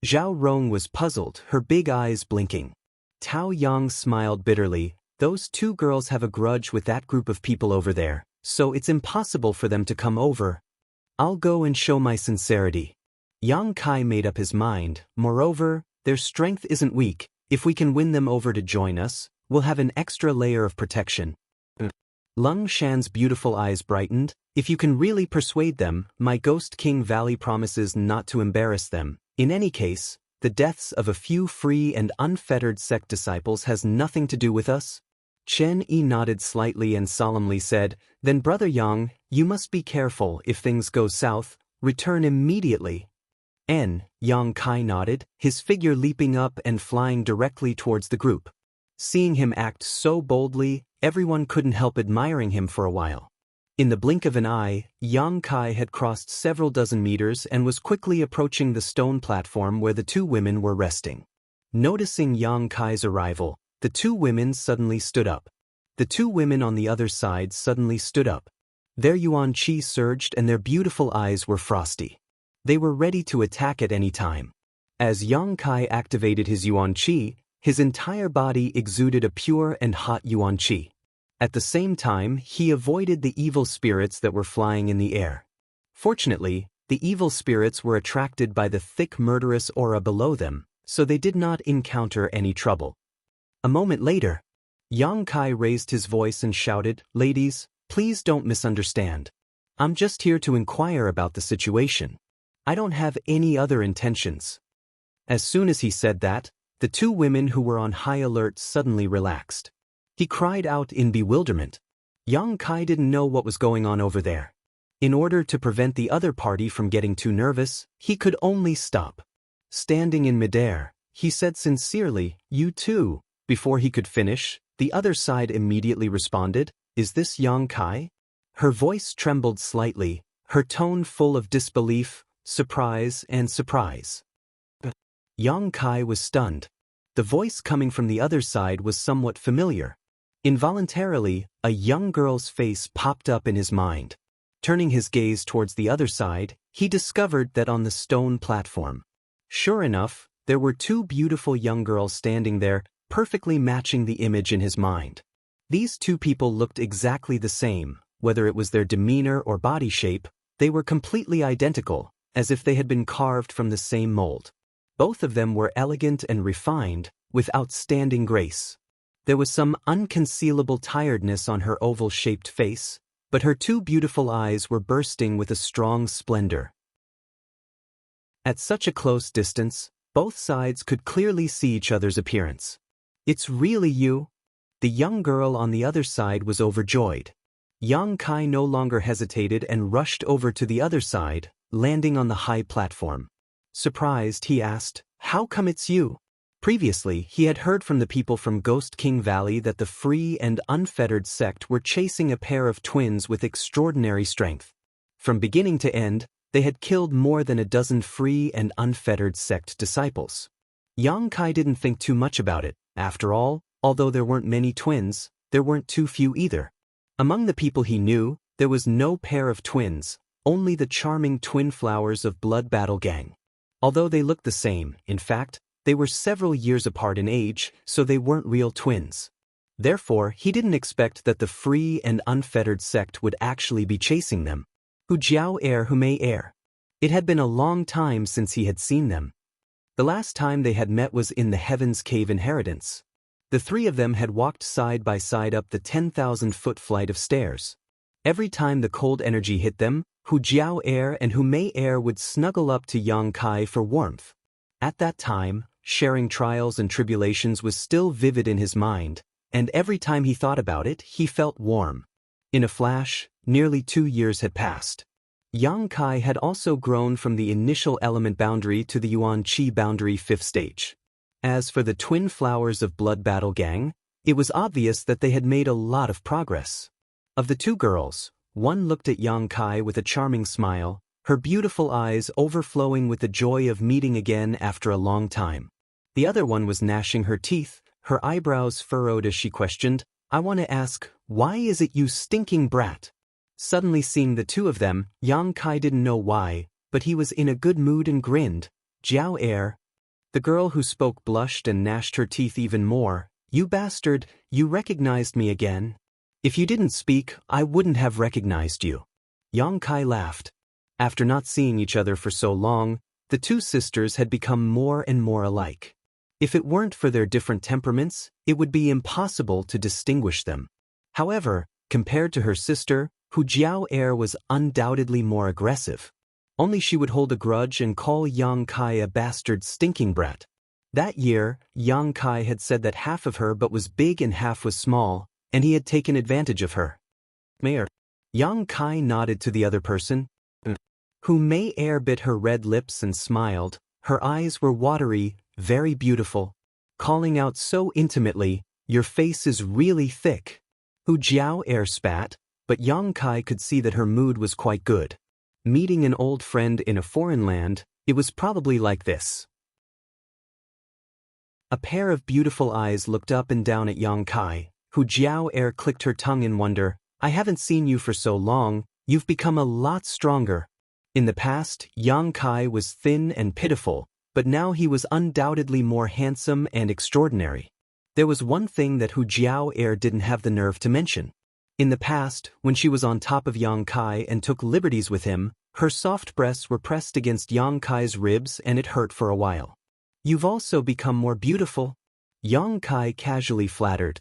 Zhao Rong was puzzled, her big eyes blinking. Tao Yang smiled bitterly. Those two girls have a grudge with that group of people over there, so it's impossible for them to come over. I'll go and show my sincerity. Yang Kai made up his mind. Moreover, their strength isn't weak. If we can win them over to join us, we'll have an extra layer of protection. Leng Shan's beautiful eyes brightened. If you can really persuade them, my Ghost King Valley promises not to embarrass them. In any case, the deaths of a few free and unfettered sect disciples has nothing to do with us. Chen Yi nodded slightly and solemnly said, Then Brother Yang, you must be careful. If things go south, return immediately. Yang Kai nodded, his figure leaping up and flying directly towards the group. Seeing him act so boldly, everyone couldn't help admiring him for a while. In the blink of an eye, Yang Kai had crossed several dozen meters and was quickly approaching the stone platform where the two women were resting. Noticing Yang Kai's arrival, the two women suddenly stood up. The two women on the other side suddenly stood up. Their Yuan Qi surged and their beautiful eyes were frosty. They were ready to attack at any time. As Yang Kai activated his Yuan Qi, his entire body exuded a pure and hot Yuan Qi. At the same time, he avoided the evil spirits that were flying in the air. Fortunately, the evil spirits were attracted by the thick murderous aura below them, so they did not encounter any trouble. A moment later, Yang Kai raised his voice and shouted, Ladies, please don't misunderstand. I'm just here to inquire about the situation. I don't have any other intentions. As soon as he said that, the two women who were on high alert suddenly relaxed. He cried out in bewilderment. Yang Kai didn't know what was going on over there. In order to prevent the other party from getting too nervous, he could only stop. Standing in midair, he said sincerely, You too. Before he could finish, the other side immediately responded, Is this Yang Kai? Her voice trembled slightly, her tone full of disbelief, surprise and surprise. Yang Kai was stunned. The voice coming from the other side was somewhat familiar. Involuntarily, a young girl's face popped up in his mind. Turning his gaze towards the other side, he discovered that on the stone platform. Sure enough, there were two beautiful young girls standing there, perfectly matching the image in his mind. These two people looked exactly the same, whether it was their demeanor or body shape, they were completely identical, as if they had been carved from the same mold. Both of them were elegant and refined, with outstanding grace. There was some unconcealable tiredness on her oval-shaped face, but her two beautiful eyes were bursting with a strong splendor. At such a close distance, both sides could clearly see each other's appearance. It's really you? The young girl on the other side was overjoyed. Yang Kai no longer hesitated and rushed over to the other side, landing on the high platform. Surprised, he asked, "How come it's you?" Previously, he had heard from the people from Ghost King Valley that the free and unfettered sect were chasing a pair of twins with extraordinary strength. From beginning to end, they had killed more than a dozen free and unfettered sect disciples. Yang Kai didn't think too much about it. After all, although there weren't many twins, there weren't too few either. Among the people he knew, there was no pair of twins, only the charming twin flowers of Blood Battle Gang. Although they looked the same, in fact, they were several years apart in age, so they weren't real twins. Therefore, he didn't expect that the free and unfettered sect would actually be chasing them. Hu Jiao Er Hu Mei Er. It had been a long time since he had seen them. The last time they had met was in the Heaven's Cave Inheritance. The three of them had walked side by side up the 10,000-foot flight of stairs. Every time the cold energy hit them, Hu Jiao Er and Hu Mei Er would snuggle up to Yang Kai for warmth. At that time, sharing trials and tribulations was still vivid in his mind, and every time he thought about it, he felt warm. In a flash, nearly 2 years had passed. Yang Kai had also grown from the initial element boundary to the Yuan Qi boundary 5th stage. As for the twin flowers of Blood Battle Gang, it was obvious that they had made a lot of progress. Of the two girls, one looked at Yang Kai with a charming smile, her beautiful eyes overflowing with the joy of meeting again after a long time. The other one was gnashing her teeth, her eyebrows furrowed as she questioned, "I want to ask, why is it you stinking brat?" Suddenly seeing the two of them, Yang Kai didn't know why, but he was in a good mood and grinned. "Jiao Er." The girl who spoke blushed and gnashed her teeth even more. "You bastard, you recognized me again. If you didn't speak, I wouldn't have recognized you." Yang Kai laughed. After not seeing each other for so long, the two sisters had become more and more alike. If it weren't for their different temperaments, it would be impossible to distinguish them. However, compared to her sister, Hu Jiao Er was undoubtedly more aggressive. Only she would hold a grudge and call Yang Kai a bastard stinking brat. That year, Yang Kai had said that half of her but was big and half was small, and he had taken advantage of her. Mayor. Yang Kai nodded to the other person. Hu Mei Er bit her red lips and smiled. Her eyes were watery, very beautiful, calling out so intimately, "Your face is really thick." Hu Jiao Er spat, but Yang Kai could see that her mood was quite good. Meeting an old friend in a foreign land, it was probably like this. A pair of beautiful eyes looked up and down at Yang Kai. Hu Jiao Er clicked her tongue in wonder. "I haven't seen you for so long, you've become a lot stronger." In the past, Yang Kai was thin and pitiful, but now he was undoubtedly more handsome and extraordinary. There was one thing that Hu Jiao Er didn't have the nerve to mention. In the past, when she was on top of Yang Kai and took liberties with him, her soft breasts were pressed against Yang Kai's ribs and it hurt for a while. "You've also become more beautiful," Yang Kai casually flattered.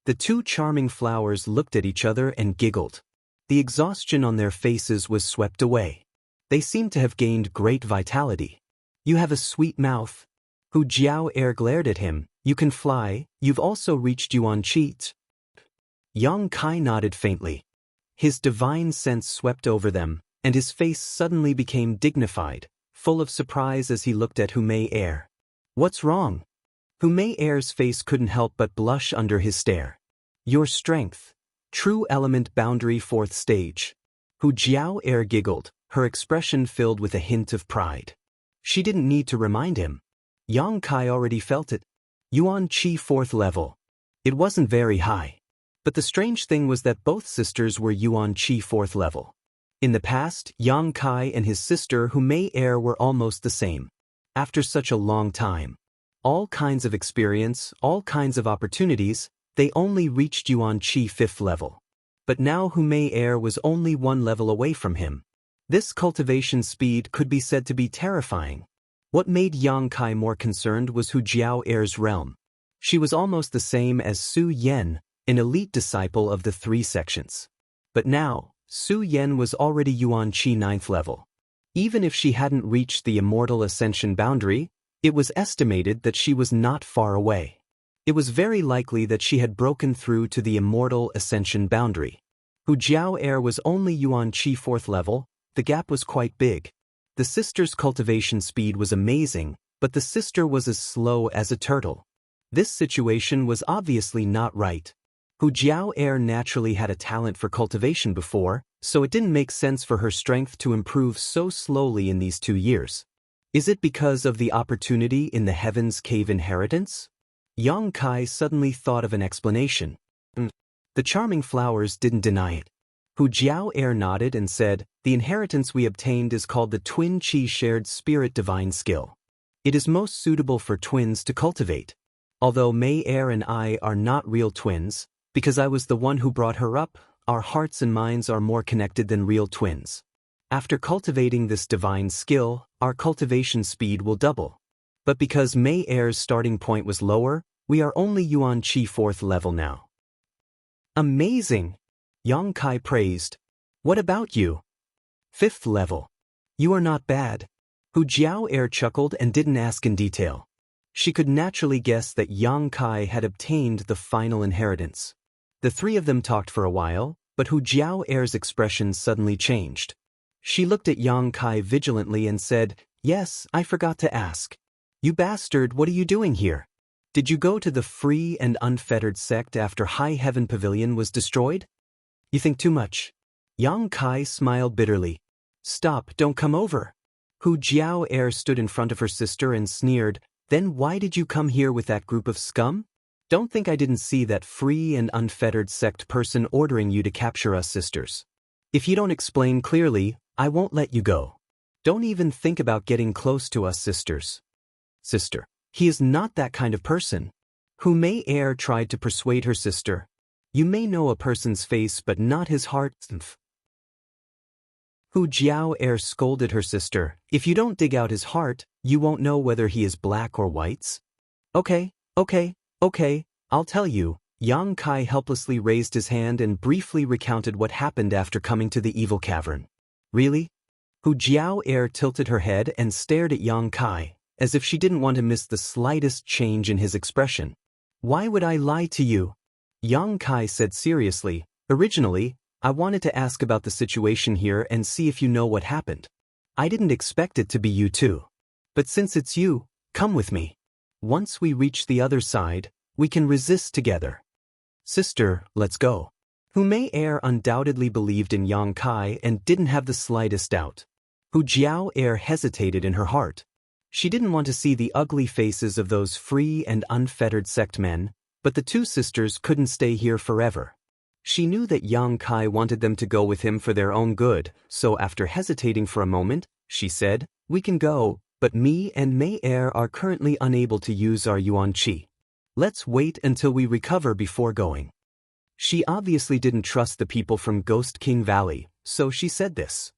The two charming flowers looked at each other and giggled. The exhaustion on their faces was swept away. They seemed to have gained great vitality. "You have a sweet mouth." Hu Jiao Er glared at him. "You can fly, you've also reached Yuan Qi." Yang Kai nodded faintly. His divine sense swept over them, and his face suddenly became dignified, full of surprise as he looked at Hu Mei Er. "What's wrong?" Hu Mei Er's face couldn't help but blush under his stare. "Your strength. True element boundary 4th stage." Hu Jiao Er giggled, her expression filled with a hint of pride. She didn't need to remind him. Yang Kai already felt it. Yuan Qi 4th level. It wasn't very high. But the strange thing was that both sisters were Yuan Qi 4th level. In the past, Yang Kai and his sister Hu Mei Er were almost the same. After such a long time, all kinds of experience, all kinds of opportunities, they only reached Yuan Qi 5th level. But now Hu Mei Er was only 1 level away from him. This cultivation speed could be said to be terrifying. What made Yang Kai more concerned was Hu Jiao Er's realm. She was almost the same as Su Yan, an elite disciple of the 3 sections. But now, Su Yan was already Yuan Qi 9th level. Even if she hadn't reached the immortal ascension boundary, it was estimated that she was not far away. It was very likely that she had broken through to the immortal ascension boundary. Hu Jiao Er was only Yuan Qi 4th level. The gap was quite big. The sister's cultivation speed was amazing, but the sister was as slow as a turtle. This situation was obviously not right. Hu Jiao naturally had a talent for cultivation before, so it didn't make sense for her strength to improve so slowly in these 2 years. Is it because of the opportunity in the Heaven's Cave inheritance? Yang Kai suddenly thought of an explanation. The charming flowers didn't deny it. Hu Jiao nodded and said, "The inheritance we obtained is called the Twin Qi Shared Spirit Divine Skill. It is most suitable for twins to cultivate. Although Mei and I are not real twins, because I was the one who brought her up, our hearts and minds are more connected than real twins. After cultivating this divine skill, our cultivation speed will double. But because Mei starting point was lower, we are only Yuan Qi 4th level now." Amazing! Yang Kai praised. "What about you?" "5th level. You are not bad." Hu Jiao chuckled and didn't ask in detail. She could naturally guess that Yang Kai had obtained the final inheritance. The three of them talked for a while, but Hu Jiao's expression suddenly changed. She looked at Yang Kai vigilantly and said, "Yes, I forgot to ask. You bastard, what are you doing here? Did you go to the free and unfettered sect after High Heaven Pavilion was destroyed? You think too much." Yang Kai smiled bitterly. "Stop, don't come over." Hu Jiao stood in front of her sister and sneered, "Then why did you come here with that group of scum? Don't think I didn't see that free and unfettered sect person ordering you to capture us sisters. If you don't explain clearly, I won't let you go. Don't even think about getting close to us sisters." "Sister, he is not that kind of person." Hu Mei tried to persuade her sister. "You may know a person's face but not his heart." Hu Jiao scolded her sister, "If you don't dig out his heart, you won't know whether he is black or whites." Okay, I'll tell you." Yang Kai helplessly raised his hand and briefly recounted what happened after coming to the evil cavern. "Really?" Hu Jiao tilted her head and stared at Yang Kai, as if she didn't want to miss the slightest change in his expression. "Why would I lie to you?" Yang Kai said seriously, "Originally, I wanted to ask about the situation here and see if you know what happened. I didn't expect it to be you too. But since it's you, come with me. Once we reach the other side, we can resist together." "Sister, let's go." Hu Mei undoubtedly believed in Yang Kai and didn't have the slightest doubt. Hu Jiao hesitated in her heart. She didn't want to see the ugly faces of those free and unfettered sect men, but the two sisters couldn't stay here forever. She knew that Yang Kai wanted them to go with him for their own good, so after hesitating for a moment, she said, "We can go, but me and Mei are currently unable to use our Yuan Qi. Let's wait until we recover before going." She obviously didn't trust the people from Ghost King Valley, so she said this.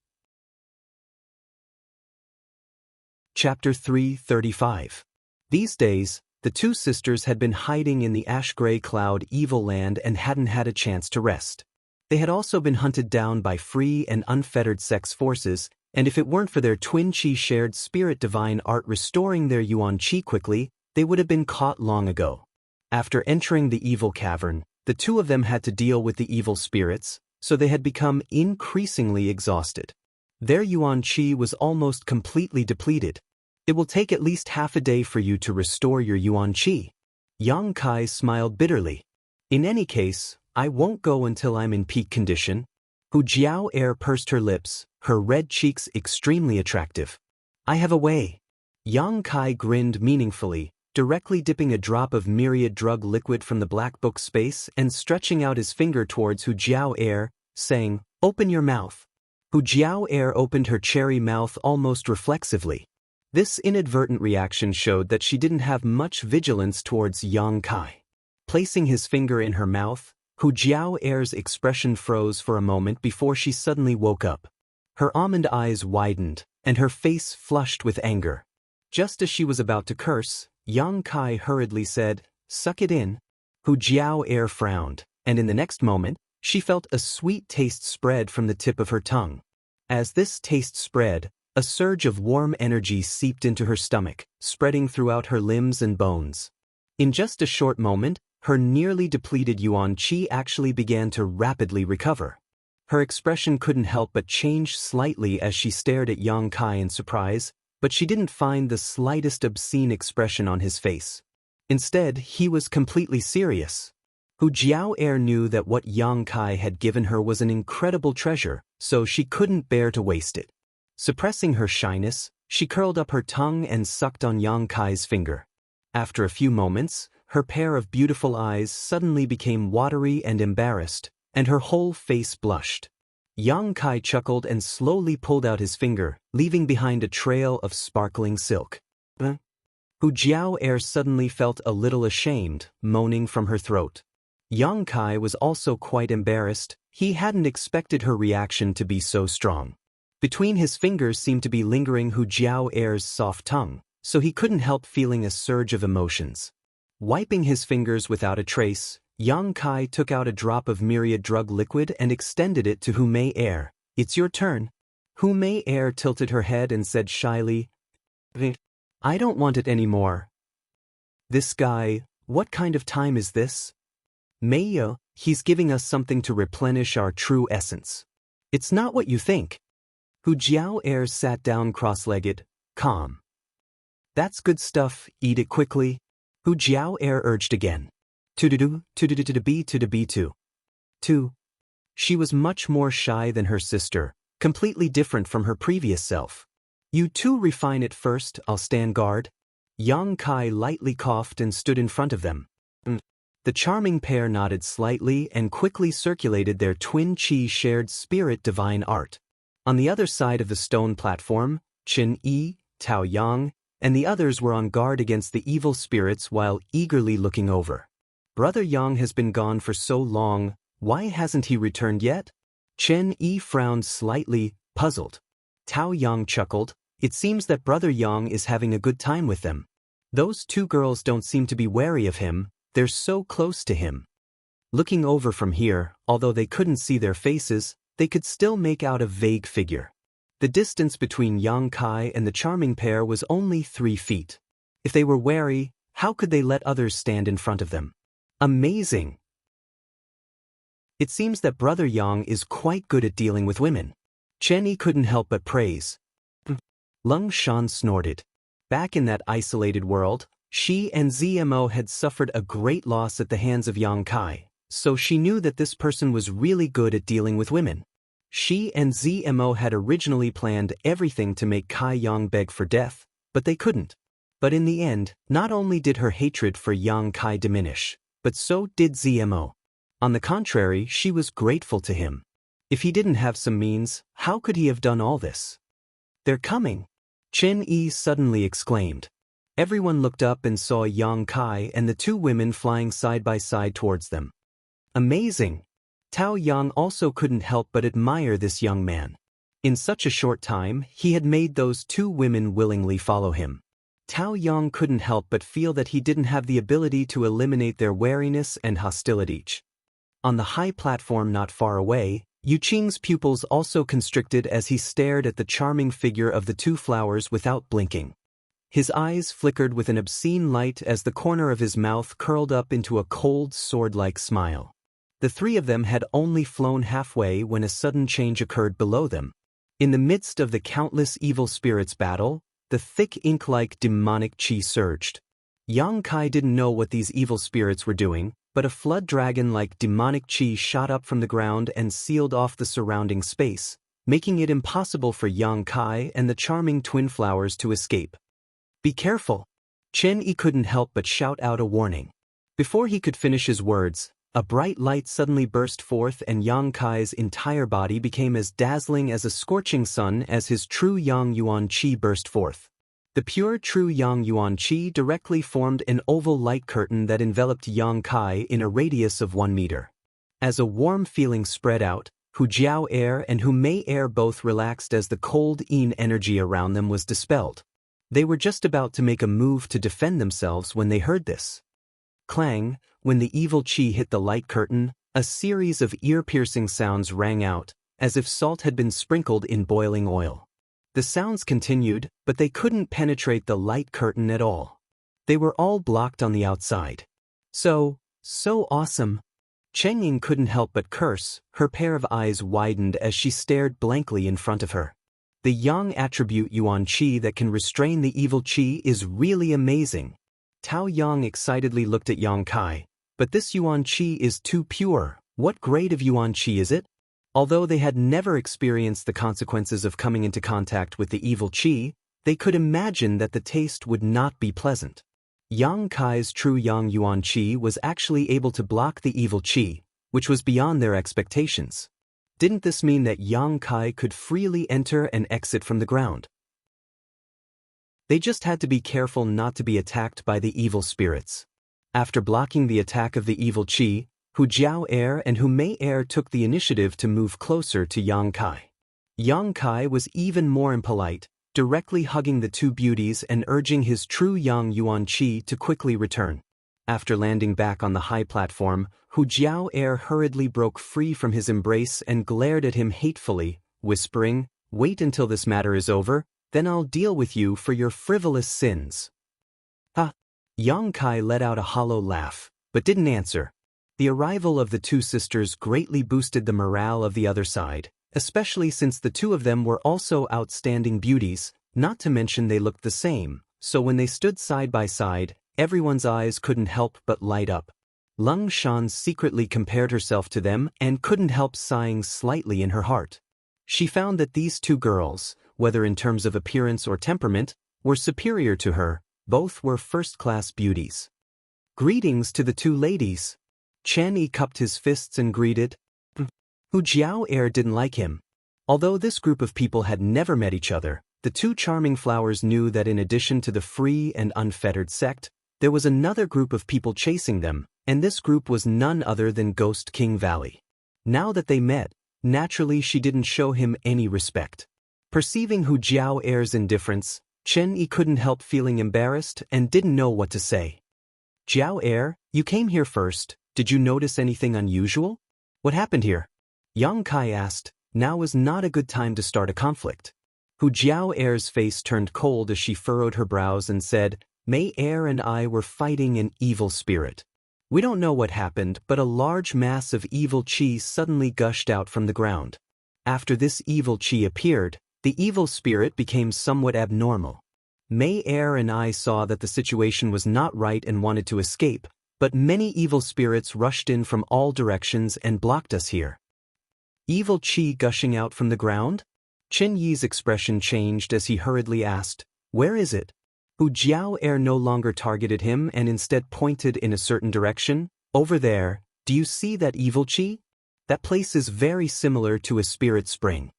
Chapter 335. These days, the two sisters had been hiding in the ash-gray cloud evil land and hadn't had a chance to rest. They had also been hunted down by free and unfettered sex forces, and if it weren't for their twin Qi shared spirit divine art restoring their Yuan Qi quickly, they would have been caught long ago. After entering the evil cavern, the two of them had to deal with the evil spirits, so they had become increasingly exhausted. Their Yuan Qi was almost completely depleted. "It will take at least half a day for you to restore your Yuan Qi." Yang Kai smiled bitterly. "In any case, I won't go until I'm in peak condition." Hu Jiao pursed her lips, her red cheeks extremely attractive. "I have a way." Yang Kai grinned meaningfully, directly dipping a drop of myriad drug liquid from the black book space and stretching out his finger towards Hu Jiao, saying, "Open your mouth." Hu Jiao opened her cherry mouth almost reflexively. This inadvertent reaction showed that she didn't have much vigilance towards Yang Kai. Placing his finger in her mouth, Hu Jiao's expression froze for a moment before she suddenly woke up. Her almond eyes widened, and her face flushed with anger. Just as she was about to curse, Yang Kai hurriedly said, "Suck it in." Hu Jiao frowned, and in the next moment, she felt a sweet taste spread from the tip of her tongue. As this taste spread, a surge of warm energy seeped into her stomach, spreading throughout her limbs and bones. In just a short moment, her nearly depleted Yuan Qi actually began to rapidly recover. Her expression couldn't help but change slightly as she stared at Yang Kai in surprise, but she didn't find the slightest obscene expression on his face. Instead, he was completely serious. Hu Jiao knew that what Yang Kai had given her was an incredible treasure, so she couldn't bear to waste it. Suppressing her shyness, she curled up her tongue and sucked on Yang Kai's finger. After a few moments, her pair of beautiful eyes suddenly became watery and embarrassed, and her whole face blushed. Yang Kai chuckled and slowly pulled out his finger, leaving behind a trail of sparkling silk. Hu Jiao suddenly felt a little ashamed, moaning from her throat. Yang Kai was also quite embarrassed. He hadn't expected her reaction to be so strong. Between his fingers seemed to be lingering Hu Jiao's soft tongue, so he couldn't help feeling a surge of emotions. Wiping his fingers without a trace, Yang Kai took out a drop of myriad drug liquid and extended it to Hu Mei. "It's your turn." Hu Mei tilted her head and said shyly, "I don't want it anymore." "This guy, what kind of time is this?" "Mei, he's giving us something to replenish our true essence." "It's not what you think." Hu Jiao sat down cross-legged, calm. "That's good stuff, eat it quickly." Hu Jiao urged again. To the B to. She was much more shy than her sister, completely different from her previous self. "You two refine it first, I'll stand guard." Yang Kai lightly coughed and stood in front of them. The charming pair nodded slightly and quickly circulated their twin chi shared spirit divine art. On the other side of the stone platform, Chen Yi, Tao Yang, and the others were on guard against the evil spirits while eagerly looking over. "Brother Yang has been gone for so long, why hasn't he returned yet?" Chen Yi frowned slightly, puzzled. Tao Yang chuckled. "It seems that Brother Yang is having a good time with them. Those two girls don't seem to be wary of him, they're so close to him." Looking over from here, although they couldn't see their faces, they could still make out a vague figure. The distance between Yang Kai and the charming pair was only 3 feet. If they were wary, how could they let others stand in front of them? Amazing! It seems that Brother Yang is quite good at dealing with women. Chen Yi couldn't help but praise. Lung Shan snorted. Back in that isolated world, she and ZMO had suffered a great loss at the hands of Yang Kai, so she knew that this person was really good at dealing with women. She and ZMO had originally planned everything to make Kai Yang beg for death, but they couldn't. But in the end, not only did her hatred for Yang Kai diminish, but so did ZMO. On the contrary, she was grateful to him. If he didn't have some means, how could he have done all this? "They're coming!" Chen Yi suddenly exclaimed. Everyone looked up and saw Yang Kai and the two women flying side by side towards them. Amazing! Tao Yang also couldn't help but admire this young man. In such a short time, he had made those two women willingly follow him. Tao Yang couldn't help but feel that he didn't have the ability to eliminate their wariness and hostility. On the high platform not far away, Yu Qing's pupils also constricted as he stared at the charming figure of the two flowers without blinking. His eyes flickered with an obscene light as the corner of his mouth curled up into a cold, sword-like smile. The three of them had only flown halfway when a sudden change occurred below them. In the midst of the countless evil spirits battle, the thick ink-like demonic chi surged. Yang Kai didn't know what these evil spirits were doing, but a flood dragon-like demonic chi shot up from the ground and sealed off the surrounding space, making it impossible for Yang Kai and the charming twin flowers to escape. "Be careful!" Chen Yi couldn't help but shout out a warning. Before he could finish his words, a bright light suddenly burst forth and Yang Kai's entire body became as dazzling as a scorching sun as his true Yang Yuan Qi burst forth. The pure true Yang Yuan Qi directly formed an oval light curtain that enveloped Yang Kai in a radius of 1 meter. As a warm feeling spread out, Hu Jiao and Hu Mei both relaxed as the cold Yin energy around them was dispelled. They were just about to make a move to defend themselves when they heard this. Clang! When the evil chi hit the light curtain, a series of ear-piercing sounds rang out, as if salt had been sprinkled in boiling oil. The sounds continued, but they couldn't penetrate the light curtain at all. They were all blocked on the outside. So awesome! Chen Ying couldn't help but curse, her pair of eyes widened as she stared blankly in front of her. The yang attribute Yuan Qi that can restrain the evil Qi is really amazing. Tao Yang excitedly looked at Yang Kai. But this Yuan Qi is too pure. What grade of Yuan Qi is it? Although they had never experienced the consequences of coming into contact with the evil Qi, they could imagine that the taste would not be pleasant. Yang Kai's true Yang Yuan Qi was actually able to block the evil Qi, which was beyond their expectations. Didn't this mean that Yang Kai could freely enter and exit from the ground? They just had to be careful not to be attacked by the evil spirits. After blocking the attack of the evil Qi, Hu Jiao Er and Hu Mei Er took the initiative to move closer to Yang Kai. Yang Kai was even more impolite, directly hugging the two beauties and urging his true Yang Yuan Qi to quickly return. After landing back on the high platform, Hu Jiao Er hurriedly broke free from his embrace and glared at him hatefully, whispering, "Wait until this matter is over, then I'll deal with you for your frivolous sins." Ha! Yang Kai let out a hollow laugh, but didn't answer. The arrival of the two sisters greatly boosted the morale of the other side, especially since the two of them were also outstanding beauties, not to mention they looked the same, so when they stood side by side, everyone's eyes couldn't help but light up. Lung Shan secretly compared herself to them and couldn't help sighing slightly in her heart. She found that these two girls, whether in terms of appearance or temperament, were superior to her. Both were first-class beauties. Greetings to the two ladies. Chen Yi cupped his fists and greeted. Hu Jiao Er didn't like him. Although this group of people had never met each other, the two charming flowers knew that in addition to the free and unfettered sect, there was another group of people chasing them, and this group was none other than Ghost King Valley. Now that they met, naturally she didn't show him any respect. Perceiving Hu Jiao Er's indifference, Chen Yi couldn't help feeling embarrassed and didn't know what to say. Jiao Er, you came here first. Did you notice anything unusual? What happened here? Yang Kai asked. Now is not a good time to start a conflict. Hu Jiao Er's face turned cold as she furrowed her brows and said, Mei Er and I were fighting an evil spirit. We don't know what happened, but a large mass of evil Qi suddenly gushed out from the ground. After this evil Qi appeared, the evil spirit became somewhat abnormal. Mei Er and I saw that the situation was not right and wanted to escape, but many evil spirits rushed in from all directions and blocked us here. Evil Qi gushing out from the ground? Chen Yi's expression changed as he hurriedly asked, Where is it? Hu Jiao Er no longer targeted him and instead pointed in a certain direction. Over there, do you see that evil Qi? That place is very similar to a spirit spring.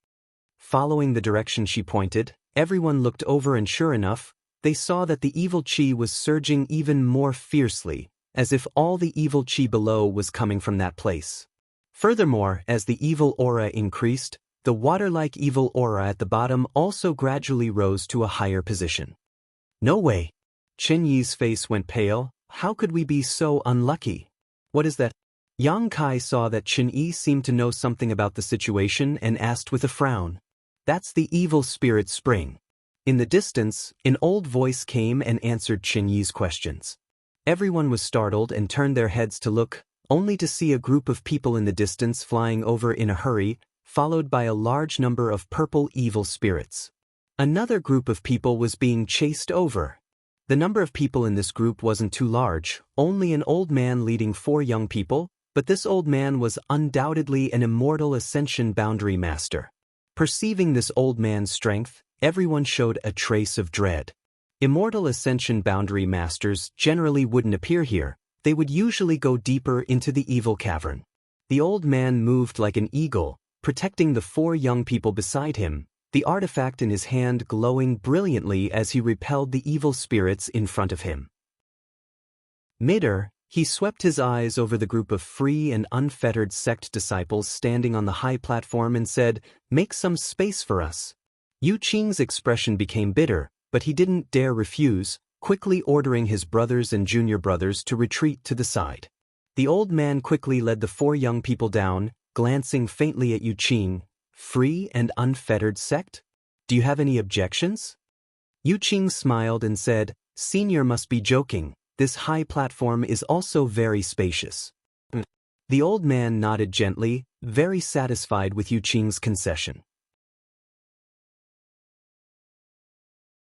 Following the direction she pointed, everyone looked over and sure enough, they saw that the evil Qi was surging even more fiercely, as if all the evil Qi below was coming from that place. Furthermore, as the evil aura increased, the water-like evil aura at the bottom also gradually rose to a higher position. No way. Chen Yi's face went pale. How could we be so unlucky? What is that? Yang Kai saw that Chen Yi seemed to know something about the situation and asked with a frown. That's the evil spirit spring. In the distance, an old voice came and answered Chen Yi's questions. Everyone was startled and turned their heads to look, only to see a group of people in the distance flying over in a hurry, followed by a large number of purple evil spirits. Another group of people was being chased over. The number of people in this group wasn't too large, only an old man leading 4 young people, but this old man was undoubtedly an immortal ascension boundary master. Perceiving this old man's strength, everyone showed a trace of dread. Immortal ascension boundary masters generally wouldn't appear here, they would usually go deeper into the evil cavern. The old man moved like an eagle, protecting the 4 young people beside him, the artifact in his hand glowing brilliantly as he repelled the evil spirits in front of him. Mid-air, he swept his eyes over the group of free and unfettered sect disciples standing on the high platform and said, Make some space for us. Yu Qing's expression became bitter, but he didn't dare refuse, quickly ordering his brothers and junior brothers to retreat to the side. The old man quickly led the 4 young people down, glancing faintly at Yu Qing. Free and unfettered sect? Do you have any objections? Yu Qing smiled and said, Senior must be joking, this high platform is also very spacious. The old man nodded gently, very satisfied with Yu Qing's concession.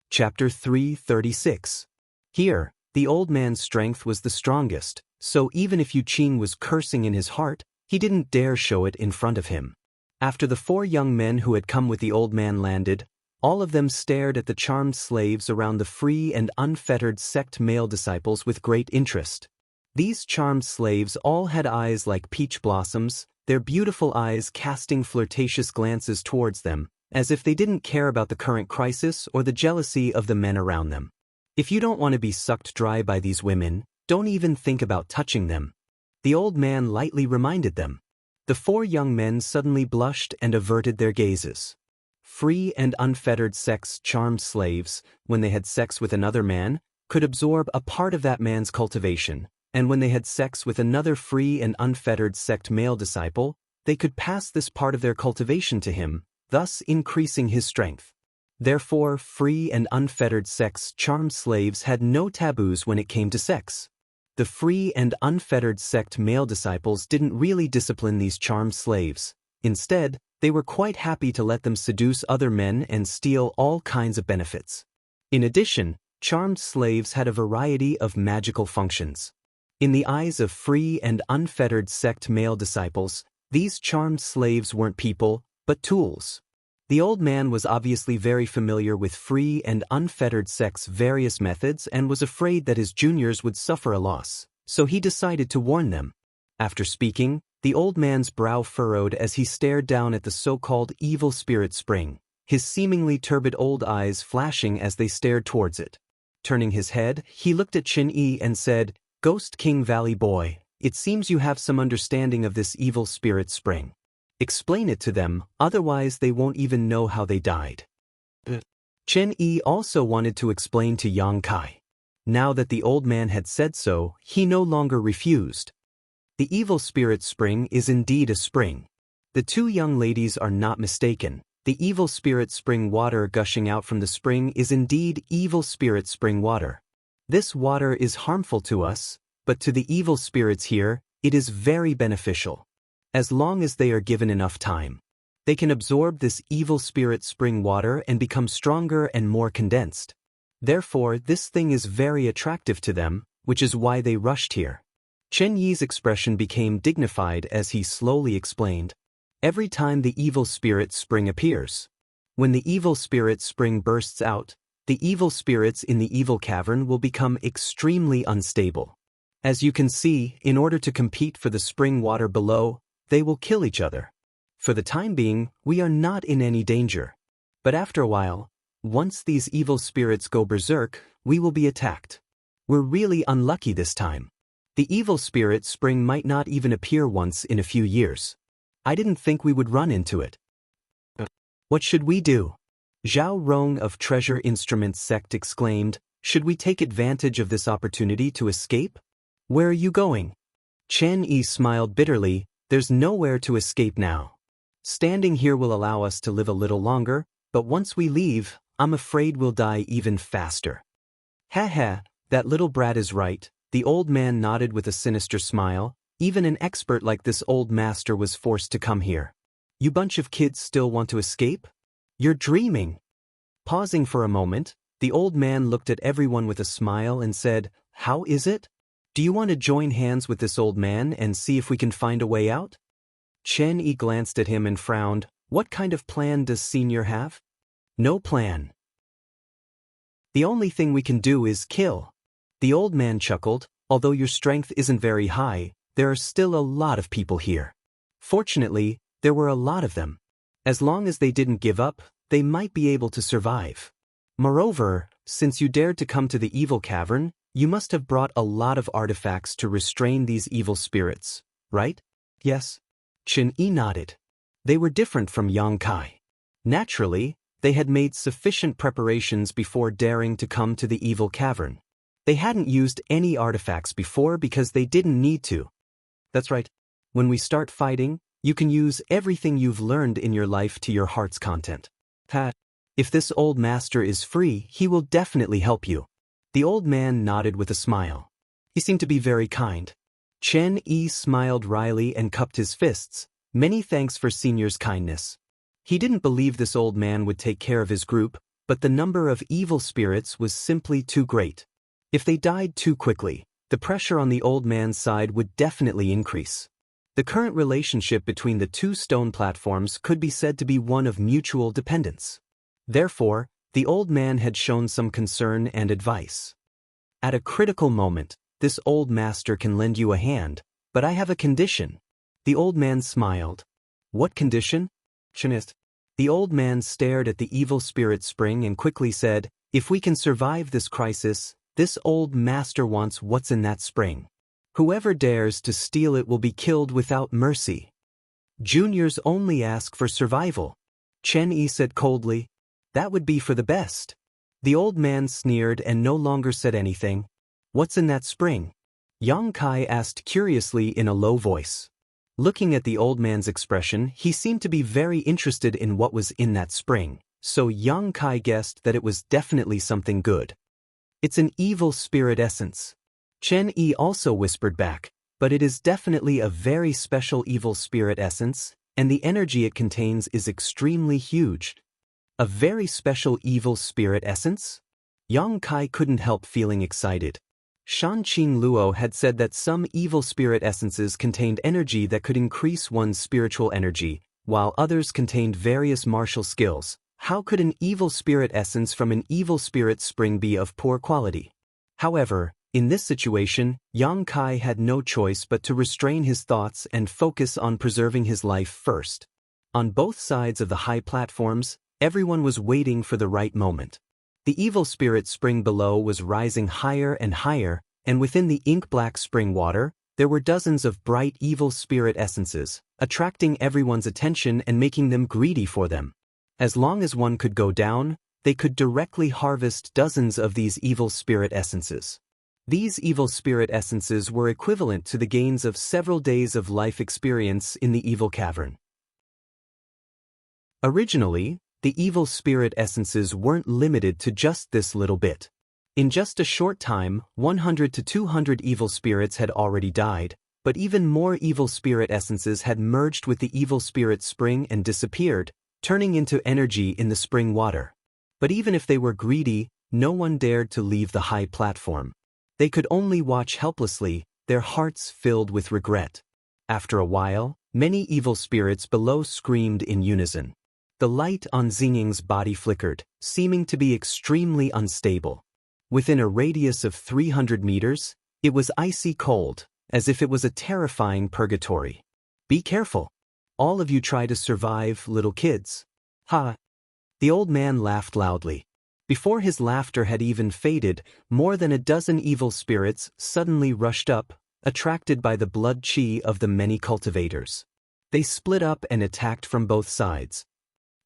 Chapter 336. Here, the old man's strength was the strongest, so even if Yu Qing was cursing in his heart, he didn't dare show it in front of him. After the 4 young men who had come with the old man landed, all of them stared at the charmed slaves around the free and unfettered sect male disciples with great interest. These charmed slaves all had eyes like peach blossoms, their beautiful eyes casting flirtatious glances towards them, as if they didn't care about the current crisis or the jealousy of the men around them. If you don't want to be sucked dry by these women, don't even think about touching them. The old man lightly reminded them. The 4 young men suddenly blushed and averted their gazes. Free and unfettered sex charmed slaves, when they had sex with another man, could absorb a part of that man's cultivation, and when they had sex with another free and unfettered sect male disciple, they could pass this part of their cultivation to him, thus increasing his strength. Therefore, free and unfettered sex charmed slaves had no taboos when it came to sex. The free and unfettered sect male disciples didn't really discipline these charmed slaves. Instead, they were quite happy to let them seduce other men and steal all kinds of benefits. In addition, charmed slaves had a variety of magical functions. In the eyes of free and unfettered sect male disciples, these charmed slaves weren't people, but tools. The old man was obviously very familiar with free and unfettered sect's various methods and was afraid that his juniors would suffer a loss, so he decided to warn them. After speaking, the old man's brow furrowed as he stared down at the so-called evil spirit spring, his seemingly turbid old eyes flashing as they stared towards it. Turning his head, he looked at Qin-Yi and said, "Ghost King Valley boy, it seems you have some understanding of this evil spirit spring. Explain it to them, otherwise they won't even know how they died." Qin-Yi also wanted to explain to Yang Kai. Now that the old man had said so, he no longer refused. The evil spirit spring is indeed a spring. The 2 young ladies are not mistaken. The evil spirit spring water gushing out from the spring is indeed evil spirit spring water. This water is harmful to us, but to the evil spirits here, it is very beneficial. As long as they are given enough time, they can absorb this evil spirit spring water and become stronger and more condensed. Therefore, this thing is very attractive to them, which is why they rushed here. Qin-Yi's expression became dignified as he slowly explained. Every time the evil spirit spring appears, when the evil spirit spring bursts out, the evil spirits in the evil cavern will become extremely unstable. As you can see, in order to compete for the spring water below, they will kill each other. For the time being, we are not in any danger. But after a while, once these evil spirits go berserk, we will be attacked. We're really unlucky this time. The evil spirit spring might not even appear once in a few years. I didn't think we would run into it. What should we do? Zhao Rong of Treasure Instruments Sect exclaimed, "Should we take advantage of this opportunity to escape?" "Where are you going?" Qin-Yi smiled bitterly. "There's nowhere to escape now. Standing here will allow us to live a little longer, but once we leave, I'm afraid we'll die even faster." "Ha ha, that little brat is right." The old man nodded with a sinister smile. "Even an expert like this old master was forced to come here. You bunch of kids still want to escape? You're dreaming." Pausing for a moment, the old man looked at everyone with a smile and said, "How is it? Do you want to join hands with this old man and see if we can find a way out?" Qin-Yi glanced at him and frowned. "What kind of plan does Senior have?" "No plan. The only thing we can do is kill." The old man chuckled. "Although your strength isn't very high, there are still a lot of people here. Fortunately, there were a lot of them. As long as they didn't give up, they might be able to survive. Moreover, since you dared to come to the evil cavern, you must have brought a lot of artifacts to restrain these evil spirits, right?" "Yes." Qin-Yi nodded. They were different from Yang Kai. Naturally, they had made sufficient preparations before daring to come to the evil cavern. They hadn't used any artifacts before because they didn't need to. "That's right. When we start fighting, you can use everything you've learned in your life to your heart's content. If this old master is free, he will definitely help you." The old man nodded with a smile. He seemed to be very kind. Chen Yi smiled wryly and cupped his fists. Many thanks for Senior's kindness. He didn't believe this old man would take care of his group, but the number of evil spirits was simply too great. If they died too quickly, the pressure on the old man's side would definitely increase. The current relationship between the two stone platforms could be said to be one of mutual dependence. Therefore, the old man had shown some concern and advice. At a critical moment, this old master can lend you a hand, but I have a condition. The old man smiled. What condition? Chinist. The old man stared at the evil spirit spring and quickly said, if we can survive this crisis, this old master wants what's in that spring. Whoever dares to steal it will be killed without mercy. Juniors only ask for survival. Chen Yi said coldly. That would be for the best. The old man sneered and no longer said anything. What's in that spring? Yang Kai asked curiously in a low voice. Looking at the old man's expression, he seemed to be very interested in what was in that spring, so Yang Kai guessed that it was definitely something good. It's an evil spirit essence. Chen Yi also whispered back, but it is definitely a very special evil spirit essence, and the energy it contains is extremely huge. A very special evil spirit essence? Yang Kai couldn't help feeling excited. Shanqing Luo had said that some evil spirit essences contained energy that could increase one's spiritual energy, while others contained various martial skills. How could an evil spirit essence from an evil spirit spring be of poor quality? However, in this situation, Yang Kai had no choice but to restrain his thoughts and focus on preserving his life first. On both sides of the high platforms, everyone was waiting for the right moment. The evil spirit spring below was rising higher and higher, and within the ink-black spring water, there were dozens of bright evil spirit essences, attracting everyone's attention and making them greedy for them. As long as one could go down, they could directly harvest dozens of these evil spirit essences. These evil spirit essences were equivalent to the gains of several days of life experience in the evil cavern. Originally, the evil spirit essences weren't limited to just this little bit. In just a short time, 100 to 200 evil spirits had already died, but even more evil spirit essences had merged with the evil spirit spring and disappeared, turning into energy in the spring water. But even if they were greedy, no one dared to leave the high platform. They could only watch helplessly, their hearts filled with regret. After a while, many evil spirits below screamed in unison. The light on Xingying's body flickered, seeming to be extremely unstable. Within a radius of 300 meters, it was icy cold, as if it was a terrifying purgatory. Be careful. All of you try to survive, little kids. Ha! The old man laughed loudly. Before his laughter had even faded, more than a dozen evil spirits suddenly rushed up, attracted by the blood chi of the many cultivators. They split up and attacked from both sides.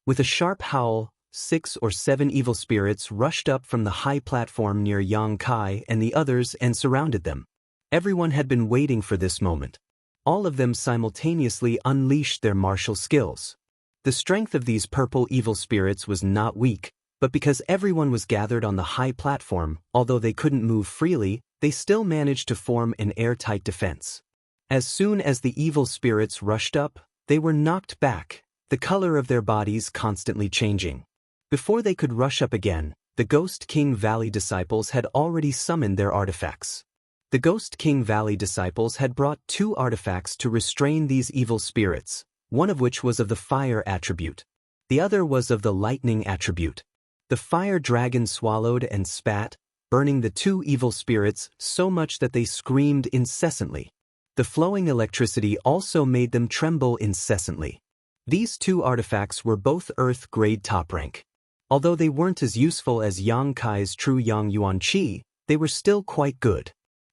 With a sharp howl, 6 or 7 evil spirits rushed up from the high platform near Yang Kai and the others and surrounded them. Everyone had been waiting for this moment. All of them simultaneously unleashed their martial skills. The strength of these purple evil spirits was not weak, but because everyone was gathered on the high platform, although they couldn't move freely, they still managed to form an airtight defense. As soon as the evil spirits rushed up, they were knocked back, the color of their bodies constantly changing. Before they could rush up again, the Ghost King Valley disciples had already summoned their artifacts. The Ghost King Valley disciples had brought 2 artifacts to restrain these evil spirits, one of which was of the fire attribute. The other was of the lightning attribute. The fire dragon swallowed and spat, burning the 2 evil spirits so much that they screamed incessantly. The flowing electricity also made them tremble incessantly. These 2 artifacts were both Earth-grade top rank. Although they weren't as useful as Yang Kai's true Yang Yuan Qi, they were still quite good.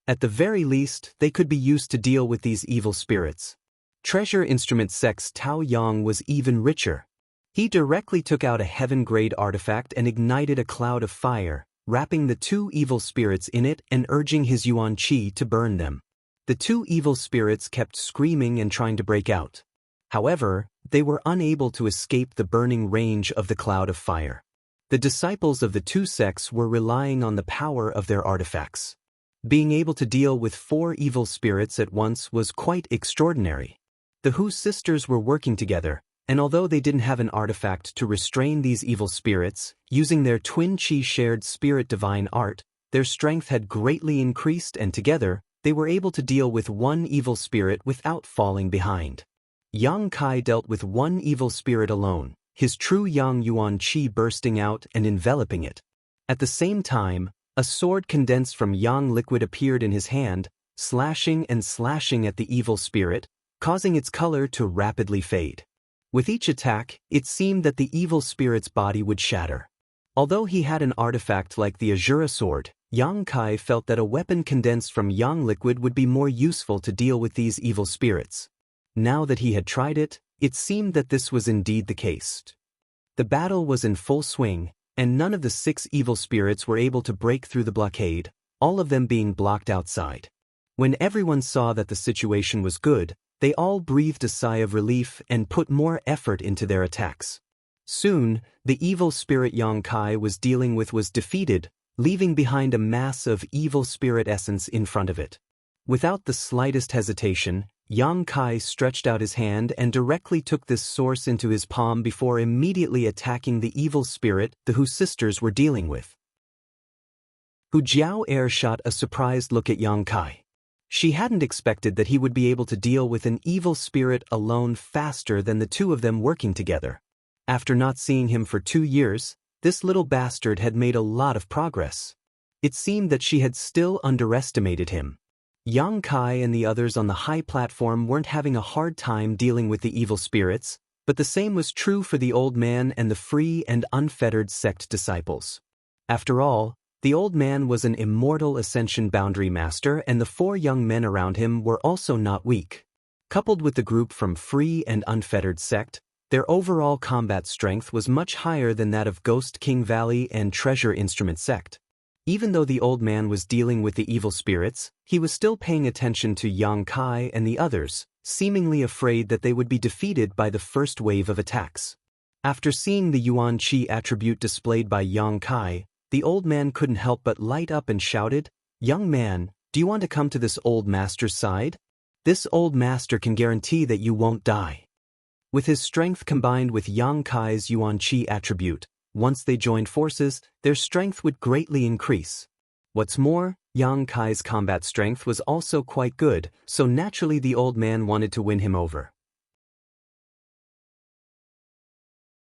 At the very least, they could be used to deal with these evil spirits. Treasure Instrument Sex Tao Yang was even richer. He directly took out a heaven-grade artifact and ignited a cloud of fire, wrapping the 2 evil spirits in it and urging his Yuan Qi to burn them. The 2 evil spirits kept screaming and trying to break out. However, they were unable to escape the burning range of the cloud of fire. The disciples of the 2 sects were relying on the power of their artifacts. Being able to deal with 4 evil spirits at once was quite extraordinary. The Hu sisters were working together, and although they didn't have an artifact to restrain these evil spirits, using their twin chi shared spirit divine art, their strength had greatly increased, and together, they were able to deal with 1 evil spirit without falling behind. Yang Kai dealt with 1 evil spirit alone, his true Yang Yuan Qi bursting out and enveloping it. At the same time, a sword condensed from Yang liquid appeared in his hand, slashing and slashing at the evil spirit, causing its color to rapidly fade. With each attack, it seemed that the evil spirit's body would shatter. Although he had an artifact like the Azura sword, Yang Kai felt that a weapon condensed from Yang liquid would be more useful to deal with these evil spirits. Now that he had tried it, it seemed that this was indeed the case. The battle was in full swing, and none of the 6 evil spirits were able to break through the blockade, all of them being blocked outside. When everyone saw that the situation was good, they all breathed a sigh of relief and put more effort into their attacks. Soon, the evil spirit Yang Kai was dealing with was defeated, leaving behind a mass of evil spirit essence in front of it. Without the slightest hesitation, Yang Kai stretched out his hand and directly took this source into his palm before immediately attacking the evil spirit the Hu sisters were dealing with. Hu Jiao Air shot a surprised look at Yang Kai. She hadn't expected that he would be able to deal with an evil spirit alone faster than the 2 of them working together. After not seeing him for 2 years, this little bastard had made a lot of progress. It seemed that she had still underestimated him. Yang Kai and the others on the high platform weren't having a hard time dealing with the evil spirits, but the same was true for the old man and the free and unfettered sect disciples. After all, the old man was an immortal ascension boundary master, and the 4 young men around him were also not weak. Coupled with the group from free and unfettered sect, their overall combat strength was much higher than that of Ghost King Valley and Treasure Instrument sect. Even though the old man was dealing with the evil spirits, he was still paying attention to Yang Kai and the others, seemingly afraid that they would be defeated by the first wave of attacks. After seeing the Yuan Qi attribute displayed by Yang Kai, the old man couldn't help but light up and shouted, "Young man, do you want to come to this old master's side? This old master can guarantee that you won't die." With his strength combined with Yang Kai's Yuan Qi attribute, once they joined forces, their strength would greatly increase. What's more, Yang Kai's combat strength was also quite good, so naturally the old man wanted to win him over.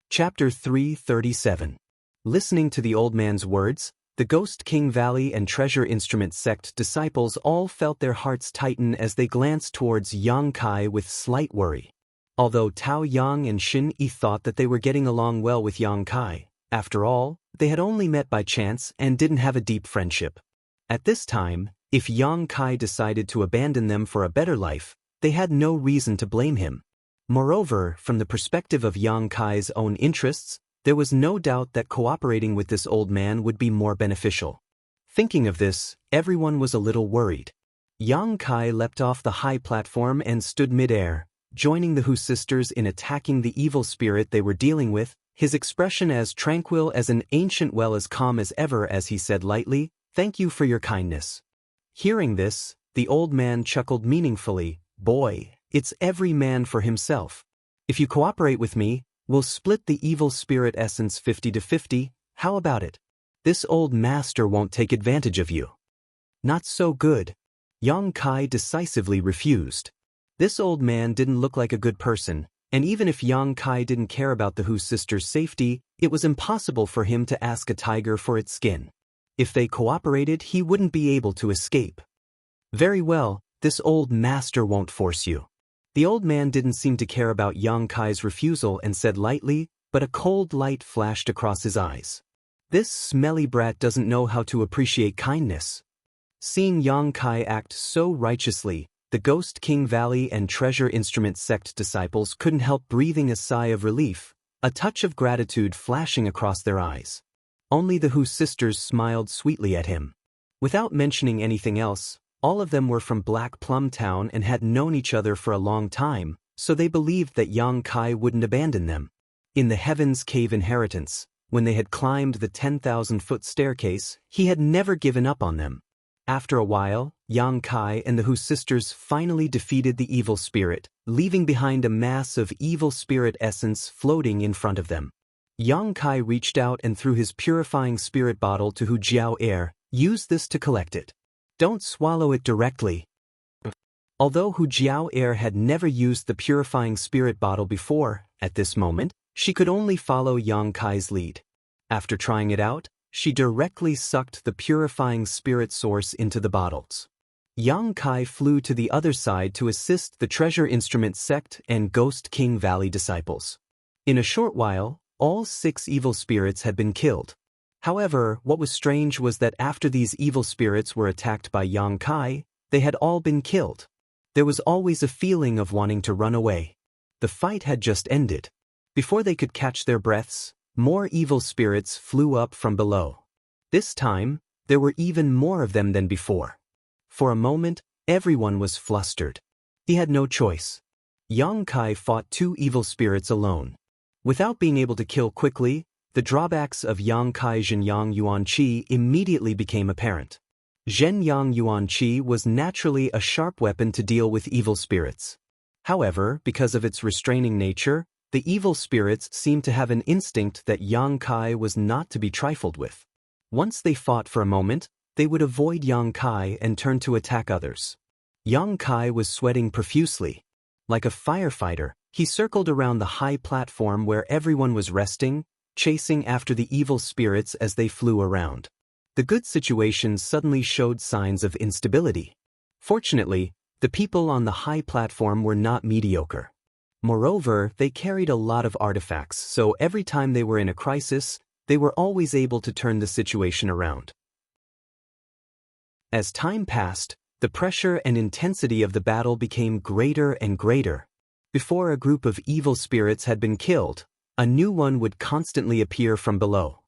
Chapter 337. Listening to the old man's words, the Ghost King Valley and Treasure Instrument sect disciples all felt their hearts tighten as they glanced towards Yang Kai with slight worry. Although Tao Yang and Xin Yi thought that they were getting along well with Yang Kai, after all, they had only met by chance and didn't have a deep friendship. At this time, if Yang Kai decided to abandon them for a better life, they had no reason to blame him. Moreover, from the perspective of Yang Kai's own interests, there was no doubt that cooperating with this old man would be more beneficial. Thinking of this, everyone was a little worried. Yang Kai leapt off the high platform and stood mid-air, joining the Hu sisters in attacking the evil spirit they were dealing with, his expression as tranquil as an ancient well, as calm as ever, as he said lightly, "Thank you for your kindness." Hearing this, the old man chuckled meaningfully, "Boy, it's every man for himself. If you cooperate with me, we'll split the evil spirit essence 50 to 50, how about it? This old master won't take advantage of you." "Not so good." Yang Kai decisively refused. This old man didn't look like a good person, and even if Yang Kai didn't care about the Hu sisters' safety, it was impossible for him to ask a tiger for its skin. If they cooperated, he wouldn't be able to escape. "Very well, this old master won't force you." The old man didn't seem to care about Yang Kai's refusal and said lightly, but a cold light flashed across his eyes. "This smelly brat doesn't know how to appreciate kindness." Seeing Yang Kai act so righteously, the Ghost King Valley and Treasure Instrument sect disciples couldn't help breathing a sigh of relief, a touch of gratitude flashing across their eyes. Only the Hu sisters smiled sweetly at him. Without mentioning anything else, all of them were from Black Plum Town and had known each other for a long time, so they believed that Yang Kai wouldn't abandon them. In the Heaven's Cave Inheritance, when they had climbed the 10,000-foot staircase, he had never given up on them. After a while, Yang Kai and the Hu sisters finally defeated the evil spirit, leaving behind a mass of evil spirit essence floating in front of them. Yang Kai reached out and threw his purifying spirit bottle to Hu Jiao Air. Use this to collect it. Don't swallow it directly. Although Hu Jiao Air had never used the purifying spirit bottle before, at this moment, she could only follow Yang Kai's lead. After trying it out, she directly sucked the purifying spirit source into the bottles. Yang Kai flew to the other side to assist the Treasure Instrument Sect and Ghost King Valley disciples. In a short while, all 6 evil spirits had been killed. However, what was strange was that after these evil spirits were attacked by Yang Kai, they had all been killed. There was always a feeling of wanting to run away. The fight had just ended. Before they could catch their breaths, more evil spirits flew up from below. This time, there were even more of them than before. For a moment, everyone was flustered. He had no choice. Yang Kai fought 2 evil spirits alone. Without being able to kill quickly, the drawbacks of Yang Kai Zhenyang Yuan Qi immediately became apparent. Zhenyang Yuan Qi was naturally a sharp weapon to deal with evil spirits. However, because of its restraining nature, the evil spirits seemed to have an instinct that Yang Kai was not to be trifled with. Once they fought for a moment, they would avoid Yang Kai and turn to attack others. Yang Kai was sweating profusely. Like a firefighter, he circled around the high platform where everyone was resting, chasing after the evil spirits as they flew around. The good situation suddenly showed signs of instability. Fortunately, the people on the high platform were not mediocre. Moreover, they carried a lot of artifacts, so every time they were in a crisis, they were always able to turn the situation around. As time passed, the pressure and intensity of the battle became greater and greater. Before a group of evil spirits had been killed, a new one would constantly appear from below.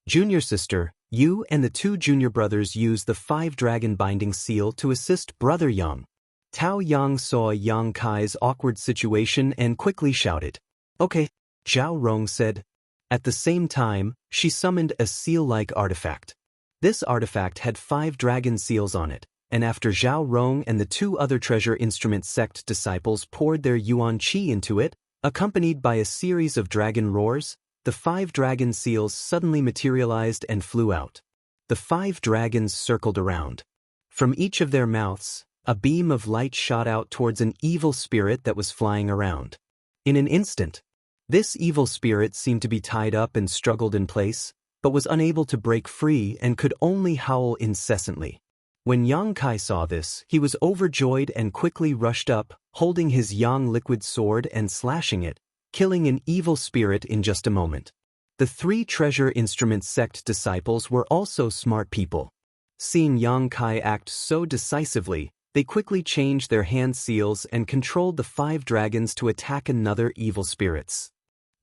Junior sister, you and the 2 junior brothers used the 5-dragon binding seal to assist Brother Yang. Tao Yang saw Yang Kai's awkward situation and quickly shouted, "Okay," Zhao Rong said. At the same time, she summoned a seal-like artifact. This artifact had 5 dragon seals on it, and after Zhao Rong and the 2 other Treasure Instrument Sect disciples poured their Yuan Qi into it, accompanied by a series of dragon roars, the 5 dragon seals suddenly materialized and flew out. The 5 dragons circled around. From each of their mouths, a beam of light shot out towards an evil spirit that was flying around. In an instant, this evil spirit seemed to be tied up and struggled in place, but was unable to break free and could only howl incessantly. When Yang Kai saw this, he was overjoyed and quickly rushed up, holding his Yang liquid sword and slashing it, killing an evil spirit in just a moment. The 3 Treasure Instrument Sect disciples were also smart people. Seeing Yang Kai act so decisively, they quickly changed their hand seals and controlled the 5 dragons to attack another evil spirits.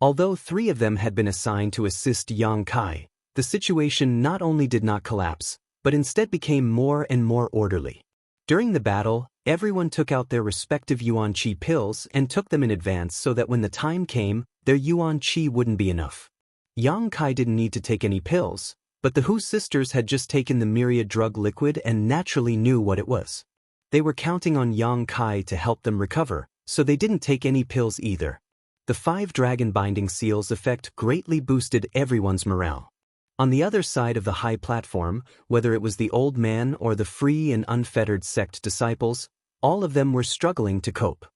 Although 3 of them had been assigned to assist Yang Kai, the situation not only did not collapse, but instead became more and more orderly. During the battle, everyone took out their respective Yuan Qi pills and took them in advance so that when the time came, their Yuan Qi wouldn't be enough. Yang Kai didn't need to take any pills, but the Hu sisters had just taken the myriad drug liquid and naturally knew what it was. They were counting on Yang Kai to help them recover, so they didn't take any pills either. The 5 dragon binding seals effect greatly boosted everyone's morale. On the other side of the high platform, whether it was the old man or the free and unfettered sect disciples, all of them were struggling to cope.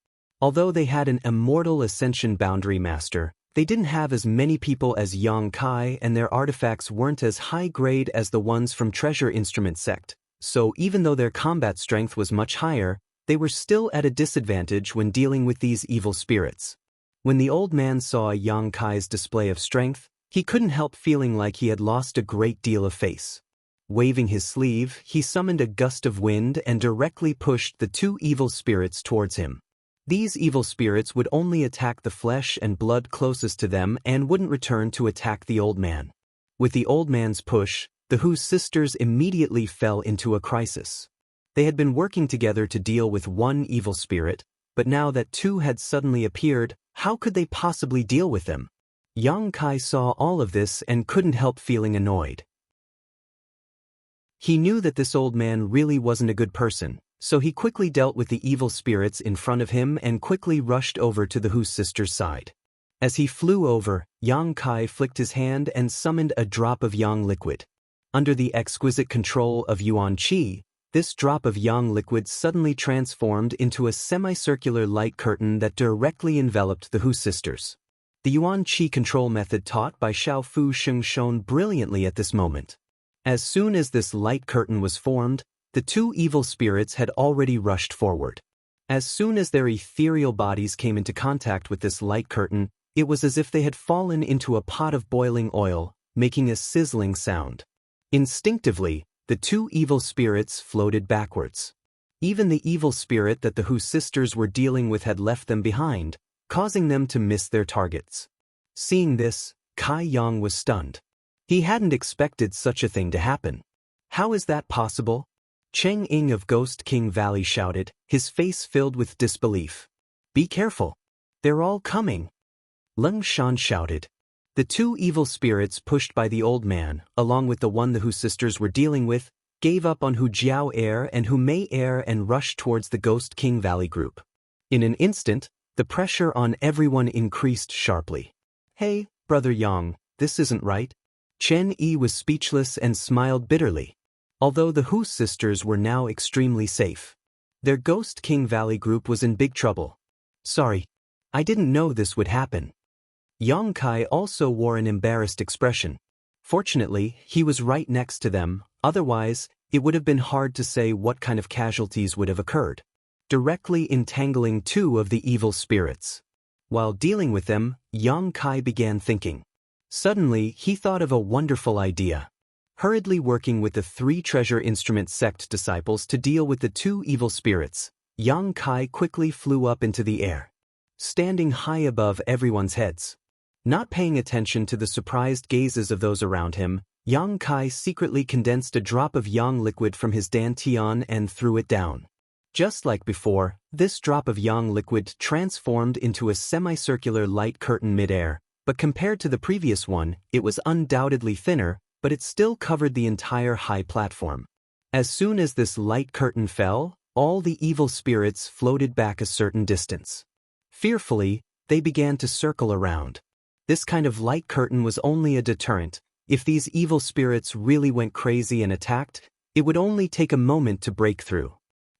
Although they had an immortal ascension boundary master, they didn't have as many people as Yang Kai and their artifacts weren't as high grade as the ones from Treasure Instrument Sect, so even though their combat strength was much higher, they were still at a disadvantage when dealing with these evil spirits. When the old man saw Yang Kai's display of strength, he couldn't help feeling like he had lost a great deal of face. Waving his sleeve, he summoned a gust of wind and directly pushed the 2 evil spirits towards him. These evil spirits would only attack the flesh and blood closest to them and wouldn't return to attack the old man. With the old man's push, the Hu sisters immediately fell into a crisis. They had been working together to deal with 1 evil spirit, but now that 2 had suddenly appeared, how could they possibly deal with them? Yang Kai saw all of this and couldn't help feeling annoyed. He knew that this old man really wasn't a good person, so he quickly dealt with the evil spirits in front of him and quickly rushed over to the Hu sister's side. As he flew over, Yang Kai flicked his hand and summoned a drop of yang liquid. Under the exquisite control of Yuan Qi, this drop of yang liquid suddenly transformed into a semicircular light curtain that directly enveloped the Hu sisters. The Yuan Qi control method taught by Xiao Fu Sheng shone brilliantly at this moment. As soon as this light curtain was formed, the two evil spirits had already rushed forward. As soon as their ethereal bodies came into contact with this light curtain, it was as if they had fallen into a pot of boiling oil, making a sizzling sound. Instinctively, the two evil spirits floated backwards. Even the evil spirit that the Hu sisters were dealing with had left them behind, causing them to miss their targets. Seeing this, Kai Yang was stunned. He hadn't expected such a thing to happen. How is that possible? Cheng Ying of Ghost King Valley shouted, his face filled with disbelief. Be careful. They're all coming. Leng Shan shouted. The two evil spirits pushed by the old man, along with the one the Hu sisters were dealing with, gave up on Hu Jiao Air and Hu Mei Air and rushed towards the Ghost King Valley group. In an instant, the pressure on everyone increased sharply. Hey, Brother Yang, this isn't right. Chen Yi was speechless and smiled bitterly. Although the Hu sisters were now extremely safe, their Ghost King Valley group was in big trouble. Sorry, I didn't know this would happen. Yang Kai also wore an embarrassed expression. Fortunately, he was right next to them, otherwise, it would have been hard to say what kind of casualties would have occurred. Directly entangling two of the evil spirits. While dealing with them, Yang Kai began thinking. Suddenly, he thought of a wonderful idea. Hurriedly working with the three treasure instrument sect disciples to deal with the two evil spirits, Yang Kai quickly flew up into the air, standing high above everyone's heads. Not paying attention to the surprised gazes of those around him, Yang Kai secretly condensed a drop of yang liquid from his dantian and threw it down. Just like before, this drop of yang liquid transformed into a semicircular light curtain midair, but compared to the previous one, it was undoubtedly thinner, but it still covered the entire high platform. As soon as this light curtain fell, all the evil spirits floated back a certain distance. Fearfully, they began to circle around. This kind of light curtain was only a deterrent. If these evil spirits really went crazy and attacked, it would only take a moment to break through.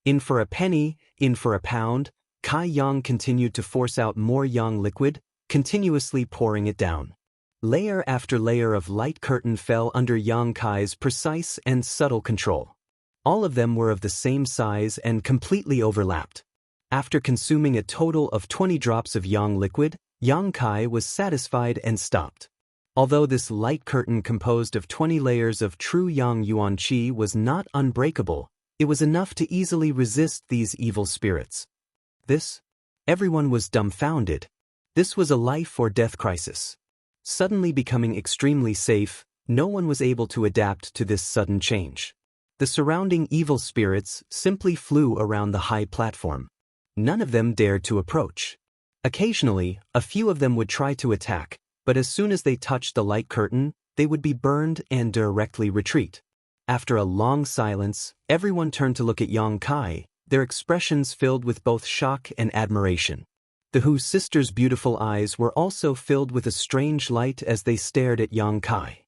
In for a penny, in for a pound, Kai Yang continued to force out more yang liquid, continuously pouring it down. Layer after layer of light curtain fell under Yang Kai's precise and subtle control. All of them were of the same size and completely overlapped. After consuming a total of 20 drops of yang liquid, Yang Kai was satisfied and stopped. Although this light curtain composed of 20 layers of true yang yuan qi was not unbreakable, it was enough to easily resist these evil spirits. Everyone was dumbfounded. This was a life or death crisis. Suddenly becoming extremely safe, no one was able to adapt to this sudden change. The surrounding evil spirits simply flew around the high platform. None of them dared to approach. Occasionally, a few of them would try to attack, but as soon as they touched the light curtain, they would be burned and directly retreat. After a long silence, everyone turned to look at Yang Kai, their expressions filled with both shock and admiration. The Hu sisters' beautiful eyes were also filled with a strange light as they stared at Yang Kai.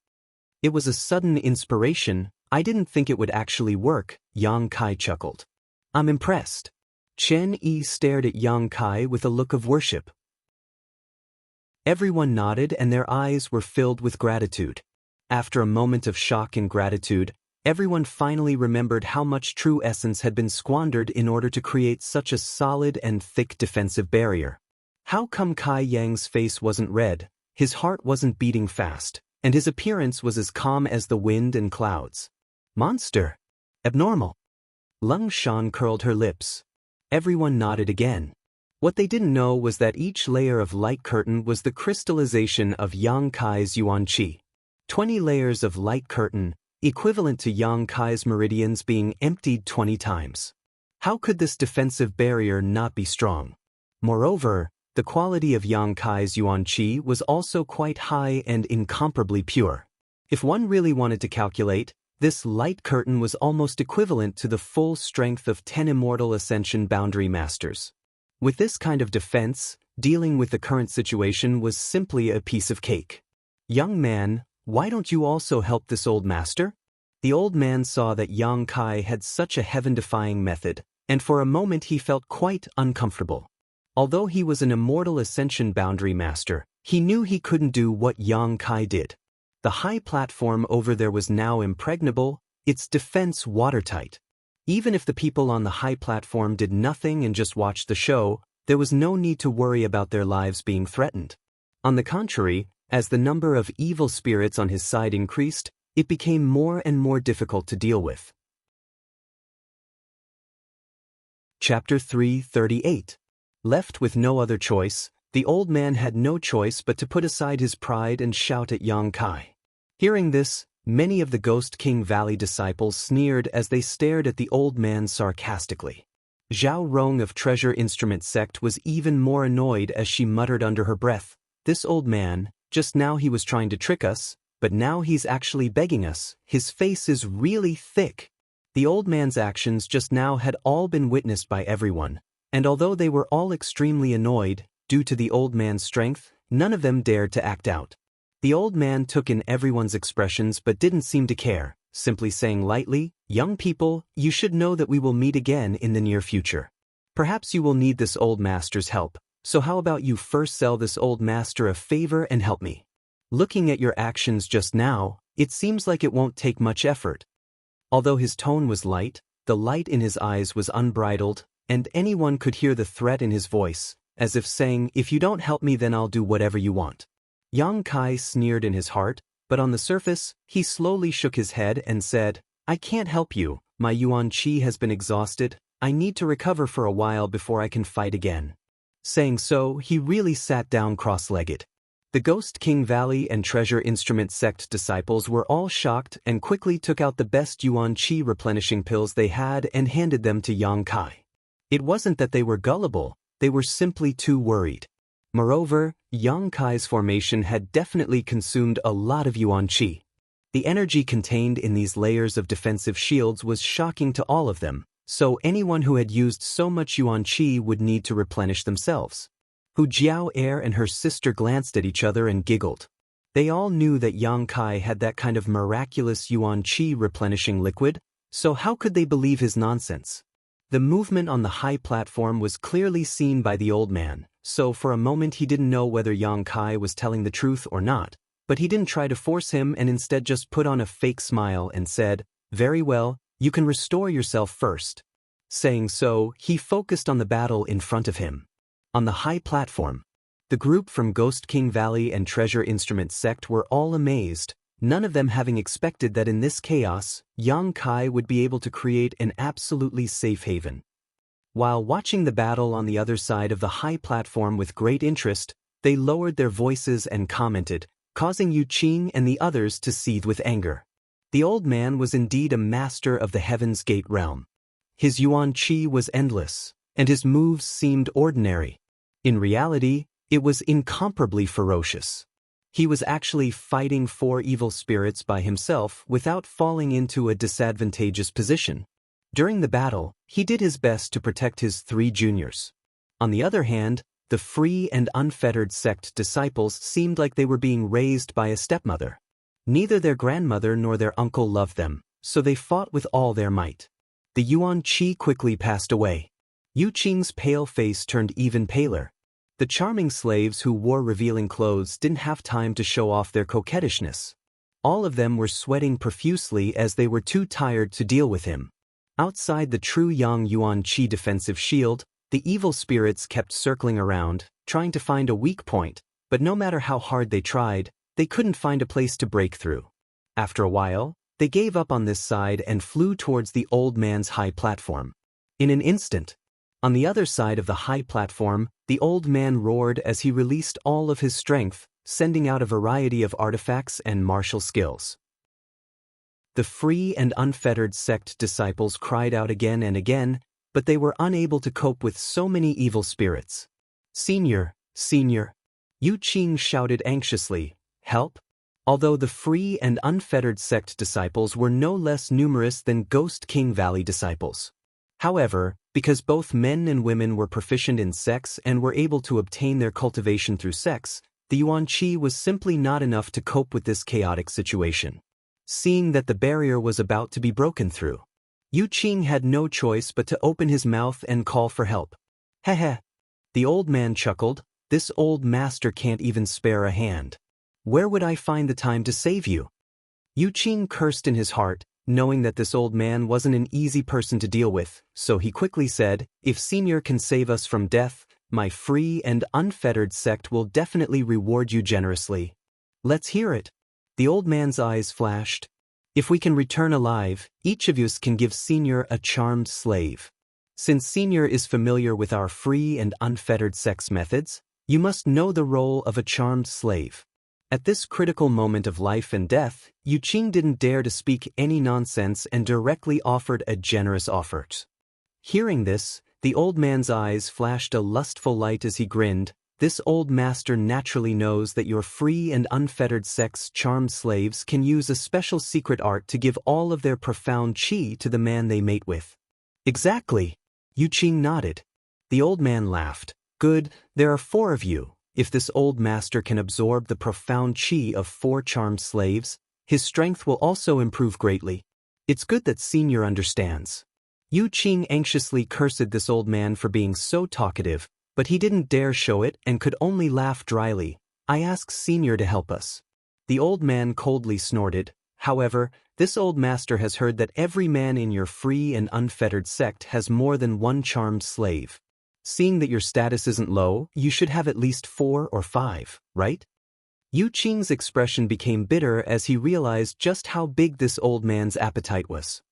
It was a sudden inspiration. I didn't think it would actually work, Yang Kai chuckled. I'm impressed. Chen Yi stared at Yang Kai with a look of worship. Everyone nodded and their eyes were filled with gratitude. After a moment of shock and gratitude, everyone finally remembered how much true essence had been squandered in order to create such a solid and thick defensive barrier. How come Kai Yang's face wasn't red, his heart wasn't beating fast, and his appearance was as calm as the wind and clouds? Monster. Abnormal. Leng Shan curled her lips. Everyone nodded again. What they didn't know was that each layer of light curtain was the crystallization of Yang Kai's yuan qi. 20 layers of light curtain, equivalent to Yang Kai's meridians being emptied 20 times. How could this defensive barrier not be strong? Moreover, the quality of Yang Kai's yuan qi was also quite high and incomparably pure. If one really wanted to calculate, This light curtain was almost equivalent to the full strength of 10 immortal Ascension Boundary Masters. With this kind of defense, dealing with the current situation was simply a piece of cake. "Young man, why don't you also help this old master?" The old man saw that Yang Kai had such a heaven-defying method, and for a moment he felt quite uncomfortable. Although he was an immortal Ascension Boundary Master, he knew he couldn't do what Yang Kai did. The high platform over there was now impregnable, its defense watertight. Even if the people on the high platform did nothing and just watched the show, there was no need to worry about their lives being threatened. On the contrary, as the number of evil spirits on his side increased, it became more and more difficult to deal with. Chapter 338. Left with no other choice, the old man had no choice but to put aside his pride and shout at Yang Kai. Hearing this, many of the Ghost King Valley disciples sneered as they stared at the old man sarcastically. Zhao Rong of Treasure Instrument Sect was even more annoyed as she muttered under her breath, "This old man, just now he was trying to trick us, but now he's actually begging us. His face is really thick." The old man's actions just now had all been witnessed by everyone, and although they were all extremely annoyed, due to the old man's strength, none of them dared to act out. The old man took in everyone's expressions but didn't seem to care, simply saying lightly, "Young people, you should know that we will meet again in the near future. Perhaps you will need this old master's help, so how about you first sell this old master a favor and help me? Looking at your actions just now, it seems like it won't take much effort." Although his tone was light, the light in his eyes was unbridled, and anyone could hear the threat in his voice, as if saying, "If you don't help me then I'll do whatever you want." Yang Kai sneered in his heart, but on the surface, he slowly shook his head and said, "I can't help you, my Yuan Qi has been exhausted, I need to recover for a while before I can fight again." Saying so, he really sat down cross-legged. The Ghost King Valley and Treasure Instrument Sect disciples were all shocked and quickly took out the best Yuan Qi replenishing pills they had and handed them to Yang Kai. It wasn't that they were gullible, they were simply too worried. Moreover, Yang Kai's formation had definitely consumed a lot of Yuan Qi. The energy contained in these layers of defensive shields was shocking to all of them, so anyone who had used so much Yuan Qi would need to replenish themselves. Hu Jiao Air and her sister glanced at each other and giggled. They all knew that Yang Kai had that kind of miraculous Yuan Qi replenishing liquid, so how could they believe his nonsense? The movement on the high platform was clearly seen by the old man, so for a moment he didn't know whether Yang Kai was telling the truth or not, but he didn't try to force him and instead just put on a fake smile and said, "Very well, you can restore yourself first." Saying so, he focused on the battle in front of him. On the high platform, the group from Ghost King Valley and Treasure Instrument Sect were all amazed, none of them having expected that in this chaos, Yang Kai would be able to create an absolutely safe haven. While watching the battle on the other side of the high platform with great interest, they lowered their voices and commented, causing Yu Qing and the others to seethe with anger. The old man was indeed a master of the Heaven's Gate realm. His Yuan Qi was endless, and his moves seemed ordinary. In reality, it was incomparably ferocious. He was actually fighting 4 evil spirits by himself without falling into a disadvantageous position. During the battle, he did his best to protect his 3 juniors. On the other hand, the free and unfettered sect disciples seemed like they were being raised by a stepmother. Neither their grandmother nor their uncle loved them, so they fought with all their might. The Yuan Qi quickly passed away. Yu Qing's pale face turned even paler. The charming slaves who wore revealing clothes didn't have time to show off their coquettishness. All of them were sweating profusely as they were too tired to deal with him. Outside the true Yang Yuan Qi defensive shield, the evil spirits kept circling around, trying to find a weak point, but no matter how hard they tried, they couldn't find a place to break through. After a while, they gave up on this side and flew towards the old man's high platform. In an instant, on the other side of the high platform, the old man roared as he released all of his strength, sending out a variety of artifacts and martial skills. The free and unfettered sect disciples cried out again and again, but they were unable to cope with so many evil spirits. "Senior, Senior," Yu Qing shouted anxiously, "help? although the free and unfettered sect disciples were no less numerous than Ghost King Valley disciples. However, because both men and women were proficient in sex and were able to obtain their cultivation through sex, the Yuan Qi was simply not enough to cope with this chaotic situation. Seeing that the barrier was about to be broken through, Yu Qing had no choice but to open his mouth and call for help. Heh. The old man chuckled, "This old master can't even spare a hand. Where would I find the time to save you?" Yu Qing cursed in his heart, knowing that this old man wasn't an easy person to deal with, so he quickly said, "If Senior can save us from death, my free and unfettered sect will definitely reward you generously." "Let's hear it." The old man's eyes flashed. "If we can return alive, each of us can give Senior a charmed slave. Since Senior is familiar with our free and unfettered sex methods, you must know the role of a charmed slave." At this critical moment of life and death, Yu Qing didn't dare to speak any nonsense and directly offered a generous offer. Hearing this, the old man's eyes flashed a lustful light as he grinned. "This old master naturally knows that your free and unfettered sex charmed slaves can use a special secret art to give all of their profound qi to the man they mate with." "Exactly." Yu Qing nodded. The old man laughed. "Good, there are 4 of you. If this old master can absorb the profound qi of 4 charmed slaves, his strength will also improve greatly. It's good that Senior understands." Yu Qing anxiously cursed this old man for being so talkative, but he didn't dare show it and could only laugh dryly. "I ask Senior to help us." The old man coldly snorted. "However, this old master has heard that every man in your free and unfettered sect has more than 1 charmed slave. Seeing that your status isn't low, you should have at least 4 or 5, right?" Yu Qing's expression became bitter as he realized just how big this old man's appetite was.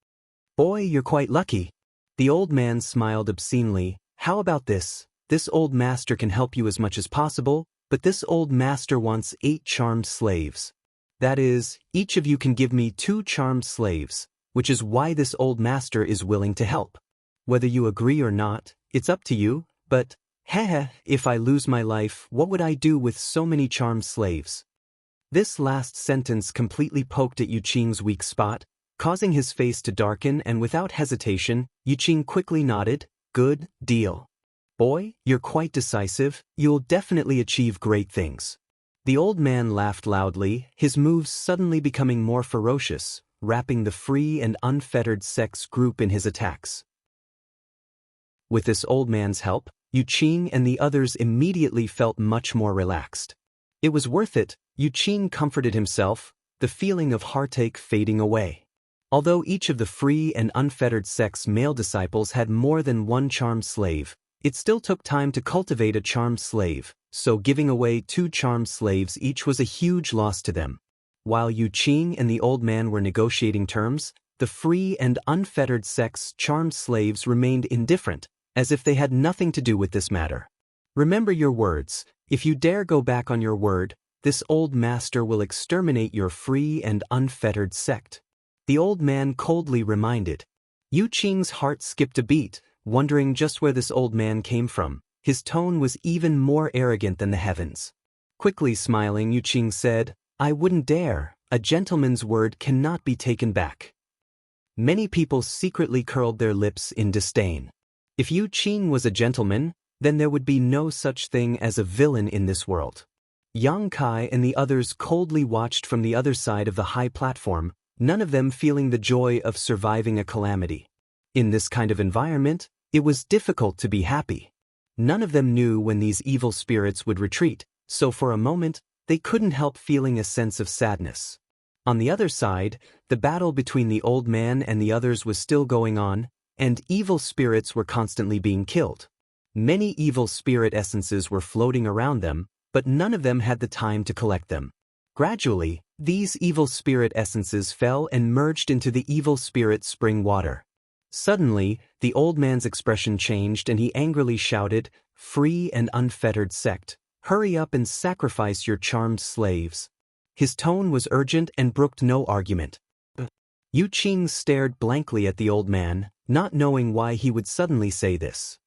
"Boy, you're quite lucky." The old man smiled obscenely. "How about this? This old master can help you as much as possible, but this old master wants 8 charmed slaves. That is, each of you can give me 2 charmed slaves, which is why this old master is willing to help. Whether you agree or not, it's up to you, but, if I lose my life, what would I do with so many charmed slaves?" This last sentence completely poked at Yu Qing's weak spot, causing his face to darken, and without hesitation, Yu Qing quickly nodded. "Good deal. Boy, you're quite decisive, you'll definitely achieve great things." The old man laughed loudly, his moves suddenly becoming more ferocious, wrapping the free and unfettered sex group in his attacks. With this old man's help, Yu Qing and the others immediately felt much more relaxed. It was worth it, Yu Qing comforted himself, the feeling of heartache fading away. Although each of the free and unfettered sex male disciples had more than 1 charmed slave, it still took time to cultivate a charmed slave, so giving away 2 charmed slaves each was a huge loss to them. While Yu Qing and the old man were negotiating terms, the free and unfettered sex charmed slaves remained indifferent, as if they had nothing to do with this matter. "Remember your words. If you dare go back on your word, this old master will exterminate your free and unfettered sect," the old man coldly reminded. Yu Qing's heart skipped a beat, wondering just where this old man came from. His tone was even more arrogant than the heavens. Quickly smiling, Yu Qing said, "I wouldn't dare. A gentleman's word cannot be taken back." Many people secretly curled their lips in disdain. If Yu Qing was a gentleman, then there would be no such thing as a villain in this world. Yang Kai and the others coldly watched from the other side of the high platform, none of them feeling the joy of surviving a calamity. In this kind of environment, it was difficult to be happy. None of them knew when these evil spirits would retreat, so for a moment, they couldn't help feeling a sense of sadness. On the other side, the battle between the old man and the others was still going on, and evil spirits were constantly being killed. Many evil spirit essences were floating around them, but none of them had the time to collect them. Gradually, these evil spirit essences fell and merged into the evil spirit spring water. Suddenly, the old man's expression changed and he angrily shouted, "Free and unfettered sect, hurry up and sacrifice your charmed slaves." His tone was urgent and brooked no argument. Yu Qing stared blankly at the old man, not knowing why he would suddenly say this.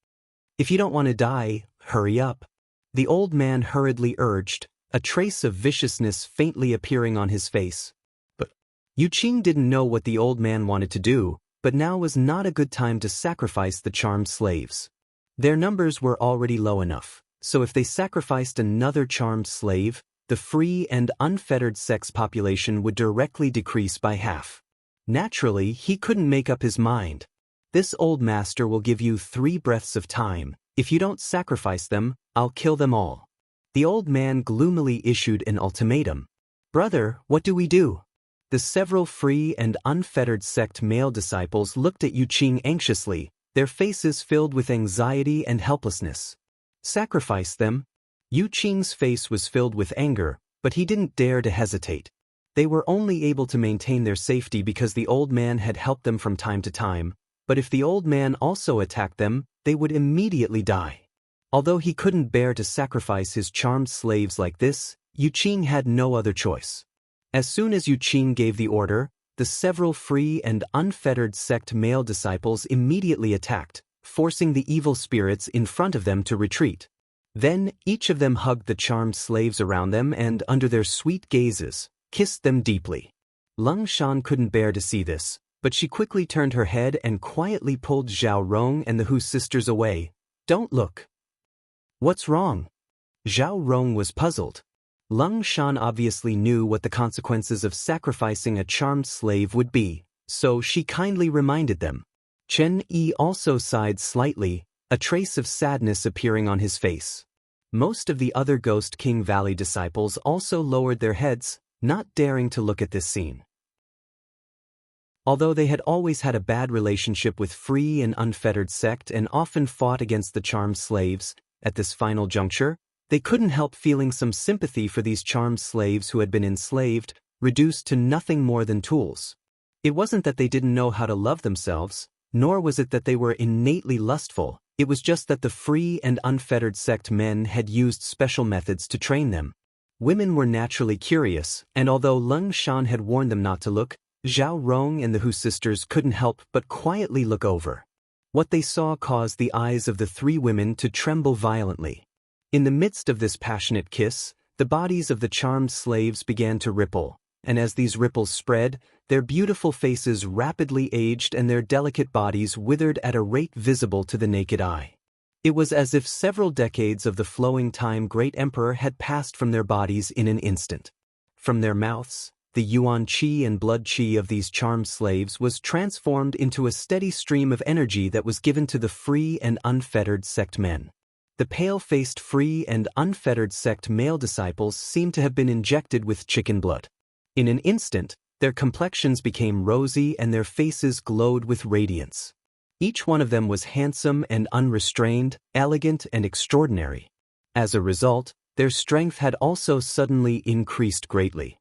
"If you don't want to die, hurry up," the old man hurriedly urged. a trace of viciousness faintly appearing on his face. But Yu Qing didn't know what the old man wanted to do, but now was not a good time to sacrifice the charmed slaves. Their numbers were already low enough, so if they sacrificed another charmed slave, the free and unfettered sex population would directly decrease by half. Naturally, he couldn't make up his mind. This old master will give you 3 breaths of time. If you don't sacrifice them, I'll kill them all. The old man gloomily issued an ultimatum. Brother, what do we do? The several free and unfettered sect male disciples looked at Yu Qing anxiously, their faces filled with anxiety and helplessness. Sacrifice them? Yu Qing's face was filled with anger, but he didn't dare to hesitate. They were only able to maintain their safety because the old man had helped them from time to time, but if the old man also attacked them, they would immediately die. Although he couldn't bear to sacrifice his charmed slaves like this, Yu Qing had no other choice. As soon as Yu Qing gave the order, the several free and unfettered sect male disciples immediately attacked, forcing the evil spirits in front of them to retreat. Then, each of them hugged the charmed slaves around them and, under their sweet gazes, kissed them deeply. Lung Shan couldn't bear to see this, but she quickly turned her head and quietly pulled Zhao Rong and the Hu sisters away. Don't look. What's wrong? Zhao Rong was puzzled. Lung Shan obviously knew what the consequences of sacrificing a charmed slave would be, so she kindly reminded them. Chen Yi also sighed slightly, a trace of sadness appearing on his face. Most of the other Ghost King Valley disciples also lowered their heads, not daring to look at this scene. Although they had always had a bad relationship with free and unfettered sect and often fought against the charmed slaves, at this final juncture, they couldn't help feeling some sympathy for these charmed slaves who had been enslaved, reduced to nothing more than tools. It wasn't that they didn't know how to love themselves, nor was it that they were innately lustful, it was just that the free and unfettered sect men had used special methods to train them. Women were naturally curious, and although Lung Shan had warned them not to look, Zhao Rong and the Hu sisters couldn't help but quietly look over. What they saw caused the eyes of the 3 women to tremble violently. In the midst of this passionate kiss, the bodies of the charmed slaves began to ripple, and as these ripples spread, their beautiful faces rapidly aged and their delicate bodies withered at a rate visible to the naked eye. It was as if several decades of the flowing time great emperor had passed from their bodies in an instant. From their mouths, the yuan qi and blood qi of these charmed slaves was transformed into a steady stream of energy that was given to the free and unfettered sect men. The pale-faced free and unfettered sect male disciples seemed to have been injected with chicken blood. In an instant, their complexions became rosy and their faces glowed with radiance. Each one of them was handsome and unrestrained, elegant and extraordinary. As a result, their strength had also suddenly increased greatly.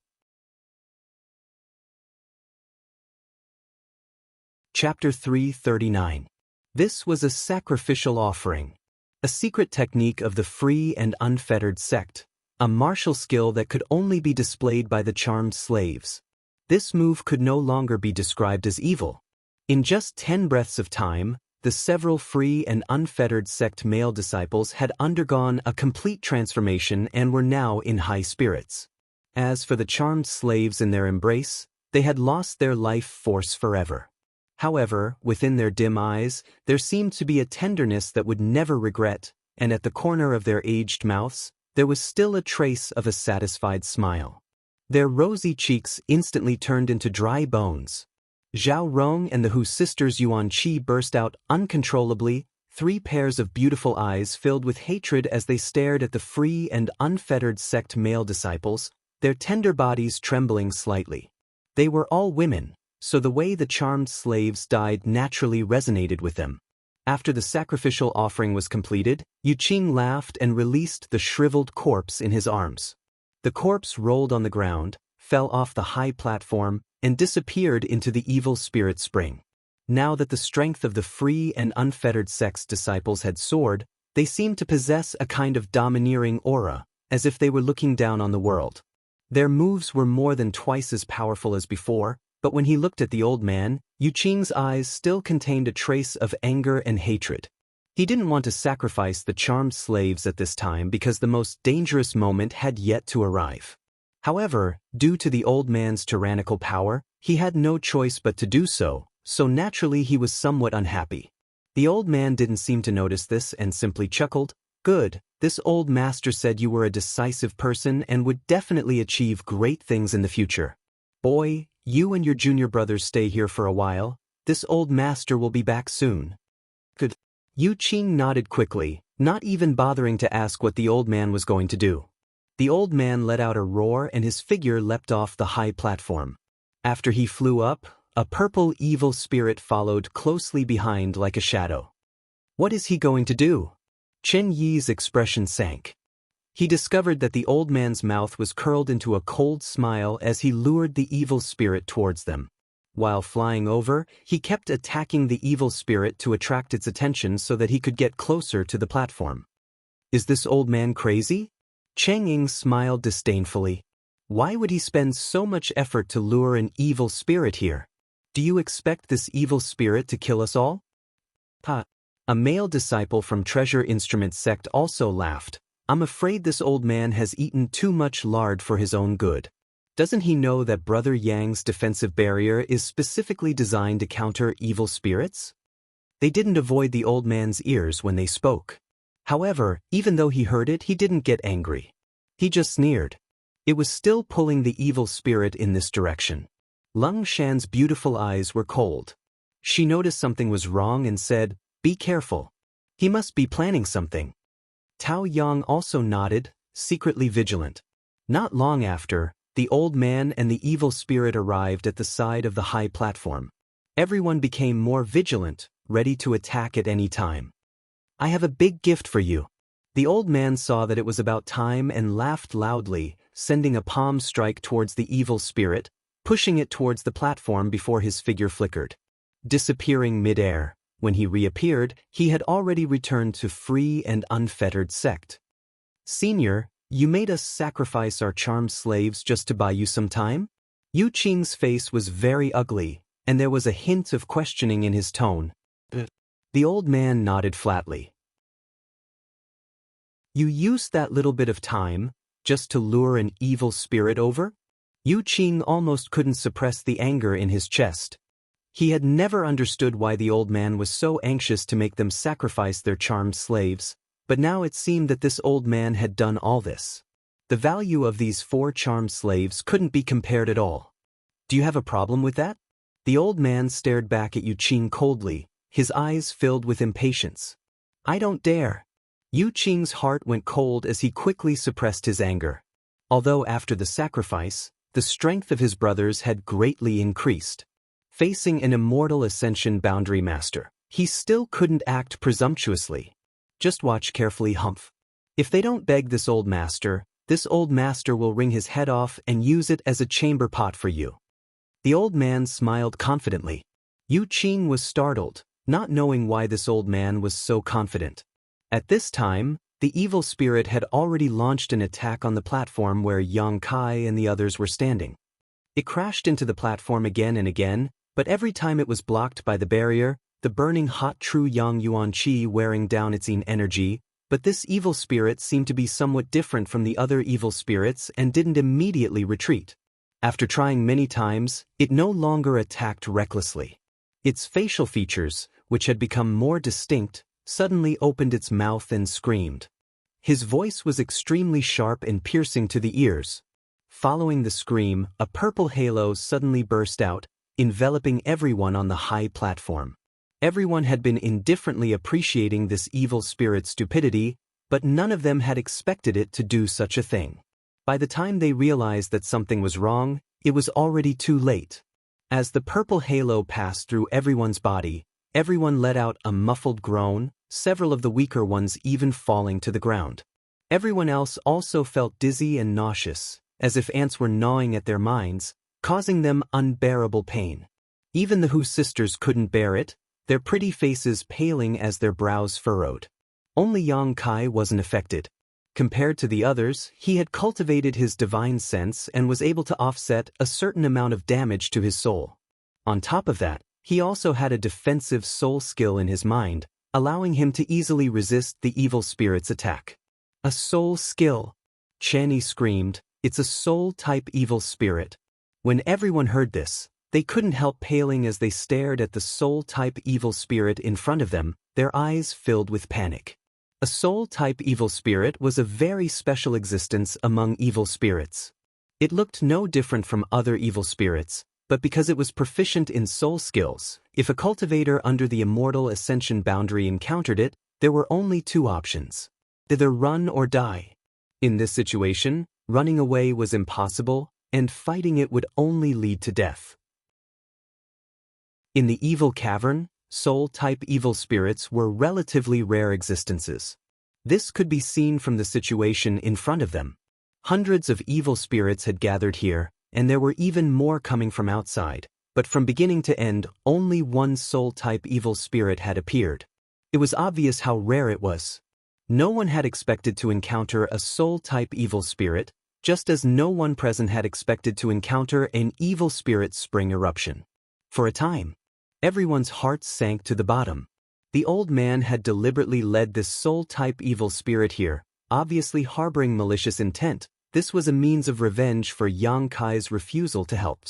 Chapter 339. This was a sacrificial offering. A secret technique of the free and unfettered sect, a martial skill that could only be displayed by the charmed slaves. This move could no longer be described as evil. In just 10 breaths of time, the several free and unfettered sect male disciples had undergone a complete transformation and were now in high spirits. As for the charmed slaves in their embrace, they had lost their life force forever. However, within their dim eyes, there seemed to be a tenderness that would never regret, and at the corner of their aged mouths, there was still a trace of a satisfied smile. Their rosy cheeks instantly turned into dry bones. Zhao Rong and the Hu sisters Yuan Qi burst out uncontrollably, 3 pairs of beautiful eyes filled with hatred as they stared at the free and unfettered sect male disciples, their tender bodies trembling slightly. They were all women, so the way the charmed slaves died naturally resonated with them. After the sacrificial offering was completed, Yu Qing laughed and released the shriveled corpse in his arms. The corpse rolled on the ground, fell off the high platform, and disappeared into the evil spirit spring. Now that the strength of the free and unfettered sect's disciples had soared, they seemed to possess a kind of domineering aura, as if they were looking down on the world. Their moves were more than twice as powerful as before, but when he looked at the old man, Yu Qing's eyes still contained a trace of anger and hatred. He didn't want to sacrifice the charmed slaves at this time because the most dangerous moment had yet to arrive. However, due to the old man's tyrannical power, he had no choice but to do so, so naturally he was somewhat unhappy. The old man didn't seem to notice this and simply chuckled. Good, this old master said you were a decisive person and would definitely achieve great things in the future. Boy, you and your junior brothers stay here for a while. This old master will be back soon. Good. Yu Qing nodded quickly, not even bothering to ask what the old man was going to do. The old man let out a roar and his figure leapt off the high platform. After he flew up, a purple evil spirit followed closely behind like a shadow. What is he going to do? Chen Yi's expression sank. He discovered that the old man's mouth was curled into a cold smile as he lured the evil spirit towards them. While flying over, he kept attacking the evil spirit to attract its attention so that he could get closer to the platform. Is this old man crazy? Cheng Ying smiled disdainfully. Why would he spend so much effort to lure an evil spirit here? Do you expect this evil spirit to kill us all? Ha! A male disciple from Treasure Instrument sect also laughed. I'm afraid this old man has eaten too much lard for his own good. Doesn't he know that Brother Yang's defensive barrier is specifically designed to counter evil spirits? They didn't avoid the old man's ears when they spoke. However, even though he heard it, he didn't get angry. He just sneered. It was still pulling the evil spirit in this direction. Lung Shan's beautiful eyes were cold. She noticed something was wrong and said, "Be careful. He must be planning something." Tao Yang also nodded, secretly vigilant. Not long after, the old man and the evil spirit arrived at the side of the high platform. Everyone became more vigilant, ready to attack at any time. I have a big gift for you. The old man saw that it was about time and laughed loudly, sending a palm strike towards the evil spirit, pushing it towards the platform before his figure flickered. Disappearing mid-air, when he reappeared, he had already returned to free and unfettered sect. Senior, you made us sacrifice our charmed slaves just to buy you some time? Yu Qing's face was very ugly, and there was a hint of questioning in his tone. The old man nodded flatly. You used that little bit of time, just to lure an evil spirit over? Yu Qing almost couldn't suppress the anger in his chest. He had never understood why the old man was so anxious to make them sacrifice their charmed slaves, but now it seemed that this old man had done all this. The value of these 4 charmed slaves couldn't be compared at all. Do you have a problem with that? The old man stared back at Yu Qing coldly, his eyes filled with impatience. I don't dare. Yu Qing's heart went cold as he quickly suppressed his anger. Although after the sacrifice, the strength of his brothers had greatly increased. Facing an immortal Ascension Boundary Master, he still couldn't act presumptuously. Just watch carefully, Humph. If they don't beg this old master will wring his head off and use it as a chamber pot for you. The old man smiled confidently. Yu Qing was startled, not knowing why this old man was so confident. At this time, the evil spirit had already launched an attack on the platform where Yang Kai and the others were standing. It crashed into the platform again and again, but every time it was blocked by the barrier, the burning hot true Yang Yuan Qi wearing down its energy, but this evil spirit seemed to be somewhat different from the other evil spirits and didn't immediately retreat. After trying many times, it no longer attacked recklessly. Its facial features, which had become more distinct, suddenly opened its mouth and screamed. His voice was extremely sharp and piercing to the ears. Following the scream, a purple halo suddenly burst out, enveloping everyone on the high platform. Everyone had been indifferently appreciating this evil spirit's stupidity, but none of them had expected it to do such a thing. By the time they realized that something was wrong, it was already too late. As the purple halo passed through everyone's body, everyone let out a muffled groan, several of the weaker ones even falling to the ground. Everyone else also felt dizzy and nauseous, as if ants were gnawing at their minds, causing them unbearable pain. Even the Hu sisters couldn't bear it, their pretty faces paling as their brows furrowed. Only Yang Kai wasn't affected. Compared to the others, he had cultivated his divine sense and was able to offset a certain amount of damage to his soul. On top of that, he also had a defensive soul skill in his mind, allowing him to easily resist the evil spirit's attack. A soul skill! Chen screamed, it's a soul-type evil spirit. When everyone heard this, they couldn't help paling as they stared at the soul-type evil spirit in front of them, their eyes filled with panic. A soul-type evil spirit was a very special existence among evil spirits. It looked no different from other evil spirits, but because it was proficient in soul skills, if a cultivator under the immortal ascension boundary encountered it, there were only two options: either run or die. In this situation, running away was impossible, and fighting it would only lead to death. In the evil cavern, soul-type evil spirits were relatively rare existences. This could be seen from the situation in front of them. Hundreds of evil spirits had gathered here, and there were even more coming from outside, but from beginning to end, only one soul-type evil spirit had appeared. It was obvious how rare it was. No one had expected to encounter a soul-type evil spirit, just as no one present had expected to encounter an evil spirit's spring eruption. For a time, everyone's hearts sank to the bottom. The old man had deliberately led this soul-type evil spirit here, obviously harboring malicious intent. This was a means of revenge for Yang Kai's refusal to help.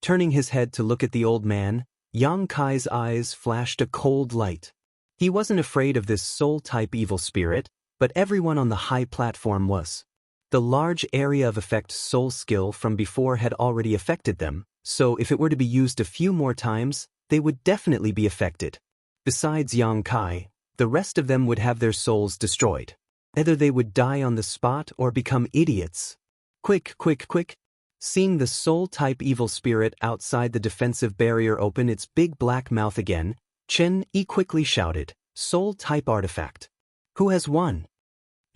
Turning his head to look at the old man, Yang Kai's eyes flashed a cold light. He wasn't afraid of this soul-type evil spirit, but everyone on the high platform was. The large area of effect soul skill from before had already affected them, so if it were to be used a few more times, they would definitely be affected. Besides Yang Kai, the rest of them would have their souls destroyed. Either they would die on the spot or become idiots. Quick, quick, quick! Seeing the soul-type evil spirit outside the defensive barrier open its big black mouth again, Chen Yi quickly shouted, "Soul-type artifact. Who has won?"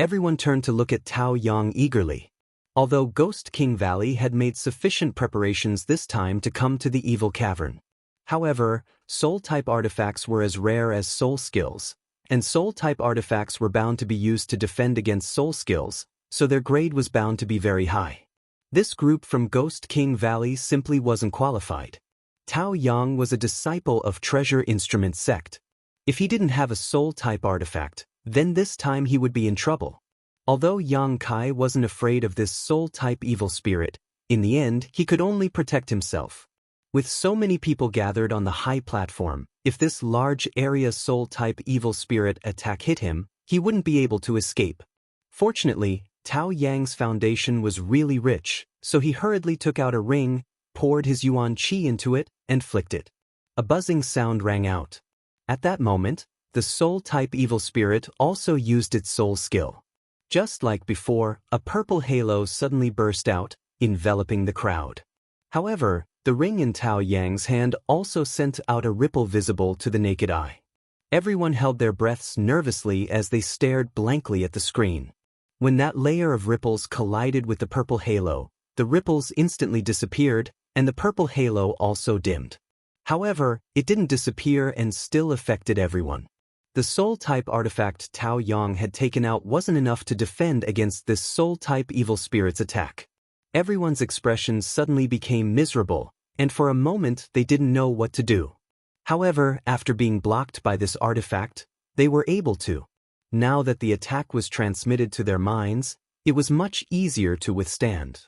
Everyone turned to look at Tao Yang eagerly. Although Ghost King Valley had made sufficient preparations this time to come to the evil cavern. However, soul-type artifacts were as rare as soul skills, and soul-type artifacts were bound to be used to defend against soul skills, so their grade was bound to be very high. This group from Ghost King Valley simply wasn't qualified. Tao Yang was a disciple of Treasure Instrument Sect. If he didn't have a soul-type artifact, then this time he would be in trouble. Although Yang Kai wasn't afraid of this soul-type evil spirit, in the end he could only protect himself. With so many people gathered on the high platform, if this large area soul-type evil spirit attack hit him, he wouldn't be able to escape. Fortunately, Tao Yang's foundation was really rich, so he hurriedly took out a ring, poured his yuan qi into it, and flicked it. A buzzing sound rang out. At that moment, the soul-type evil spirit also used its soul skill. Just like before, a purple halo suddenly burst out, enveloping the crowd. However, the ring in Tao Yang's hand also sent out a ripple visible to the naked eye. Everyone held their breaths nervously as they stared blankly at the screen. When that layer of ripples collided with the purple halo, the ripples instantly disappeared, and the purple halo also dimmed. However, it didn't disappear and still affected everyone. The soul-type artifact Tao Yang had taken out wasn't enough to defend against this soul-type evil spirit's attack. Everyone's expressions suddenly became miserable, and for a moment they didn't know what to do. However, after being blocked by this artifact, they were able to. Now that the attack was transmitted to their minds, it was much easier to withstand.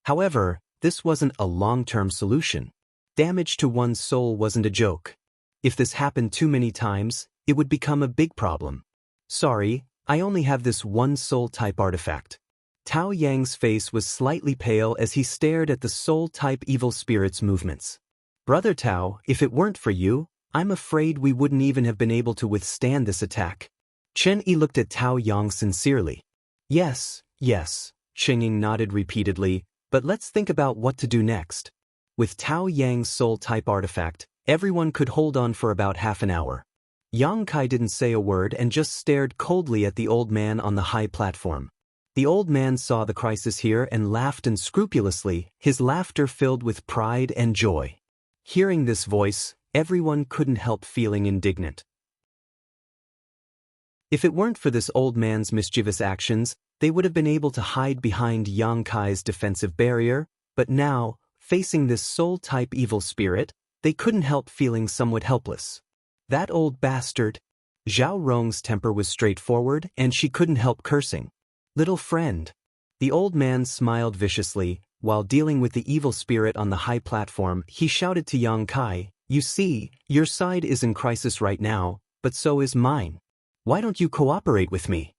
However, this wasn't a long-term solution. Damage to one's soul wasn't a joke. If this happened too many times, it would become a big problem. Sorry, I only have this one soul-type artifact. Tao Yang's face was slightly pale as he stared at the soul-type evil spirit's movements. Brother Tao, if it weren't for you, I'm afraid we wouldn't even have been able to withstand this attack. Chen Yi looked at Tao Yang sincerely. Yes, yes, Chen Ying nodded repeatedly, but let's think about what to do next. With Tao Yang's soul-type artifact, everyone could hold on for about half an hour. Yang Kai didn't say a word and just stared coldly at the old man on the high platform. The old man saw the crisis here and laughed unscrupulously, his laughter filled with pride and joy. Hearing this voice, everyone couldn't help feeling indignant. If it weren't for this old man's mischievous actions, they would have been able to hide behind Yang Kai's defensive barrier, but now, facing this soul-type evil spirit, they couldn't help feeling somewhat helpless. That old bastard! Zhao Rong's temper was straightforward and she couldn't help cursing. Little friend. The old man smiled viciously. While dealing with the evil spirit on the high platform, he shouted to Yang Kai, "You see, your side is in crisis right now, but so is mine. Why don't you cooperate with me?"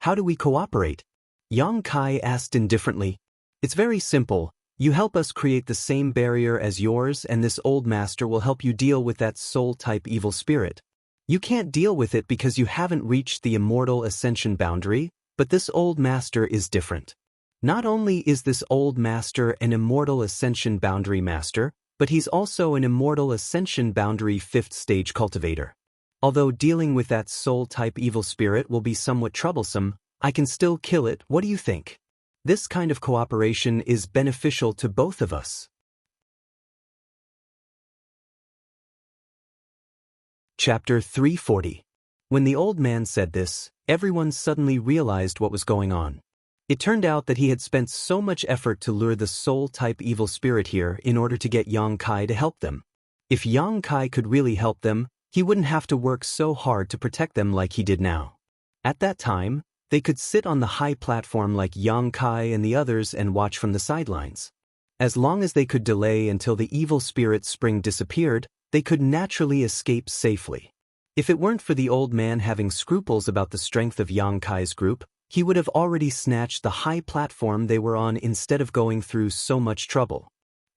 "How do we cooperate?" Yang Kai asked indifferently. "It's very simple. You help us create the same barrier as yours and this old master will help you deal with that soul-type evil spirit. You can't deal with it because you haven't reached the immortal ascension boundary, but this old master is different. Not only is this old master an immortal ascension boundary master, but he's also an immortal ascension boundary 5th stage cultivator. Although dealing with that soul-type evil spirit will be somewhat troublesome, I can still kill it. What do you think? This kind of cooperation is beneficial to both of us." Chapter 340. When the old man said this, everyone suddenly realized what was going on. It turned out that he had spent so much effort to lure the soul-type evil spirit here in order to get Yang Kai to help them. If Yang Kai could really help them, he wouldn't have to work so hard to protect them like he did now. At that time, they could sit on the high platform like Yang Kai and the others and watch from the sidelines. As long as they could delay until the evil spirit spring disappeared, they could naturally escape safely. If it weren't for the old man having scruples about the strength of Yang Kai's group, he would have already snatched the high platform they were on instead of going through so much trouble.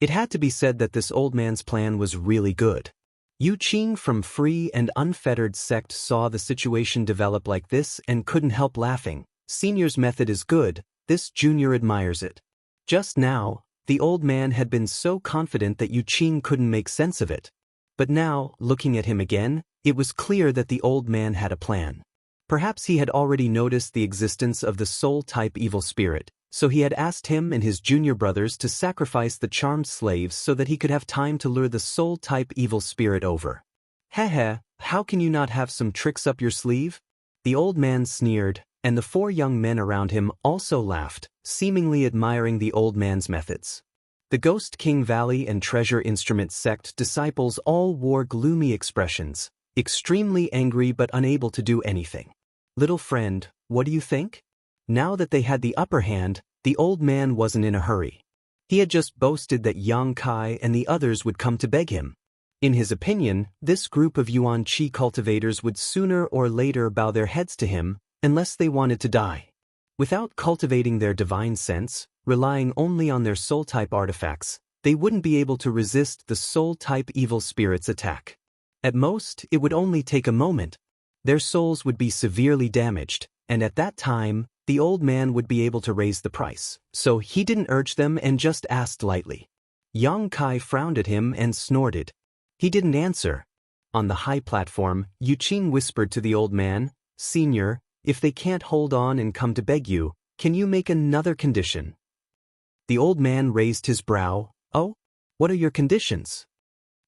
It had to be said that this old man's plan was really good. Yu Qing from Free and Unfettered Sect saw the situation develop like this and couldn't help laughing. Senior's method is good, this junior admires it. Just now, the old man had been so confident that Yu Qing couldn't make sense of it. But now, looking at him again, it was clear that the old man had a plan. Perhaps he had already noticed the existence of the soul-type evil spirit, so he had asked him and his junior brothers to sacrifice the charmed slaves so that he could have time to lure the soul-type evil spirit over. "Heh, how can you not have some tricks up your sleeve?" The old man sneered, and the 4 young men around him also laughed, seemingly admiring the old man's methods. The Ghost King Valley and Treasure Instrument Sect disciples all wore gloomy expressions, extremely angry but unable to do anything. "Little friend, what do you think?" Now that they had the upper hand, the old man wasn't in a hurry. He had just boasted that Yang Kai and the others would come to beg him. In his opinion, this group of Yuan Qi cultivators would sooner or later bow their heads to him, unless they wanted to die. Without cultivating their divine sense, relying only on their soul-type artifacts, they wouldn't be able to resist the soul-type evil spirit's attack. At most, it would only take a moment. Their souls would be severely damaged, and at that time, the old man would be able to raise the price, so he didn't urge them and just asked lightly. Yang Kai frowned at him and snorted. He didn't answer. On the high platform, Yu Qing whispered to the old man, "Senior, if they can't hold on and come to beg you, can you make another condition?" The old man raised his brow. "Oh? What are your conditions?"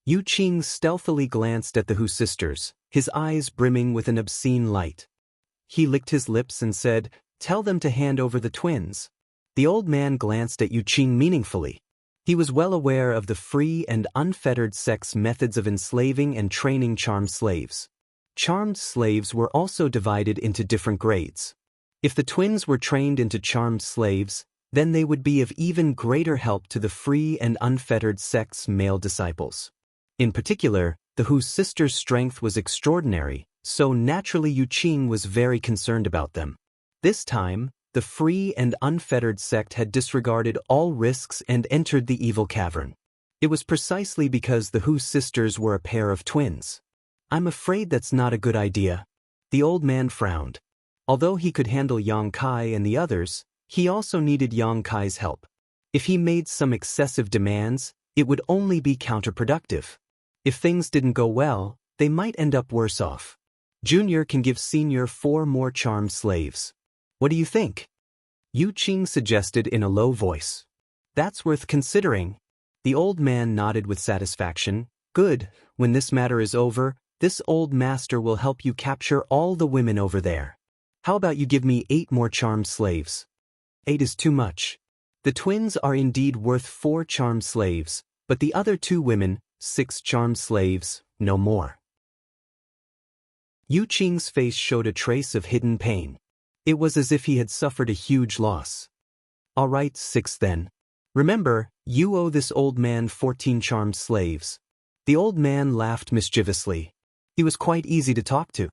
Yu Qing stealthily glanced at the Hu sisters, his eyes brimming with an obscene light. He licked his lips and said, "Tell them to hand over the twins." The old man glanced at Yu Qing meaningfully. He was well aware of the Free and Unfettered Sect's methods of enslaving and training charmed slaves. Charmed slaves were also divided into different grades. If the twins were trained into charmed slaves, then they would be of even greater help to the Free and Unfettered Sect's male disciples. In particular, the Hu sisters' strength was extraordinary, so naturally Yu Qing was very concerned about them. This time, the Free and Unfettered Sect had disregarded all risks and entered the evil cavern. It was precisely because the Hu sisters were a pair of twins. "I'm afraid that's not a good idea." The old man frowned. Although he could handle Yang Kai and the others, he also needed Yang Kai's help. If he made some excessive demands, it would only be counterproductive. If things didn't go well, they might end up worse off. Junior can give Senior 4 more charmed slaves. What do you think? Yu Qing suggested in a low voice. "That's worth considering." The old man nodded with satisfaction. "Good, when this matter is over, this old master will help you capture all the women over there. How about you give me 8 more charmed slaves?" 8 is too much. The twins are indeed worth 4 charmed slaves, but the other 2 women, 6 charmed slaves, no more. Yu Qing's face showed a trace of hidden pain. It was as if he had suffered a huge loss. All right, 6 then. Remember, you owe this old man 14 charmed slaves. The old man laughed mischievously. He was quite easy to talk to.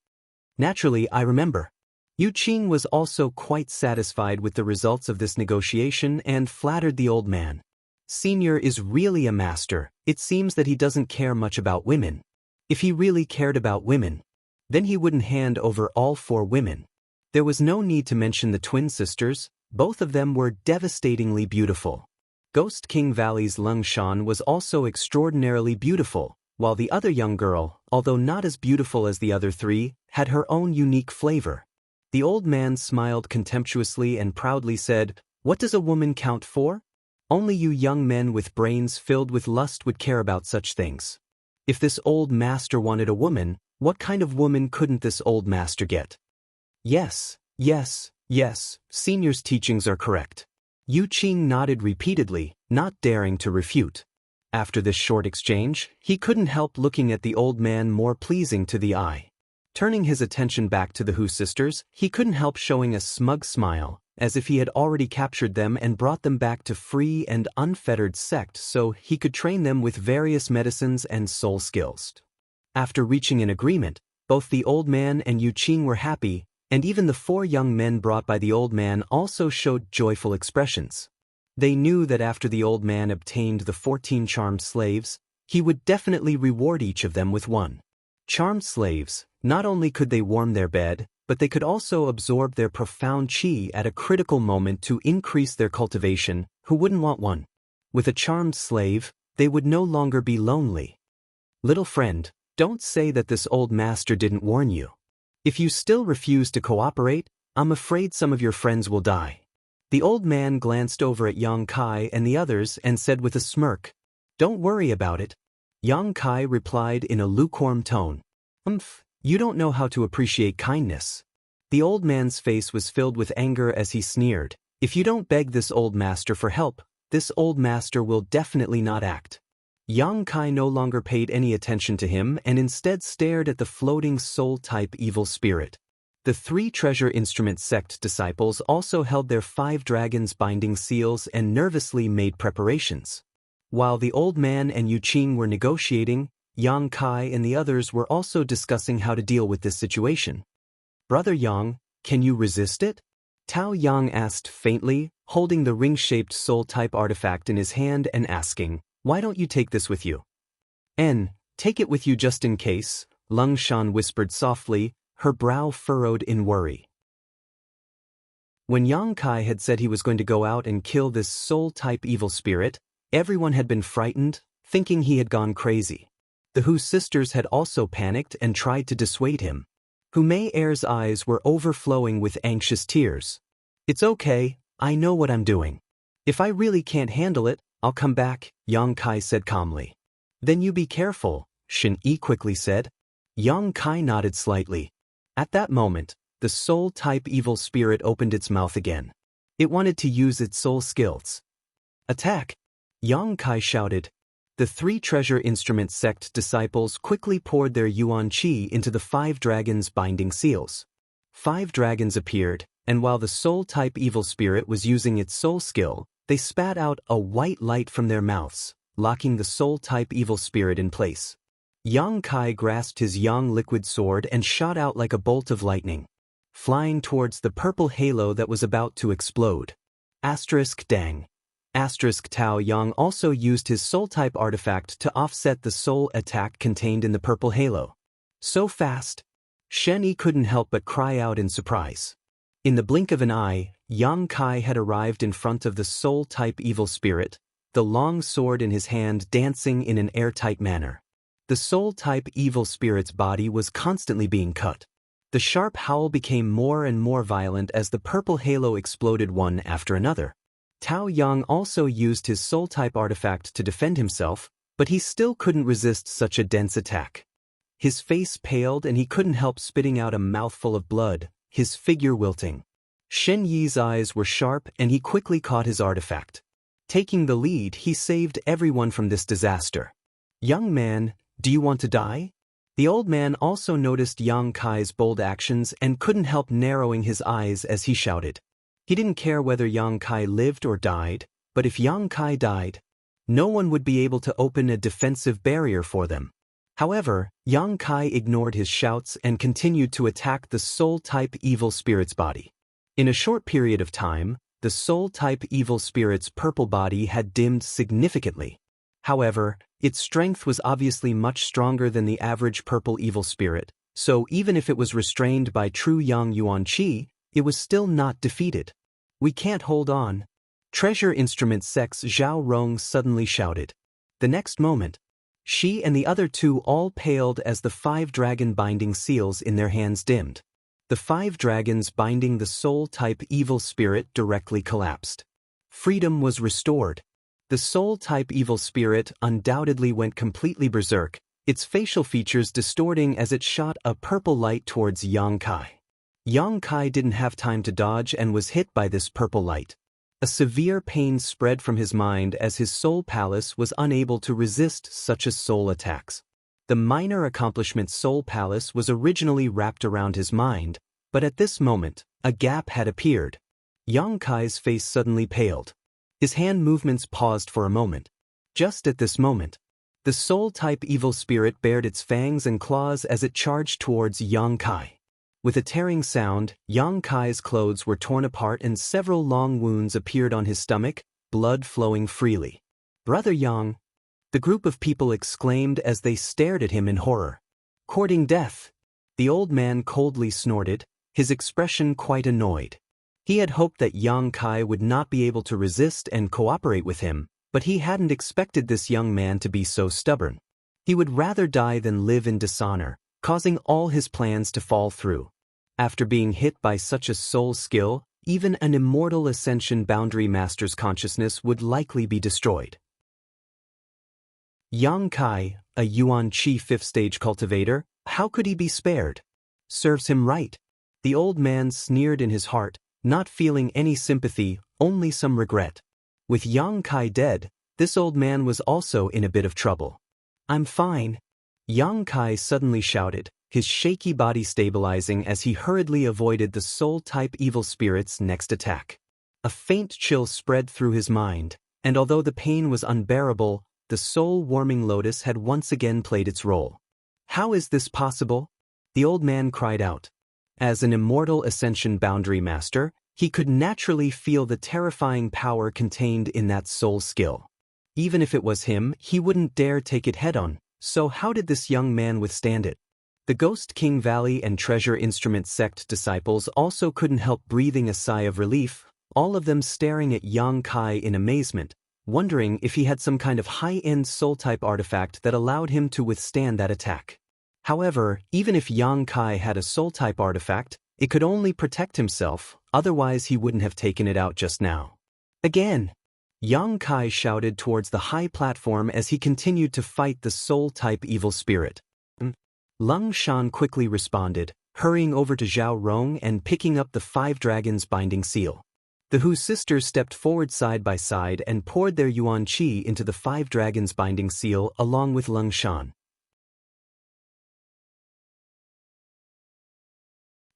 Naturally, I remember. Yu Qing was also quite satisfied with the results of this negotiation and flattered the old man. Senior is really a master. It seems that he doesn't care much about women. If he really cared about women, then he wouldn't hand over all 4 women. There was no need to mention the twin sisters. Both of them were devastatingly beautiful. Ghost King Valley's Lung Shan was also extraordinarily beautiful, while the other young girl, although not as beautiful as the other 3, had her own unique flavor. The old man smiled contemptuously and proudly said, "What does a woman count for? Only you young men with brains filled with lust would care about such things. If this old master wanted a woman, what kind of woman couldn't this old master get?" Yes, yes, yes, Senior's teachings are correct. Yu Qing nodded repeatedly, not daring to refute. After this short exchange, he couldn't help looking at the old man more pleasing to the eye. Turning his attention back to the Hu sisters, he couldn't help showing a smug smile, as if he had already captured them and brought them back to free and unfettered sect so he could train them with various medicines and soul skills. After reaching an agreement, both the old man and Yu Qing were happy, and even the 4 young men brought by the old man also showed joyful expressions. They knew that after the old man obtained the 14 charmed slaves, he would definitely reward each of them with 1. Charmed slaves, not only could they warm their bed, but they could also absorb their profound qi at a critical moment to increase their cultivation. Who wouldn't want one? With a charmed slave, they would no longer be lonely. Little friend, don't say that this old master didn't warn you. If you still refuse to cooperate, I'm afraid some of your friends will die. The old man glanced over at Yang Kai and the others and said with a smirk, "Don't worry about it." Yang Kai replied in a lukewarm tone, "You don't know how to appreciate kindness." The old man's face was filled with anger as he sneered, "If you don't beg this old master for help, this old master will definitely not act." Yang Kai no longer paid any attention to him and instead stared at the floating soul-type evil spirit. The 3 treasure instrument sect disciples also held their 5 dragons binding seals and nervously made preparations. While the old man and Yu Qing were negotiating, Yang Kai and the others were also discussing how to deal with this situation. "Brother Yang, can you resist it?" Tao Yang asked faintly, holding the ring-shaped soul-type artifact in his hand and asking, "Why don't you take this with you?" Take it with you just in case," Lung Shan whispered softly, her brow furrowed in worry. When Yang Kai had said he was going to go out and kill this soul-type evil spirit, everyone had been frightened, thinking he had gone crazy. The Hu sisters had also panicked and tried to dissuade him. Hu Mei Er's eyes were overflowing with anxious tears. "It's okay, I know what I'm doing. If I really can't handle it, I'll come back," Yang Kai said calmly. "Then you be careful," Shen Yi quickly said. Yang Kai nodded slightly. At that moment, the soul-type evil spirit opened its mouth again. It wanted to use its soul skills. "Attack!" Yang Kai shouted. The 3 treasure instrument sect disciples quickly poured their yuan qi into the 5 dragons binding seals. 5 dragons appeared, and while the soul-type evil spirit was using its soul skill, they spat out a white light from their mouths, locking the soul-type evil spirit in place. Yang Kai grasped his yang liquid sword and shot out like a bolt of lightning, flying towards the purple halo that was about to explode. Dang. Tao Yang also used his soul-type artifact to offset the soul attack contained in the purple halo. So fast! Shen Yi couldn't help but cry out in surprise. In the blink of an eye, Yang Kai had arrived in front of the soul-type evil spirit, the long sword in his hand dancing in an airtight manner. The soul-type evil spirit's body was constantly being cut. The sharp howl became more and more violent as the purple halo exploded one after another. Tao Yang also used his soul-type artifact to defend himself, but he still couldn't resist such a dense attack. His face paled and he couldn't help spitting out a mouthful of blood, his figure wilting. Shen Yi's eyes were sharp and he quickly caught his artifact. Taking the lead, he saved everyone from this disaster. "Young man, do you want to die?" The old man also noticed Yang Kai's bold actions and couldn't help narrowing his eyes as he shouted. He didn't care whether Yang Kai lived or died, but if Yang Kai died, no one would be able to open a defensive barrier for them. However, Yang Kai ignored his shouts and continued to attack the soul-type evil spirit's body. In a short period of time, the soul-type evil spirit's purple body had dimmed significantly. However, its strength was obviously much stronger than the average purple evil spirit, so even if it was restrained by true Yang Yuan Qi, it was still not defeated. "We can't hold on." Treasure Instrument Sect's Zhao Rong suddenly shouted. The next moment, she and the other two all paled as the 5 dragon binding seals in their hands dimmed. The 5 dragons binding the soul-type evil spirit directly collapsed. Freedom was restored. The soul-type evil spirit undoubtedly went completely berserk, its facial features distorting as it shot a purple light towards Yang Kai. Yang Kai didn't have time to dodge and was hit by this purple light. A severe pain spread from his mind as his soul palace was unable to resist such a soul attacks. The minor accomplishment soul palace was originally wrapped around his mind, but at this moment, a gap had appeared. Yang Kai's face suddenly paled. His hand movements paused for a moment. Just at this moment, the soul-type evil spirit bared its fangs and claws as it charged towards Yang Kai. With a tearing sound, Yang Kai's clothes were torn apart and several long wounds appeared on his stomach, blood flowing freely. "Brother Yang!" the group of people exclaimed as they stared at him in horror. "Courting death!" The old man coldly snorted, his expression quite annoyed. He had hoped that Yang Kai would not be able to resist and cooperate with him, but he hadn't expected this young man to be so stubborn. He would rather die than live in dishonor, causing all his plans to fall through. After being hit by such a soul skill, even an immortal Ascension Boundary Master's consciousness would likely be destroyed. Yang Kai, a Yuan Qi 5th stage cultivator, how could he be spared? Serves him right. The old man sneered in his heart, not feeling any sympathy, only some regret. With Yang Kai dead, this old man was also in a bit of trouble. "I'm fine," Yang Kai suddenly shouted, his shaky body stabilizing as he hurriedly avoided the soul-type evil spirit's next attack. A faint chill spread through his mind, and although the pain was unbearable, the soul-warming lotus had once again played its role. "How is this possible?" the old man cried out. As an immortal Ascension Boundary Master, he could naturally feel the terrifying power contained in that soul skill. Even if it was him, he wouldn't dare take it head-on, so how did this young man withstand it? The Ghost King Valley and Treasure Instrument Sect disciples also couldn't help breathing a sigh of relief, all of them staring at Yang Kai in amazement, wondering if he had some kind of high-end soul-type artifact that allowed him to withstand that attack. However, even if Yang Kai had a soul-type artifact, it could only protect himself, otherwise he wouldn't have taken it out just now. "Again!" Yang Kai shouted towards the high platform as he continued to fight the soul-type evil spirit. Lung Shan quickly responded, hurrying over to Zhao Rong and picking up the 5 dragons binding seal. The Hu sisters stepped forward side by side and poured their Yuan Qi into the 5 dragons binding seal along with Lung Shan.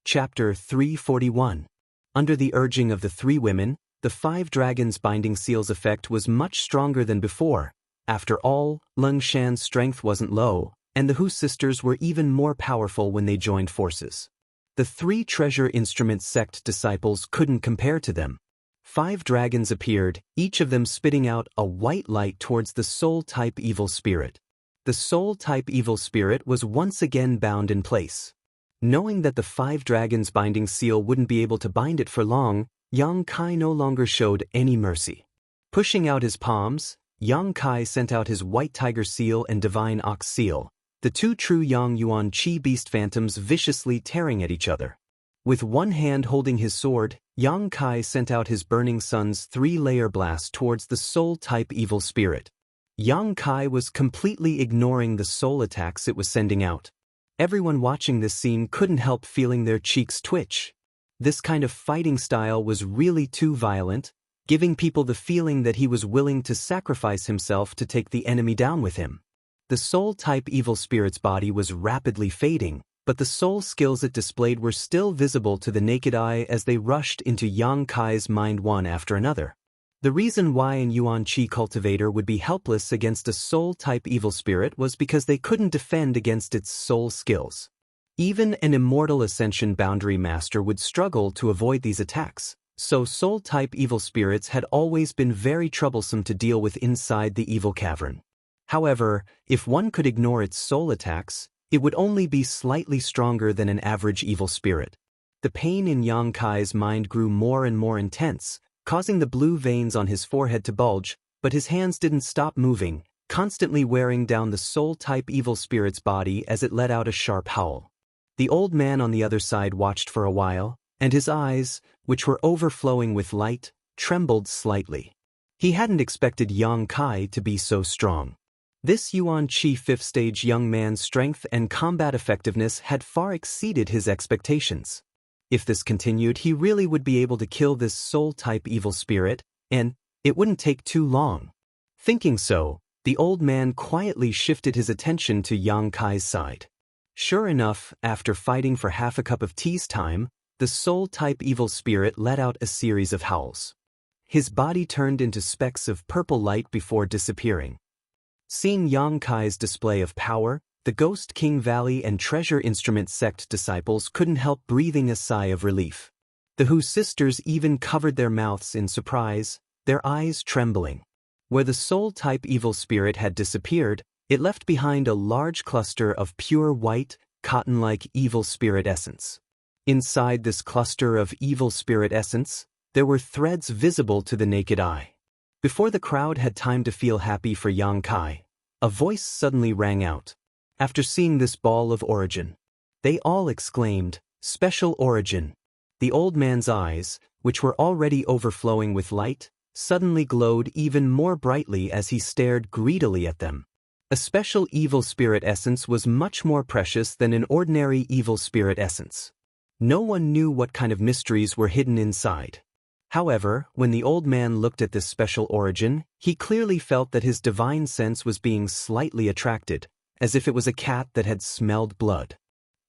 Chapter 341. Under the urging of the 3 women, the 5 dragons binding seal's effect was much stronger than before. After all, Lung Shan's strength wasn't low, and the Hu sisters were even more powerful when they joined forces. The 3 Treasure Instrument Sect disciples couldn't compare to them. 5 dragons appeared, each of them spitting out a white light towards the soul-type evil spirit. The soul-type evil spirit was once again bound in place. Knowing that the 5 dragons binding seal wouldn't be able to bind it for long, Yang Kai no longer showed any mercy. Pushing out his palms, Yang Kai sent out his white tiger seal and divine ox seal, the 2 true Yang Yuan Qi beast phantoms viciously tearing at each other. With one hand holding his sword, Yang Kai sent out his burning sun's 3-layer blast towards the soul-type evil spirit. Yang Kai was completely ignoring the soul attacks it was sending out. Everyone watching this scene couldn't help feeling their cheeks twitch. This kind of fighting style was really too violent, giving people the feeling that he was willing to sacrifice himself to take the enemy down with him. The soul-type evil spirit's body was rapidly fading, but the soul skills it displayed were still visible to the naked eye as they rushed into Yang Kai's mind one after another. The reason why an Yuan Qi cultivator would be helpless against a soul-type evil spirit was because they couldn't defend against its soul skills. Even an immortal ascension boundary master would struggle to avoid these attacks, so soul-type evil spirits had always been very troublesome to deal with inside the evil cavern. However, if one could ignore its soul attacks, it would only be slightly stronger than an average evil spirit. The pain in Yang Kai's mind grew more and more intense, causing the blue veins on his forehead to bulge, but his hands didn't stop moving, constantly wearing down the soul-type evil spirit's body as it let out a sharp howl. The old man on the other side watched for a while, and his eyes, which were overflowing with light, trembled slightly. He hadn't expected Yang Kai to be so strong. This Yuan Qi 5th stage young man's strength and combat effectiveness had far exceeded his expectations. If this continued, he really would be able to kill this soul-type evil spirit, and it wouldn't take too long. Thinking so, the old man quietly shifted his attention to Yang Kai's side. Sure enough, after fighting for half a cup of tea's time, the soul-type evil spirit let out a series of howls. His body turned into specks of purple light before disappearing. Seeing Yang Kai's display of power, the Ghost King Valley and Treasure Instrument sect disciples couldn't help breathing a sigh of relief. The Hu sisters even covered their mouths in surprise, their eyes trembling. Where the soul-type evil spirit had disappeared, it left behind a large cluster of pure white, cotton-like evil spirit essence. Inside this cluster of evil spirit essence, there were threads visible to the naked eye. Before the crowd had time to feel happy for Yang Kai, a voice suddenly rang out. After seeing this ball of origin, they all exclaimed, "Special origin." The old man's eyes, which were already overflowing with light, suddenly glowed even more brightly as he stared greedily at them. A special evil spirit essence was much more precious than an ordinary evil spirit essence. No one knew what kind of mysteries were hidden inside. However, when the old man looked at this special origin, he clearly felt that his divine sense was being slightly attracted, as if it was a cat that had smelled blood.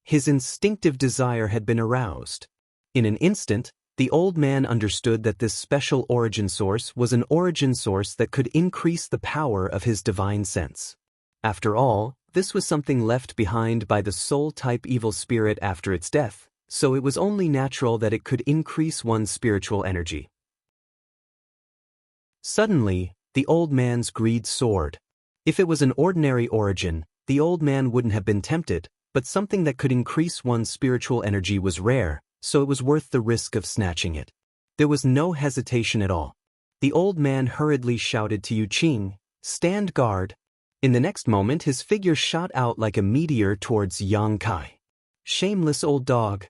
His instinctive desire had been aroused. In an instant, the old man understood that this special origin source was an origin source that could increase the power of his divine sense. After all, this was something left behind by the soul-type evil spirit after its death, so it was only natural that it could increase one's spiritual energy. Suddenly, the old man's greed soared. If it was an ordinary origin, the old man wouldn't have been tempted, but something that could increase one's spiritual energy was rare, so it was worth the risk of snatching it. There was no hesitation at all. The old man hurriedly shouted to Yu Qing, "Stand guard." In the next moment, his figure shot out like a meteor towards Yang Kai. "Shameless old dog."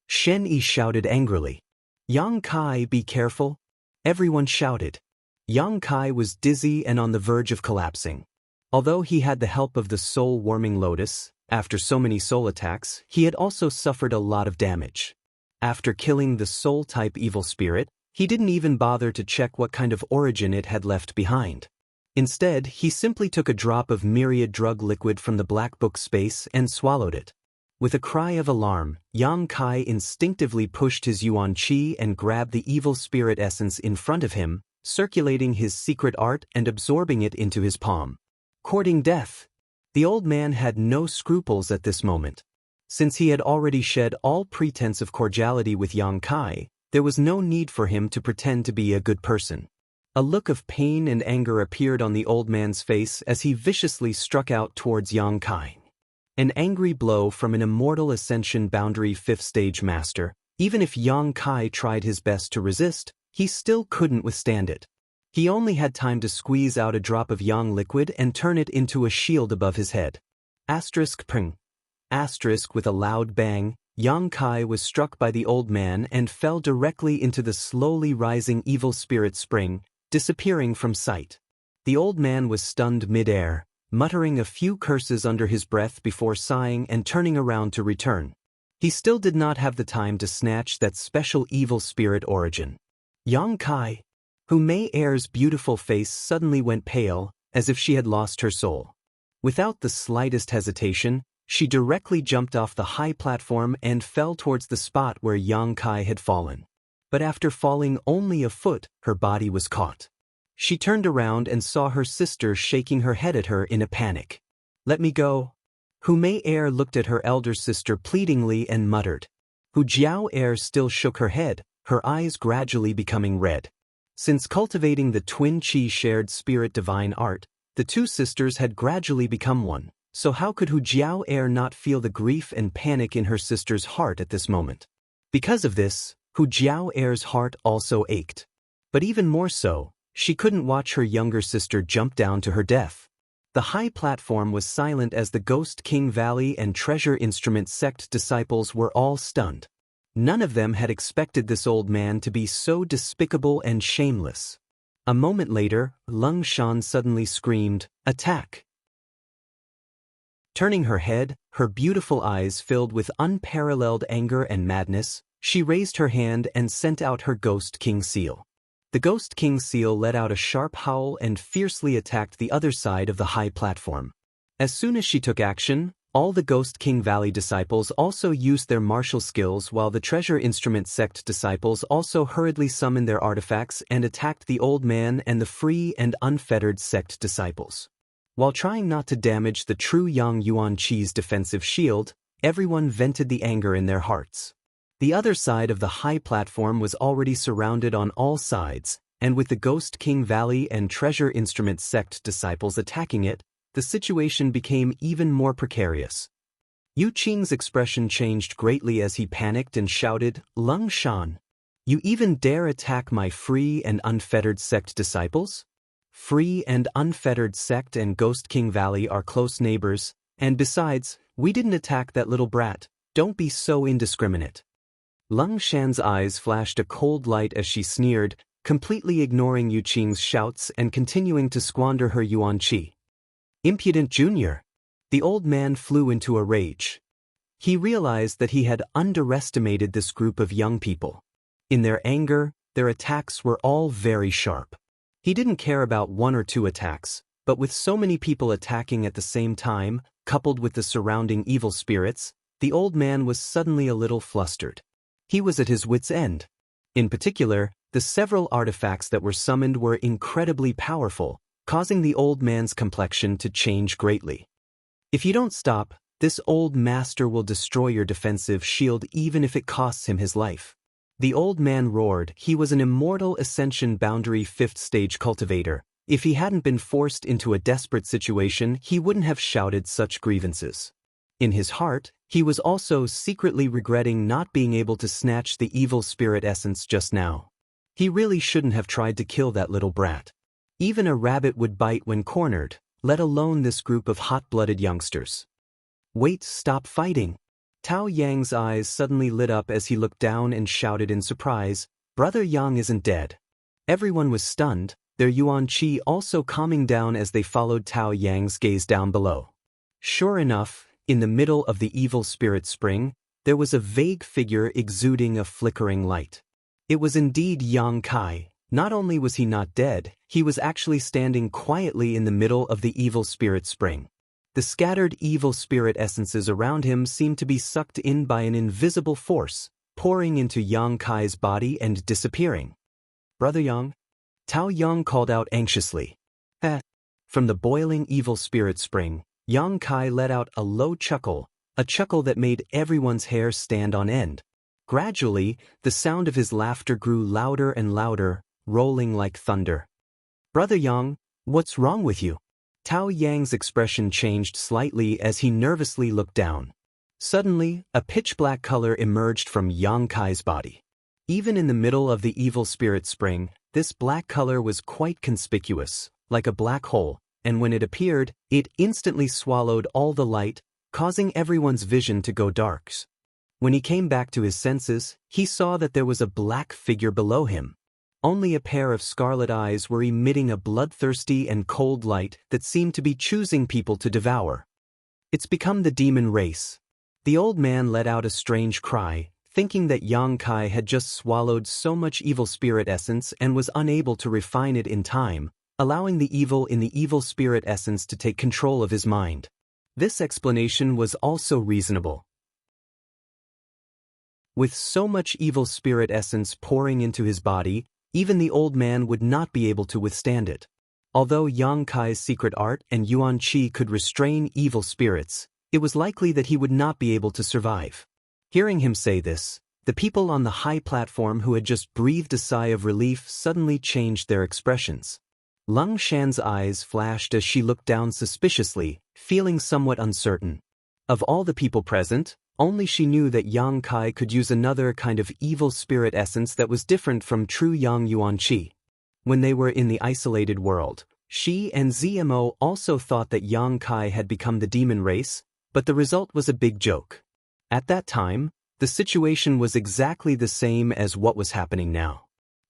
Shen Yi shouted angrily. "Yang Kai, be careful." Everyone shouted. Yang Kai was dizzy and on the verge of collapsing. Although he had the help of the soul-warming lotus, after so many soul attacks, he had also suffered a lot of damage. After killing the soul-type evil spirit, he didn't even bother to check what kind of origin it had left behind. Instead, he simply took a drop of myriad drug liquid from the black book space and swallowed it. With a cry of alarm, Yang Kai instinctively pushed his Yuan Qi and grabbed the evil spirit essence in front of him, circulating his secret art and absorbing it into his palm. Courting death. The old man had no scruples at this moment. Since he had already shed all pretense of cordiality with Yang Kai, there was no need for him to pretend to be a good person. A look of pain and anger appeared on the old man's face as he viciously struck out towards Yang Kai. An angry blow from an immortal ascension boundary 5th stage master. Even if Yang Kai tried his best to resist, he still couldn't withstand it. He only had time to squeeze out a drop of yang liquid and turn it into a shield above his head. Ping. With a loud bang, Yang Kai was struck by the old man and fell directly into the slowly rising evil spirit spring, disappearing from sight. The old man was stunned mid-air, muttering a few curses under his breath before sighing and turning around to return. He still did not have the time to snatch that special evil spirit origin. Yang Kai, Hu Mei Er's beautiful face suddenly went pale, as if she had lost her soul. Without the slightest hesitation, she directly jumped off the high platform and fell towards the spot where Yang Kai had fallen. But after falling only a foot, her body was caught. She turned around and saw her sister shaking her head at her in a panic. "Let me go." Hu Mei Er looked at her elder sister pleadingly and muttered. Hu Jiao Er still shook her head, her eyes gradually becoming red. Since cultivating the twin chi shared spirit divine art, the two sisters had gradually become one, so how could Hu Jiao Er not feel the grief and panic in her sister's heart at this moment? Because of this, Hu Jiao Er's heart also ached. But even more so, she couldn't watch her younger sister jump down to her death. The high platform was silent as the Ghost King Valley and Treasure Instrument sect disciples were all stunned. None of them had expected this old man to be so despicable and shameless. A moment later, Lung Shan suddenly screamed, "Attack!" Turning her head, her beautiful eyes filled with unparalleled anger and madness, she raised her hand and sent out her Ghost King seal. The Ghost King seal let out a sharp howl and fiercely attacked the other side of the high platform. As soon as she took action, all the Ghost King Valley disciples also used their martial skills, while the Treasure Instrument sect disciples also hurriedly summoned their artifacts and attacked the old man and the free and unfettered sect disciples. While trying not to damage the true Yang Yuan Chi's defensive shield, everyone vented the anger in their hearts. The other side of the high platform was already surrounded on all sides, and with the Ghost King Valley and Treasure Instrument sect disciples attacking it, the situation became even more precarious. Yu Qing's expression changed greatly as he panicked and shouted, "Lung Shan, you even dare attack my free and unfettered sect disciples? Free and unfettered sect and Ghost King Valley are close neighbors, and besides, we didn't attack that little brat, don't be so indiscriminate." Lung Shan's eyes flashed a cold light as she sneered, completely ignoring Yu Qing's shouts and continuing to squander her Yuan Qi. "Impudent junior!" The old man flew into a rage. He realized that he had underestimated this group of young people. In their anger, their attacks were all very sharp. He didn't care about one or two attacks, but with so many people attacking at the same time, coupled with the surrounding evil spirits, the old man was suddenly a little flustered. He was at his wits' end. In particular, the several artifacts that were summoned were incredibly powerful, causing the old man's complexion to change greatly. "If you don't stop, this old master will destroy your defensive shield even if it costs him his life." The old man roared. He was an immortal Ascension Boundary 5th stage cultivator. If he hadn't been forced into a desperate situation, he wouldn't have shouted such grievances. In his heart, he was also secretly regretting not being able to snatch the evil spirit essence just now. He really shouldn't have tried to kill that little brat. Even a rabbit would bite when cornered, let alone this group of hot-blooded youngsters. "Wait, stop fighting." Tao Yang's eyes suddenly lit up as he looked down and shouted in surprise, "Brother Yang isn't dead." Everyone was stunned, their Yuan Qi also calming down as they followed Tao Yang's gaze down below. Sure enough, in the middle of the evil spirit spring, there was a vague figure exuding a flickering light. It was indeed Yang Kai. Not only was he not dead, he was actually standing quietly in the middle of the evil spirit spring. The scattered evil spirit essences around him seemed to be sucked in by an invisible force, pouring into Yang Kai's body and disappearing. "Brother Yang?" Tao Yang called out anxiously. From the boiling evil spirit spring, Yang Kai let out a low chuckle, a chuckle that made everyone's hair stand on end. Gradually, the sound of his laughter grew louder and louder, rolling like thunder. "Brother Yang, what's wrong with you?" Tao Yang's expression changed slightly as he nervously looked down. Suddenly, a pitch-black color emerged from Yang Kai's body. Even in the middle of the evil spirit spring, this black color was quite conspicuous, like a black hole, and when it appeared, it instantly swallowed all the light, causing everyone's vision to go dark. When he came back to his senses, he saw that there was a black figure below him. Only a pair of scarlet eyes were emitting a bloodthirsty and cold light that seemed to be choosing people to devour. "It's become the demon race." The old man let out a strange cry, thinking that Yang Kai had just swallowed so much evil spirit essence and was unable to refine it in time, allowing the evil in the evil spirit essence to take control of his mind. This explanation was also reasonable. With so much evil spirit essence pouring into his body, even the old man would not be able to withstand it. Although Yang Kai's secret art and Yuan Qi could restrain evil spirits, it was likely that he would not be able to survive. Hearing him say this, the people on the high platform who had just breathed a sigh of relief suddenly changed their expressions. Lung Shan's eyes flashed as she looked down suspiciously, feeling somewhat uncertain. Of all the people present, only she knew that Yang Kai could use another kind of evil spirit essence that was different from true Yang Yuan Qi. When they were in the isolated world, she and ZMO also thought that Yang Kai had become the demon race, but the result was a big joke. At that time, the situation was exactly the same as what was happening now.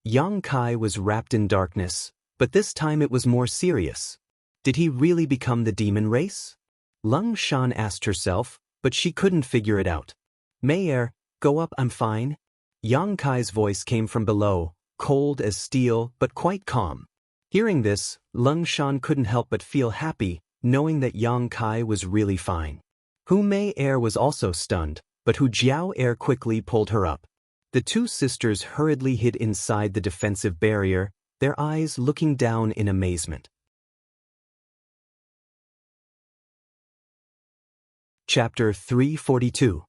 Yang Kai was wrapped in darkness, but this time it was more serious. Did he really become the demon race? Lung Shan asked herself, but she couldn't figure it out. Mayer, go up, I'm fine. Yang Kai's voice came from below, cold as steel but quite calm. Hearing this, Lung Shan couldn't help but feel happy, knowing that Yang Kai was really fine. Hu Mei Er was also stunned, but Hu Jiao Er quickly pulled her up. The two sisters hurriedly hid inside the defensive barrier, their eyes looking down in amazement. Chapter 342.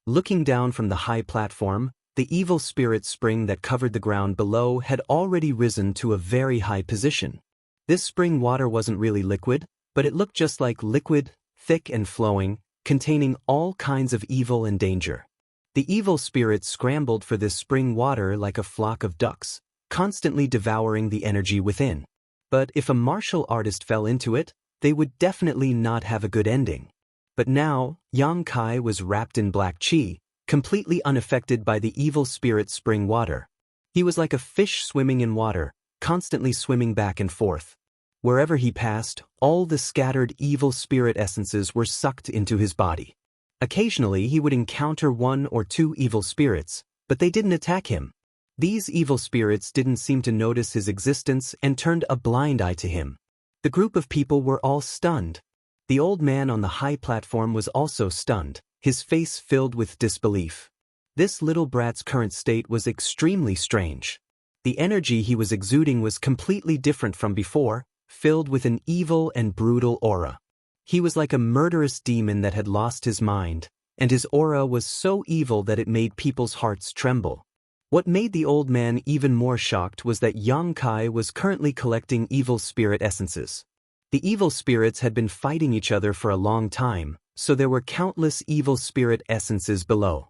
Looking down from the high platform, the evil spirit spring that covered the ground below had already risen to a very high position. This spring water wasn't really liquid, but it looked just like liquid, thick and flowing, containing all kinds of evil and danger. The evil spirits scrambled for this spring water like a flock of ducks, constantly devouring the energy within. But if a martial artist fell into it, they would definitely not have a good ending. But now, Yang Kai was wrapped in black qi, completely unaffected by the evil spirit spring water. He was like a fish swimming in water, constantly swimming back and forth. Wherever he passed, all the scattered evil spirit essences were sucked into his body. Occasionally he would encounter one or two evil spirits, but they didn't attack him. These evil spirits didn't seem to notice his existence and turned a blind eye to him. The group of people were all stunned. The old man on the high platform was also stunned, his face filled with disbelief. This little brat's current state was extremely strange. The energy he was exuding was completely different from before, filled with an evil and brutal aura. He was like a murderous demon that had lost his mind, and his aura was so evil that it made people's hearts tremble. What made the old man even more shocked was that Yang Kai was currently collecting evil spirit essences. The evil spirits had been fighting each other for a long time, so there were countless evil spirit essences below.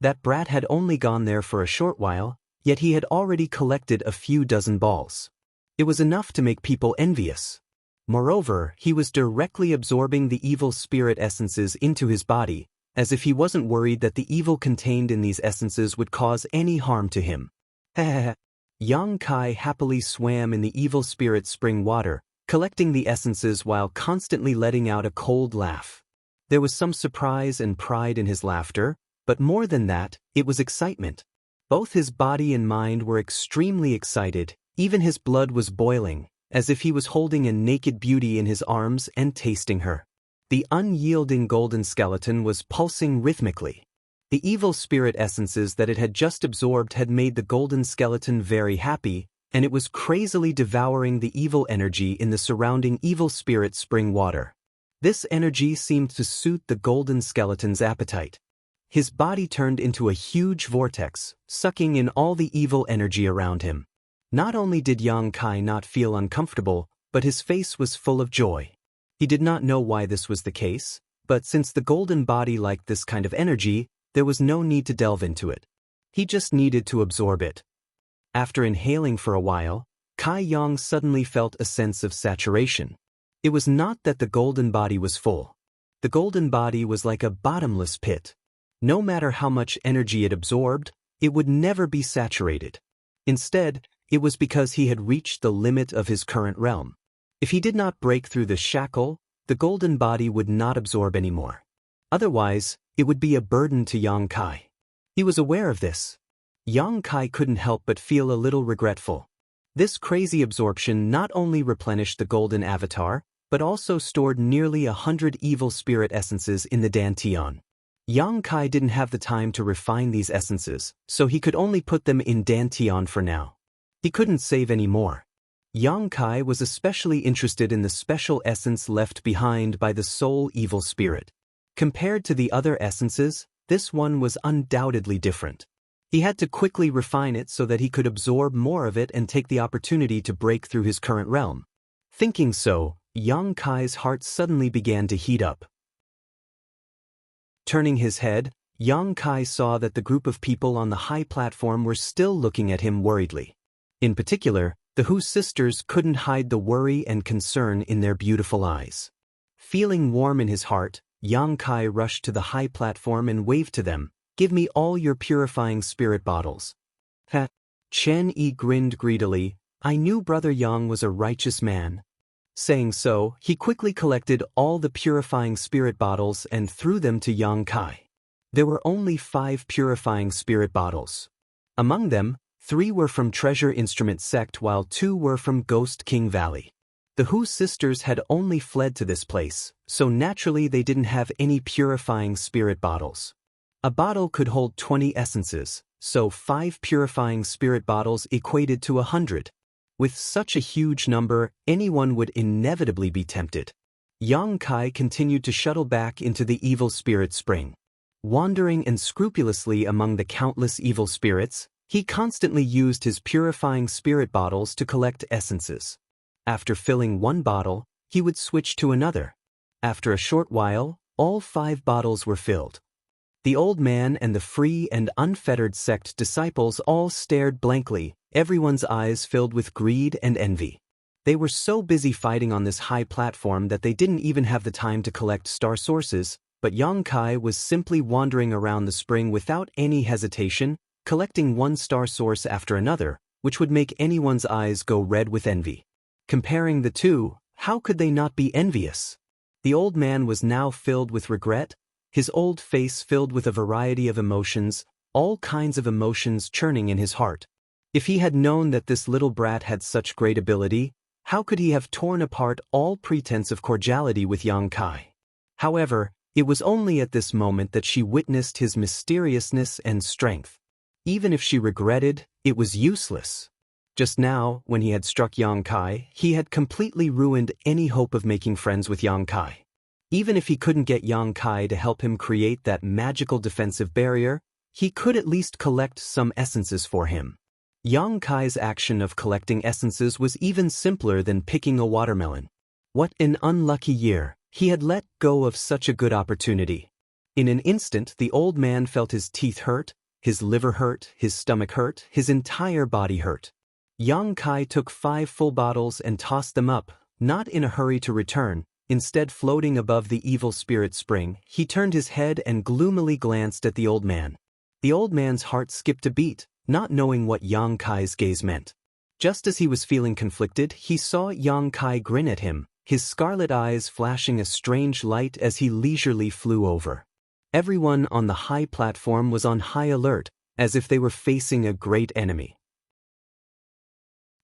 That brat had only gone there for a short while, yet he had already collected a few dozen balls. It was enough to make people envious. Moreover, he was directly absorbing the evil spirit essences into his body, as if he wasn't worried that the evil contained in these essences would cause any harm to him. Yang Kai happily swam in the evil spirit spring water, collecting the essences while constantly letting out a cold laugh. There was some surprise and pride in his laughter, but more than that, it was excitement. Both his body and mind were extremely excited, even his blood was boiling, as if he was holding a naked beauty in his arms and tasting her. The unyielding golden skeleton was pulsing rhythmically. The evil spirit essences that it had just absorbed had made the golden skeleton very happy, and it was crazily devouring the evil energy in the surrounding evil spirit spring water. This energy seemed to suit the golden skeleton's appetite. His body turned into a huge vortex, sucking in all the evil energy around him. Not only did Yang Kai not feel uncomfortable, but his face was full of joy. He did not know why this was the case, but since the golden body liked this kind of energy, there was no need to delve into it. He just needed to absorb it. After inhaling for a while, Kai Yang suddenly felt a sense of saturation. It was not that the golden body was full. The golden body was like a bottomless pit. No matter how much energy it absorbed, it would never be saturated. Instead, it was because he had reached the limit of his current realm. If he did not break through the shackle, the golden body would not absorb anymore. Otherwise, it would be a burden to Yang Kai. He was aware of this. Yang Kai couldn't help but feel a little regretful. This crazy absorption not only replenished the golden avatar, but also stored nearly 100 evil spirit essences in the Dantian. Yang Kai didn't have the time to refine these essences, so he could only put them in Dantian for now. He couldn't save any more. Yang Kai was especially interested in the special essence left behind by the soul evil spirit. Compared to the other essences, this one was undoubtedly different. He had to quickly refine it so that he could absorb more of it and take the opportunity to break through his current realm. Thinking so, Yang Kai's heart suddenly began to heat up. Turning his head, Yang Kai saw that the group of people on the high platform were still looking at him worriedly. In particular, the Hu sisters couldn't hide the worry and concern in their beautiful eyes. Feeling warm in his heart, Yang Kai rushed to the high platform and waved to them, "Give me all your purifying spirit bottles." Ha! Chen Yi grinned greedily. "I knew Brother Yang was a righteous man." Saying so, he quickly collected all the purifying spirit bottles and threw them to Yang Kai. There were only 5 purifying spirit bottles. Among them, 3 were from Treasure Instrument Sect while 2 were from Ghost King Valley. The Hu sisters had only fled to this place, so naturally they didn't have any purifying spirit bottles. A bottle could hold 20 essences, so 5 purifying spirit bottles equated to 100. With such a huge number, anyone would inevitably be tempted. Yang Kai continued to shuttle back into the evil spirit spring. Wandering unscrupulously among the countless evil spirits, he constantly used his purifying spirit bottles to collect essences. After filling one bottle, he would switch to another. After a short while, all 5 bottles were filled. The old man and the free and unfettered sect disciples all stared blankly, everyone's eyes filled with greed and envy. They were so busy fighting on this high platform that they didn't even have the time to collect star sources, but Yang Kai was simply wandering around the spring without any hesitation, collecting one star source after another, which would make anyone's eyes go red with envy. Comparing the two, how could they not be envious? The old man was now filled with regret, his old face filled with a variety of emotions, all kinds of emotions churning in his heart. If he had known that this little brat had such great ability, how could he have torn apart all pretense of cordiality with Yang Kai? However, it was only at this moment that she witnessed his mysteriousness and strength. Even if she regretted, it was useless. Just now, when he had struck Yang Kai, he had completely ruined any hope of making friends with Yang Kai. Even if he couldn't get Yang Kai to help him create that magical defensive barrier, he could at least collect some essences for him. Yang Kai's action of collecting essences was even simpler than picking a watermelon. What an unlucky year, he had let go of such a good opportunity. In an instant, the old man felt his teeth hurt, his liver hurt, his stomach hurt, his entire body hurt. Yang Kai took 5 full bottles and tossed them up, not in a hurry to return. Instead, floating above the evil spirit spring, he turned his head and gloomily glanced at the old man. The old man's heart skipped a beat, not knowing what Yang Kai's gaze meant. Just as he was feeling conflicted, he saw Yang Kai grin at him, his scarlet eyes flashing a strange light as he leisurely flew over. Everyone on the high platform was on high alert, as if they were facing a great enemy.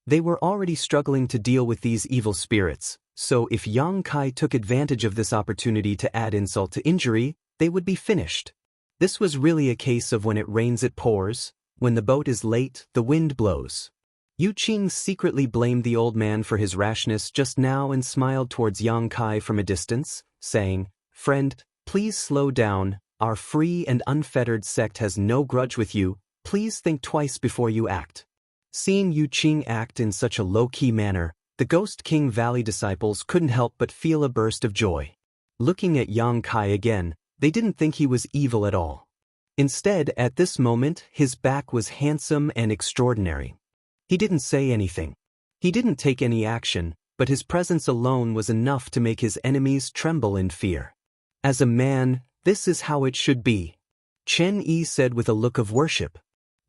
They were already struggling to deal with these evil spirits, so if Yang Kai took advantage of this opportunity to add insult to injury, they would be finished. This was really a case of when it rains it pours, when the boat is late, the wind blows. Yu Qing secretly blamed the old man for his rashness just now and smiled towards Yang Kai from a distance, saying, "Friend, please slow down, our free and unfettered sect has no grudge with you, please think twice before you act." Seeing Yu Qing act in such a low-key manner, the Ghost King Valley disciples couldn't help but feel a burst of joy. Looking at Yang Kai again, they didn't think he was evil at all. Instead, at this moment, his back was handsome and extraordinary. He didn't say anything. He didn't take any action, but his presence alone was enough to make his enemies tremble in fear. As a man, this is how it should be, Chen Yi said with a look of worship.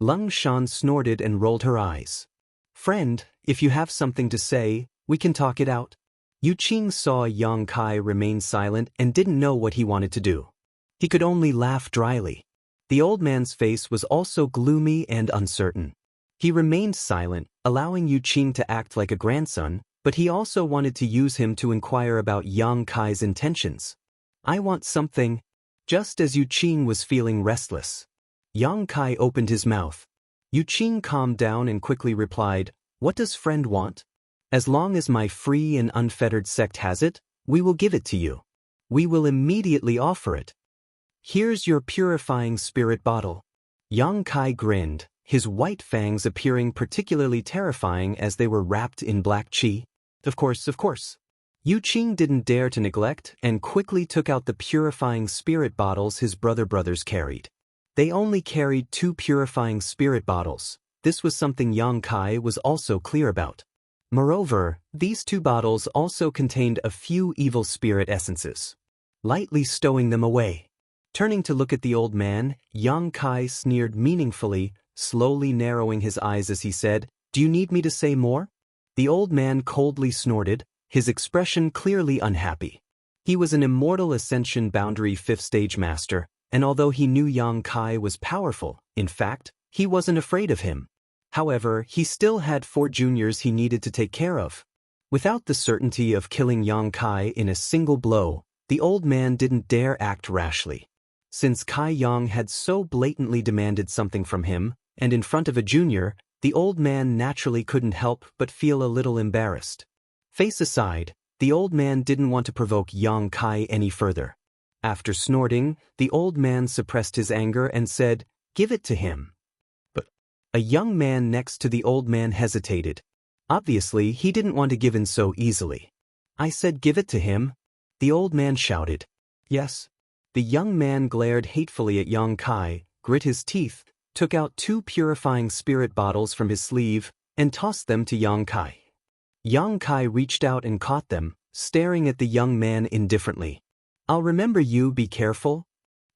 Lung Shan snorted and rolled her eyes. "Friend, if you have something to say, we can talk it out." Yu Qing saw Yang Kai remain silent and didn't know what he wanted to do. He could only laugh dryly. The old man's face was also gloomy and uncertain. He remained silent, allowing Yu Qing to act like a grandson, but he also wanted to use him to inquire about Yang Kai's intentions. I want something. Just as Yu Qing was feeling restless, Yang Kai opened his mouth. Yu Qing calmed down and quickly replied, "What does friend want? As long as my free and unfettered sect has it, we will give it to you. We will immediately offer it. Here's your purifying spirit bottle." Yang Kai grinned, his white fangs appearing particularly terrifying as they were wrapped in black qi. Of course. Yu Qing didn't dare to neglect and quickly took out the purifying spirit bottles his brothers carried. They only carried 2 purifying spirit bottles. This was something Yang Kai was also clear about. Moreover, these 2 bottles also contained a few evil spirit essences. Lightly stowing them away. Turning to look at the old man, Yang Kai sneered meaningfully, slowly narrowing his eyes as he said, "Do you need me to say more?" The old man coldly snorted, his expression clearly unhappy. He was an immortal Ascension Boundary 5th Stage Master, and although he knew Yang Kai was powerful, in fact, he wasn't afraid of him. However, he still had 4 juniors he needed to take care of. Without the certainty of killing Yang Kai in a single blow, the old man didn't dare act rashly. Since Kai Yang had so blatantly demanded something from him, and in front of a junior, the old man naturally couldn't help but feel a little embarrassed. Face aside, the old man didn't want to provoke Yang Kai any further. After snorting, the old man suppressed his anger and said, "Give it to him." But a young man next to the old man hesitated. Obviously, he didn't want to give in so easily. "I said give it to him," the old man shouted. "Yes." The young man glared hatefully at Yang Kai, grit his teeth, took out 2 purifying spirit bottles from his sleeve, and tossed them to Yang Kai. Yang Kai reached out and caught them, staring at the young man indifferently. "I'll remember you, be careful."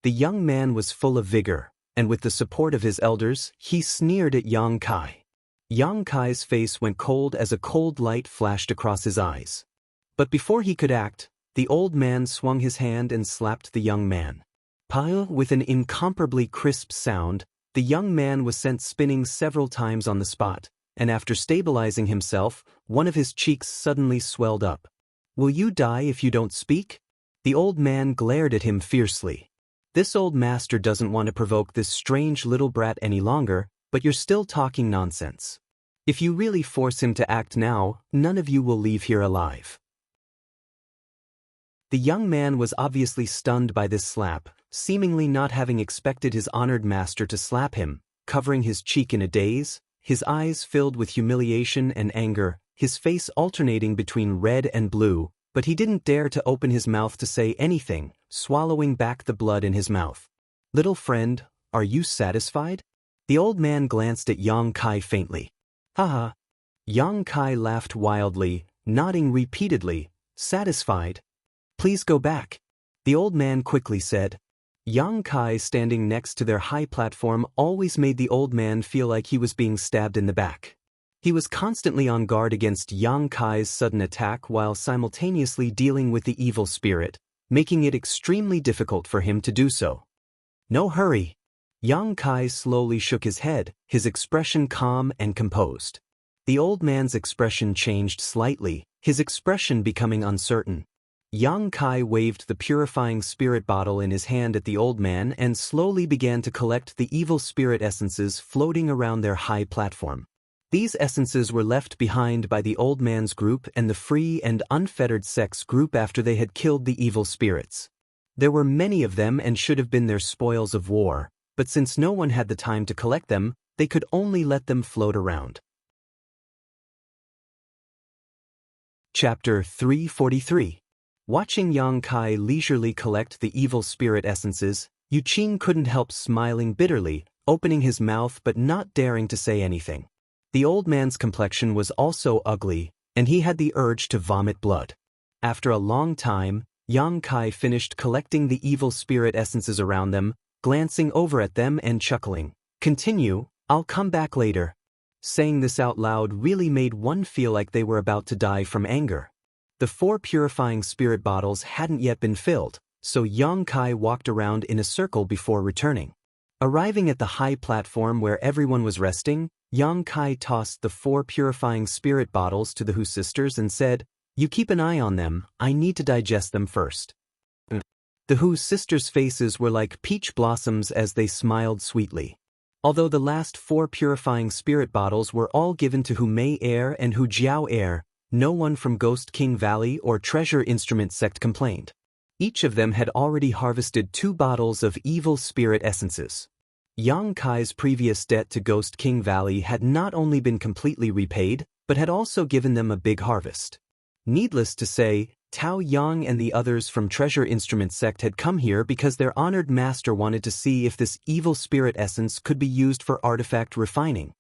The young man was full of vigor, and with the support of his elders, he sneered at Yang Kai. Yang Kai's face went cold as a cold light flashed across his eyes. But before he could act, the old man swung his hand and slapped the young man. Pile, with an incomparably crisp sound, the young man was sent spinning several times on the spot, and after stabilizing himself, one of his cheeks suddenly swelled up. "Will you die if you don't speak?" The old man glared at him fiercely. "This old master doesn't want to provoke this strange little brat any longer, but you're still talking nonsense. If you really force him to act now, none of you will leave here alive." The young man was obviously stunned by this slap, seemingly not having expected his honored master to slap him, covering his cheek in a daze, his eyes filled with humiliation and anger, his face alternating between red and blue, but he didn't dare to open his mouth to say anything, swallowing back the blood in his mouth. "Little friend, are you satisfied?" The old man glanced at Yang Kai faintly. "Haha." Yang Kai laughed wildly, nodding repeatedly. "Satisfied? Please go back," the old man quickly said. Yang Kai standing next to their high platform always made the old man feel like he was being stabbed in the back. He was constantly on guard against Yang Kai's sudden attack while simultaneously dealing with the evil spirit, making it extremely difficult for him to do so. "No hurry." Yang Kai slowly shook his head, his expression calm and composed. The old man's expression changed slightly, his expression becoming uncertain. Yang Kai waved the purifying spirit bottle in his hand at the old man and slowly began to collect the evil spirit essences floating around their high platform. These essences were left behind by the old man's group and the free and unfettered sect's group after they had killed the evil spirits. There were many of them and should have been their spoils of war, but since no one had the time to collect them, they could only let them float around. Chapter 343. Watching Yang Kai leisurely collect the evil spirit essences, Yu Qing couldn't help smiling bitterly, opening his mouth but not daring to say anything. The old man's complexion was also ugly, and he had the urge to vomit blood. After a long time, Yang Kai finished collecting the evil spirit essences around them, glancing over at them and chuckling. "Continue, I'll come back later." Saying this out loud really made one feel like they were about to die from anger. The 4 purifying spirit bottles hadn't yet been filled, so Yang Kai walked around in a circle before returning. Arriving at the high platform where everyone was resting, Yang Kai tossed the 4 purifying spirit bottles to the Hu sisters and said, "You keep an eye on them, I need to digest them first." The Hu sisters' faces were like peach blossoms as they smiled sweetly. Although the last 4 purifying spirit bottles were all given to Hu Mei Air and Hu Jiao Air, no one from Ghost King Valley or Treasure Instrument Sect complained. Each of them had already harvested 2 bottles of evil spirit essences. Yang Kai's previous debt to Ghost King Valley had not only been completely repaid, but had also given them a big harvest. Needless to say, Tao Yang and the others from Treasure Instrument Sect had come here because their honored master wanted to see if this evil spirit essence could be used for artifact refining.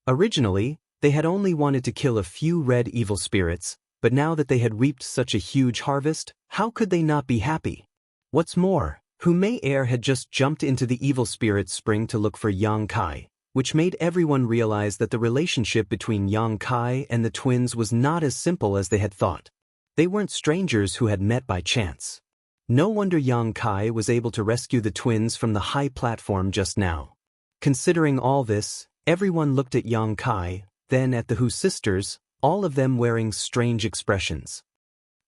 Originally, they had only wanted to kill a few red evil spirits, but now that they had reaped such a huge harvest, how could they not be happy? What's more, Hu Mei Air had just jumped into the evil spirit spring to look for Yang Kai, which made everyone realize that the relationship between Yang Kai and the twins was not as simple as they had thought. They weren't strangers who had met by chance. No wonder Yang Kai was able to rescue the twins from the high platform just now. Considering all this, everyone looked at Yang Kai, then at the Hu sisters, all of them wearing strange expressions.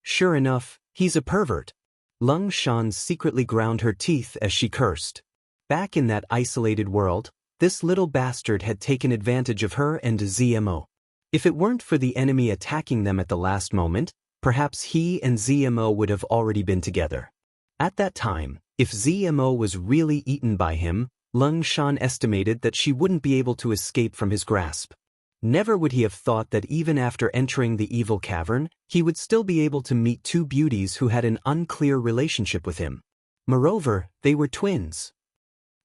Sure enough, he's a pervert. Lung Shan secretly ground her teeth as she cursed. Back in that isolated world, this little bastard had taken advantage of her and ZMO. If it weren't for the enemy attacking them at the last moment, perhaps he and ZMO would have already been together. At that time, if ZMO was really eaten by him, Lung Shan estimated that she wouldn't be able to escape from his grasp. Never would he have thought that even after entering the evil cavern, he would still be able to meet 2 beauties who had an unclear relationship with him. Moreover, they were twins.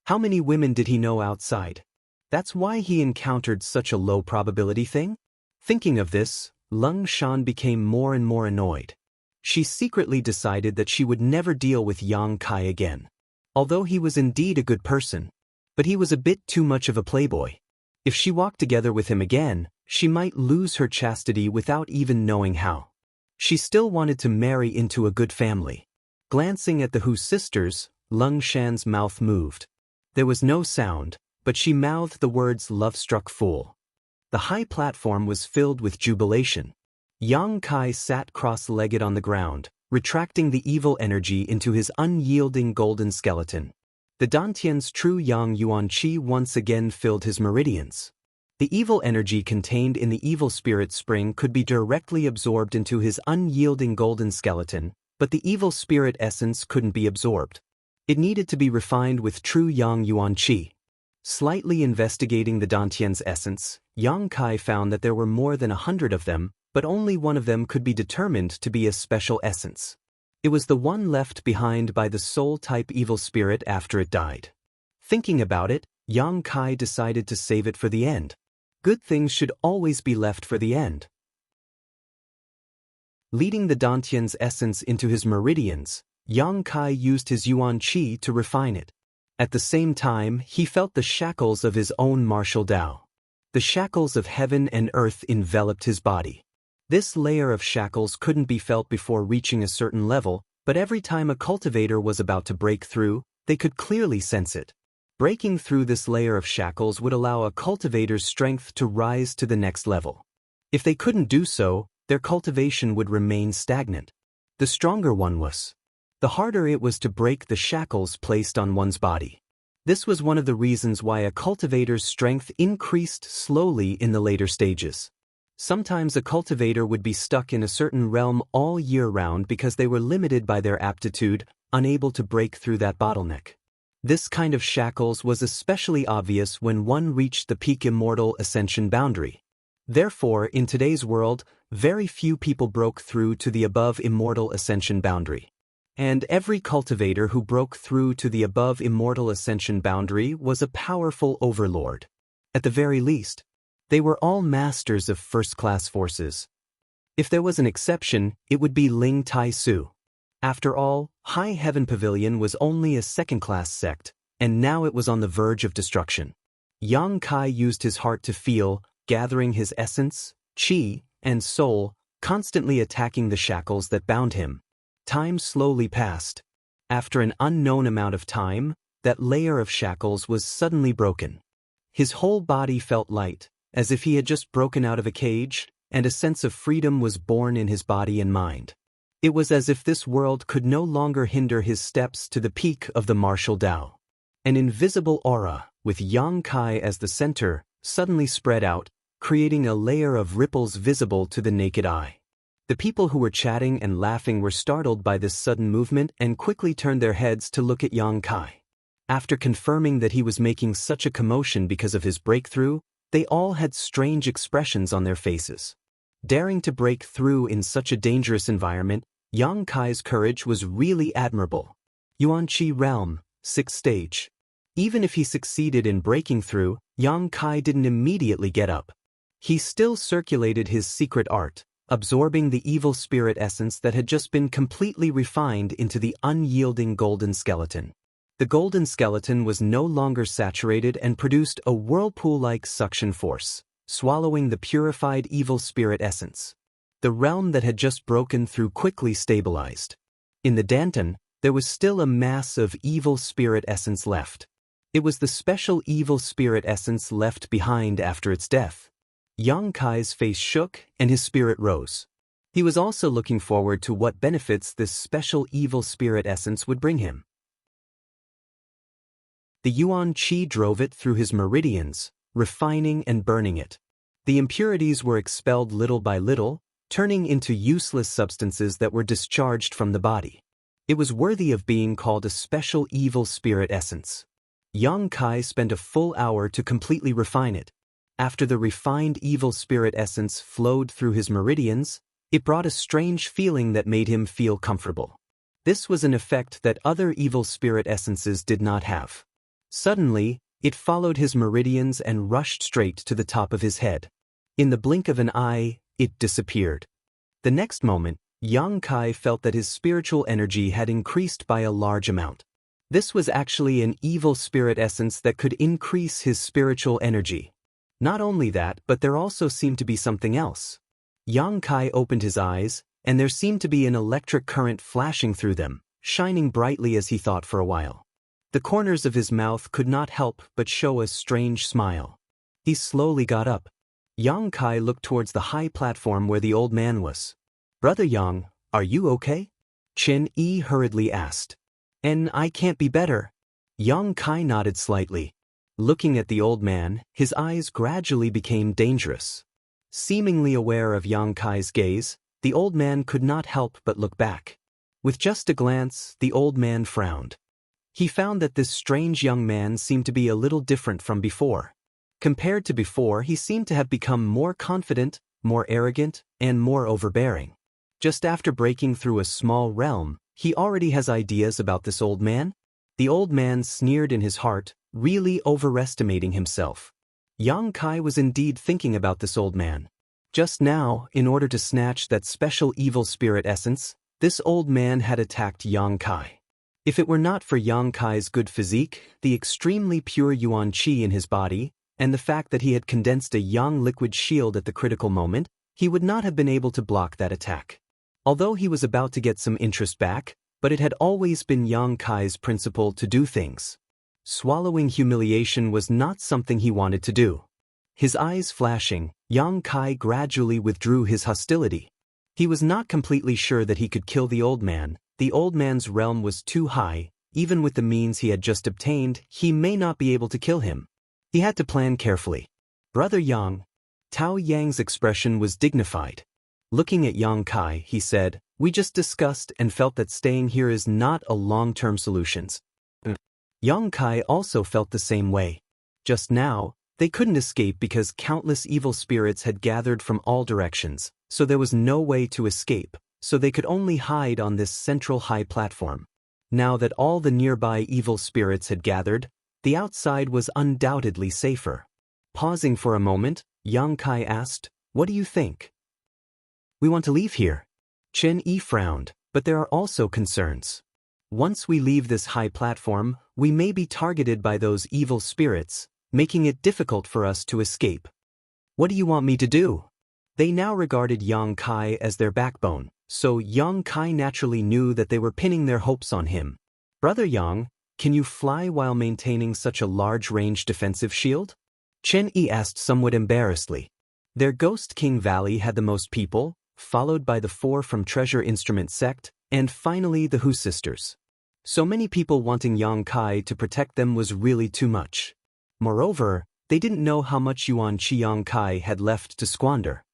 How many women did he know outside? That's why he encountered such a low probability thing? Thinking of this, Lung Shan became more and more annoyed. She secretly decided that she would never deal with Yang Kai again. Although he was indeed a good person, but he was a bit too much of a playboy. If she walked together with him again, she might lose her chastity without even knowing how. She still wanted to marry into a good family. Glancing at the Hu sisters, Lung Shan's mouth moved. There was no sound, but she mouthed the words "love-struck fool." The high platform was filled with jubilation. Yang Kai sat cross-legged on the ground, retracting the evil energy into his unyielding golden skeleton. The Dantian's true Yang Yuan Qi once again filled his meridians. The evil energy contained in the evil spirit spring could be directly absorbed into his unyielding golden skeleton, but the evil spirit essence couldn't be absorbed. It needed to be refined with true Yang Yuan Qi. Slightly investigating the Dantian's essence, Yang Kai found that there were more than 100 of them, but only one of them could be determined to be a special essence. It was the one left behind by the soul-type evil spirit after it died. Thinking about it, Yang Kai decided to save it for the end. Good things should always be left for the end. Leading the Dantian's essence into his meridians, Yang Kai used his Yuan Qi to refine it. At the same time, he felt the shackles of his own martial Tao. The shackles of heaven and earth enveloped his body. This layer of shackles couldn't be felt before reaching a certain level, but every time a cultivator was about to break through, they could clearly sense it. Breaking through this layer of shackles would allow a cultivator's strength to rise to the next level. If they couldn't do so, their cultivation would remain stagnant. The stronger one was, the harder it was to break the shackles placed on one's body. This was one of the reasons why a cultivator's strength increased slowly in the later stages. Sometimes a cultivator would be stuck in a certain realm all year round because they were limited by their aptitude, unable to break through that bottleneck. This kind of shackles was especially obvious when one reached the peak immortal ascension boundary. Therefore, in today's world, very few people broke through to the above immortal ascension boundary. And every cultivator who broke through to the above immortal ascension boundary was a powerful overlord. At the very least, they were all masters of first-class forces. If there was an exception, it would be Ling Tai Su. After all, High Heaven Pavilion was only a second-class sect, and now it was on the verge of destruction. Yang Kai used his heart to feel, gathering his essence, qi, and soul, constantly attacking the shackles that bound him. Time slowly passed. After an unknown amount of time, that layer of shackles was suddenly broken. His whole body felt light, as if he had just broken out of a cage, and a sense of freedom was born in his body and mind. It was as if this world could no longer hinder his steps to the peak of the martial Tao. An invisible aura, with Yang Kai as the center, suddenly spread out, creating a layer of ripples visible to the naked eye. The people who were chatting and laughing were startled by this sudden movement and quickly turned their heads to look at Yang Kai. After confirming that he was making such a commotion because of his breakthrough, they all had strange expressions on their faces. Daring to break through in such a dangerous environment, Yang Kai's courage was really admirable. Yuan-Chi Realm, 6th stage. Even if he succeeded in breaking through, Yang Kai didn't immediately get up. He still circulated his secret art, absorbing the evil spirit essence that had just been completely refined into the unyielding golden skeleton. The golden skeleton was no longer saturated and produced a whirlpool-like suction force, swallowing the purified evil spirit essence. The realm that had just broken through quickly stabilized. In the Danton, there was still a mass of evil spirit essence left. It was the special evil spirit essence left behind after its death. Yang Kai's face shook and his spirit rose. He was also looking forward to what benefits this special evil spirit essence would bring him. The Yuan Qi drove it through his meridians, refining and burning it. The impurities were expelled little by little, turning into useless substances that were discharged from the body. It was worthy of being called a special evil spirit essence. Yang Kai spent a full hour to completely refine it. After the refined evil spirit essence flowed through his meridians, it brought a strange feeling that made him feel comfortable. This was an effect that other evil spirit essences did not have. Suddenly, it followed his meridians and rushed straight to the top of his head. In the blink of an eye, it disappeared. The next moment, Yang Kai felt that his spiritual energy had increased by a large amount. This was actually an evil spirit essence that could increase his spiritual energy. Not only that, but there also seemed to be something else. Yang Kai opened his eyes, and there seemed to be an electric current flashing through them, shining brightly as he thought for a while. The corners of his mouth could not help but show a strange smile. He slowly got up. Yang Kai looked towards the high platform where the old man was. "Brother Yang, are you okay?" Chen Yi hurriedly asked. "And I can't be better." Yang Kai nodded slightly. Looking at the old man, his eyes gradually became dangerous. Seemingly aware of Yang Kai's gaze, the old man could not help but look back. With just a glance, the old man frowned. He found that this strange young man seemed to be a little different from before. Compared to before, he seemed to have become more confident, more arrogant, and more overbearing. Just after breaking through a small realm, he already has ideas about this old man? The old man sneered in his heart, really overestimating himself. Yang Kai was indeed thinking about this old man. Just now, in order to snatch that special evil spirit essence, this old man had attacked Yang Kai. If it were not for Yang Kai's good physique, the extremely pure Yuan Qi in his body, and the fact that he had condensed a yang liquid shield at the critical moment, he would not have been able to block that attack. Although he was about to get some interest back, but it had always been Yang Kai's principle to do things. Swallowing humiliation was not something he wanted to do. His eyes flashing, Yang Kai gradually withdrew his hostility. He was not completely sure that he could kill the old man. The old man's realm was too high. Even with the means he had just obtained, he may not be able to kill him. He had to plan carefully. "Brother Yang." Tao Yang's expression was dignified. Looking at Yang Kai, he said, "We just discussed and felt that staying here is not a long-term solution." Yang Kai also felt the same way. Just now, they couldn't escape because countless evil spirits had gathered from all directions, so there was no way to escape, so they could only hide on this central high platform. Now that all the nearby evil spirits had gathered, the outside was undoubtedly safer. Pausing for a moment, Yang Kai asked, "What do you think?" "We want to leave here." Chen Yi frowned, "But there are also concerns. Once we leave this high platform, we may be targeted by those evil spirits, making it difficult for us to escape." "What do you want me to do?" They now regarded Yang Kai as their backbone, so Yang Kai naturally knew that they were pinning their hopes on him. "Brother Yang, can you fly while maintaining such a large-range defensive shield?" Chen Yi asked somewhat embarrassedly. Their Ghost King Valley had the most people, followed by the 4 from Treasure Instrument Sect, and finally the Hu sisters. So many people wanting Yang Kai to protect them was really too much. Moreover, they didn't know how much Yuan Qi Yang Kai had left to squander.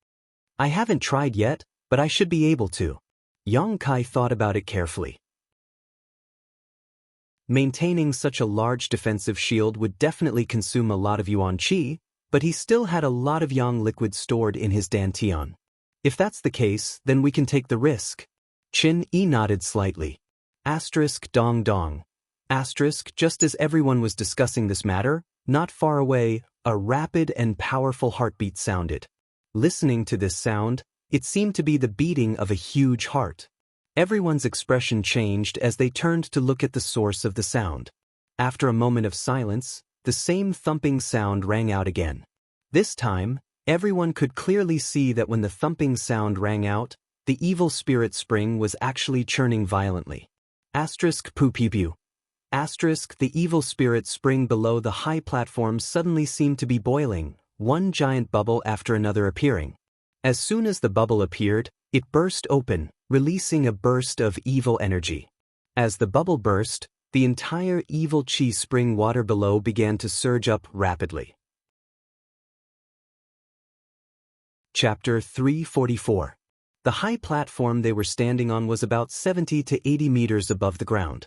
I haven't tried yet, but I should be able to. Yang Kai thought about it carefully. Maintaining such a large defensive shield would definitely consume a lot of Yuan Qi, but he still had a lot of Yang liquid stored in his dantian. If that's the case, then we can take the risk. Chen Yi nodded slightly. Dong dong. Just as everyone was discussing this matter, not far away, a rapid and powerful heartbeat sounded. Listening to this sound, it seemed to be the beating of a huge heart. Everyone's expression changed as they turned to look at the source of the sound. After a moment of silence, the same thumping sound rang out again. This time, everyone could clearly see that when the thumping sound rang out, the evil spirit spring was actually churning violently. The evil spirit spring below the high platform suddenly seemed to be boiling, one giant bubble after another appearing. As soon as the bubble appeared, it burst open, releasing a burst of evil energy. As the bubble burst, the entire evil chi spring water below began to surge up rapidly. Chapter 344. The high platform they were standing on was about 70 to 80 meters above the ground.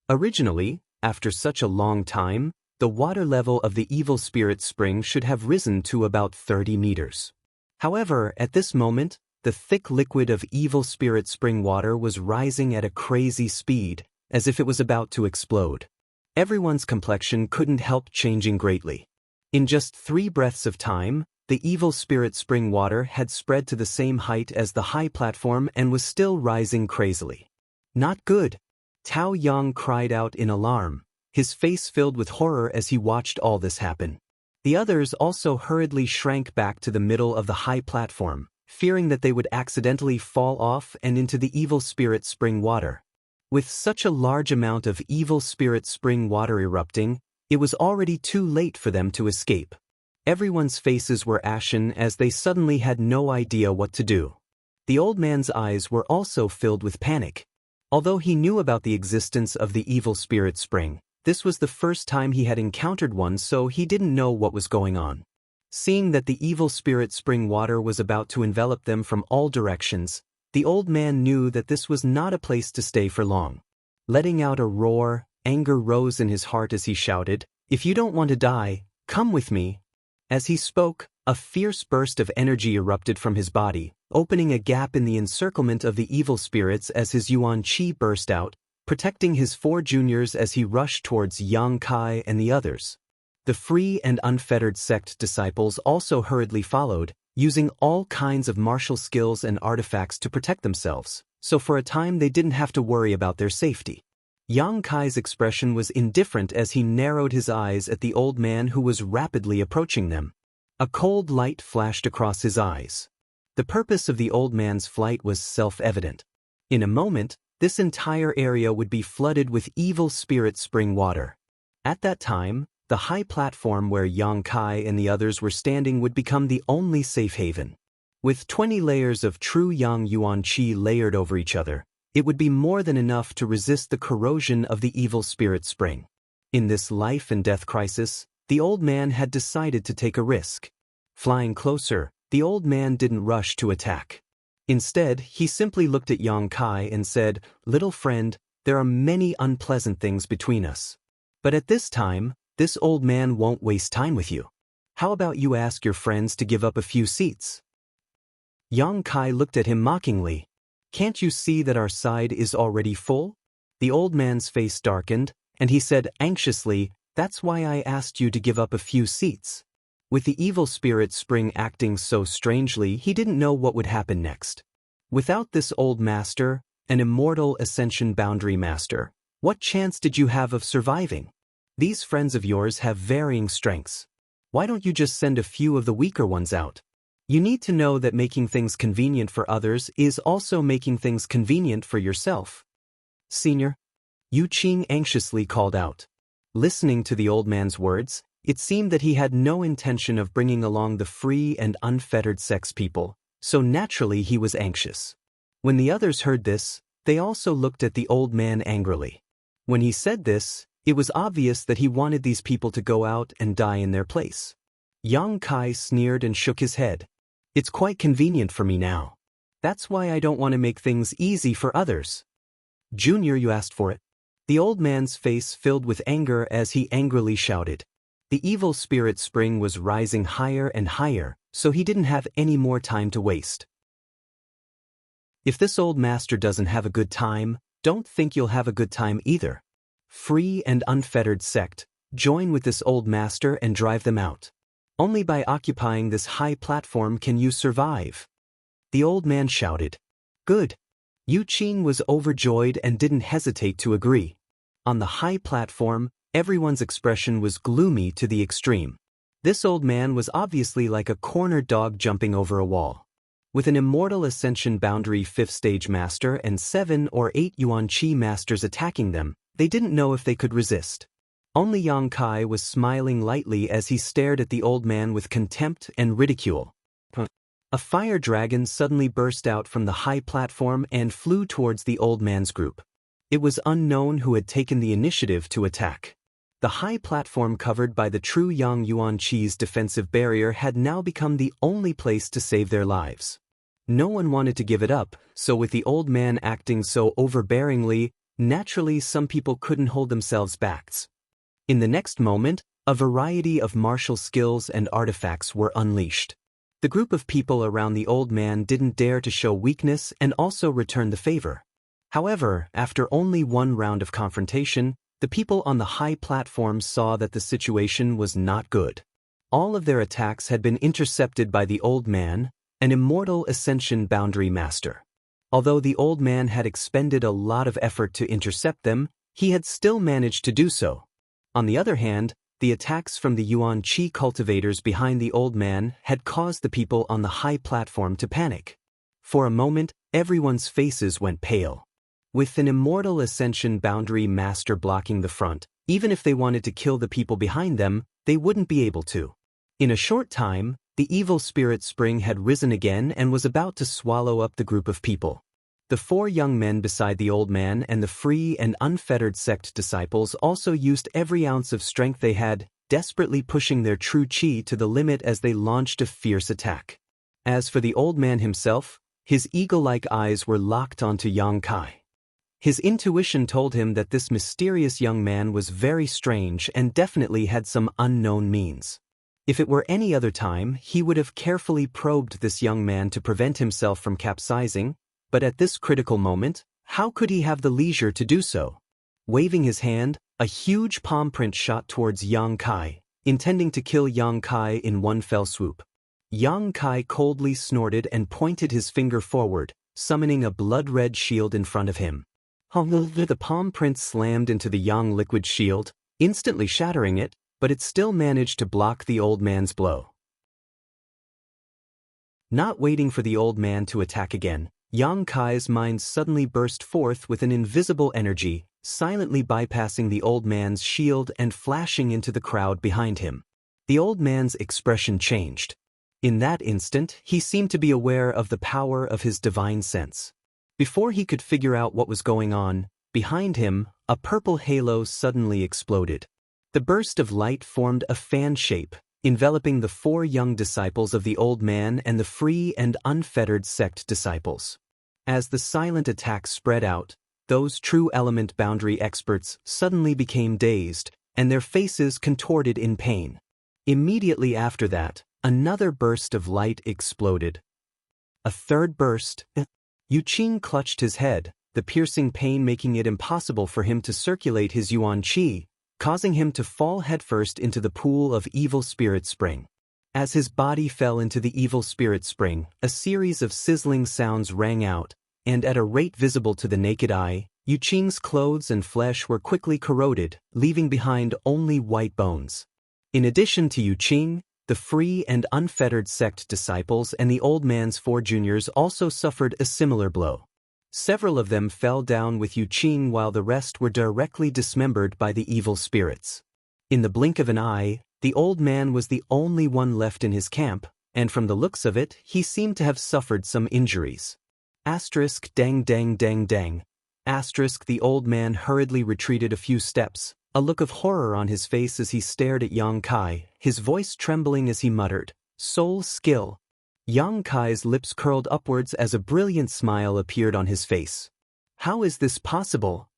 Originally, after such a long time, the water level of the evil spirit spring should have risen to about 30 meters. However, at this moment, the thick liquid of evil spirit spring water was rising at a crazy speed, as if it was about to explode. Everyone's complexion couldn't help changing greatly. In just 3 breaths of time, the evil spirit spring water had spread to the same height as the high platform and was still rising crazily. Not good. Tao Yang cried out in alarm, his face filled with horror as he watched all this happen. The others also hurriedly shrank back to the middle of the high platform, fearing that they would accidentally fall off and into the evil spirit spring water. With such a large amount of evil spirit spring water erupting, it was already too late for them to escape. Everyone's faces were ashen as they suddenly had no idea what to do. The old man's eyes were also filled with panic. Although he knew about the existence of the evil spirit spring, this was the first time he had encountered one, so he didn't know what was going on. Seeing that the evil spirit spring water was about to envelop them from all directions, the old man knew that this was not a place to stay for long. Letting out a roar, anger rose in his heart as he shouted, "If you don't want to die, come with me." As he spoke, a fierce burst of energy erupted from his body, opening a gap in the encirclement of the evil spirits as his Yuan Qi burst out, protecting his 4 juniors as he rushed towards Yang Kai and the others. The free and unfettered sect disciples also hurriedly followed, using all kinds of martial skills and artifacts to protect themselves, so for a time they didn't have to worry about their safety. Yang Kai's expression was indifferent as he narrowed his eyes at the old man who was rapidly approaching them. A cold light flashed across his eyes. The purpose of the old man's flight was self-evident. In a moment, this entire area would be flooded with evil spirit spring water. At that time, the high platform where Yang Kai and the others were standing would become the only safe haven. With 20 layers of true Yang Yuan Qi layered over each other, it would be more than enough to resist the corrosion of the evil spirit spring. In this life and death crisis, the old man had decided to take a risk. Flying closer, the old man didn't rush to attack. Instead, he simply looked at Yang Kai and said, "Little friend, there are many unpleasant things between us. But at this time, this old man won't waste time with you. How about you ask your friends to give up a few seats?" Yang Kai looked at him mockingly. "Can't you see that our side is already full?" The old man's face darkened, and he said anxiously, "That's why I asked you to give up a few seats." With the evil spirit spring acting so strangely, he didn't know what would happen next. Without this old master, an immortal ascension boundary master, what chance did you have of surviving? These friends of yours have varying strengths. Why don't you just send a few of the weaker ones out? You need to know that making things convenient for others is also making things convenient for yourself. Senior, Yu Qing anxiously called out. Listening to the old man's words, It seemed that he had no intention of bringing along the free and unfettered sex people, so naturally he was anxious. When the others heard this, they also looked at the old man angrily. When he said this, it was obvious that he wanted these people to go out and die in their place. Yang Kai sneered and shook his head. It's quite convenient for me now. That's why I don't want to make things easy for others. Junior, you asked for it. The old man's face filled with anger as he angrily shouted. The evil spirit spring was rising higher and higher, so he didn't have any more time to waste. If this old master doesn't have a good time, don't think you'll have a good time either. Free and unfettered sect, join with this old master and drive them out. Only by occupying this high platform can you survive. The old man shouted. Good. Yu Qing was overjoyed and didn't hesitate to agree. On the high platform, everyone's expression was gloomy to the extreme. This old man was obviously like a cornered dog jumping over a wall. With an immortal ascension boundary 5th stage master and 7 or 8 Yuan Qi masters attacking them, they didn't know if they could resist. Only Yang Kai was smiling lightly as he stared at the old man with contempt and ridicule. A fire dragon suddenly burst out from the high platform and flew towards the old man's group. It was unknown who had taken the initiative to attack. The high platform covered by the true Yang Yuan Qi's defensive barrier had now become the only place to save their lives. No one wanted to give it up, so with the old man acting so overbearingly, naturally some people couldn't hold themselves back. In the next moment, a variety of martial skills and artifacts were unleashed. The group of people around the old man didn't dare to show weakness and also return the favor. However, after only one round of confrontation, the people on the high platform saw that the situation was not good. All of their attacks had been intercepted by the old man, an immortal ascension boundary master. Although the old man had expended a lot of effort to intercept them, he had still managed to do so. On the other hand, the attacks from the Yuan Qi cultivators behind the old man had caused the people on the high platform to panic. For a moment, everyone's faces went pale. With an immortal ascension boundary master blocking the front, even if they wanted to kill the people behind them, they wouldn't be able to. In a short time, the evil spirit spring had risen again and was about to swallow up the group of people. The 4 young men beside the old man and the free and unfettered sect disciples also used every ounce of strength they had, desperately pushing their true qi to the limit as they launched a fierce attack. As for the old man himself, his eagle-like eyes were locked onto Yang Kai. His intuition told him that this mysterious young man was very strange and definitely had some unknown means. If it were any other time, he would have carefully probed this young man to prevent himself from capsizing, but at this critical moment, how could he have the leisure to do so? Waving his hand, a huge palm print shot towards Yang Kai, intending to kill Yang Kai in one fell swoop. Yang Kai coldly snorted and pointed his finger forward, summoning a blood-red shield in front of him. The palm print slammed into the Yang liquid shield, instantly shattering it, but it still managed to block the old man's blow. Not waiting for the old man to attack again, Yang Kai's mind suddenly burst forth with an invisible energy, silently bypassing the old man's shield and flashing into the crowd behind him. The old man's expression changed. In that instant, he seemed to be aware of the power of his divine sense. Before he could figure out what was going on, behind him, a purple halo suddenly exploded. The burst of light formed a fan shape, enveloping the 4 young disciples of the old man and the free and unfettered sect disciples. As the silent attack spread out, those true element boundary experts suddenly became dazed, and their faces contorted in pain. Immediately after that, another burst of light exploded. A third burst. Yu Qing clutched his head, the piercing pain making it impossible for him to circulate his Yuan Qi, causing him to fall headfirst into the pool of evil spirit spring. As his body fell into the evil spirit spring, a series of sizzling sounds rang out, and at a rate visible to the naked eye, Yu Qing's clothes and flesh were quickly corroded, leaving behind only white bones. In addition to Yu Qing, the free and unfettered sect disciples and the old man's 4 juniors also suffered a similar blow. Several of them fell down with Yu Qing while the rest were directly dismembered by the evil spirits. In the blink of an eye, The old man was the only one left in his camp, and from the looks of it, he seemed to have suffered some injuries. Asterisk dang dang dang dang. Asterisk the old man hurriedly retreated a few steps, a look of horror on his face as he stared at Yang Kai, his voice trembling as he muttered, "Soul skill." Yang Kai's lips curled upwards as a brilliant smile appeared on his face. "How is this possible?"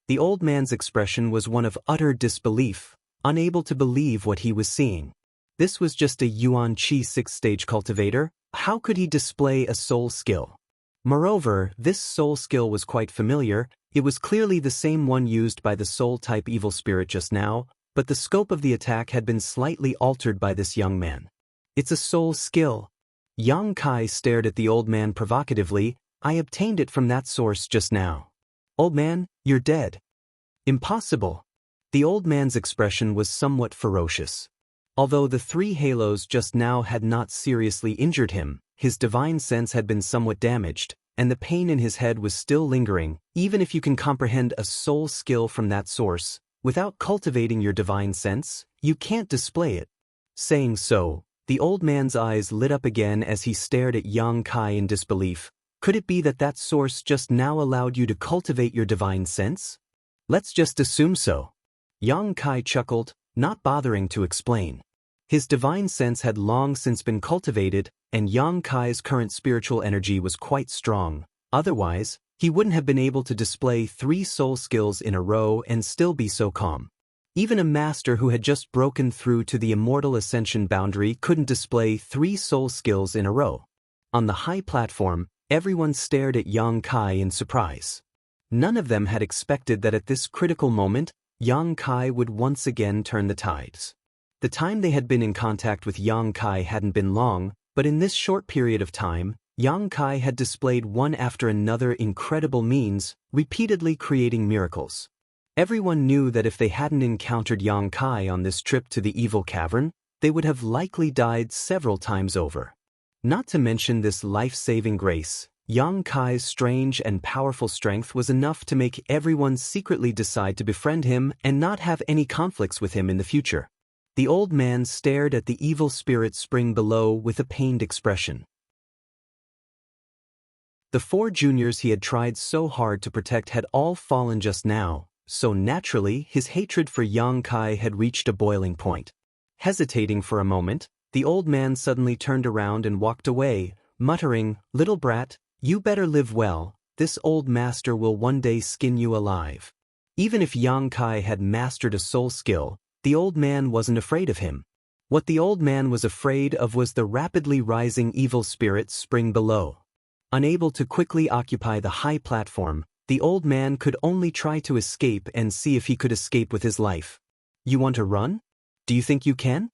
The old man's expression was one of utter disbelief, unable to believe what he was seeing. This was just a Yuan Qi 6th-stage cultivator. How could he display a soul skill? Moreover, this soul skill was quite familiar. It was clearly the same one used by the soul-type evil spirit just now, but the scope of the attack had been slightly altered by this young man. "It's a soul skill." Yang Kai stared at the old man provocatively. "I obtained it from that source just now." "Old man, you're dead." "Impossible." The old man's expression was somewhat ferocious. Although the 3 halos just now had not seriously injured him, his divine sense had been somewhat damaged, and the pain in his head was still lingering. Even if you can comprehend a soul skill from that source, without cultivating your divine sense, you can't display it. Saying so, the old man's eyes lit up again as he stared at Yang Kai in disbelief. Could it be that that source just now allowed you to cultivate your divine sense? Let's just assume so. Yang Kai chuckled, not bothering to explain. His divine sense had long since been cultivated, and Yang Kai's current spiritual energy was quite strong. Otherwise, he wouldn't have been able to display 3 soul skills in a row and still be so calm. Even a master who had just broken through to the immortal ascension boundary couldn't display 3 soul skills in a row. On the high platform, everyone stared at Yang Kai in surprise. None of them had expected that at this critical moment, Yang Kai would once again turn the tides. The time they had been in contact with Yang Kai hadn't been long, but in this short period of time, Yang Kai had displayed one after another incredible means, repeatedly creating miracles. Everyone knew that if they hadn't encountered Yang Kai on this trip to the evil cavern, they would have likely died several times over. Not to mention this life-saving grace, Yang Kai's strange and powerful strength was enough to make everyone secretly decide to befriend him and not have any conflicts with him in the future. The old man stared at the evil spirit spring below with a pained expression. The 4 juniors he had tried so hard to protect had all fallen just now, so naturally his hatred for Yang Kai had reached a boiling point. Hesitating for a moment, the old man suddenly turned around and walked away, muttering, "Little brat, you better live well, this old master will one day skin you alive." Even if Yang Kai had mastered a soul skill, the old man wasn't afraid of him. What the old man was afraid of was the rapidly rising evil spirit spring below. Unable to quickly occupy the high platform, the old man could only try to escape and see if he could escape with his life. "You want to run? Do you think you can?"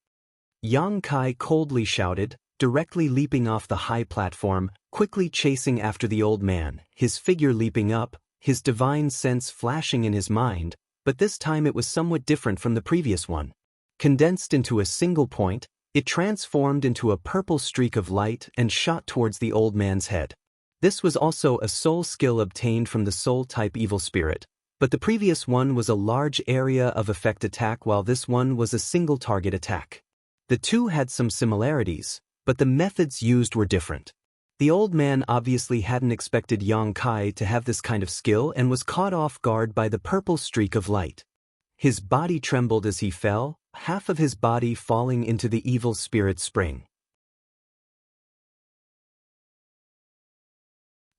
Yang Kai coldly shouted, directly leaping off the high platform, quickly chasing after the old man, his figure leaping up, his divine sense flashing in his mind, but this time it was somewhat different from the previous one. Condensed into a single point, it transformed into a purple streak of light and shot towards the old man's head. This was also a soul skill obtained from the soul-type evil spirit, but the previous one was a large area of effect attack while this one was a single target attack. The two had some similarities, but the methods used were different. The old man obviously hadn't expected Yang Kai to have this kind of skill and was caught off guard by the purple streak of light. His body trembled as he fell, half of his body falling into the evil spirit spring.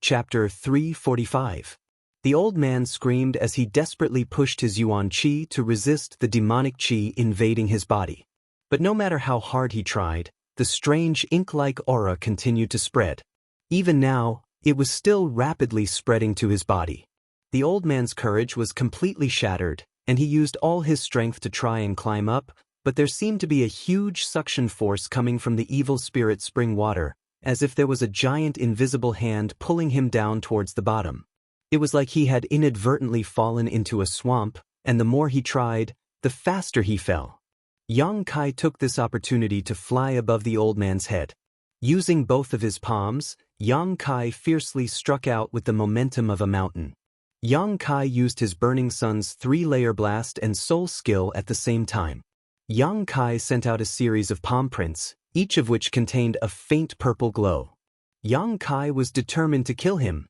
Chapter 345. The old man screamed as he desperately pushed his Yuan Qi to resist the demonic Qi invading his body. But no matter how hard he tried, the strange ink-like aura continued to spread. Even now, it was still rapidly spreading to his body. The old man's courage was completely shattered, and he used all his strength to try and climb up, but there seemed to be a huge suction force coming from the evil spirit spring water, as if there was a giant invisible hand pulling him down towards the bottom. It was like he had inadvertently fallen into a swamp, and the more he tried, the faster he fell. Yang Kai took this opportunity to fly above the old man's head. Using both of his palms, Yang Kai fiercely struck out with the momentum of a mountain. Yang Kai used his Burning Sun's 3-layer blast and soul skill at the same time. Yang Kai sent out a series of palm prints, each of which contained a faint purple glow. Yang Kai was determined to kill him.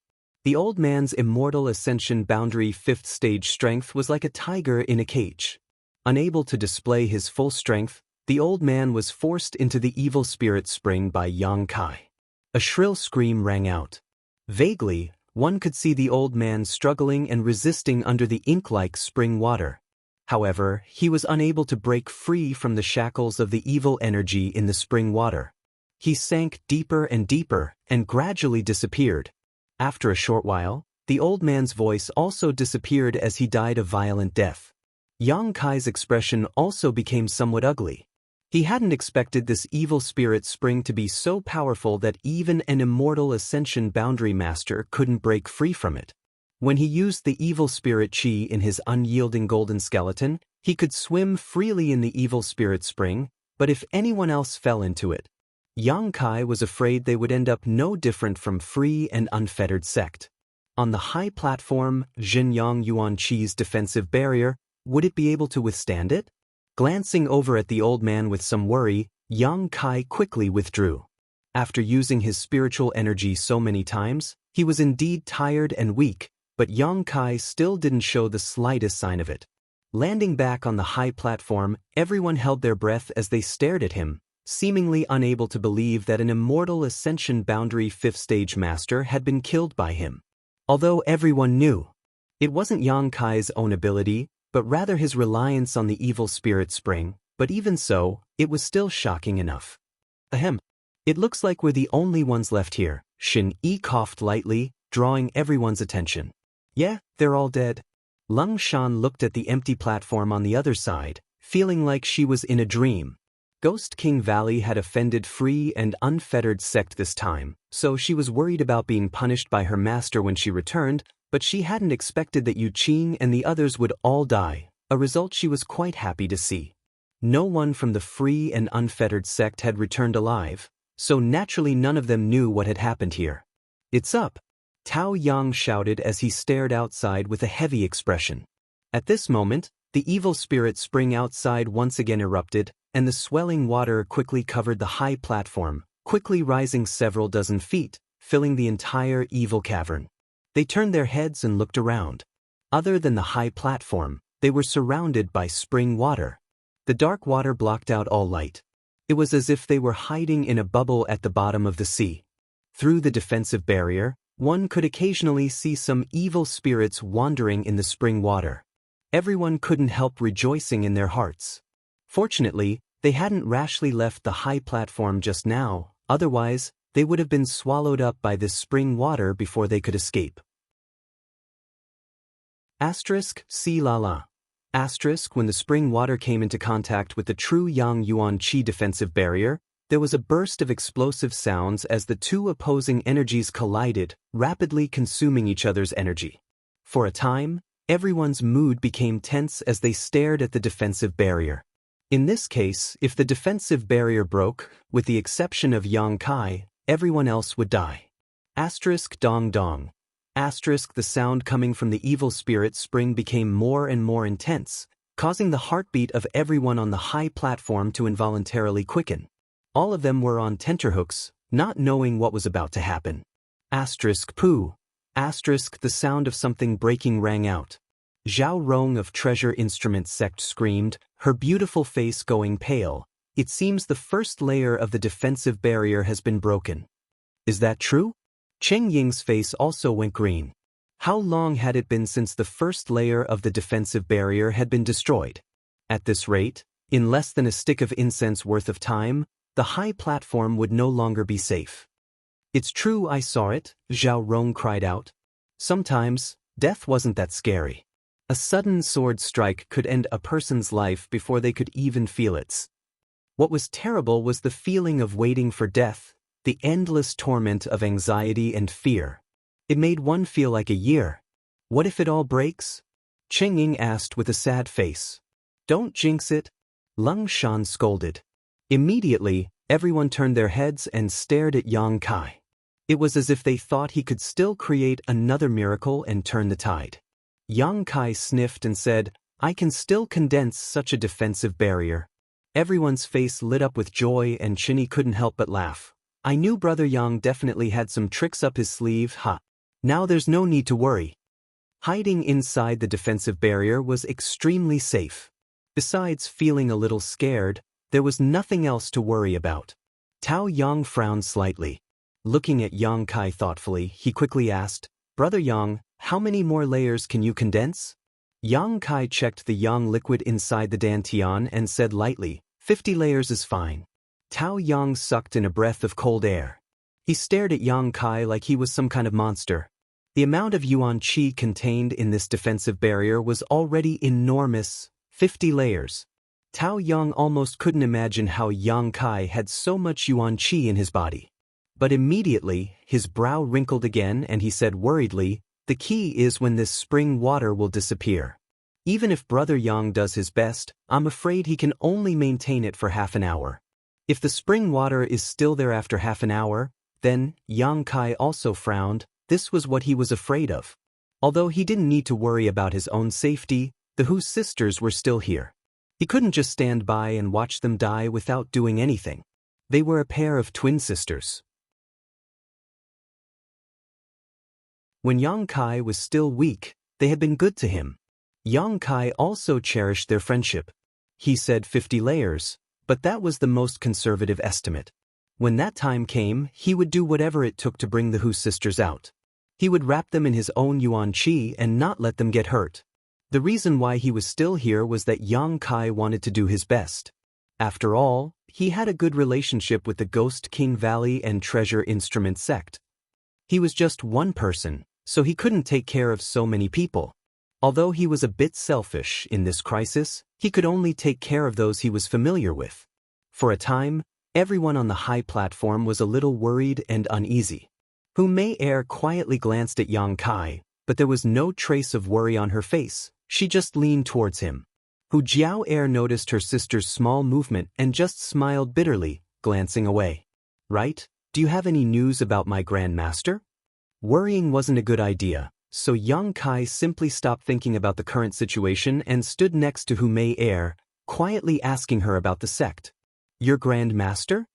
The old man's immortal ascension boundary 5th stage strength was like a tiger in a cage. Unable to display his full strength, the old man was forced into the evil spirit spring by Yang Kai. A shrill scream rang out. Vaguely, one could see the old man struggling and resisting under the ink-like spring water. However, he was unable to break free from the shackles of the evil energy in the spring water. He sank deeper and deeper and gradually disappeared. After a short while, the old man's voice also disappeared as he died a violent death. Yang Kai's expression also became somewhat ugly. He hadn't expected this evil spirit spring to be so powerful that even an immortal ascension boundary master couldn't break free from it. When he used the evil spirit chi in his unyielding golden skeleton, he could swim freely in the evil spirit spring, but if anyone else fell into it, Yang Kai was afraid they would end up no different from free and unfettered sect. On the high platform, Xinjiang Yuan Chi's defensive barrier, would it be able to withstand it? Glancing over at the old man with some worry, Yang Kai quickly withdrew. After using his spiritual energy so many times, he was indeed tired and weak, but Yang Kai still didn't show the slightest sign of it. Landing back on the high platform, everyone held their breath as they stared at him, seemingly unable to believe that an immortal ascension boundary 5th stage master had been killed by him. Although everyone knew, it wasn't Yang Kai's own ability, but rather his reliance on the evil spirit spring, but even so, it was still shocking enough. Ahem. It looks like we're the only ones left here, Shin Yi coughed lightly, drawing everyone's attention. Yeah, they're all dead. Lung Shan looked at the empty platform on the other side, feeling like she was in a dream. Ghost King Valley had offended free and unfettered sect this time, so she was worried about being punished by her master when she returned, but she hadn't expected that Yu Qing and the others would all die, a result she was quite happy to see. No one from the free and unfettered sect had returned alive, so naturally none of them knew what had happened here. It's up! Tao Yang shouted as he stared outside with a heavy expression. At this moment, the evil spirit spring outside once again erupted, and the swelling water quickly covered the high platform, quickly rising several dozen feet, filling the entire evil cavern. They turned their heads and looked around. Other than the high platform, they were surrounded by spring water. The dark water blocked out all light. It was as if they were hiding in a bubble at the bottom of the sea. Through the defensive barrier, one could occasionally see some evil spirits wandering in the spring water. Everyone couldn't help rejoicing in their hearts. Fortunately, they hadn't rashly left the high platform just now, otherwise, they would have been swallowed up by this spring water before they could escape. See la. When the spring water came into contact with the true Yang Yuan Qi defensive barrier, there was a burst of explosive sounds as the two opposing energies collided, rapidly consuming each other's energy. For a time, everyone's mood became tense as they stared at the defensive barrier. In this case, if the defensive barrier broke, with the exception of Yang Kai, everyone else would die. Dong dong. The sound coming from the evil spirit spring became more and more intense, causing the heartbeat of everyone on the high platform to involuntarily quicken. All of them were on tenterhooks, not knowing what was about to happen. Poo. The sound of something breaking rang out. Zhao Rong of Treasure Instrument Sect screamed, her beautiful face going pale. It seems the first layer of the defensive barrier has been broken. Is that true? Cheng Ying's face also went green. How long had it been since the first layer of the defensive barrier had been destroyed? At this rate, in less than a stick of incense worth of time, the high platform would no longer be safe. It's true, I saw it, Zhao Rong cried out. Sometimes, death wasn't that scary. A sudden sword strike could end a person's life before they could even feel it. What was terrible was the feeling of waiting for death, the endless torment of anxiety and fear. It made one feel like a year. What if it all breaks? Cheng Ying asked with a sad face. Don't jinx it, Lung Shan scolded. Immediately, everyone turned their heads and stared at Yang Kai. It was as if they thought he could still create another miracle and turn the tide. Yang Kai sniffed and said, I can still condense such a defensive barrier. Everyone's face lit up with joy and Chinny couldn't help but laugh. I knew Brother Yang definitely had some tricks up his sleeve, huh? Now there's no need to worry. Hiding inside the defensive barrier was extremely safe. Besides feeling a little scared, there was nothing else to worry about. Tao Yang frowned slightly. Looking at Yang Kai thoughtfully, he quickly asked, Brother Yang, how many more layers can you condense? Yang Kai checked the yang liquid inside the dantian and said lightly, 50 layers is fine. Tao Yang sucked in a breath of cold air. He stared at Yang Kai like he was some kind of monster. The amount of yuan qi contained in this defensive barrier was already enormous, 50 layers. Tao Yang almost couldn't imagine how Yang Kai had so much yuan qi in his body. But immediately, his brow wrinkled again and he said worriedly, the key is when this spring water will disappear. Even if Brother Yang does his best, I'm afraid he can only maintain it for half an hour. If the spring water is still there after half an hour, then, Yang Kai also frowned, this was what he was afraid of. Although he didn't need to worry about his own safety, the Hu sisters were still here. He couldn't just stand by and watch them die without doing anything. They were a pair of twin sisters. When Yang Kai was still weak, they had been good to him. Yang Kai also cherished their friendship. He said 50 layers, but that was the most conservative estimate. When that time came, he would do whatever it took to bring the Hu sisters out. He would wrap them in his own yuan qi and not let them get hurt. The reason why he was still here was that Yang Kai wanted to do his best. After all, he had a good relationship with the Ghost King Valley and Treasure Instrument sect. He was just one person, so he couldn't take care of so many people. Although he was a bit selfish in this crisis, he could only take care of those he was familiar with. For a time, everyone on the high platform was a little worried and uneasy. Hu Mei Er quietly glanced at Yang Kai, but there was no trace of worry on her face. She just leaned towards him. Hu Jiao Er noticed her sister's small movement and just smiled bitterly, glancing away. Right? Do you have any news about my Grand Master? Worrying wasn't a good idea, so Yang Kai simply stopped thinking about the current situation and stood next to Hu Mei Er, quietly asking her about the sect. Your Grand Master?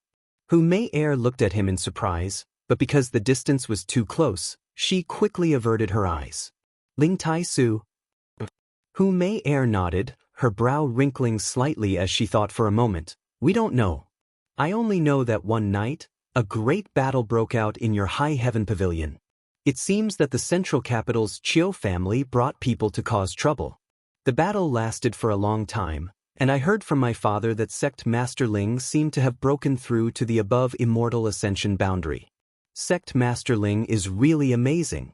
Hu Mei Er looked at him in surprise, but because the distance was too close, she quickly averted her eyes. Ling Tai Su. Hu Mei Er nodded, her brow wrinkling slightly as she thought for a moment. We don't know. I only know that one night, a great battle broke out in your High Heaven Pavilion. It seems that the central capital's Chiu family brought people to cause trouble. The battle lasted for a long time, and I heard from my father that Sect Master Ling seemed to have broken through to the above immortal ascension boundary. Sect Master Ling is really amazing.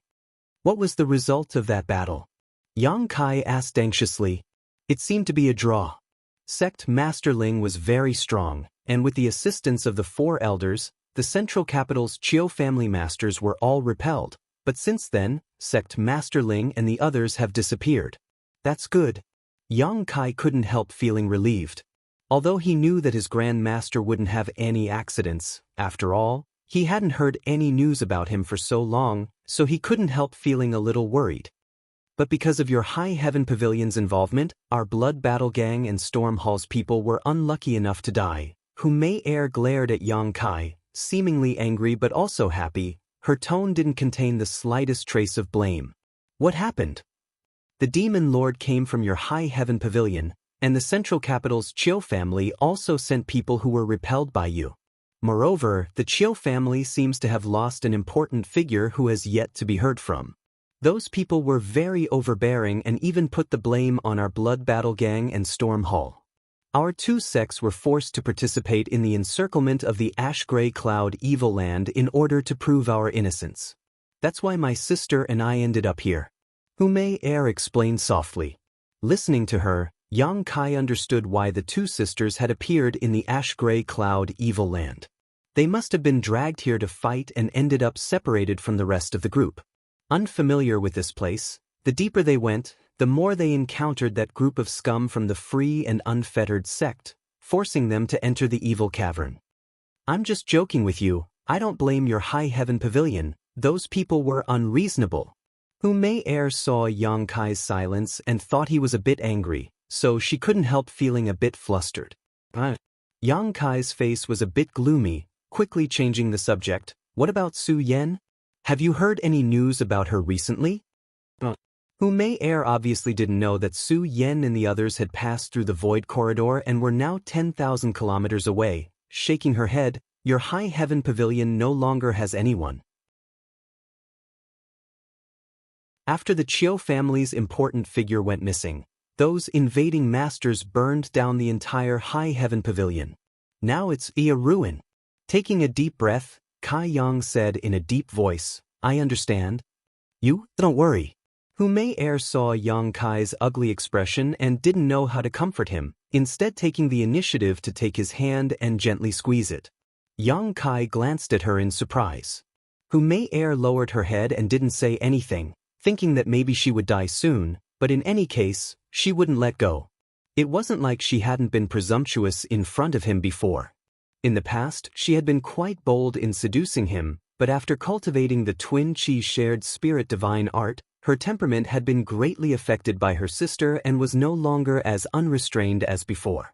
What was the result of that battle? Yang Kai asked anxiously. It seemed to be a draw. Sect Master Ling was very strong, and with the assistance of the 4 elders, the central capital's Chiu family masters were all repelled, but since then, Sect Master Ling and the others have disappeared. That's good. Yang Kai couldn't help feeling relieved. Although he knew that his Grand Master wouldn't have any accidents, after all, he hadn't heard any news about him for so long, so he couldn't help feeling a little worried. But because of your High Heaven Pavilion's involvement, our Blood Battle Gang and Storm Hall's people were unlucky enough to die. Hu Mei Er glared at Yang Kai, seemingly angry but also happy. Her tone didn't contain the slightest trace of blame. What happened? The Demon Lord came from your High Heaven Pavilion, and the central capital's Chiu family also sent people who were repelled by you. Moreover, the Chiu family seems to have lost an important figure who has yet to be heard from. Those people were very overbearing and even put the blame on our Blood Battle Gang and Storm Hall. Our 2 sects were forced to participate in the encirclement of the Ash-Gray Cloud Evil Land in order to prove our innocence. That's why my sister and I ended up here. Hu Mei Er explained softly. Listening to her, Yang Kai understood why the 2 sisters had appeared in the Ash-Gray Cloud Evil Land. They must have been dragged here to fight and ended up separated from the rest of the group. Unfamiliar with this place, the deeper they went, the more they encountered that group of scum from the free and unfettered sect, forcing them to enter the evil cavern. I'm just joking with you, I don't blame your High Heaven Pavilion, those people were unreasonable. Hu Mei Er saw Yang Kai's silence and thought he was a bit angry, so she couldn't help feeling a bit flustered. Yang Kai's face was a bit gloomy, quickly changing the subject. What about Su Yen? Have you heard any news about her recently? Hu Mei Air obviously didn't know that Su Yen and the others had passed through the void corridor and were now 10,000 kilometers away. Shaking her head, your High Heaven Pavilion no longer has anyone. After the Chiu family's important figure went missing, those invading masters burned down the entire High Heaven Pavilion. Now it's a ruin. Taking a deep breath, Kai Yang said in a deep voice, I understand. You, don't worry. Hu Mei Air saw Yang Kai's ugly expression and didn't know how to comfort him, instead taking the initiative to take his hand and gently squeeze it. Yang Kai glanced at her in surprise. Hu Mei Air lowered her head and didn't say anything, thinking that maybe she would die soon, but in any case, she wouldn't let go. It wasn't like she hadn't been presumptuous in front of him before. In the past, she had been quite bold in seducing him, but after cultivating the twin chi shared spirit divine art, her temperament had been greatly affected by her sister and was no longer as unrestrained as before.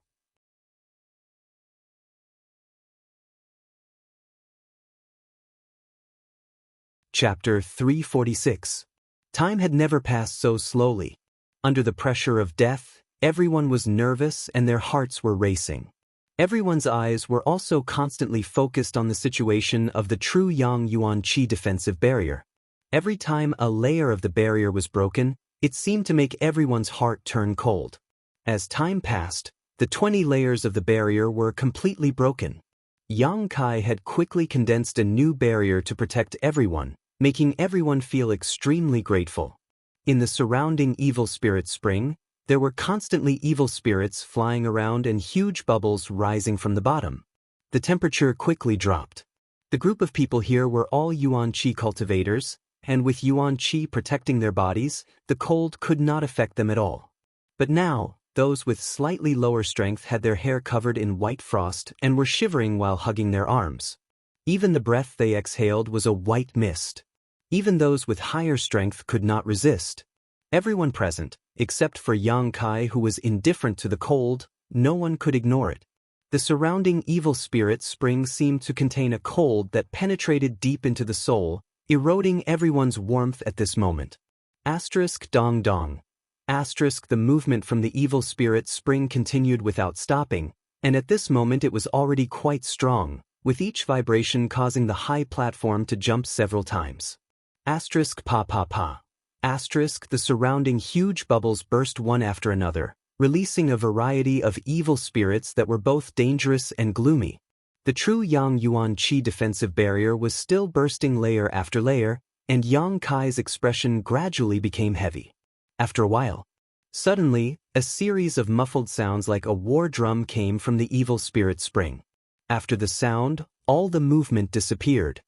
Chapter 346. Time had never passed so slowly. Under the pressure of death, everyone was nervous and their hearts were racing. Everyone's eyes were also constantly focused on the situation of the true Yang Yuan Qi defensive barrier. Every time a layer of the barrier was broken, it seemed to make everyone's heart turn cold. As time passed, the 20 layers of the barrier were completely broken. Yang Kai had quickly condensed a new barrier to protect everyone, making everyone feel extremely grateful. In the surrounding evil spirit spring, there were constantly evil spirits flying around and huge bubbles rising from the bottom. The temperature quickly dropped. The group of people here were all Yuan Qi cultivators, and with Yuan Qi protecting their bodies, the cold could not affect them at all. But now, those with slightly lower strength had their hair covered in white frost and were shivering while hugging their arms. Even the breath they exhaled was a white mist. Even those with higher strength could not resist. Everyone present, except for Yang Kai who was indifferent to the cold, no one could ignore it. The surrounding evil spirit spring seemed to contain a cold that penetrated deep into the soul, eroding everyone's warmth at this moment. Dong dong. The movement from the evil spirit spring continued without stopping, and at this moment it was already quite strong, with each vibration causing the high platform to jump several times. Pa pa pa. The surrounding huge bubbles burst one after another, releasing a variety of evil spirits that were both dangerous and gloomy. The true Yang Yuan Qi defensive barrier was still bursting layer after layer, and Yang Kai's expression gradually became heavy. After a while, suddenly, a series of muffled sounds like a war drum came from the evil spirit spring. After the sound, all the movement disappeared.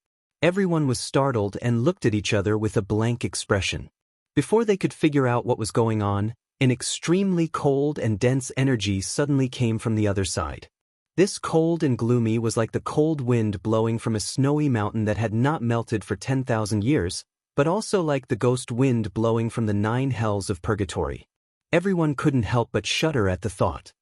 Everyone was startled and looked at each other with a blank expression. Before they could figure out what was going on, an extremely cold and dense energy suddenly came from the other side. This cold and gloomy was like the cold wind blowing from a snowy mountain that had not melted for 10,000 years, but also like the ghost wind blowing from the 9 hells of purgatory. Everyone couldn't help but shudder at the thought.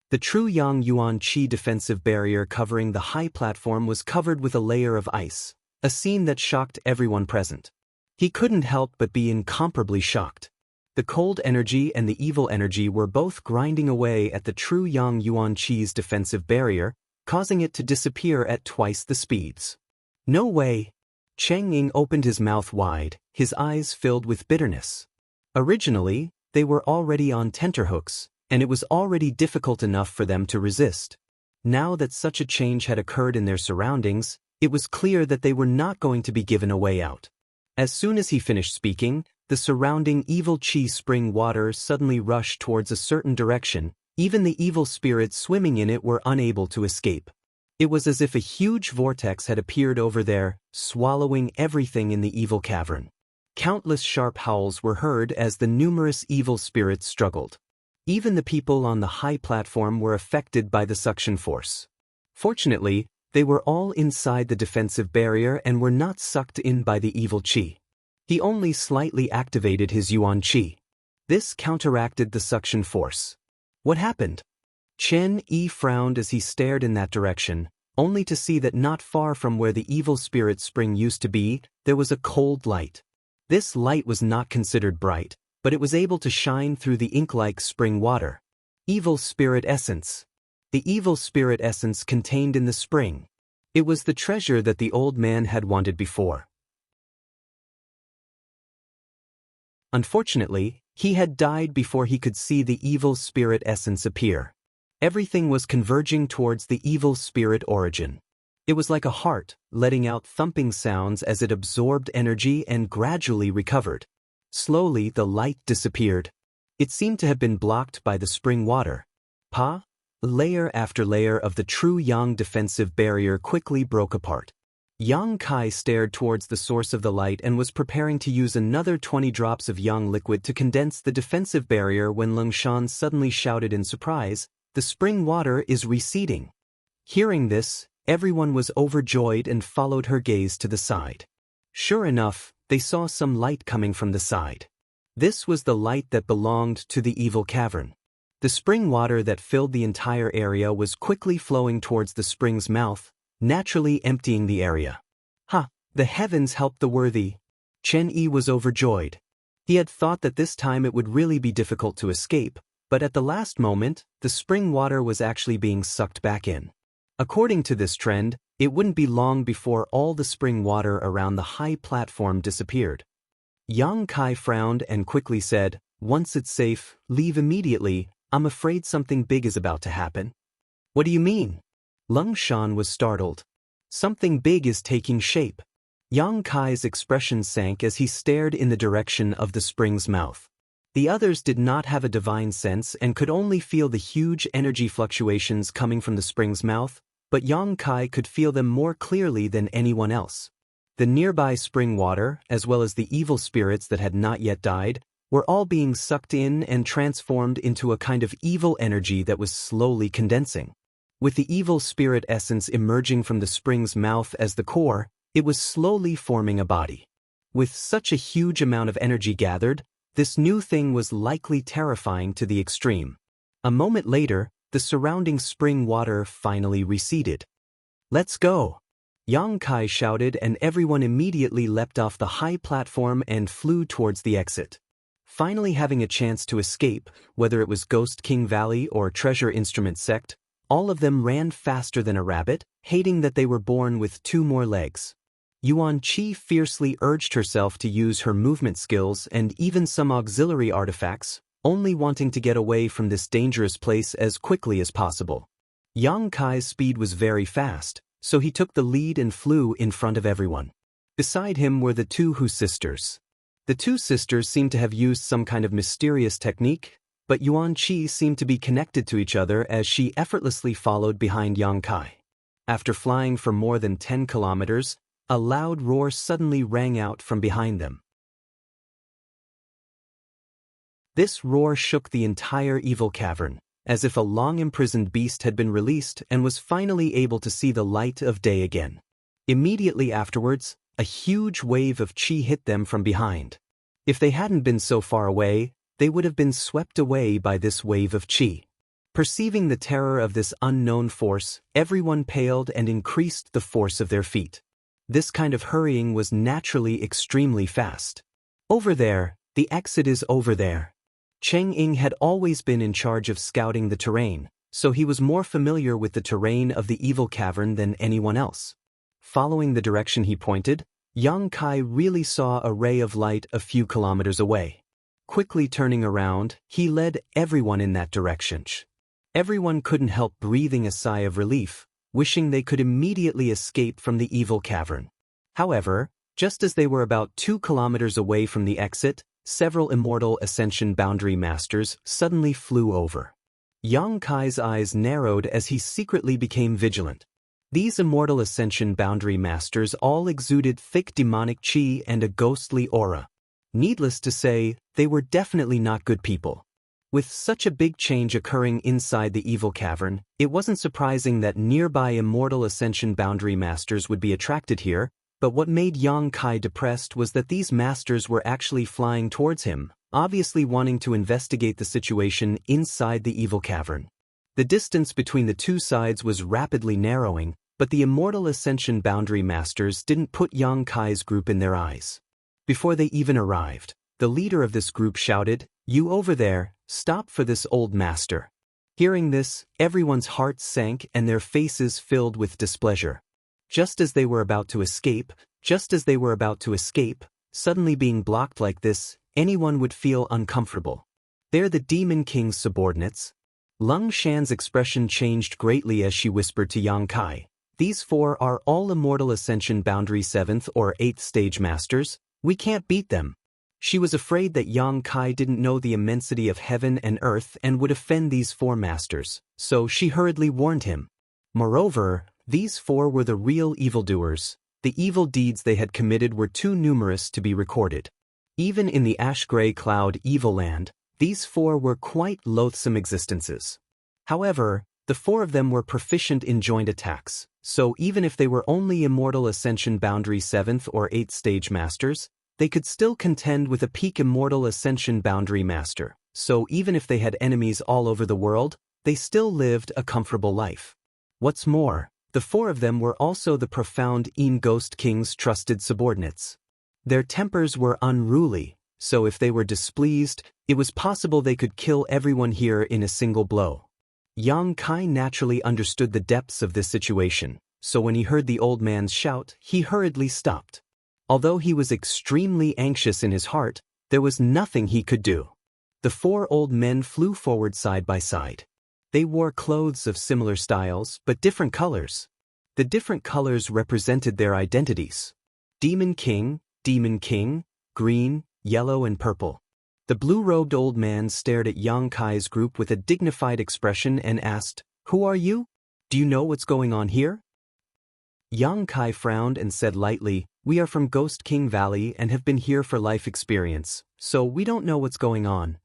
The true Yang Yuan Qi defensive barrier covering the high platform was covered with a layer of ice, a scene that shocked everyone present. He couldn't help but be incomparably shocked. The cold energy and the evil energy were both grinding away at the true Yang Yuan Qi's defensive barrier, causing it to disappear at twice the speeds. No way! Cheng Ying opened his mouth wide, his eyes filled with bitterness. Originally, they were already on tenterhooks, and it was already difficult enough for them to resist. Now that such a change had occurred in their surroundings, it was clear that they were not going to be given a way out. As soon as he finished speaking, the surrounding evil Qi spring water suddenly rushed towards a certain direction. Even the evil spirits swimming in it were unable to escape. It was as if a huge vortex had appeared over there, swallowing everything in the evil cavern. Countless sharp howls were heard as the numerous evil spirits struggled. Even the people on the high platform were affected by the suction force. Fortunately, they were all inside the defensive barrier and were not sucked in by the evil Qi. He only slightly activated his Yuan Qi. This counteracted the suction force. What happened? Chen Yi frowned as he stared in that direction, only to see that not far from where the evil spirit spring used to be, there was a cold light. This light was not considered bright, but it was able to shine through the ink-like spring water. Evil spirit essence. The evil spirit essence contained in the spring. It was the treasure that the old man had wanted before. Unfortunately, he had died before he could see the evil spirit essence appear. Everything was converging towards the evil spirit origin. It was like a heart, letting out thumping sounds as it absorbed energy and gradually recovered. Slowly, the light disappeared. It seemed to have been blocked by the spring water. Layer after layer of the true yang defensive barrier quickly broke apart. Yang Kai stared towards the source of the light and was preparing to use another 20 drops of yang liquid to condense the defensive barrier when Lung Shan suddenly shouted in surprise, "The spring water is receding." Hearing this, everyone was overjoyed and followed her gaze to the side. Sure enough, they saw some light coming from the side. This was the light that belonged to the evil cavern. The spring water that filled the entire area was quickly flowing towards the spring's mouth, naturally emptying the area. The heavens helped the worthy. Chen Yi was overjoyed. He had thought that this time it would really be difficult to escape, but at the last moment, the spring water was actually being sucked back in. According to this trend, it wouldn't be long before all the spring water around the high platform disappeared. Yang Kai frowned and quickly said, "Once it's safe, leave immediately. I'm afraid something big is about to happen." "What do you mean?" Lung Shan was startled. "Something big is taking shape." Yang Kai's expression sank as he stared in the direction of the spring's mouth. The others did not have a divine sense and could only feel the huge energy fluctuations coming from the spring's mouth, but Yang Kai could feel them more clearly than anyone else. The nearby spring water, as well as the evil spirits that had not yet died, were all being sucked in and transformed into a kind of evil energy that was slowly condensing. With the evil spirit essence emerging from the spring's mouth as the core, it was slowly forming a body. With such a huge amount of energy gathered, this new thing was likely terrifying to the extreme. A moment later, the surrounding spring water finally receded. "Let's go!" Yang Kai shouted, and everyone immediately leapt off the high platform and flew towards the exit. Finally having a chance to escape, whether it was Ghost King Valley or Treasure Instrument Sect, all of them ran faster than a rabbit, hating that they were born with 2 more legs. Yuan Qi fiercely urged herself to use her movement skills and even some auxiliary artifacts, only wanting to get away from this dangerous place as quickly as possible. Yang Kai's speed was very fast, so he took the lead and flew in front of everyone. Beside him were the 2 Hu sisters. The 2 sisters seemed to have used some kind of mysterious technique, but Yuan Qi seemed to be connected to each other as she effortlessly followed behind Yang Kai. After flying for more than 10 kilometers, a loud roar suddenly rang out from behind them. This roar shook the entire evil cavern, as if a long-imprisoned beast had been released and was finally able to see the light of day again. Immediately afterwards, a huge wave of qi hit them from behind. If they hadn't been so far away, they would have been swept away by this wave of qi. Perceiving the terror of this unknown force, everyone paled and increased the force of their feet. This kind of hurrying was naturally extremely fast. "Over there, the exit is over there." Cheng Ying had always been in charge of scouting the terrain, so he was more familiar with the terrain of the evil cavern than anyone else. Following the direction he pointed, Yang Kai really saw a ray of light a few kilometers away. Quickly turning around, he led everyone in that direction. Everyone couldn't help breathing a sigh of relief, wishing they could immediately escape from the evil cavern. However, just as they were about 2 kilometers away from the exit, several immortal ascension boundary masters suddenly flew over. Yang Kai's eyes narrowed as he secretly became vigilant. These immortal ascension boundary masters all exuded thick demonic qi and a ghostly aura. Needless to say, they were definitely not good people. With such a big change occurring inside the evil cavern, it wasn't surprising that nearby immortal ascension boundary masters would be attracted here, but what made Yang Kai depressed was that these masters were actually flying towards him, obviously wanting to investigate the situation inside the evil cavern. The distance between the two sides was rapidly narrowing, but the Immortal Ascension Boundary Masters didn't put Yang Kai's group in their eyes. Before they even arrived, the leader of this group shouted, "You over there, stop for this old master." Hearing this, everyone's hearts sank and their faces filled with displeasure. Just as they were about to escape, suddenly being blocked like this, anyone would feel uncomfortable. They're the Demon King's subordinates. Lung Shan's expression changed greatly as she whispered to Yang Kai, "These four are all Immortal Ascension Boundary 7th or 8th Stage Masters. We can't beat them." She was afraid that Yang Kai didn't know the immensity of heaven and earth and would offend these four masters, so she hurriedly warned him. Moreover, these four were the real evildoers. The evil deeds they had committed were too numerous to be recorded. Even in the ash-gray cloud evil land, these four were quite loathsome existences. However, the four of them were proficient in joint attacks, so even if they were only Immortal Ascension Boundary 7th or 8th Stage Masters, they could still contend with a peak Immortal Ascension Boundary Master, so even if they had enemies all over the world, they still lived a comfortable life. What's more, the four of them were also the profound Ghost King's trusted subordinates. Their tempers were unruly, so if they were displeased, it was possible they could kill everyone here in a single blow. Yang Kai naturally understood the depths of this situation, so when he heard the old man's shout, he hurriedly stopped. Although he was extremely anxious in his heart, there was nothing he could do. The four old men flew forward side by side. They wore clothes of similar styles, but different colors. The different colors represented their identities. Demon King, green, yellow and purple. The blue-robed old man stared at Yang Kai's group with a dignified expression and asked, "Who are you? Do you know what's going on here?" Yang Kai frowned and said lightly, "We are from Ghost King Valley and have been here for life experience, so we don't know what's going on."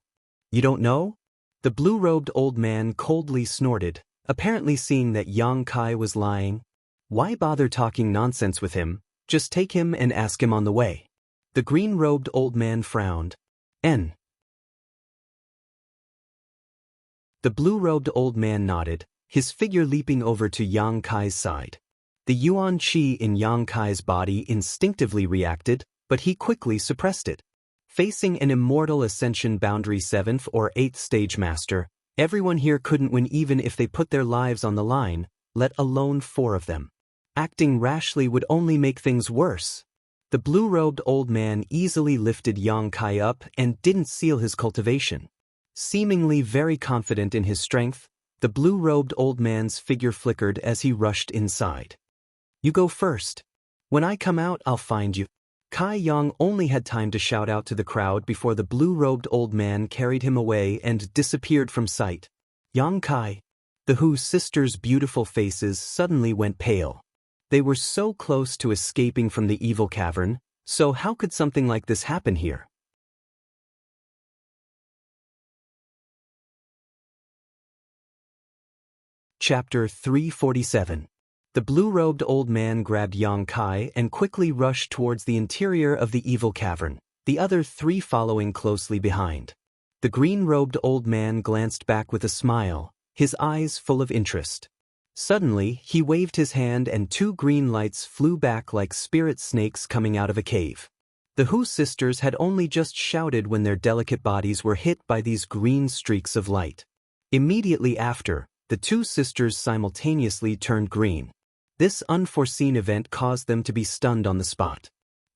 "You don't know?" The blue-robed old man coldly snorted, apparently seeing that Yang Kai was lying. Why bother talking nonsense with him? Just take him and ask him on the way. The green-robed old man frowned. "N." The blue-robed old man nodded, his figure leaping over to Yang Kai's side. The Yuan Qi in Yang Kai's body instinctively reacted, but he quickly suppressed it. Facing an Immortal Ascension Boundary 7th or 8th Stage Master, everyone here couldn't win even if they put their lives on the line, let alone four of them. Acting rashly would only make things worse. The blue-robed old man easily lifted Yang Kai up and didn't seal his cultivation. Seemingly very confident in his strength, the blue-robed old man's figure flickered as he rushed inside. "You go first. When I come out, I'll find you." Kai Yang only had time to shout out to the crowd before the blue-robed old man carried him away and disappeared from sight. Yang Kai. The Hu sisters' beautiful faces suddenly went pale. They were so close to escaping from the evil cavern, so how could something like this happen here? Chapter 347. The blue-robed old man grabbed Yang Kai and quickly rushed towards the interior of the evil cavern, the other three following closely behind. The green-robed old man glanced back with a smile, his eyes full of interest. Suddenly, he waved his hand and two green lights flew back like spirit snakes coming out of a cave. The Hu sisters had only just shouted when their delicate bodies were hit by these green streaks of light. Immediately after, the two sisters simultaneously turned green. This unforeseen event caused them to be stunned on the spot.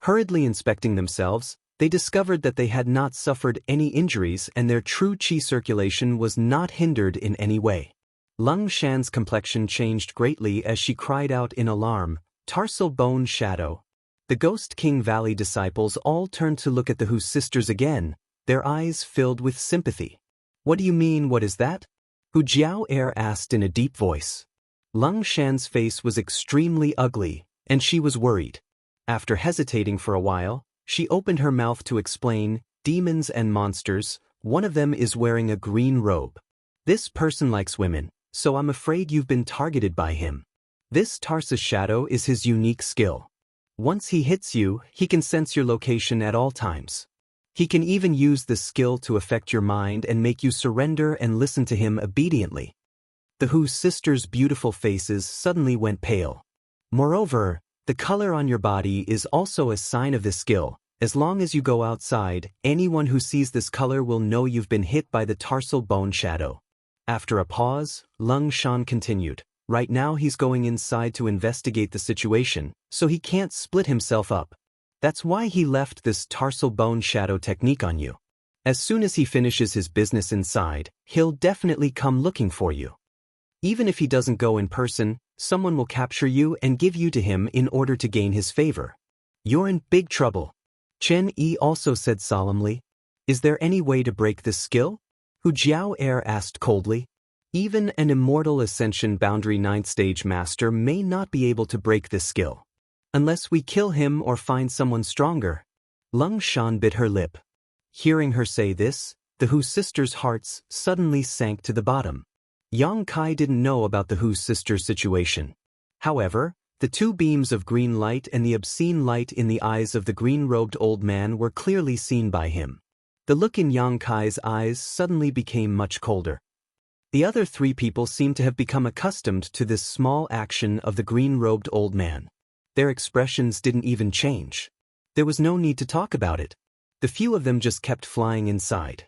Hurriedly inspecting themselves, they discovered that they had not suffered any injuries and their true qi circulation was not hindered in any way. Lung Shan's complexion changed greatly as she cried out in alarm, "Tarsal Bone Shadow." The Ghost King Valley disciples all turned to look at the Hu sisters again, their eyes filled with sympathy. "What do you mean, what is that?" Hu Jiao Air asked in a deep voice. Lung Shan's face was extremely ugly, and she was worried. After hesitating for a while, she opened her mouth to explain, "Demons and monsters, one of them is wearing a green robe. This person likes women, so I'm afraid you've been targeted by him. This Tarsus Shadow is his unique skill. Once he hits you, he can sense your location at all times. He can even use this skill to affect your mind and make you surrender and listen to him obediently." The Hu sisters' beautiful faces suddenly went pale. Moreover, the color on your body is also a sign of this skill. As long as you go outside, anyone who sees this color will know you've been hit by the tarsal bone shadow. After a pause, Lung Shan continued. Right now he's going inside to investigate the situation, so he can't split himself up. That's why he left this tarsal bone shadow technique on you. As soon as he finishes his business inside, he'll definitely come looking for you. Even if he doesn't go in person, someone will capture you and give you to him in order to gain his favor. You're in big trouble. Chen Yi also said solemnly. Is there any way to break this skill? Hu Jiao asked coldly. Even an immortal Ascension Boundary 9th Stage Master may not be able to break this skill. Unless we kill him or find someone stronger. Lung Shan bit her lip. Hearing her say this, the Hu sisters' hearts suddenly sank to the bottom. Yang Kai didn't know about the Hu sisters' situation. However, the two beams of green light and the obscene light in the eyes of the green-robed old man were clearly seen by him. The look in Yang Kai's eyes suddenly became much colder. The other three people seemed to have become accustomed to this small action of the green-robed old man. Their expressions didn't even change. There was no need to talk about it. The few of them just kept flying inside.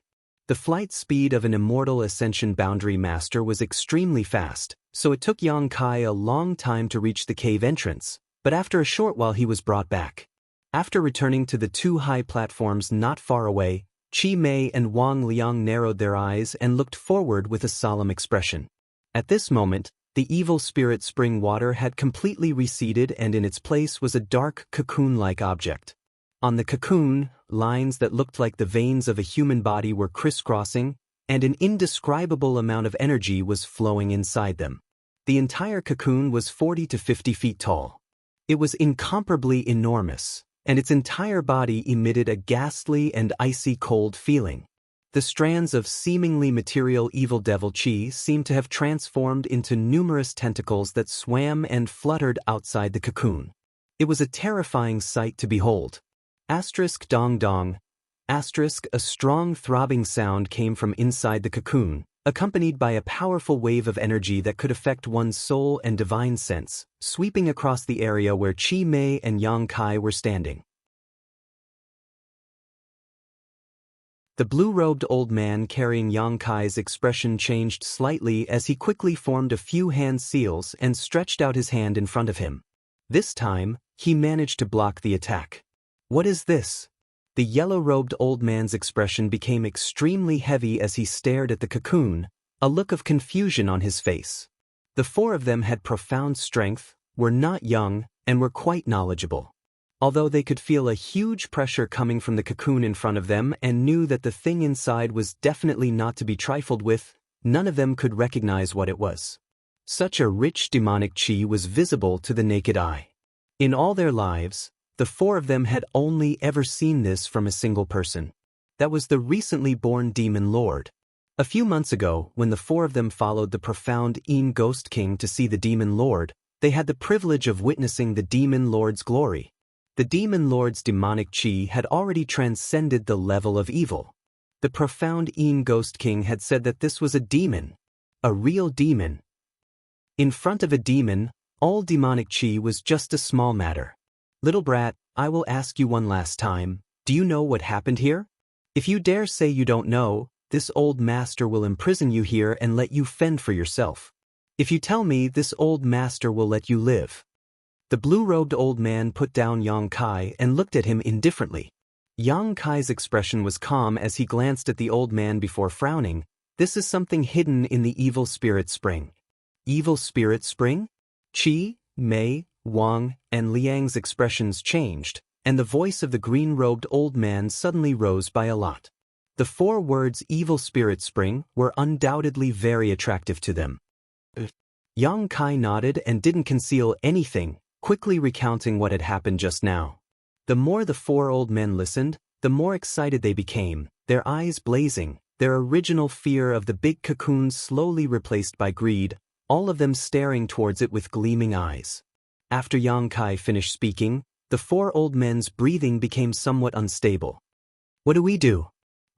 The flight speed of an immortal Ascension Boundary Master was extremely fast, so it took Yang Kai a long time to reach the cave entrance, but after a short while he was brought back. After returning to the two high platforms not far away, Qi Mei and Wang Liang narrowed their eyes and looked forward with a solemn expression. At this moment, the evil spirit spring water had completely receded and in its place was a dark cocoon-like object. On the cocoon, lines that looked like the veins of a human body were crisscrossing, and an indescribable amount of energy was flowing inside them. The entire cocoon was 40 to 50 feet tall. It was incomparably enormous, and its entire body emitted a ghastly and icy cold feeling. The strands of seemingly material evil devil chi seemed to have transformed into numerous tentacles that swam and fluttered outside the cocoon. It was a terrifying sight to behold. Dong dong. A strong throbbing sound came from inside the cocoon, accompanied by a powerful wave of energy that could affect one's soul and divine sense, sweeping across the area where Qi Mei and Yang Kai were standing. The blue-robed old man carrying Yang Kai's expression changed slightly as he quickly formed a few hand seals and stretched out his hand in front of him. This time, he managed to block the attack. What is this? The yellow-robed old man's expression became extremely heavy as he stared at the cocoon, a look of confusion on his face. The four of them had profound strength, were not young, and were quite knowledgeable. Although they could feel a huge pressure coming from the cocoon in front of them and knew that the thing inside was definitely not to be trifled with, none of them could recognize what it was. Such a rich demonic chi was visible to the naked eye. In all their lives, the four of them had only ever seen this from a single person. That was the recently born Demon Lord. A few months ago, when the four of them followed the profound Yin Ghost King to see the Demon Lord, they had the privilege of witnessing the Demon Lord's glory. The Demon Lord's demonic chi had already transcended the level of evil. The profound Yin Ghost King had said that this was a demon. A real demon. In front of a demon, all demonic chi was just a small matter. Little brat, I will ask you one last time, do you know what happened here? If you dare say you don't know, this old master will imprison you here and let you fend for yourself. If you tell me, this old master will let you live. The blue-robed old man put down Yang Kai and looked at him indifferently. Yang Kai's expression was calm as he glanced at the old man before frowning. This is something hidden in the evil spirit spring. Evil spirit spring? Qi, Mei, Wang, and Liang's expressions changed, and the voice of the green-robed old man suddenly rose by a lot. The four words evil spirit spring were undoubtedly very attractive to them. Yang Kai nodded and didn't conceal anything, quickly recounting what had happened just now. The more the four old men listened, the more excited they became, their eyes blazing, their original fear of the big cocoon slowly replaced by greed, all of them staring towards it with gleaming eyes. After Yang Kai finished speaking, the four old men's breathing became somewhat unstable. What do we do?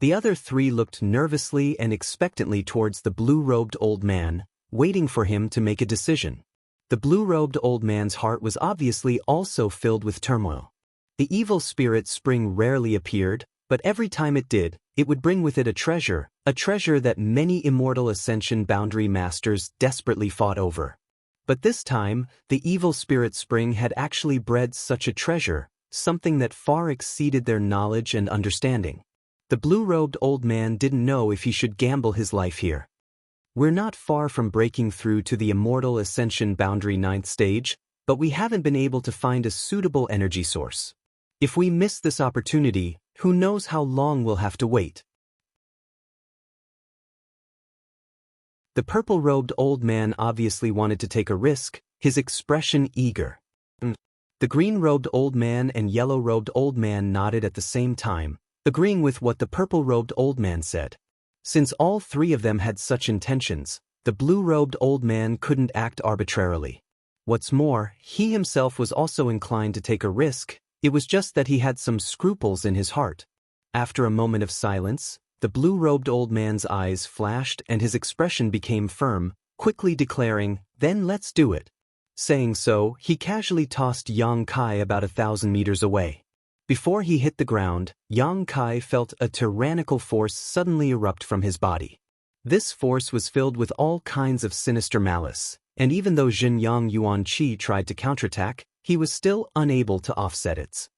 The other three looked nervously and expectantly towards the blue-robed old man, waiting for him to make a decision. The blue-robed old man's heart was obviously also filled with turmoil. The evil spirit Spring rarely appeared, but every time it did, it would bring with it a treasure that many immortal Ascension Boundary Masters desperately fought over. But this time, the evil spirit Spring had actually bred such a treasure, something that far exceeded their knowledge and understanding. The blue-robed old man didn't know if he should gamble his life here. We're not far from breaking through to the immortal Ascension Boundary 9th stage, but we haven't been able to find a suitable energy source. If we miss this opportunity, who knows how long we'll have to wait. The purple-robed old man obviously wanted to take a risk, his expression eager. The green-robed old man and yellow-robed old man nodded at the same time, agreeing with what the purple-robed old man said. Since all three of them had such intentions, the blue-robed old man couldn't act arbitrarily. What's more, he himself was also inclined to take a risk, it was just that he had some scruples in his heart. After a moment of silence, the blue-robed old man's eyes flashed and his expression became firm, quickly declaring, "Then let's do it." Saying so, he casually tossed Yang Kai about 1,000 meters away. Before he hit the ground, Yang Kai felt a tyrannical force suddenly erupt from his body. This force was filled with all kinds of sinister malice, and even though Xinjiang Yuan Qi tried to counterattack, he was still unable to offset it.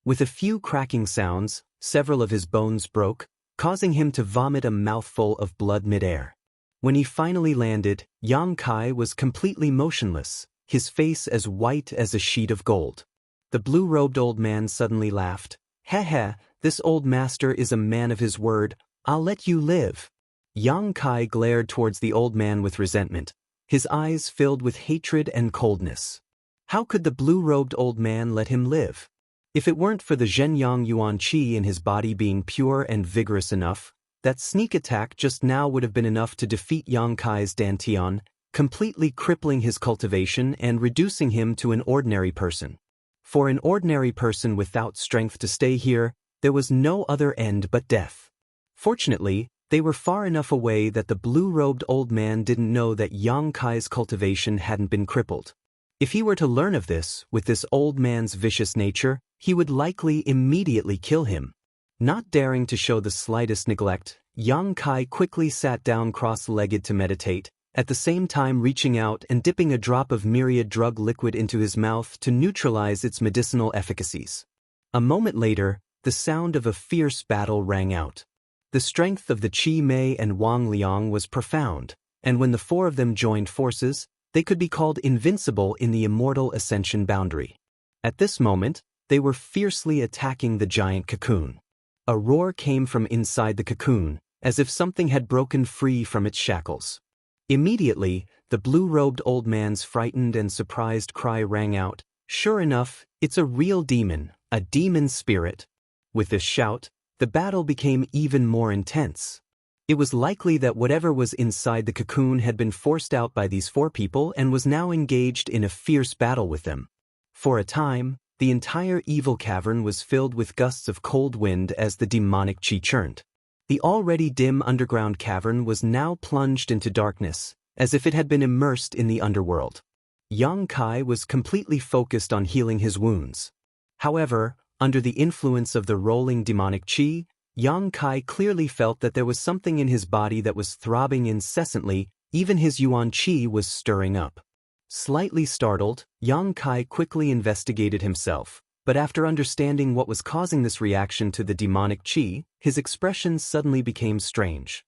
With a few cracking sounds, several of his bones broke, causing him to vomit a mouthful of blood midair. When he finally landed, Yang Kai was completely motionless, his face as white as a sheet of gold. The blue-robed old man suddenly laughed. "Heh, this old master is a man of his word, I'll let you live." Yang Kai glared towards the old man with resentment, his eyes filled with hatred and coldness. How could the blue-robed old man let him live? If it weren't for the Zhenyang Yuan Qi in his body being pure and vigorous enough, that sneak attack just now would have been enough to defeat Yang Kai's Dantian, completely crippling his cultivation and reducing him to an ordinary person. For an ordinary person without strength to stay here, there was no other end but death. Fortunately, they were far enough away that the blue-robed old man didn't know that Yang Kai's cultivation hadn't been crippled. If he were to learn of this, with this old man's vicious nature, he would likely immediately kill him. Not daring to show the slightest neglect, Yang Kai quickly sat down cross-legged to meditate, at the same time reaching out and dipping a drop of myriad drug liquid into his mouth to neutralize its medicinal efficacies. A moment later, the sound of a fierce battle rang out. The strength of the Qi Mei and Wang Liang was profound, and when the four of them joined forces, they could be called invincible in the immortal Ascension Boundary. At this moment, they were fiercely attacking the giant cocoon. A roar came from inside the cocoon, as if something had broken free from its shackles. Immediately, the blue-robed old man's frightened and surprised cry rang out, "Sure enough, it's a real demon, a demon spirit." With this shout, the battle became even more intense. It was likely that whatever was inside the cocoon had been forced out by these four people and was now engaged in a fierce battle with them. For a time, the entire evil cavern was filled with gusts of cold wind as the demonic qi churned. The already dim underground cavern was now plunged into darkness, as if it had been immersed in the underworld. Yang Kai was completely focused on healing his wounds. However, under the influence of the rolling demonic qi, Yang Kai clearly felt that there was something in his body that was throbbing incessantly, even his Yuan Qi was stirring up. Slightly startled, Yang Kai quickly investigated himself, but after understanding what was causing this reaction to the demonic qi, his expression suddenly became strange.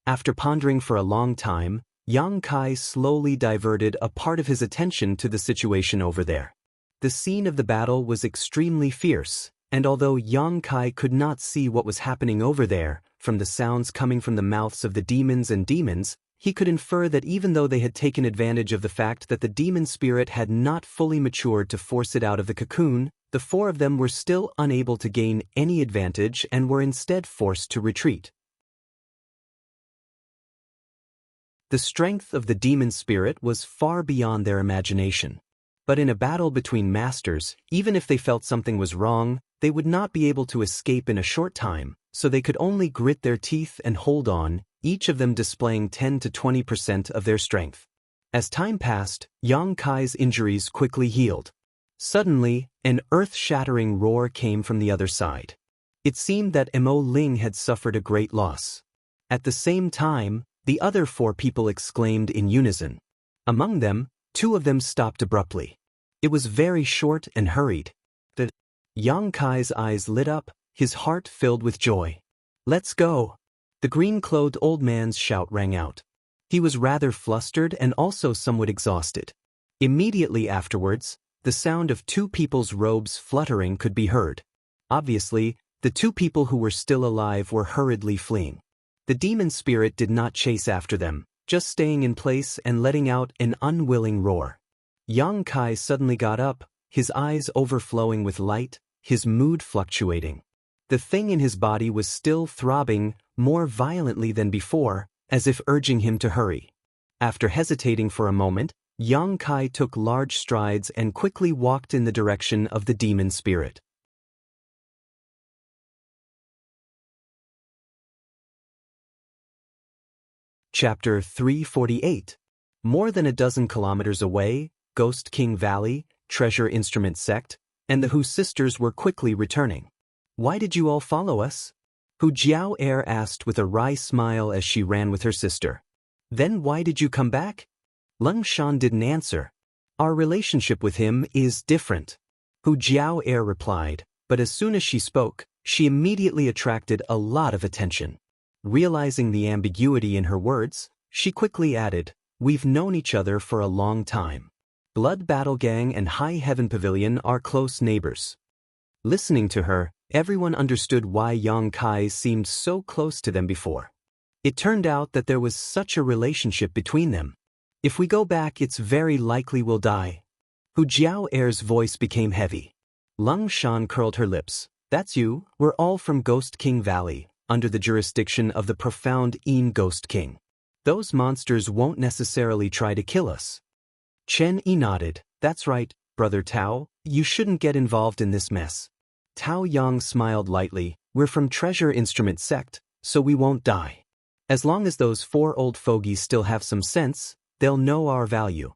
After pondering for a long time, Yang Kai slowly diverted a part of his attention to the situation over there. The scene of the battle was extremely fierce, and although Yang Kai could not see what was happening over there, from the sounds coming from the mouths of the demons and demons, he could infer that even though they had taken advantage of the fact that the demon spirit had not fully matured to force it out of the cocoon, the four of them were still unable to gain any advantage and were instead forced to retreat. The strength of the demon spirit was far beyond their imagination. But in a battle between masters, even if they felt something was wrong, they would not be able to escape in a short time, so they could only grit their teeth and hold on, each of them displaying 10 to 20% of their strength. As time passed, Yang Kai's injuries quickly healed. Suddenly, an earth-shattering roar came from the other side. It seemed that Mo Ling had suffered a great loss. At the same time, the other 4 people exclaimed in unison. Among them, 2 of them stopped abruptly. It was very short and hurried. Yang Kai's eyes lit up, his heart filled with joy. "Let's go!" The green-clothed old man's shout rang out. He was rather flustered and also somewhat exhausted. Immediately afterwards, the sound of 2 people's robes fluttering could be heard. Obviously, the 2 people who were still alive were hurriedly fleeing. The demon spirit did not chase after them, just staying in place and letting out an unwilling roar. Yang Kai suddenly got up, his eyes overflowing with light, his mood fluctuating. The thing in his body was still throbbing, more violently than before, as if urging him to hurry. After hesitating for a moment, Yang Kai took large strides and quickly walked in the direction of the demon spirit. Chapter 348. More than a dozen kilometers away, Ghost King Valley, Treasure Instrument Sect, and the Hu sisters were quickly returning. "Why did you all follow us?" Hu Jiao Er asked with a wry smile as she ran with her sister. "Then why did you come back?" Leng Shan didn't answer. "Our relationship with him is different," Hu Jiao Er replied, but as soon as she spoke, she immediately attracted a lot of attention. Realizing the ambiguity in her words, she quickly added, "We've known each other for a long time. Blood Battle Gang and High Heaven Pavilion are close neighbors." Listening to her, everyone understood why Yang Kai seemed so close to them before. It turned out that there was such a relationship between them. "If we go back, it's very likely we'll die." Hu Jiao Er's voice became heavy. Leng Shan curled her lips. "That's you, we're all from Ghost King Valley, under the jurisdiction of the profound Yin Ghost King. Those monsters won't necessarily try to kill us." Chen Yi nodded. "That's right, Brother Tao, you shouldn't get involved in this mess." Tao Yang smiled lightly. "We're from Treasure Instrument Sect, so we won't die. As long as those 4 old fogies still have some sense, they'll know our value."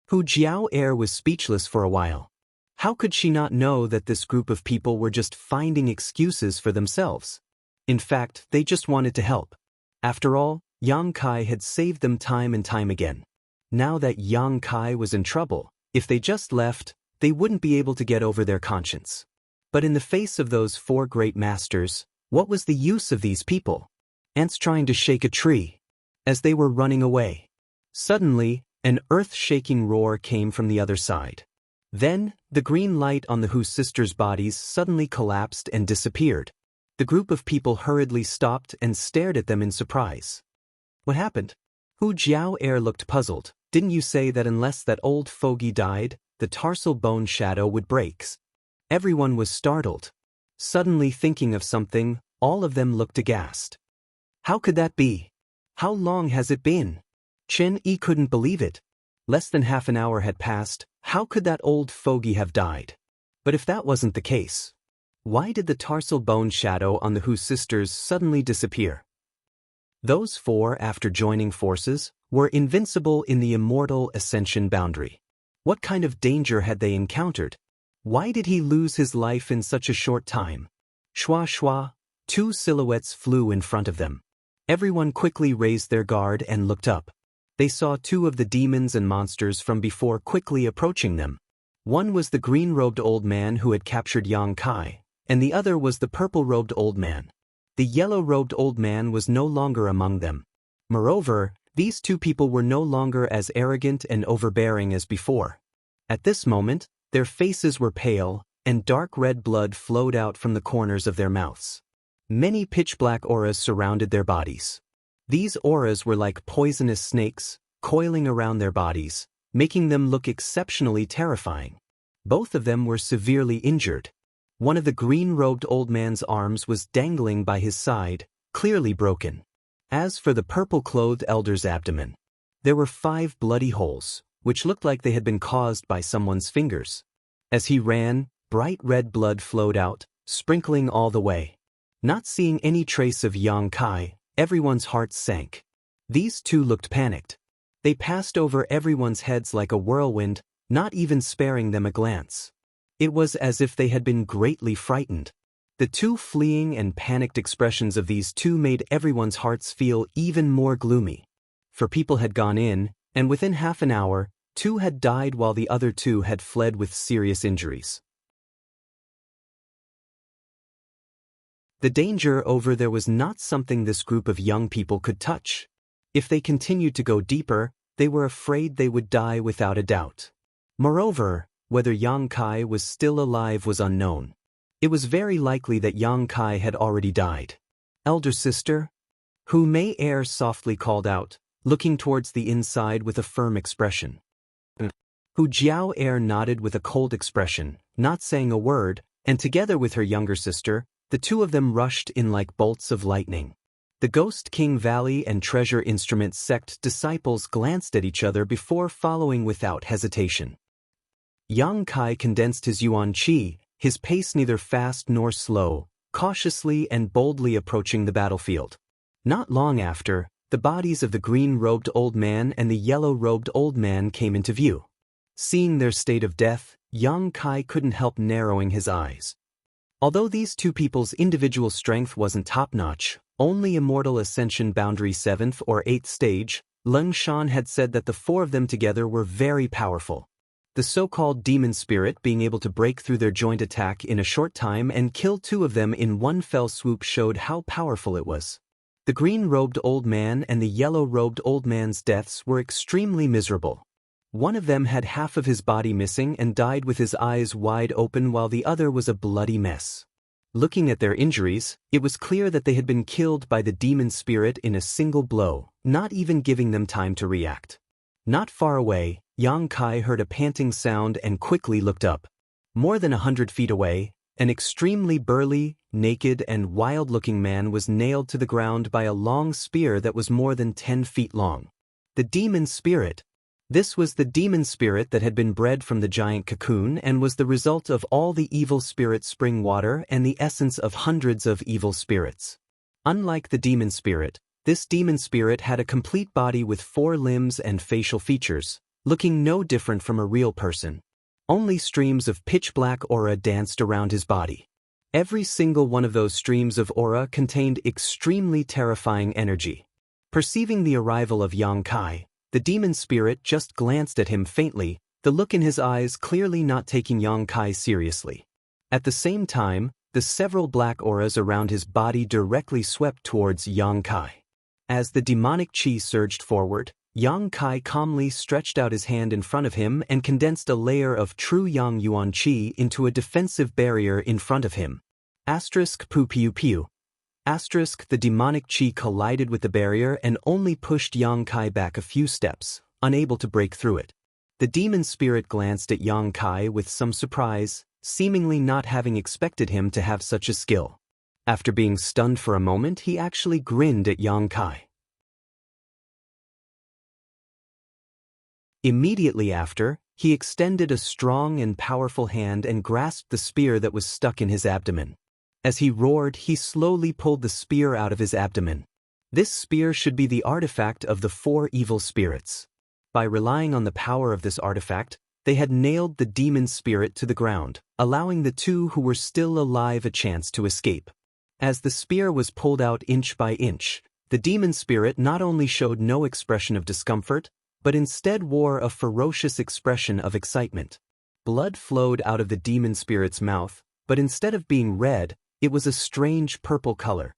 Hu Jiao Er was speechless for a while. How could she not know that this group of people were just finding excuses for themselves? In fact, they just wanted to help. After all, Yang Kai had saved them time and time again. Now that Yang Kai was in trouble, if they just left, they wouldn't be able to get over their conscience. But in the face of those 4 great masters, what was the use of these people? Ants trying to shake a tree. As they were running away, suddenly, an earth-shaking roar came from the other side. Then, the green light on the Hu sisters' bodies suddenly collapsed and disappeared. The group of people hurriedly stopped and stared at them in surprise. "What happened?" Hu Jiao Er looked puzzled. "Didn't you say that unless that old fogey died, the tarsal bone shadow would break?" Everyone was startled. Suddenly thinking of something, all of them looked aghast. "How could that be? How long has it been?" Chen Yi couldn't believe it. Less than half an hour had passed. How could that old fogey have died? But if that wasn't the case, why did the tarsal bone shadow on the Hu sisters suddenly disappear? Those 4, after joining forces, were invincible in the immortal ascension boundary. What kind of danger had they encountered? Why did he lose his life in such a short time? Shwa shwa, 2 silhouettes flew in front of them. Everyone quickly raised their guard and looked up. They saw 2 of the demons and monsters from before quickly approaching them. One was the green-robed old man who had captured Yang Kai, and the other was the purple-robed old man. The yellow-robed old man was no longer among them. Moreover, these 2 people were no longer as arrogant and overbearing as before. At this moment, their faces were pale, and dark red blood flowed out from the corners of their mouths. Many pitch-black auras surrounded their bodies. These auras were like poisonous snakes, coiling around their bodies, making them look exceptionally terrifying. Both of them were severely injured. One of the green-robed old man's arms was dangling by his side, clearly broken. As for the purple-clothed elder's abdomen, there were 5 bloody holes, which looked like they had been caused by someone's fingers. As he ran, bright red blood flowed out, sprinkling all the way. Not seeing any trace of Yang Kai, everyone's hearts sank. These 2 looked panicked. They passed over everyone's heads like a whirlwind, not even sparing them a glance. It was as if they had been greatly frightened. The two fleeing and panicked expressions of these two made everyone's hearts feel even more gloomy. For people had gone in, and within half an hour, two had died while the other two had fled with serious injuries. The danger over there was not something this group of young people could touch. If they continued to go deeper, they were afraid they would die without a doubt. Moreover, whether Yang Kai was still alive was unknown. It was very likely that Yang Kai had already died. "Elder sister?" Hu Mei Er softly called out, looking towards the inside with a firm expression. Hu Jiao Er nodded with a cold expression, not saying a word, and together with her younger sister, the two of them rushed in like bolts of lightning. The Ghost King Valley and Treasure Instrument sect disciples glanced at each other before following without hesitation. Yang Kai condensed his yuan qi, his pace neither fast nor slow, cautiously and boldly approaching the battlefield. Not long after, the bodies of the green-robed old man and the yellow-robed old man came into view. Seeing their state of death, Yang Kai couldn't help narrowing his eyes. Although these two people's individual strength wasn't top-notch, only Immortal Ascension Boundary 7th or 8th stage, Leng Shan had said that the four of them together were very powerful. The so-called demon spirit being able to break through their joint attack in a short time and kill two of them in one fell swoop showed how powerful it was. The green-robed old man and the yellow-robed old man's deaths were extremely miserable. One of them had half of his body missing and died with his eyes wide open while the other was a bloody mess. Looking at their injuries, it was clear that they had been killed by the demon spirit in a single blow, not even giving them time to react. Not far away, Yang Kai heard a panting sound and quickly looked up. More than 100 feet away, an extremely burly, naked and wild-looking man was nailed to the ground by a long spear that was more than 10 feet long. The demon spirit. This was the demon spirit that had been bred from the giant cocoon and was the result of all the evil spirit spring water and the essence of hundreds of evil spirits. Unlike the demon spirit, this demon spirit had a complete body with 4 limbs and facial features, looking no different from a real person. Only streams of pitch-black aura danced around his body. Every single one of those streams of aura contained extremely terrifying energy. Perceiving the arrival of Yang Kai, the demon spirit just glanced at him faintly, the look in his eyes clearly not taking Yang Kai seriously. At the same time, the several black auras around his body directly swept towards Yang Kai. As the demonic chi surged forward, Yang Kai calmly stretched out his hand in front of him and condensed a layer of true Yang Yuan Qi into a defensive barrier in front of him. Asterisk pu piu piu. Asterisk the demonic chi collided with the barrier and only pushed Yang Kai back a few steps, unable to break through it. The demon spirit glanced at Yang Kai with some surprise, seemingly not having expected him to have such a skill. After being stunned for a moment, he actually grinned at Yang Kai. Immediately after, he extended a strong and powerful hand and grasped the spear that was stuck in his abdomen. As he roared, he slowly pulled the spear out of his abdomen. This spear should be the artifact of the 4 evil spirits. By relying on the power of this artifact, they had nailed the demon spirit to the ground, allowing the two who were still alive a chance to escape. As the spear was pulled out inch by inch, the demon spirit not only showed no expression of discomfort, but instead wore a ferocious expression of excitement. Blood flowed out of the demon spirit's mouth, but instead of being red, it was a strange purple color.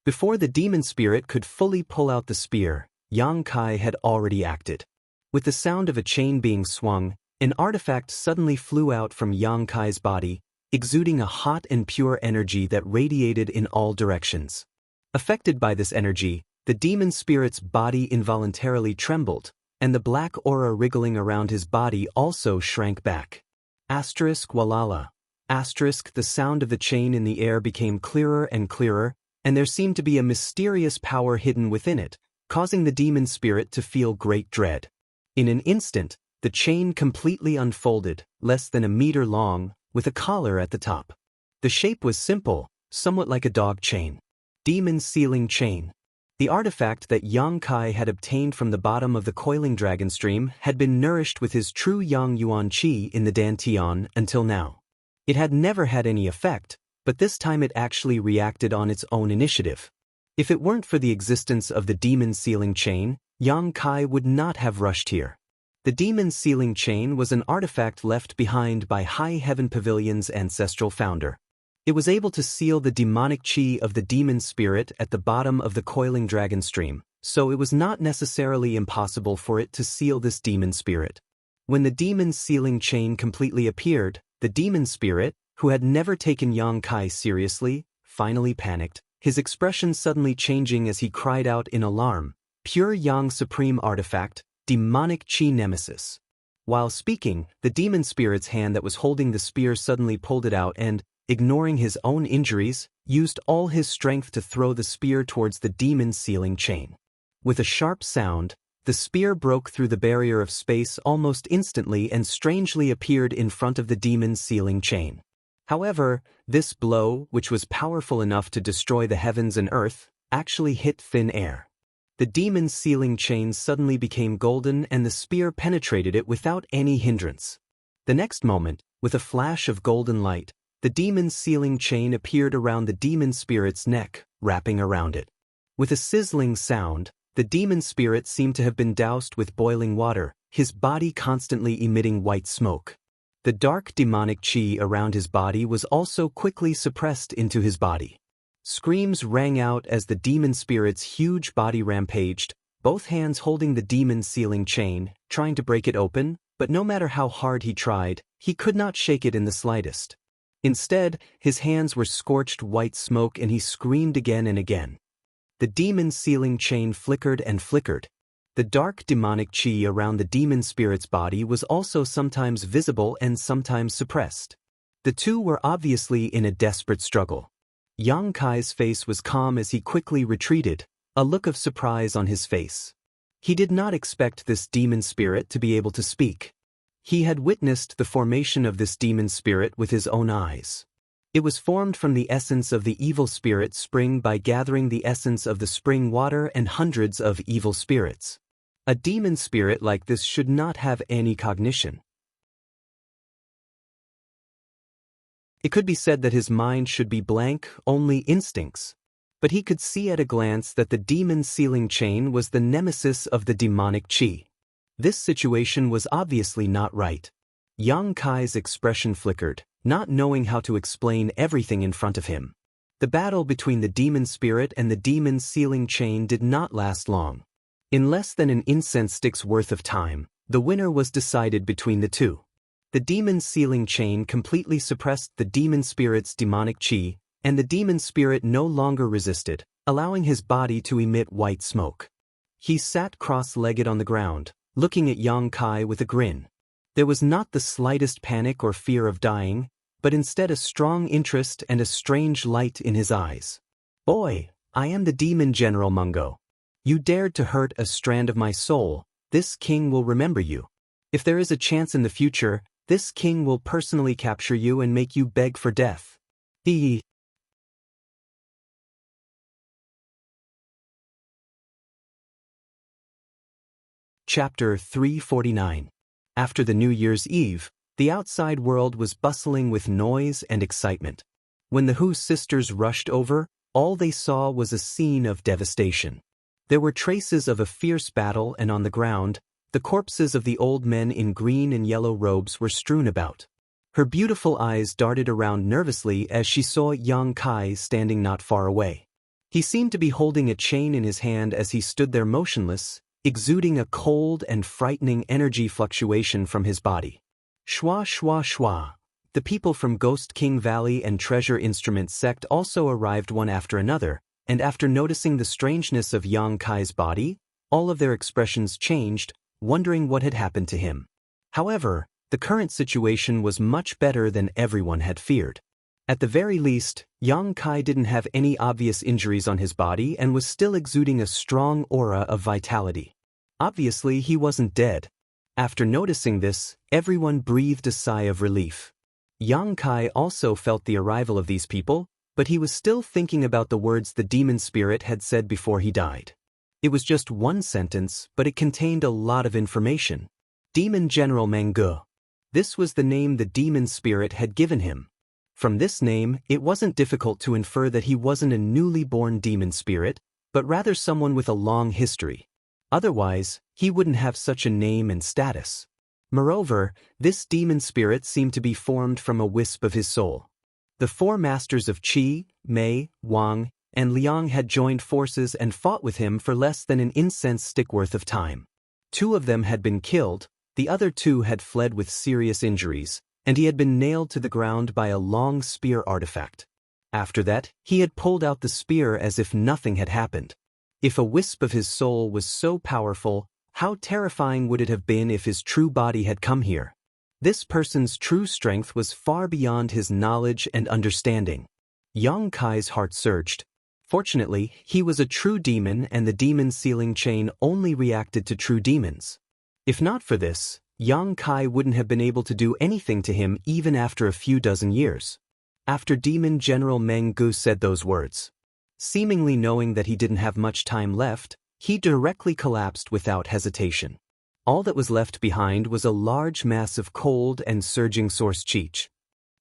Before the demon spirit could fully pull out the spear, Yang Kai had already acted. With the sound of a chain being swung, an artifact suddenly flew out from Yang Kai's body, exuding a hot and pure energy that radiated in all directions. Affected by this energy, the demon spirit's body involuntarily trembled, and the black aura wriggling around his body also shrank back. Asterisk walala. Asterisk the sound of the chain in the air became clearer and clearer, and there seemed to be a mysterious power hidden within it, causing the demon spirit to feel great dread. In an instant, the chain completely unfolded, less than a meter long, with a collar at the top. The shape was simple, somewhat like a dog chain. Demon sealing chain. The artifact that Yang Kai had obtained from the bottom of the coiling dragon stream had been nourished with his true Yang Yuan Qi in the Dantian until now. It had never had any effect, but this time it actually reacted on its own initiative. If it weren't for the existence of the demon sealing chain, Yang Kai would not have rushed here. The demon sealing chain was an artifact left behind by High Heaven Pavilion's ancestral founder. It was able to seal the demonic chi of the demon spirit at the bottom of the coiling dragon stream, so it was not necessarily impossible for it to seal this demon spirit. When the demon sealing chain completely appeared, the demon spirit, who had never taken Yang Kai seriously, finally panicked, his expression suddenly changing as he cried out in alarm, "Pure Yang Supreme Artifact, Demonic Chi Nemesis." While speaking, the demon spirit's hand that was holding the spear suddenly pulled it out and, ignoring his own injuries, used all his strength to throw the spear towards the demon sealing chain. With a sharp sound, the spear broke through the barrier of space almost instantly and strangely appeared in front of the demon sealing chain. However, this blow, which was powerful enough to destroy the heavens and earth, actually hit thin air. The demon sealing chain suddenly became golden and the spear penetrated it without any hindrance. The next moment, with a flash of golden light, the demon sealing chain appeared around the demon spirit's neck, wrapping around it. With a sizzling sound, the demon spirit seemed to have been doused with boiling water, his body constantly emitting white smoke. The dark demonic chi around his body was also quickly suppressed into his body. Screams rang out as the demon spirit's huge body rampaged, both hands holding the demon sealing chain, trying to break it open, but no matter how hard he tried, he could not shake it in the slightest. Instead, his hands were scorched white smoke and he screamed again and again. The demon sealing chain flickered and flickered. The dark demonic chi around the demon spirit's body was also sometimes visible and sometimes suppressed. The two were obviously in a desperate struggle. Yang Kai's face was calm as he quickly retreated, a look of surprise on his face. He did not expect this demon spirit to be able to speak. He had witnessed the formation of this demon spirit with his own eyes. It was formed from the essence of the evil spirit spring by gathering the essence of the spring water and hundreds of evil spirits. A demon spirit like this should not have any cognition. It could be said that his mind should be blank, only instincts. But he could see at a glance that the demon sealing chain was the nemesis of the demonic chi. This situation was obviously not right. Yang Kai's expression flickered, not knowing how to explain everything in front of him. The battle between the demon spirit and the demon sealing chain did not last long. In less than an incense stick's worth of time, the winner was decided between the two. The demon sealing chain completely suppressed the demon spirit's demonic chi, and the demon spirit no longer resisted, allowing his body to emit white smoke. He sat cross-legged on the ground, looking at Yang Kai with a grin. There was not the slightest panic or fear of dying, but instead a strong interest and a strange light in his eyes. "Boy, I am the demon General Mungo. You dared to hurt a strand of my soul. This king will remember you. If there is a chance in the future, this king will personally capture you and make you beg for death." Chapter 349. After the New Year's Eve, the outside world was bustling with noise and excitement. When the Hu sisters rushed over, all they saw was a scene of devastation. There were traces of a fierce battle, and on the ground, the corpses of the old men in green and yellow robes were strewn about. Her beautiful eyes darted around nervously as she saw Yang Kai standing not far away. He seemed to be holding a chain in his hand as he stood there motionless, exuding a cold and frightening energy fluctuation from his body. Shwa shwa shwa. The people from Ghost King Valley and Treasure Instrument Sect also arrived one after another, and after noticing the strangeness of Yang Kai's body, all of their expressions changed, wondering what had happened to him. However, the current situation was much better than everyone had feared. At the very least, Yang Kai didn't have any obvious injuries on his body and was still exuding a strong aura of vitality. Obviously, he wasn't dead. After noticing this, everyone breathed a sigh of relief. Yang Kai also felt the arrival of these people, but he was still thinking about the words the demon spirit had said before he died. It was just one sentence, but it contained a lot of information. Demon General Mangu. This was the name the demon spirit had given him. From this name, it wasn't difficult to infer that he wasn't a newly born demon spirit, but rather someone with a long history. Otherwise, he wouldn't have such a name and status. Moreover, this demon spirit seemed to be formed from a wisp of his soul. The four masters of Qi, Mei, Wang, and Liang had joined forces and fought with him for less than an incense stick worth of time. 2 of them had been killed, the other 2 had fled with serious injuries, and he had been nailed to the ground by a long spear artifact. After that, he had pulled out the spear as if nothing had happened. If a wisp of his soul was so powerful, how terrifying would it have been if his true body had come here? This person's true strength was far beyond his knowledge and understanding. Yang Kai's heart surged. Fortunately, he was a true demon and the demon sealing chain only reacted to true demons. If not for this, Yang Kai wouldn't have been able to do anything to him even after a few dozen years. After Demon General Meng Gu said those words, seemingly knowing that he didn't have much time left, he directly collapsed without hesitation. All that was left behind was a large mass of cold and surging source qi.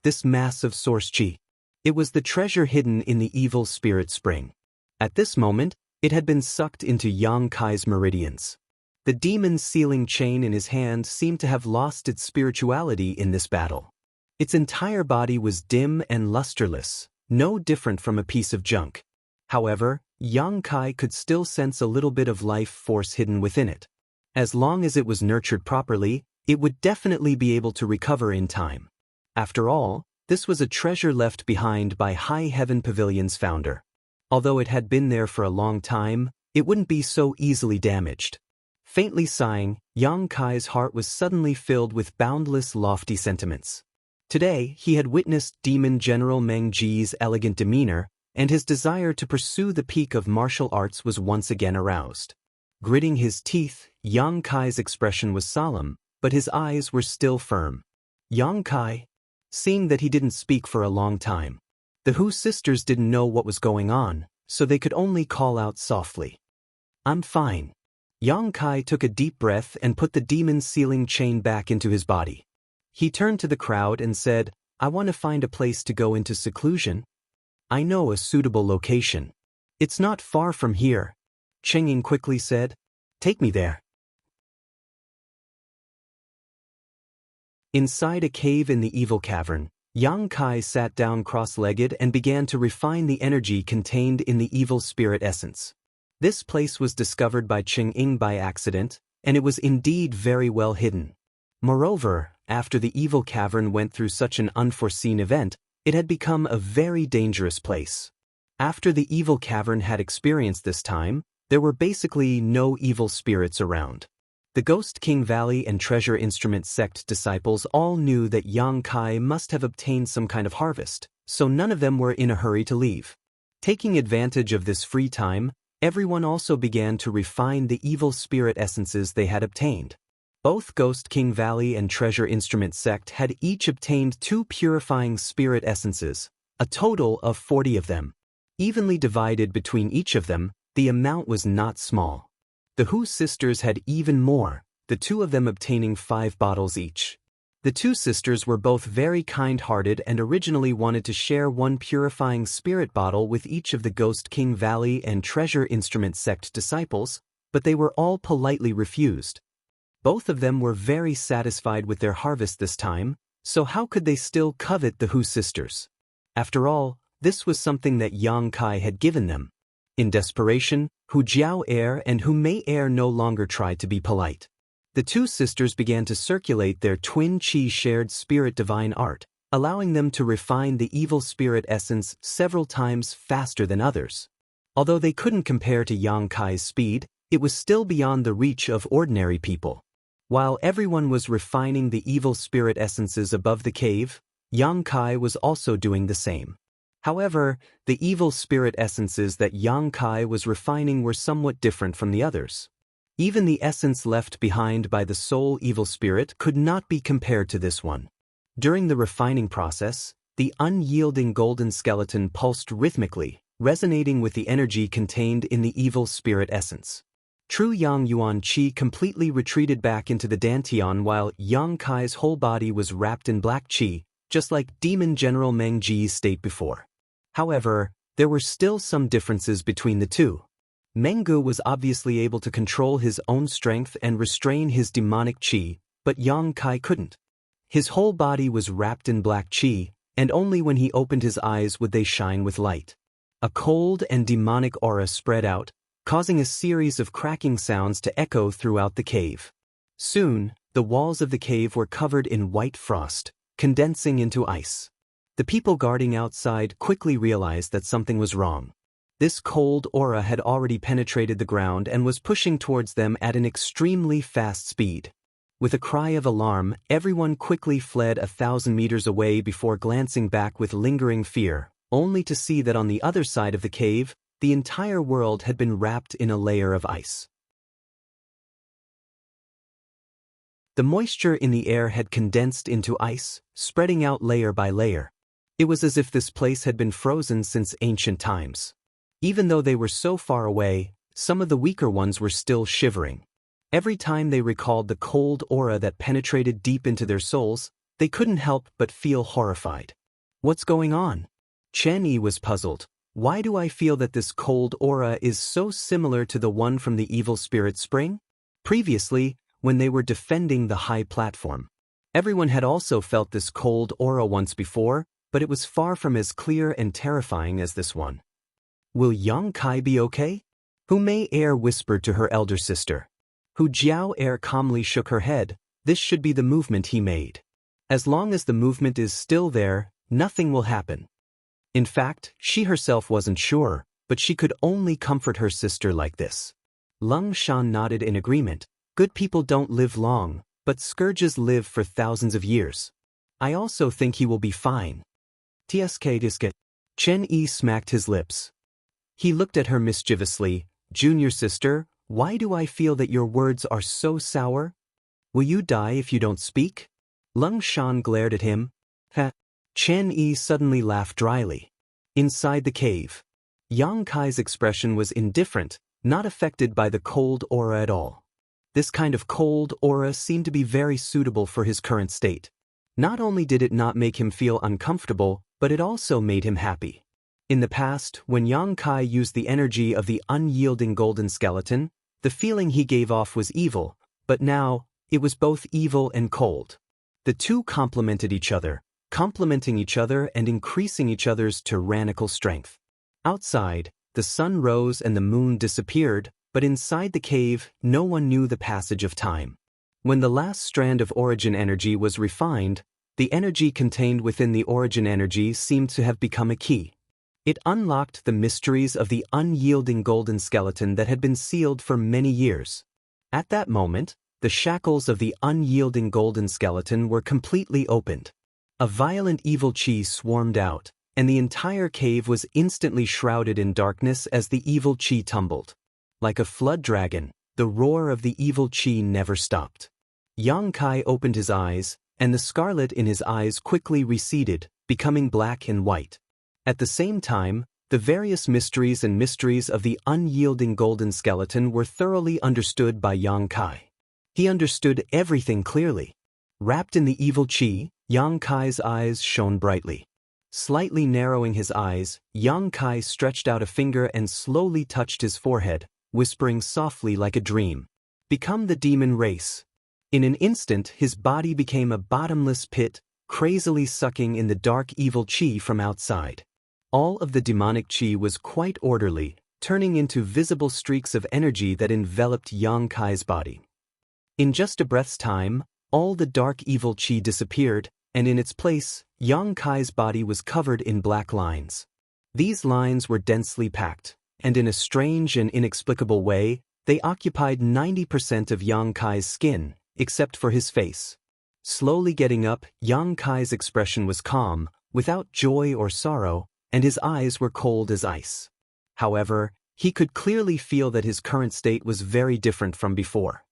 This mass of source qi. It was the treasure hidden in the evil spirit spring. At this moment, it had been sucked into Yang Kai's meridians. The demon's sealing chain in his hand seemed to have lost its spirituality in this battle. Its entire body was dim and lusterless, no different from a piece of junk. However, Yang Kai could still sense a little bit of life force hidden within it. As long as it was nurtured properly, it would definitely be able to recover in time. After all, this was a treasure left behind by High Heaven Pavilion's founder. Although it had been there for a long time, it wouldn't be so easily damaged. Faintly sighing, Yang Kai's heart was suddenly filled with boundless lofty sentiments. Today, he had witnessed Demon General Meng Ji's elegant demeanor, and his desire to pursue the peak of martial arts was once again aroused. Gritting his teeth, Yang Kai's expression was solemn, but his eyes were still firm. Yang Kai, seeing that he didn't speak for a long time. The Hu sisters didn't know what was going on, so they could only call out softly. "I'm fine." Yang Kai took a deep breath and put the demon's sealing chain back into his body. He turned to the crowd and said, "I want to find a place to go into seclusion. I know a suitable location. It's not far from here." Cheng Ying quickly said, "Take me there." Inside a cave in the evil cavern, Yang Kai sat down cross-legged and began to refine the energy contained in the evil spirit essence. This place was discovered by Cheng Ying by accident, and it was indeed very well hidden. Moreover, after the evil cavern went through such an unforeseen event, it had become a very dangerous place. After the evil cavern had experienced this time, there were basically no evil spirits around. The Ghost King Valley and Treasure Instrument sect disciples all knew that Yang Kai must have obtained some kind of harvest, so none of them were in a hurry to leave. Taking advantage of this free time, everyone also began to refine the evil spirit essences they had obtained. Both Ghost King Valley and Treasure Instrument sect had each obtained 2 purifying spirit essences, a total of 40 of them. Evenly divided between each of them, the amount was not small. The Hu sisters had even more, the 2 of them obtaining 5 bottles each. The 2 sisters were both very kind-hearted and originally wanted to share 1 purifying spirit bottle with each of the Ghost King Valley and Treasure Instrument sect disciples, but they were all politely refused. Both of them were very satisfied with their harvest this time, so how could they still covet the Hu sisters? After all, this was something that Yang Kai had given them. In desperation, Hu Jiao Air and Hu Mei Air no longer tried to be polite. The 2 sisters began to circulate their twin qi shared spirit divine art, allowing them to refine the evil spirit essence several times faster than others. Although they couldn't compare to Yang Kai's speed, it was still beyond the reach of ordinary people. While everyone was refining the evil spirit essences above the cave, Yang Kai was also doing the same. However, the evil spirit essences that Yang Kai was refining were somewhat different from the others. Even the essence left behind by the soul evil spirit could not be compared to this one. During the refining process, the unyielding golden skeleton pulsed rhythmically, resonating with the energy contained in the evil spirit essence. True Yang Yuan Qi completely retreated back into the Dantian while Yang Kai's whole body was wrapped in black qi, just like Demon General Meng Ji's state before. However, there were still some differences between the two. Meng Gu was obviously able to control his own strength and restrain his demonic qi, but Yang Kai couldn't. His whole body was wrapped in black qi, and only when he opened his eyes would they shine with light. A cold and demonic aura spread out, causing a series of cracking sounds to echo throughout the cave. Soon, the walls of the cave were covered in white frost, condensing into ice. The people guarding outside quickly realized that something was wrong. This cold aura had already penetrated the ground and was pushing towards them at an extremely fast speed. With a cry of alarm, everyone quickly fled 1,000 meters away before glancing back with lingering fear, only to see that on the other side of the cave, the entire world had been wrapped in a layer of ice. The moisture in the air had condensed into ice, spreading out layer by layer. It was as if this place had been frozen since ancient times. Even though they were so far away, some of the weaker ones were still shivering. Every time they recalled the cold aura that penetrated deep into their souls, they couldn't help but feel horrified. What's going on? Chen Yi was puzzled. Why do I feel that this cold aura is so similar to the one from the evil spirit spring? Previously, when they were defending the high platform, everyone had also felt this cold aura once before, but it was far from as clear and terrifying as this one. Will Yang Kai be okay? Hu Mei Er whispered to her elder sister. Hu Jiao Er calmly shook her head. This should be the movement he made. As long as the movement is still there, nothing will happen. In fact, she herself wasn't sure, but she could only comfort her sister like this. Lung Shan nodded in agreement. Good people don't live long, but scourges live for thousands of years. I also think he will be fine. Tsk Disket. Chen Yi smacked his lips. He looked at her mischievously. Junior sister, why do I feel that your words are so sour? Will you die if you don't speak? Lung Shan glared at him. Ha! Chen Yi suddenly laughed dryly. Inside the cave, Yang Kai's expression was indifferent, not affected by the cold aura at all. This kind of cold aura seemed to be very suitable for his current state. Not only did it not make him feel uncomfortable, but it also made him happy. In the past, when Yang Kai used the energy of the unyielding golden skeleton, the feeling he gave off was evil, but now, it was both evil and cold. The two complemented each other, complementing each other and increasing each other's tyrannical strength. Outside, the sun rose and the moon disappeared, but inside the cave, no one knew the passage of time. When the last strand of origin energy was refined, the energy contained within the origin energy seemed to have become a key. It unlocked the mysteries of the unyielding golden skeleton that had been sealed for many years. At that moment, the shackles of the unyielding golden skeleton were completely opened. A violent evil qi swarmed out, and the entire cave was instantly shrouded in darkness as the evil qi tumbled. Like a flood dragon, the roar of the evil qi never stopped. Yang Kai opened his eyes, and the scarlet in his eyes quickly receded, becoming black and white. At the same time, the various mysteries of the unyielding golden skeleton were thoroughly understood by Yang Kai. He understood everything clearly. Wrapped in the evil qi, Yang Kai's eyes shone brightly. Slightly narrowing his eyes, Yang Kai stretched out a finger and slowly touched his forehead, whispering softly like a dream. Become the demon race. In an instant, his body became a bottomless pit, crazily sucking in the dark evil qi from outside. All of the demonic qi was quite orderly, turning into visible streaks of energy that enveloped Yang Kai's body. In just a breath's time, all the dark evil qi disappeared, and in its place, Yang Kai's body was covered in black lines. These lines were densely packed, and in a strange and inexplicable way, they occupied 90% of Yang Kai's skin, except for his face. Slowly getting up, Yang Kai's expression was calm, without joy or sorrow, and his eyes were cold as ice. However, he could clearly feel that his current state was very different from before.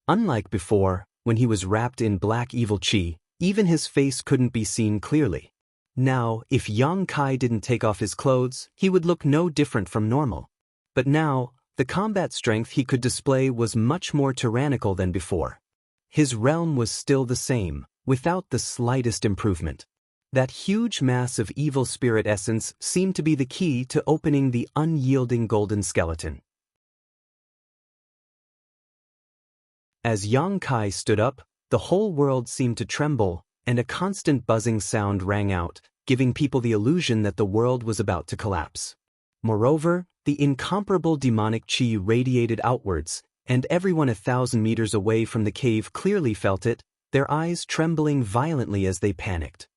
Unlike before, when he was wrapped in black evil qi, even his face couldn't be seen clearly. Now, if Yang Kai didn't take off his clothes, he would look no different from normal. But now, the combat strength he could display was much more tyrannical than before. His realm was still the same, without the slightest improvement. That huge mass of evil spirit essence seemed to be the key to opening the unyielding golden skeleton. As Yang Kai stood up, the whole world seemed to tremble, and a constant buzzing sound rang out, giving people the illusion that the world was about to collapse. Moreover, the incomparable demonic chi radiated outwards, and everyone 1,000 meters away from the cave clearly felt it, their eyes trembling violently as they panicked.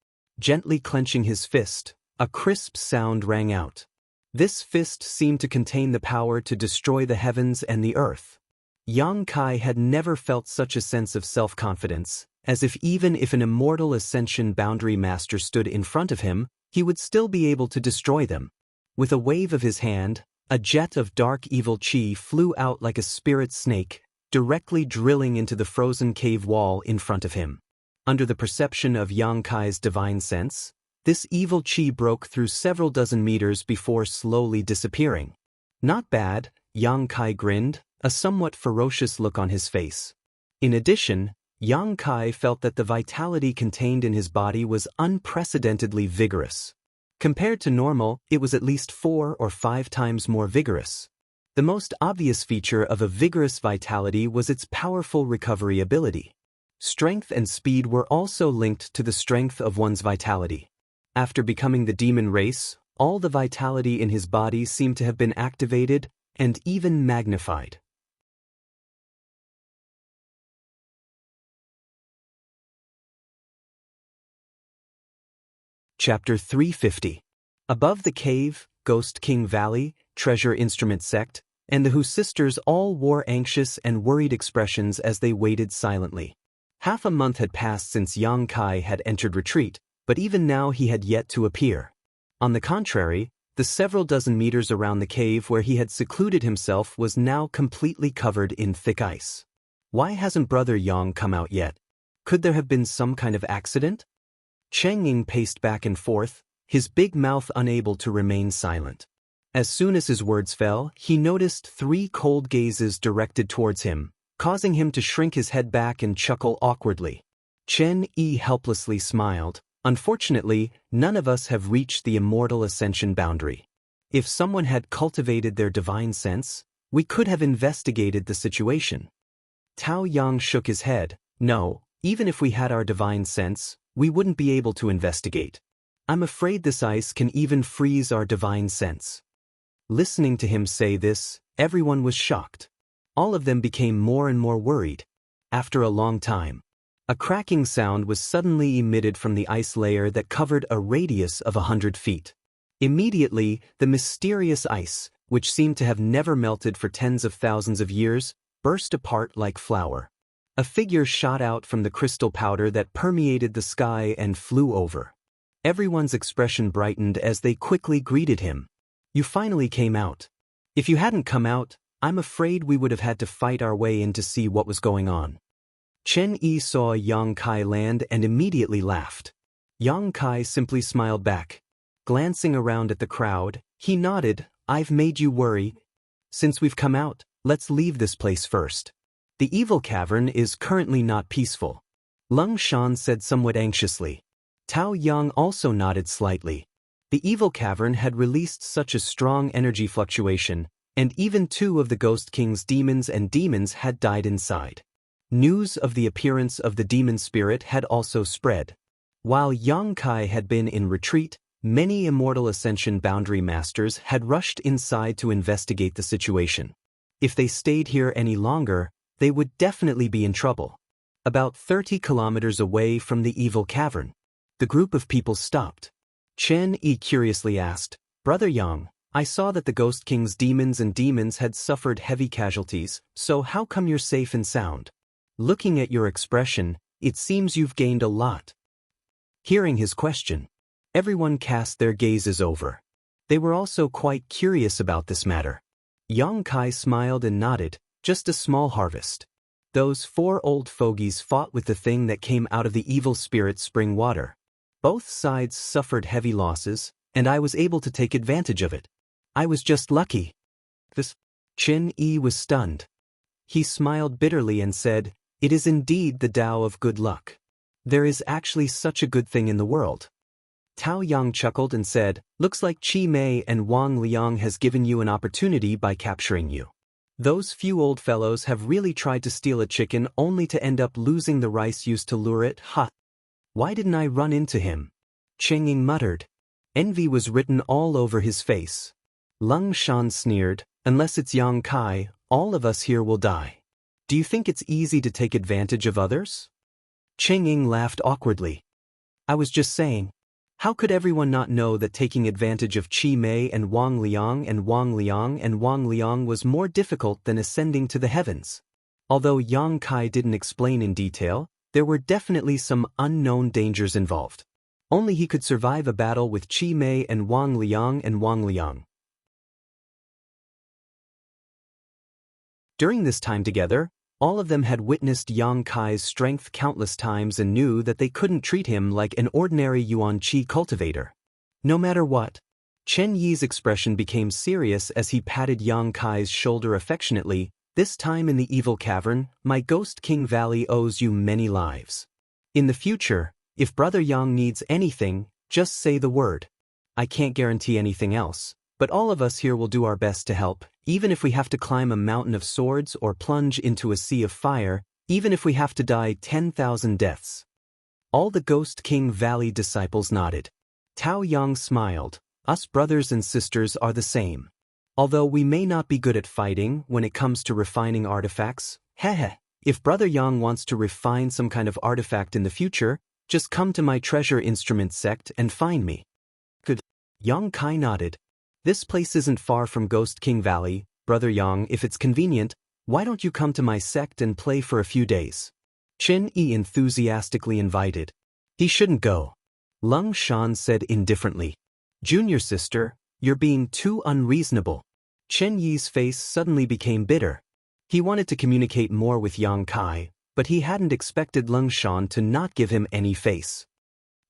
Gently clenching his fist, a crisp sound rang out. This fist seemed to contain the power to destroy the heavens and the earth. Yang Kai had never felt such a sense of self-confidence, as if even if an immortal ascension boundary master stood in front of him, he would still be able to destroy them. With a wave of his hand, a jet of dark evil chi flew out like a spirit snake, directly drilling into the frozen cave wall in front of him. Under the perception of Yang Kai's divine sense, this evil chi broke through several dozen meters before slowly disappearing. Not bad, Yang Kai grinned, a somewhat ferocious look on his face. In addition, Yang Kai felt that the vitality contained in his body was unprecedentedly vigorous. Compared to normal, it was at least 4 or 5 times more vigorous. The most obvious feature of a vigorous vitality was its powerful recovery ability. Strength and speed were also linked to the strength of one's vitality. After becoming the demon race, all the vitality in his body seemed to have been activated and even magnified. Chapter 350. Above the cave, Ghost King Valley, Treasure Instrument Sect, and the Hu sisters all wore anxious and worried expressions as they waited silently. Half a month had passed since Yang Kai had entered retreat, but even now he had yet to appear. On the contrary, the several dozen meters around the cave where he had secluded himself was now completely covered in thick ice. Why hasn't Brother Yang come out yet? Could there have been some kind of accident? Cheng Ying paced back and forth, his big mouth unable to remain silent. As soon as his words fell, he noticed 3 cold gazes directed towards him, causing him to shrink his head back and chuckle awkwardly. Chen Yi helplessly smiled. Unfortunately, none of us have reached the immortal ascension boundary. If someone had cultivated their divine sense, we could have investigated the situation. Tao Yang shook his head. No, even if we had our divine sense, we wouldn't be able to investigate. I'm afraid this ice can even freeze our divine sense. Listening to him say this, everyone was shocked. All of them became more and more worried. After a long time, a cracking sound was suddenly emitted from the ice layer that covered a radius of 100 feet. Immediately, the mysterious ice, which seemed to have never melted for tens of thousands of years, burst apart like flour. A figure shot out from the crystal powder that permeated the sky and flew over. Everyone's expression brightened as they quickly greeted him. You finally came out. If you hadn't come out, I'm afraid we would have had to fight our way in to see what was going on. Chen Yi saw Yang Kai land and immediately laughed. Yang Kai simply smiled back. Glancing around at the crowd, he nodded. I've made you worry. Since we've come out, let's leave this place first. The evil cavern is currently not peaceful. Lung Shan said somewhat anxiously. Tao Yang also nodded slightly. The evil cavern had released such a strong energy fluctuation, and even 2 of the Ghost King's demons had died inside. News of the appearance of the demon spirit had also spread. While Yang Kai had been in retreat, many immortal ascension boundary masters had rushed inside to investigate the situation. If they stayed here any longer, they would definitely be in trouble. About 30 kilometers away from the evil cavern, the group of people stopped. Chen Yi curiously asked, Brother Yang, I saw that the Ghost King's demons had suffered heavy casualties, so how come you're safe and sound? Looking at your expression, it seems you've gained a lot. Hearing his question, everyone cast their gazes over. They were also quite curious about this matter. Yang Kai smiled and nodded. Just a small harvest. Those 4 old fogies fought with the thing that came out of the evil spirit spring water. Both sides suffered heavy losses, and I was able to take advantage of it. I was just lucky. This Chen Yi was stunned. He smiled bitterly and said, "It is indeed the Tao of good luck. There is actually such a good thing in the world." Tao Yang chuckled and said, "Looks like Qi Mei and Wang Liang has given you an opportunity by capturing you. Those few old fellows have really tried to steal a chicken only to end up losing the rice used to lure it, ha. Why didn't I run into him?" Cheng Ying muttered. Envy was written all over his face. Lung Shan sneered, "Unless it's Yang Kai, all of us here will die. Do you think it's easy to take advantage of others?" Cheng Ying laughed awkwardly. "I was just saying. How could everyone not know that taking advantage of Qi Mei and Wang Liang and Wang Liang and Wang Liang was more difficult than ascending to the heavens? Although Yang Kai didn't explain in detail, there were definitely some unknown dangers involved. Only he could survive a battle with Qi Mei and Wang Liang and Wang Liang. During this time together, all of them had witnessed Yang Kai's strength countless times and knew that they couldn't treat him like an ordinary Yuan Qi cultivator. No matter what. Chen Yi's expression became serious as he patted Yang Kai's shoulder affectionately. "This time in the evil cavern, my Ghost King Valley owes you many lives. In the future, if Brother Yang needs anything, just say the word. I can't guarantee anything else, but all of us here will do our best to help, even if we have to climb a mountain of swords or plunge into a sea of fire, even if we have to die 10,000 deaths." All the Ghost King Valley disciples nodded. Tao Yang smiled. "Us brothers and sisters are the same. Although we may not be good at fighting when it comes to refining artifacts, if Brother Yang wants to refine some kind of artifact in the future, just come to my treasure instrument sect and find me." Good. Yang Kai nodded. "This place isn't far from Ghost King Valley, Brother Yang. If it's convenient, why don't you come to my sect and play for a few days?" Chen Yi enthusiastically invited. "He shouldn't go," Lung Shan said indifferently. "Junior sister, you're being too unreasonable." Chen Yi's face suddenly became bitter. He wanted to communicate more with Yang Kai, but he hadn't expected Lung Shan to not give him any face.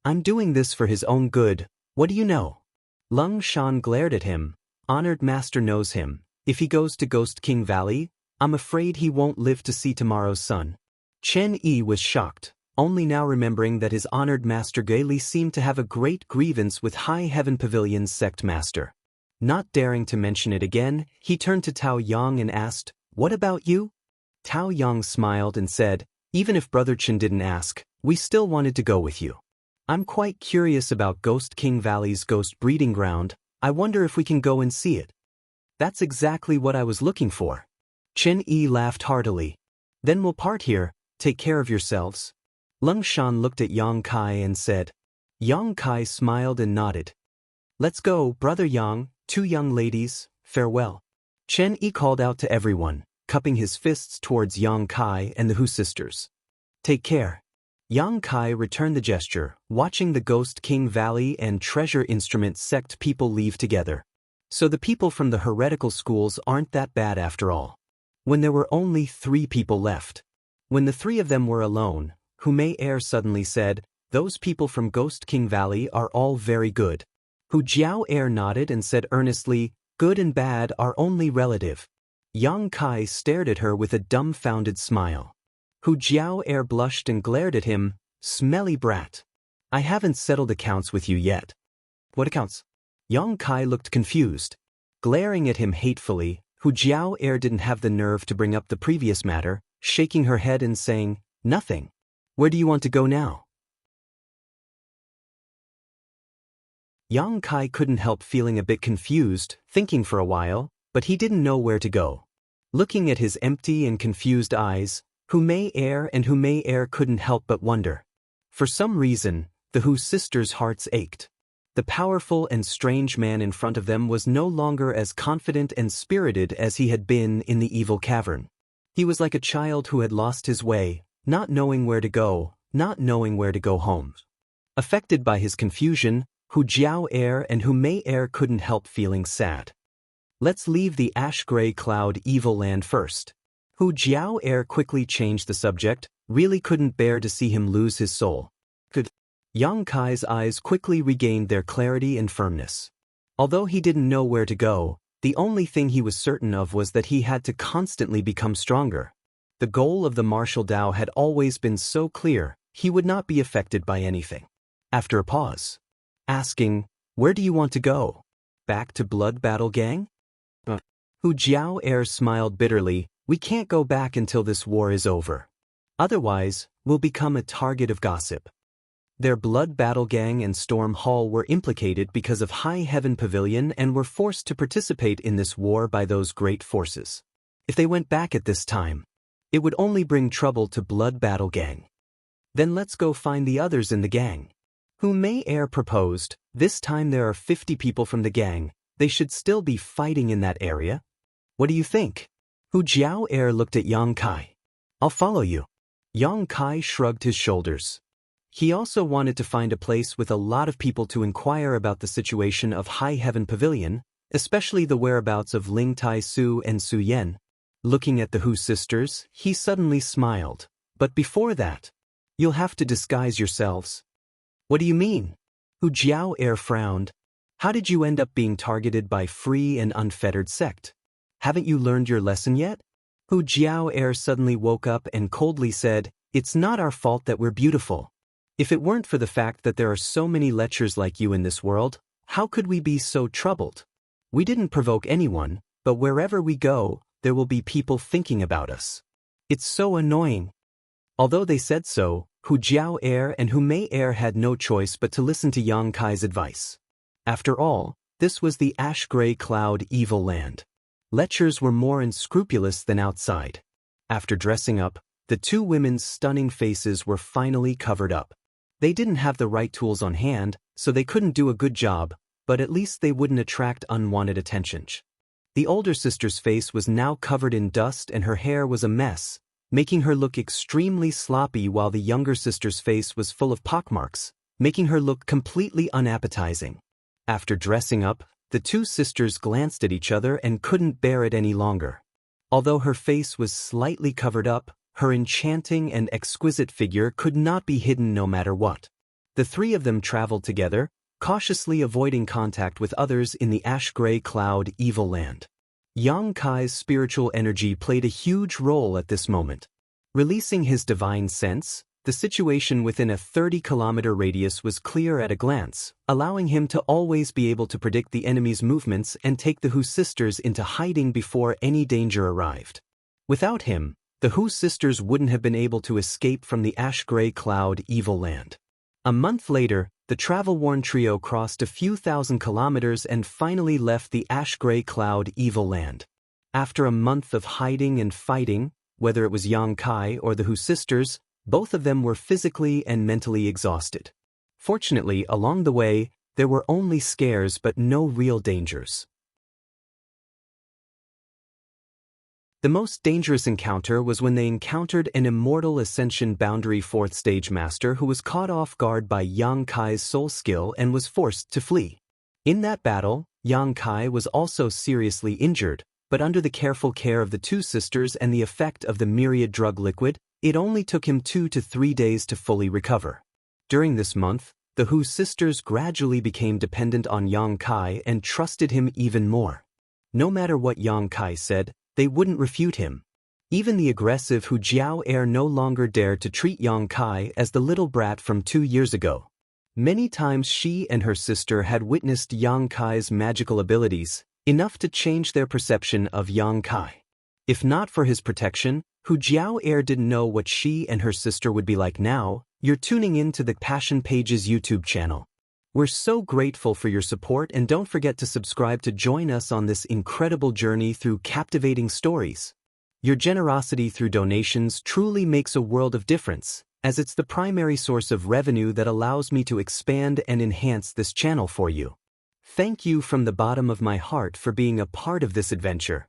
"I'm doing this for his own good, what do you know?" Lung Shan glared at him. "Honored master knows him. If he goes to Ghost King Valley, I'm afraid he won't live to see tomorrow's sun." Chen Yi was shocked, only now remembering that his honored master Gaili seemed to have a great grievance with High Heaven Pavilion's sect master. Not daring to mention it again, he turned to Tao Yang and asked, "What about you?" Tao Yang smiled and said, "Even if Brother Chen didn't ask, we still wanted to go with you. I'm quite curious about Ghost King Valley's ghost breeding ground. I wonder if we can go and see it." "That's exactly what I was looking for." Chen Yi laughed heartily. "Then we'll part here, take care of yourselves." Lung Shan looked at Yang Kai and said. Yang Kai smiled and nodded. "Let's go, Brother Yang, two young ladies, farewell." Chen Yi called out to everyone, cupping his fists towards Yang Kai and the Hu sisters. "Take care." Yang Kai returned the gesture, watching the Ghost King Valley and Treasure Instrument sect people leave together. So the people from the heretical schools aren't that bad after all. When there were only 3 people left. When the 3 of them were alone, Hu Mei Er suddenly said, "Those people from Ghost King Valley are all very good." Hu Jiao Er nodded and said earnestly, "Good and bad are only relative." Yang Kai stared at her with a dumbfounded smile. Hu Jiao Er blushed and glared at him, "Smelly brat. I haven't settled accounts with you yet." "What accounts?" Yang Kai looked confused. Glaring at him hatefully, Hu Jiao Er didn't have the nerve to bring up the previous matter, shaking her head and saying, "Nothing. Where do you want to go now?" Yang Kai couldn't help feeling a bit confused, thinking for a while, but he didn't know where to go. Looking at his empty and confused eyes, Hu Mei Er couldn't help but wonder. For some reason, the Hu sisters' hearts ached. The powerful and strange man in front of them was no longer as confident and spirited as he had been in the evil cavern. He was like a child who had lost his way, not knowing where to go, not knowing where to go home. Affected by his confusion, Hu Jiao Er and Hu Mei Er couldn't help feeling sad. "Let's leave the ash-gray cloud evil land first." Hu Jiao Er quickly changed the subject, really couldn't bear to see him lose his soul. "Good." Yang Kai's eyes quickly regained their clarity and firmness. Although he didn't know where to go, the only thing he was certain of was that he had to constantly become stronger. The goal of the martial Dao had always been so clear, he would not be affected by anything. After a pause, asking, "Where do you want to go? Back to Blood Battle Gang?" Hu Jiao smiled bitterly. "We can't go back until this war is over. Otherwise, we'll become a target of gossip." Their Blood Battle Gang and Storm Hall were implicated because of High Heaven Pavilion and were forced to participate in this war by those great forces. If they went back at this time, it would only bring trouble to Blood Battle Gang. "Then let's go find the others in the gang." Hu Mei proposed. "This time there are 50 people from the gang. They should still be fighting in that area. What do you think?" Hu Jiao looked at Yang Kai. "I'll follow you." Yang Kai shrugged his shoulders. He also wanted to find a place with a lot of people to inquire about the situation of High Heaven Pavilion, especially the whereabouts of Ling Tai Su and Su Yan. Looking at the Hu sisters, he suddenly smiled. "But before that, you'll have to disguise yourselves." "What do you mean?" Hu Jiao frowned. "How did you end up being targeted by free and unfettered sect? Haven't you learned your lesson yet?" Hu Jiao suddenly woke up and coldly said, "It's not our fault that we're beautiful. If it weren't for the fact that there are so many lechers like you in this world, how could we be so troubled? We didn't provoke anyone, but wherever we go, there will be people thinking about us. It's so annoying." Although they said so, Hu Jiao and Hu Mei had no choice but to listen to Yang Kai's advice. After all, this was the ash-gray cloud evil land. Lechers were more unscrupulous than outside. After dressing up, the two women's stunning faces were finally covered up. They didn't have the right tools on hand, so they couldn't do a good job, but at least they wouldn't attract unwanted attention. The older sister's face was now covered in dust and her hair was a mess, making her look extremely sloppy, while the younger sister's face was full of pockmarks, making her look completely unappetizing. After dressing up, the two sisters glanced at each other and couldn't bear it any longer. Although her face was slightly covered up, her enchanting and exquisite figure could not be hidden no matter what. The three of them traveled together, cautiously avoiding contact with others in the ash-gray cloud evil land. Yang Kai's spiritual energy played a huge role at this moment. Releasing his divine sense, the situation within a 30-kilometer radius was clear at a glance, allowing him to always be able to predict the enemy's movements and take the Hu sisters into hiding before any danger arrived. Without him, the Hu sisters wouldn't have been able to escape from the ash-gray cloud evil land. A month later, the travel-worn trio crossed a few thousand kilometers and finally left the ash-gray cloud evil land. After a month of hiding and fighting, whether it was Yang Kai or the Hu sisters, both of them were physically and mentally exhausted. Fortunately, along the way, there were only scares but no real dangers. The most dangerous encounter was when they encountered an Immortal Ascension Boundary 4th Stage Master who was caught off guard by Yang Kai's soul skill and was forced to flee. In that battle, Yang Kai was also seriously injured, but under the careful care of the two sisters and the effect of the myriad drug liquid, it only took him 2 to 3 days to fully recover. During this month, the Hu sisters gradually became dependent on Yang Kai and trusted him even more. No matter what Yang Kai said, they wouldn't refute him. Even the aggressive Hu Jiao no longer dared to treat Yang Kai as the little brat from 2 years ago. Many times she and her sister had witnessed Yang Kai's magical abilities, enough to change their perception of Yang Kai. If not for his protection, Hu Jiao didn't know what she and her sister would be like now. You're tuning in to the Passion Pages YouTube channel. We're so grateful for your support, and don't forget to subscribe to join us on this incredible journey through captivating stories. Your generosity through donations truly makes a world of difference, as it's the primary source of revenue that allows me to expand and enhance this channel for you. Thank you from the bottom of my heart for being a part of this adventure.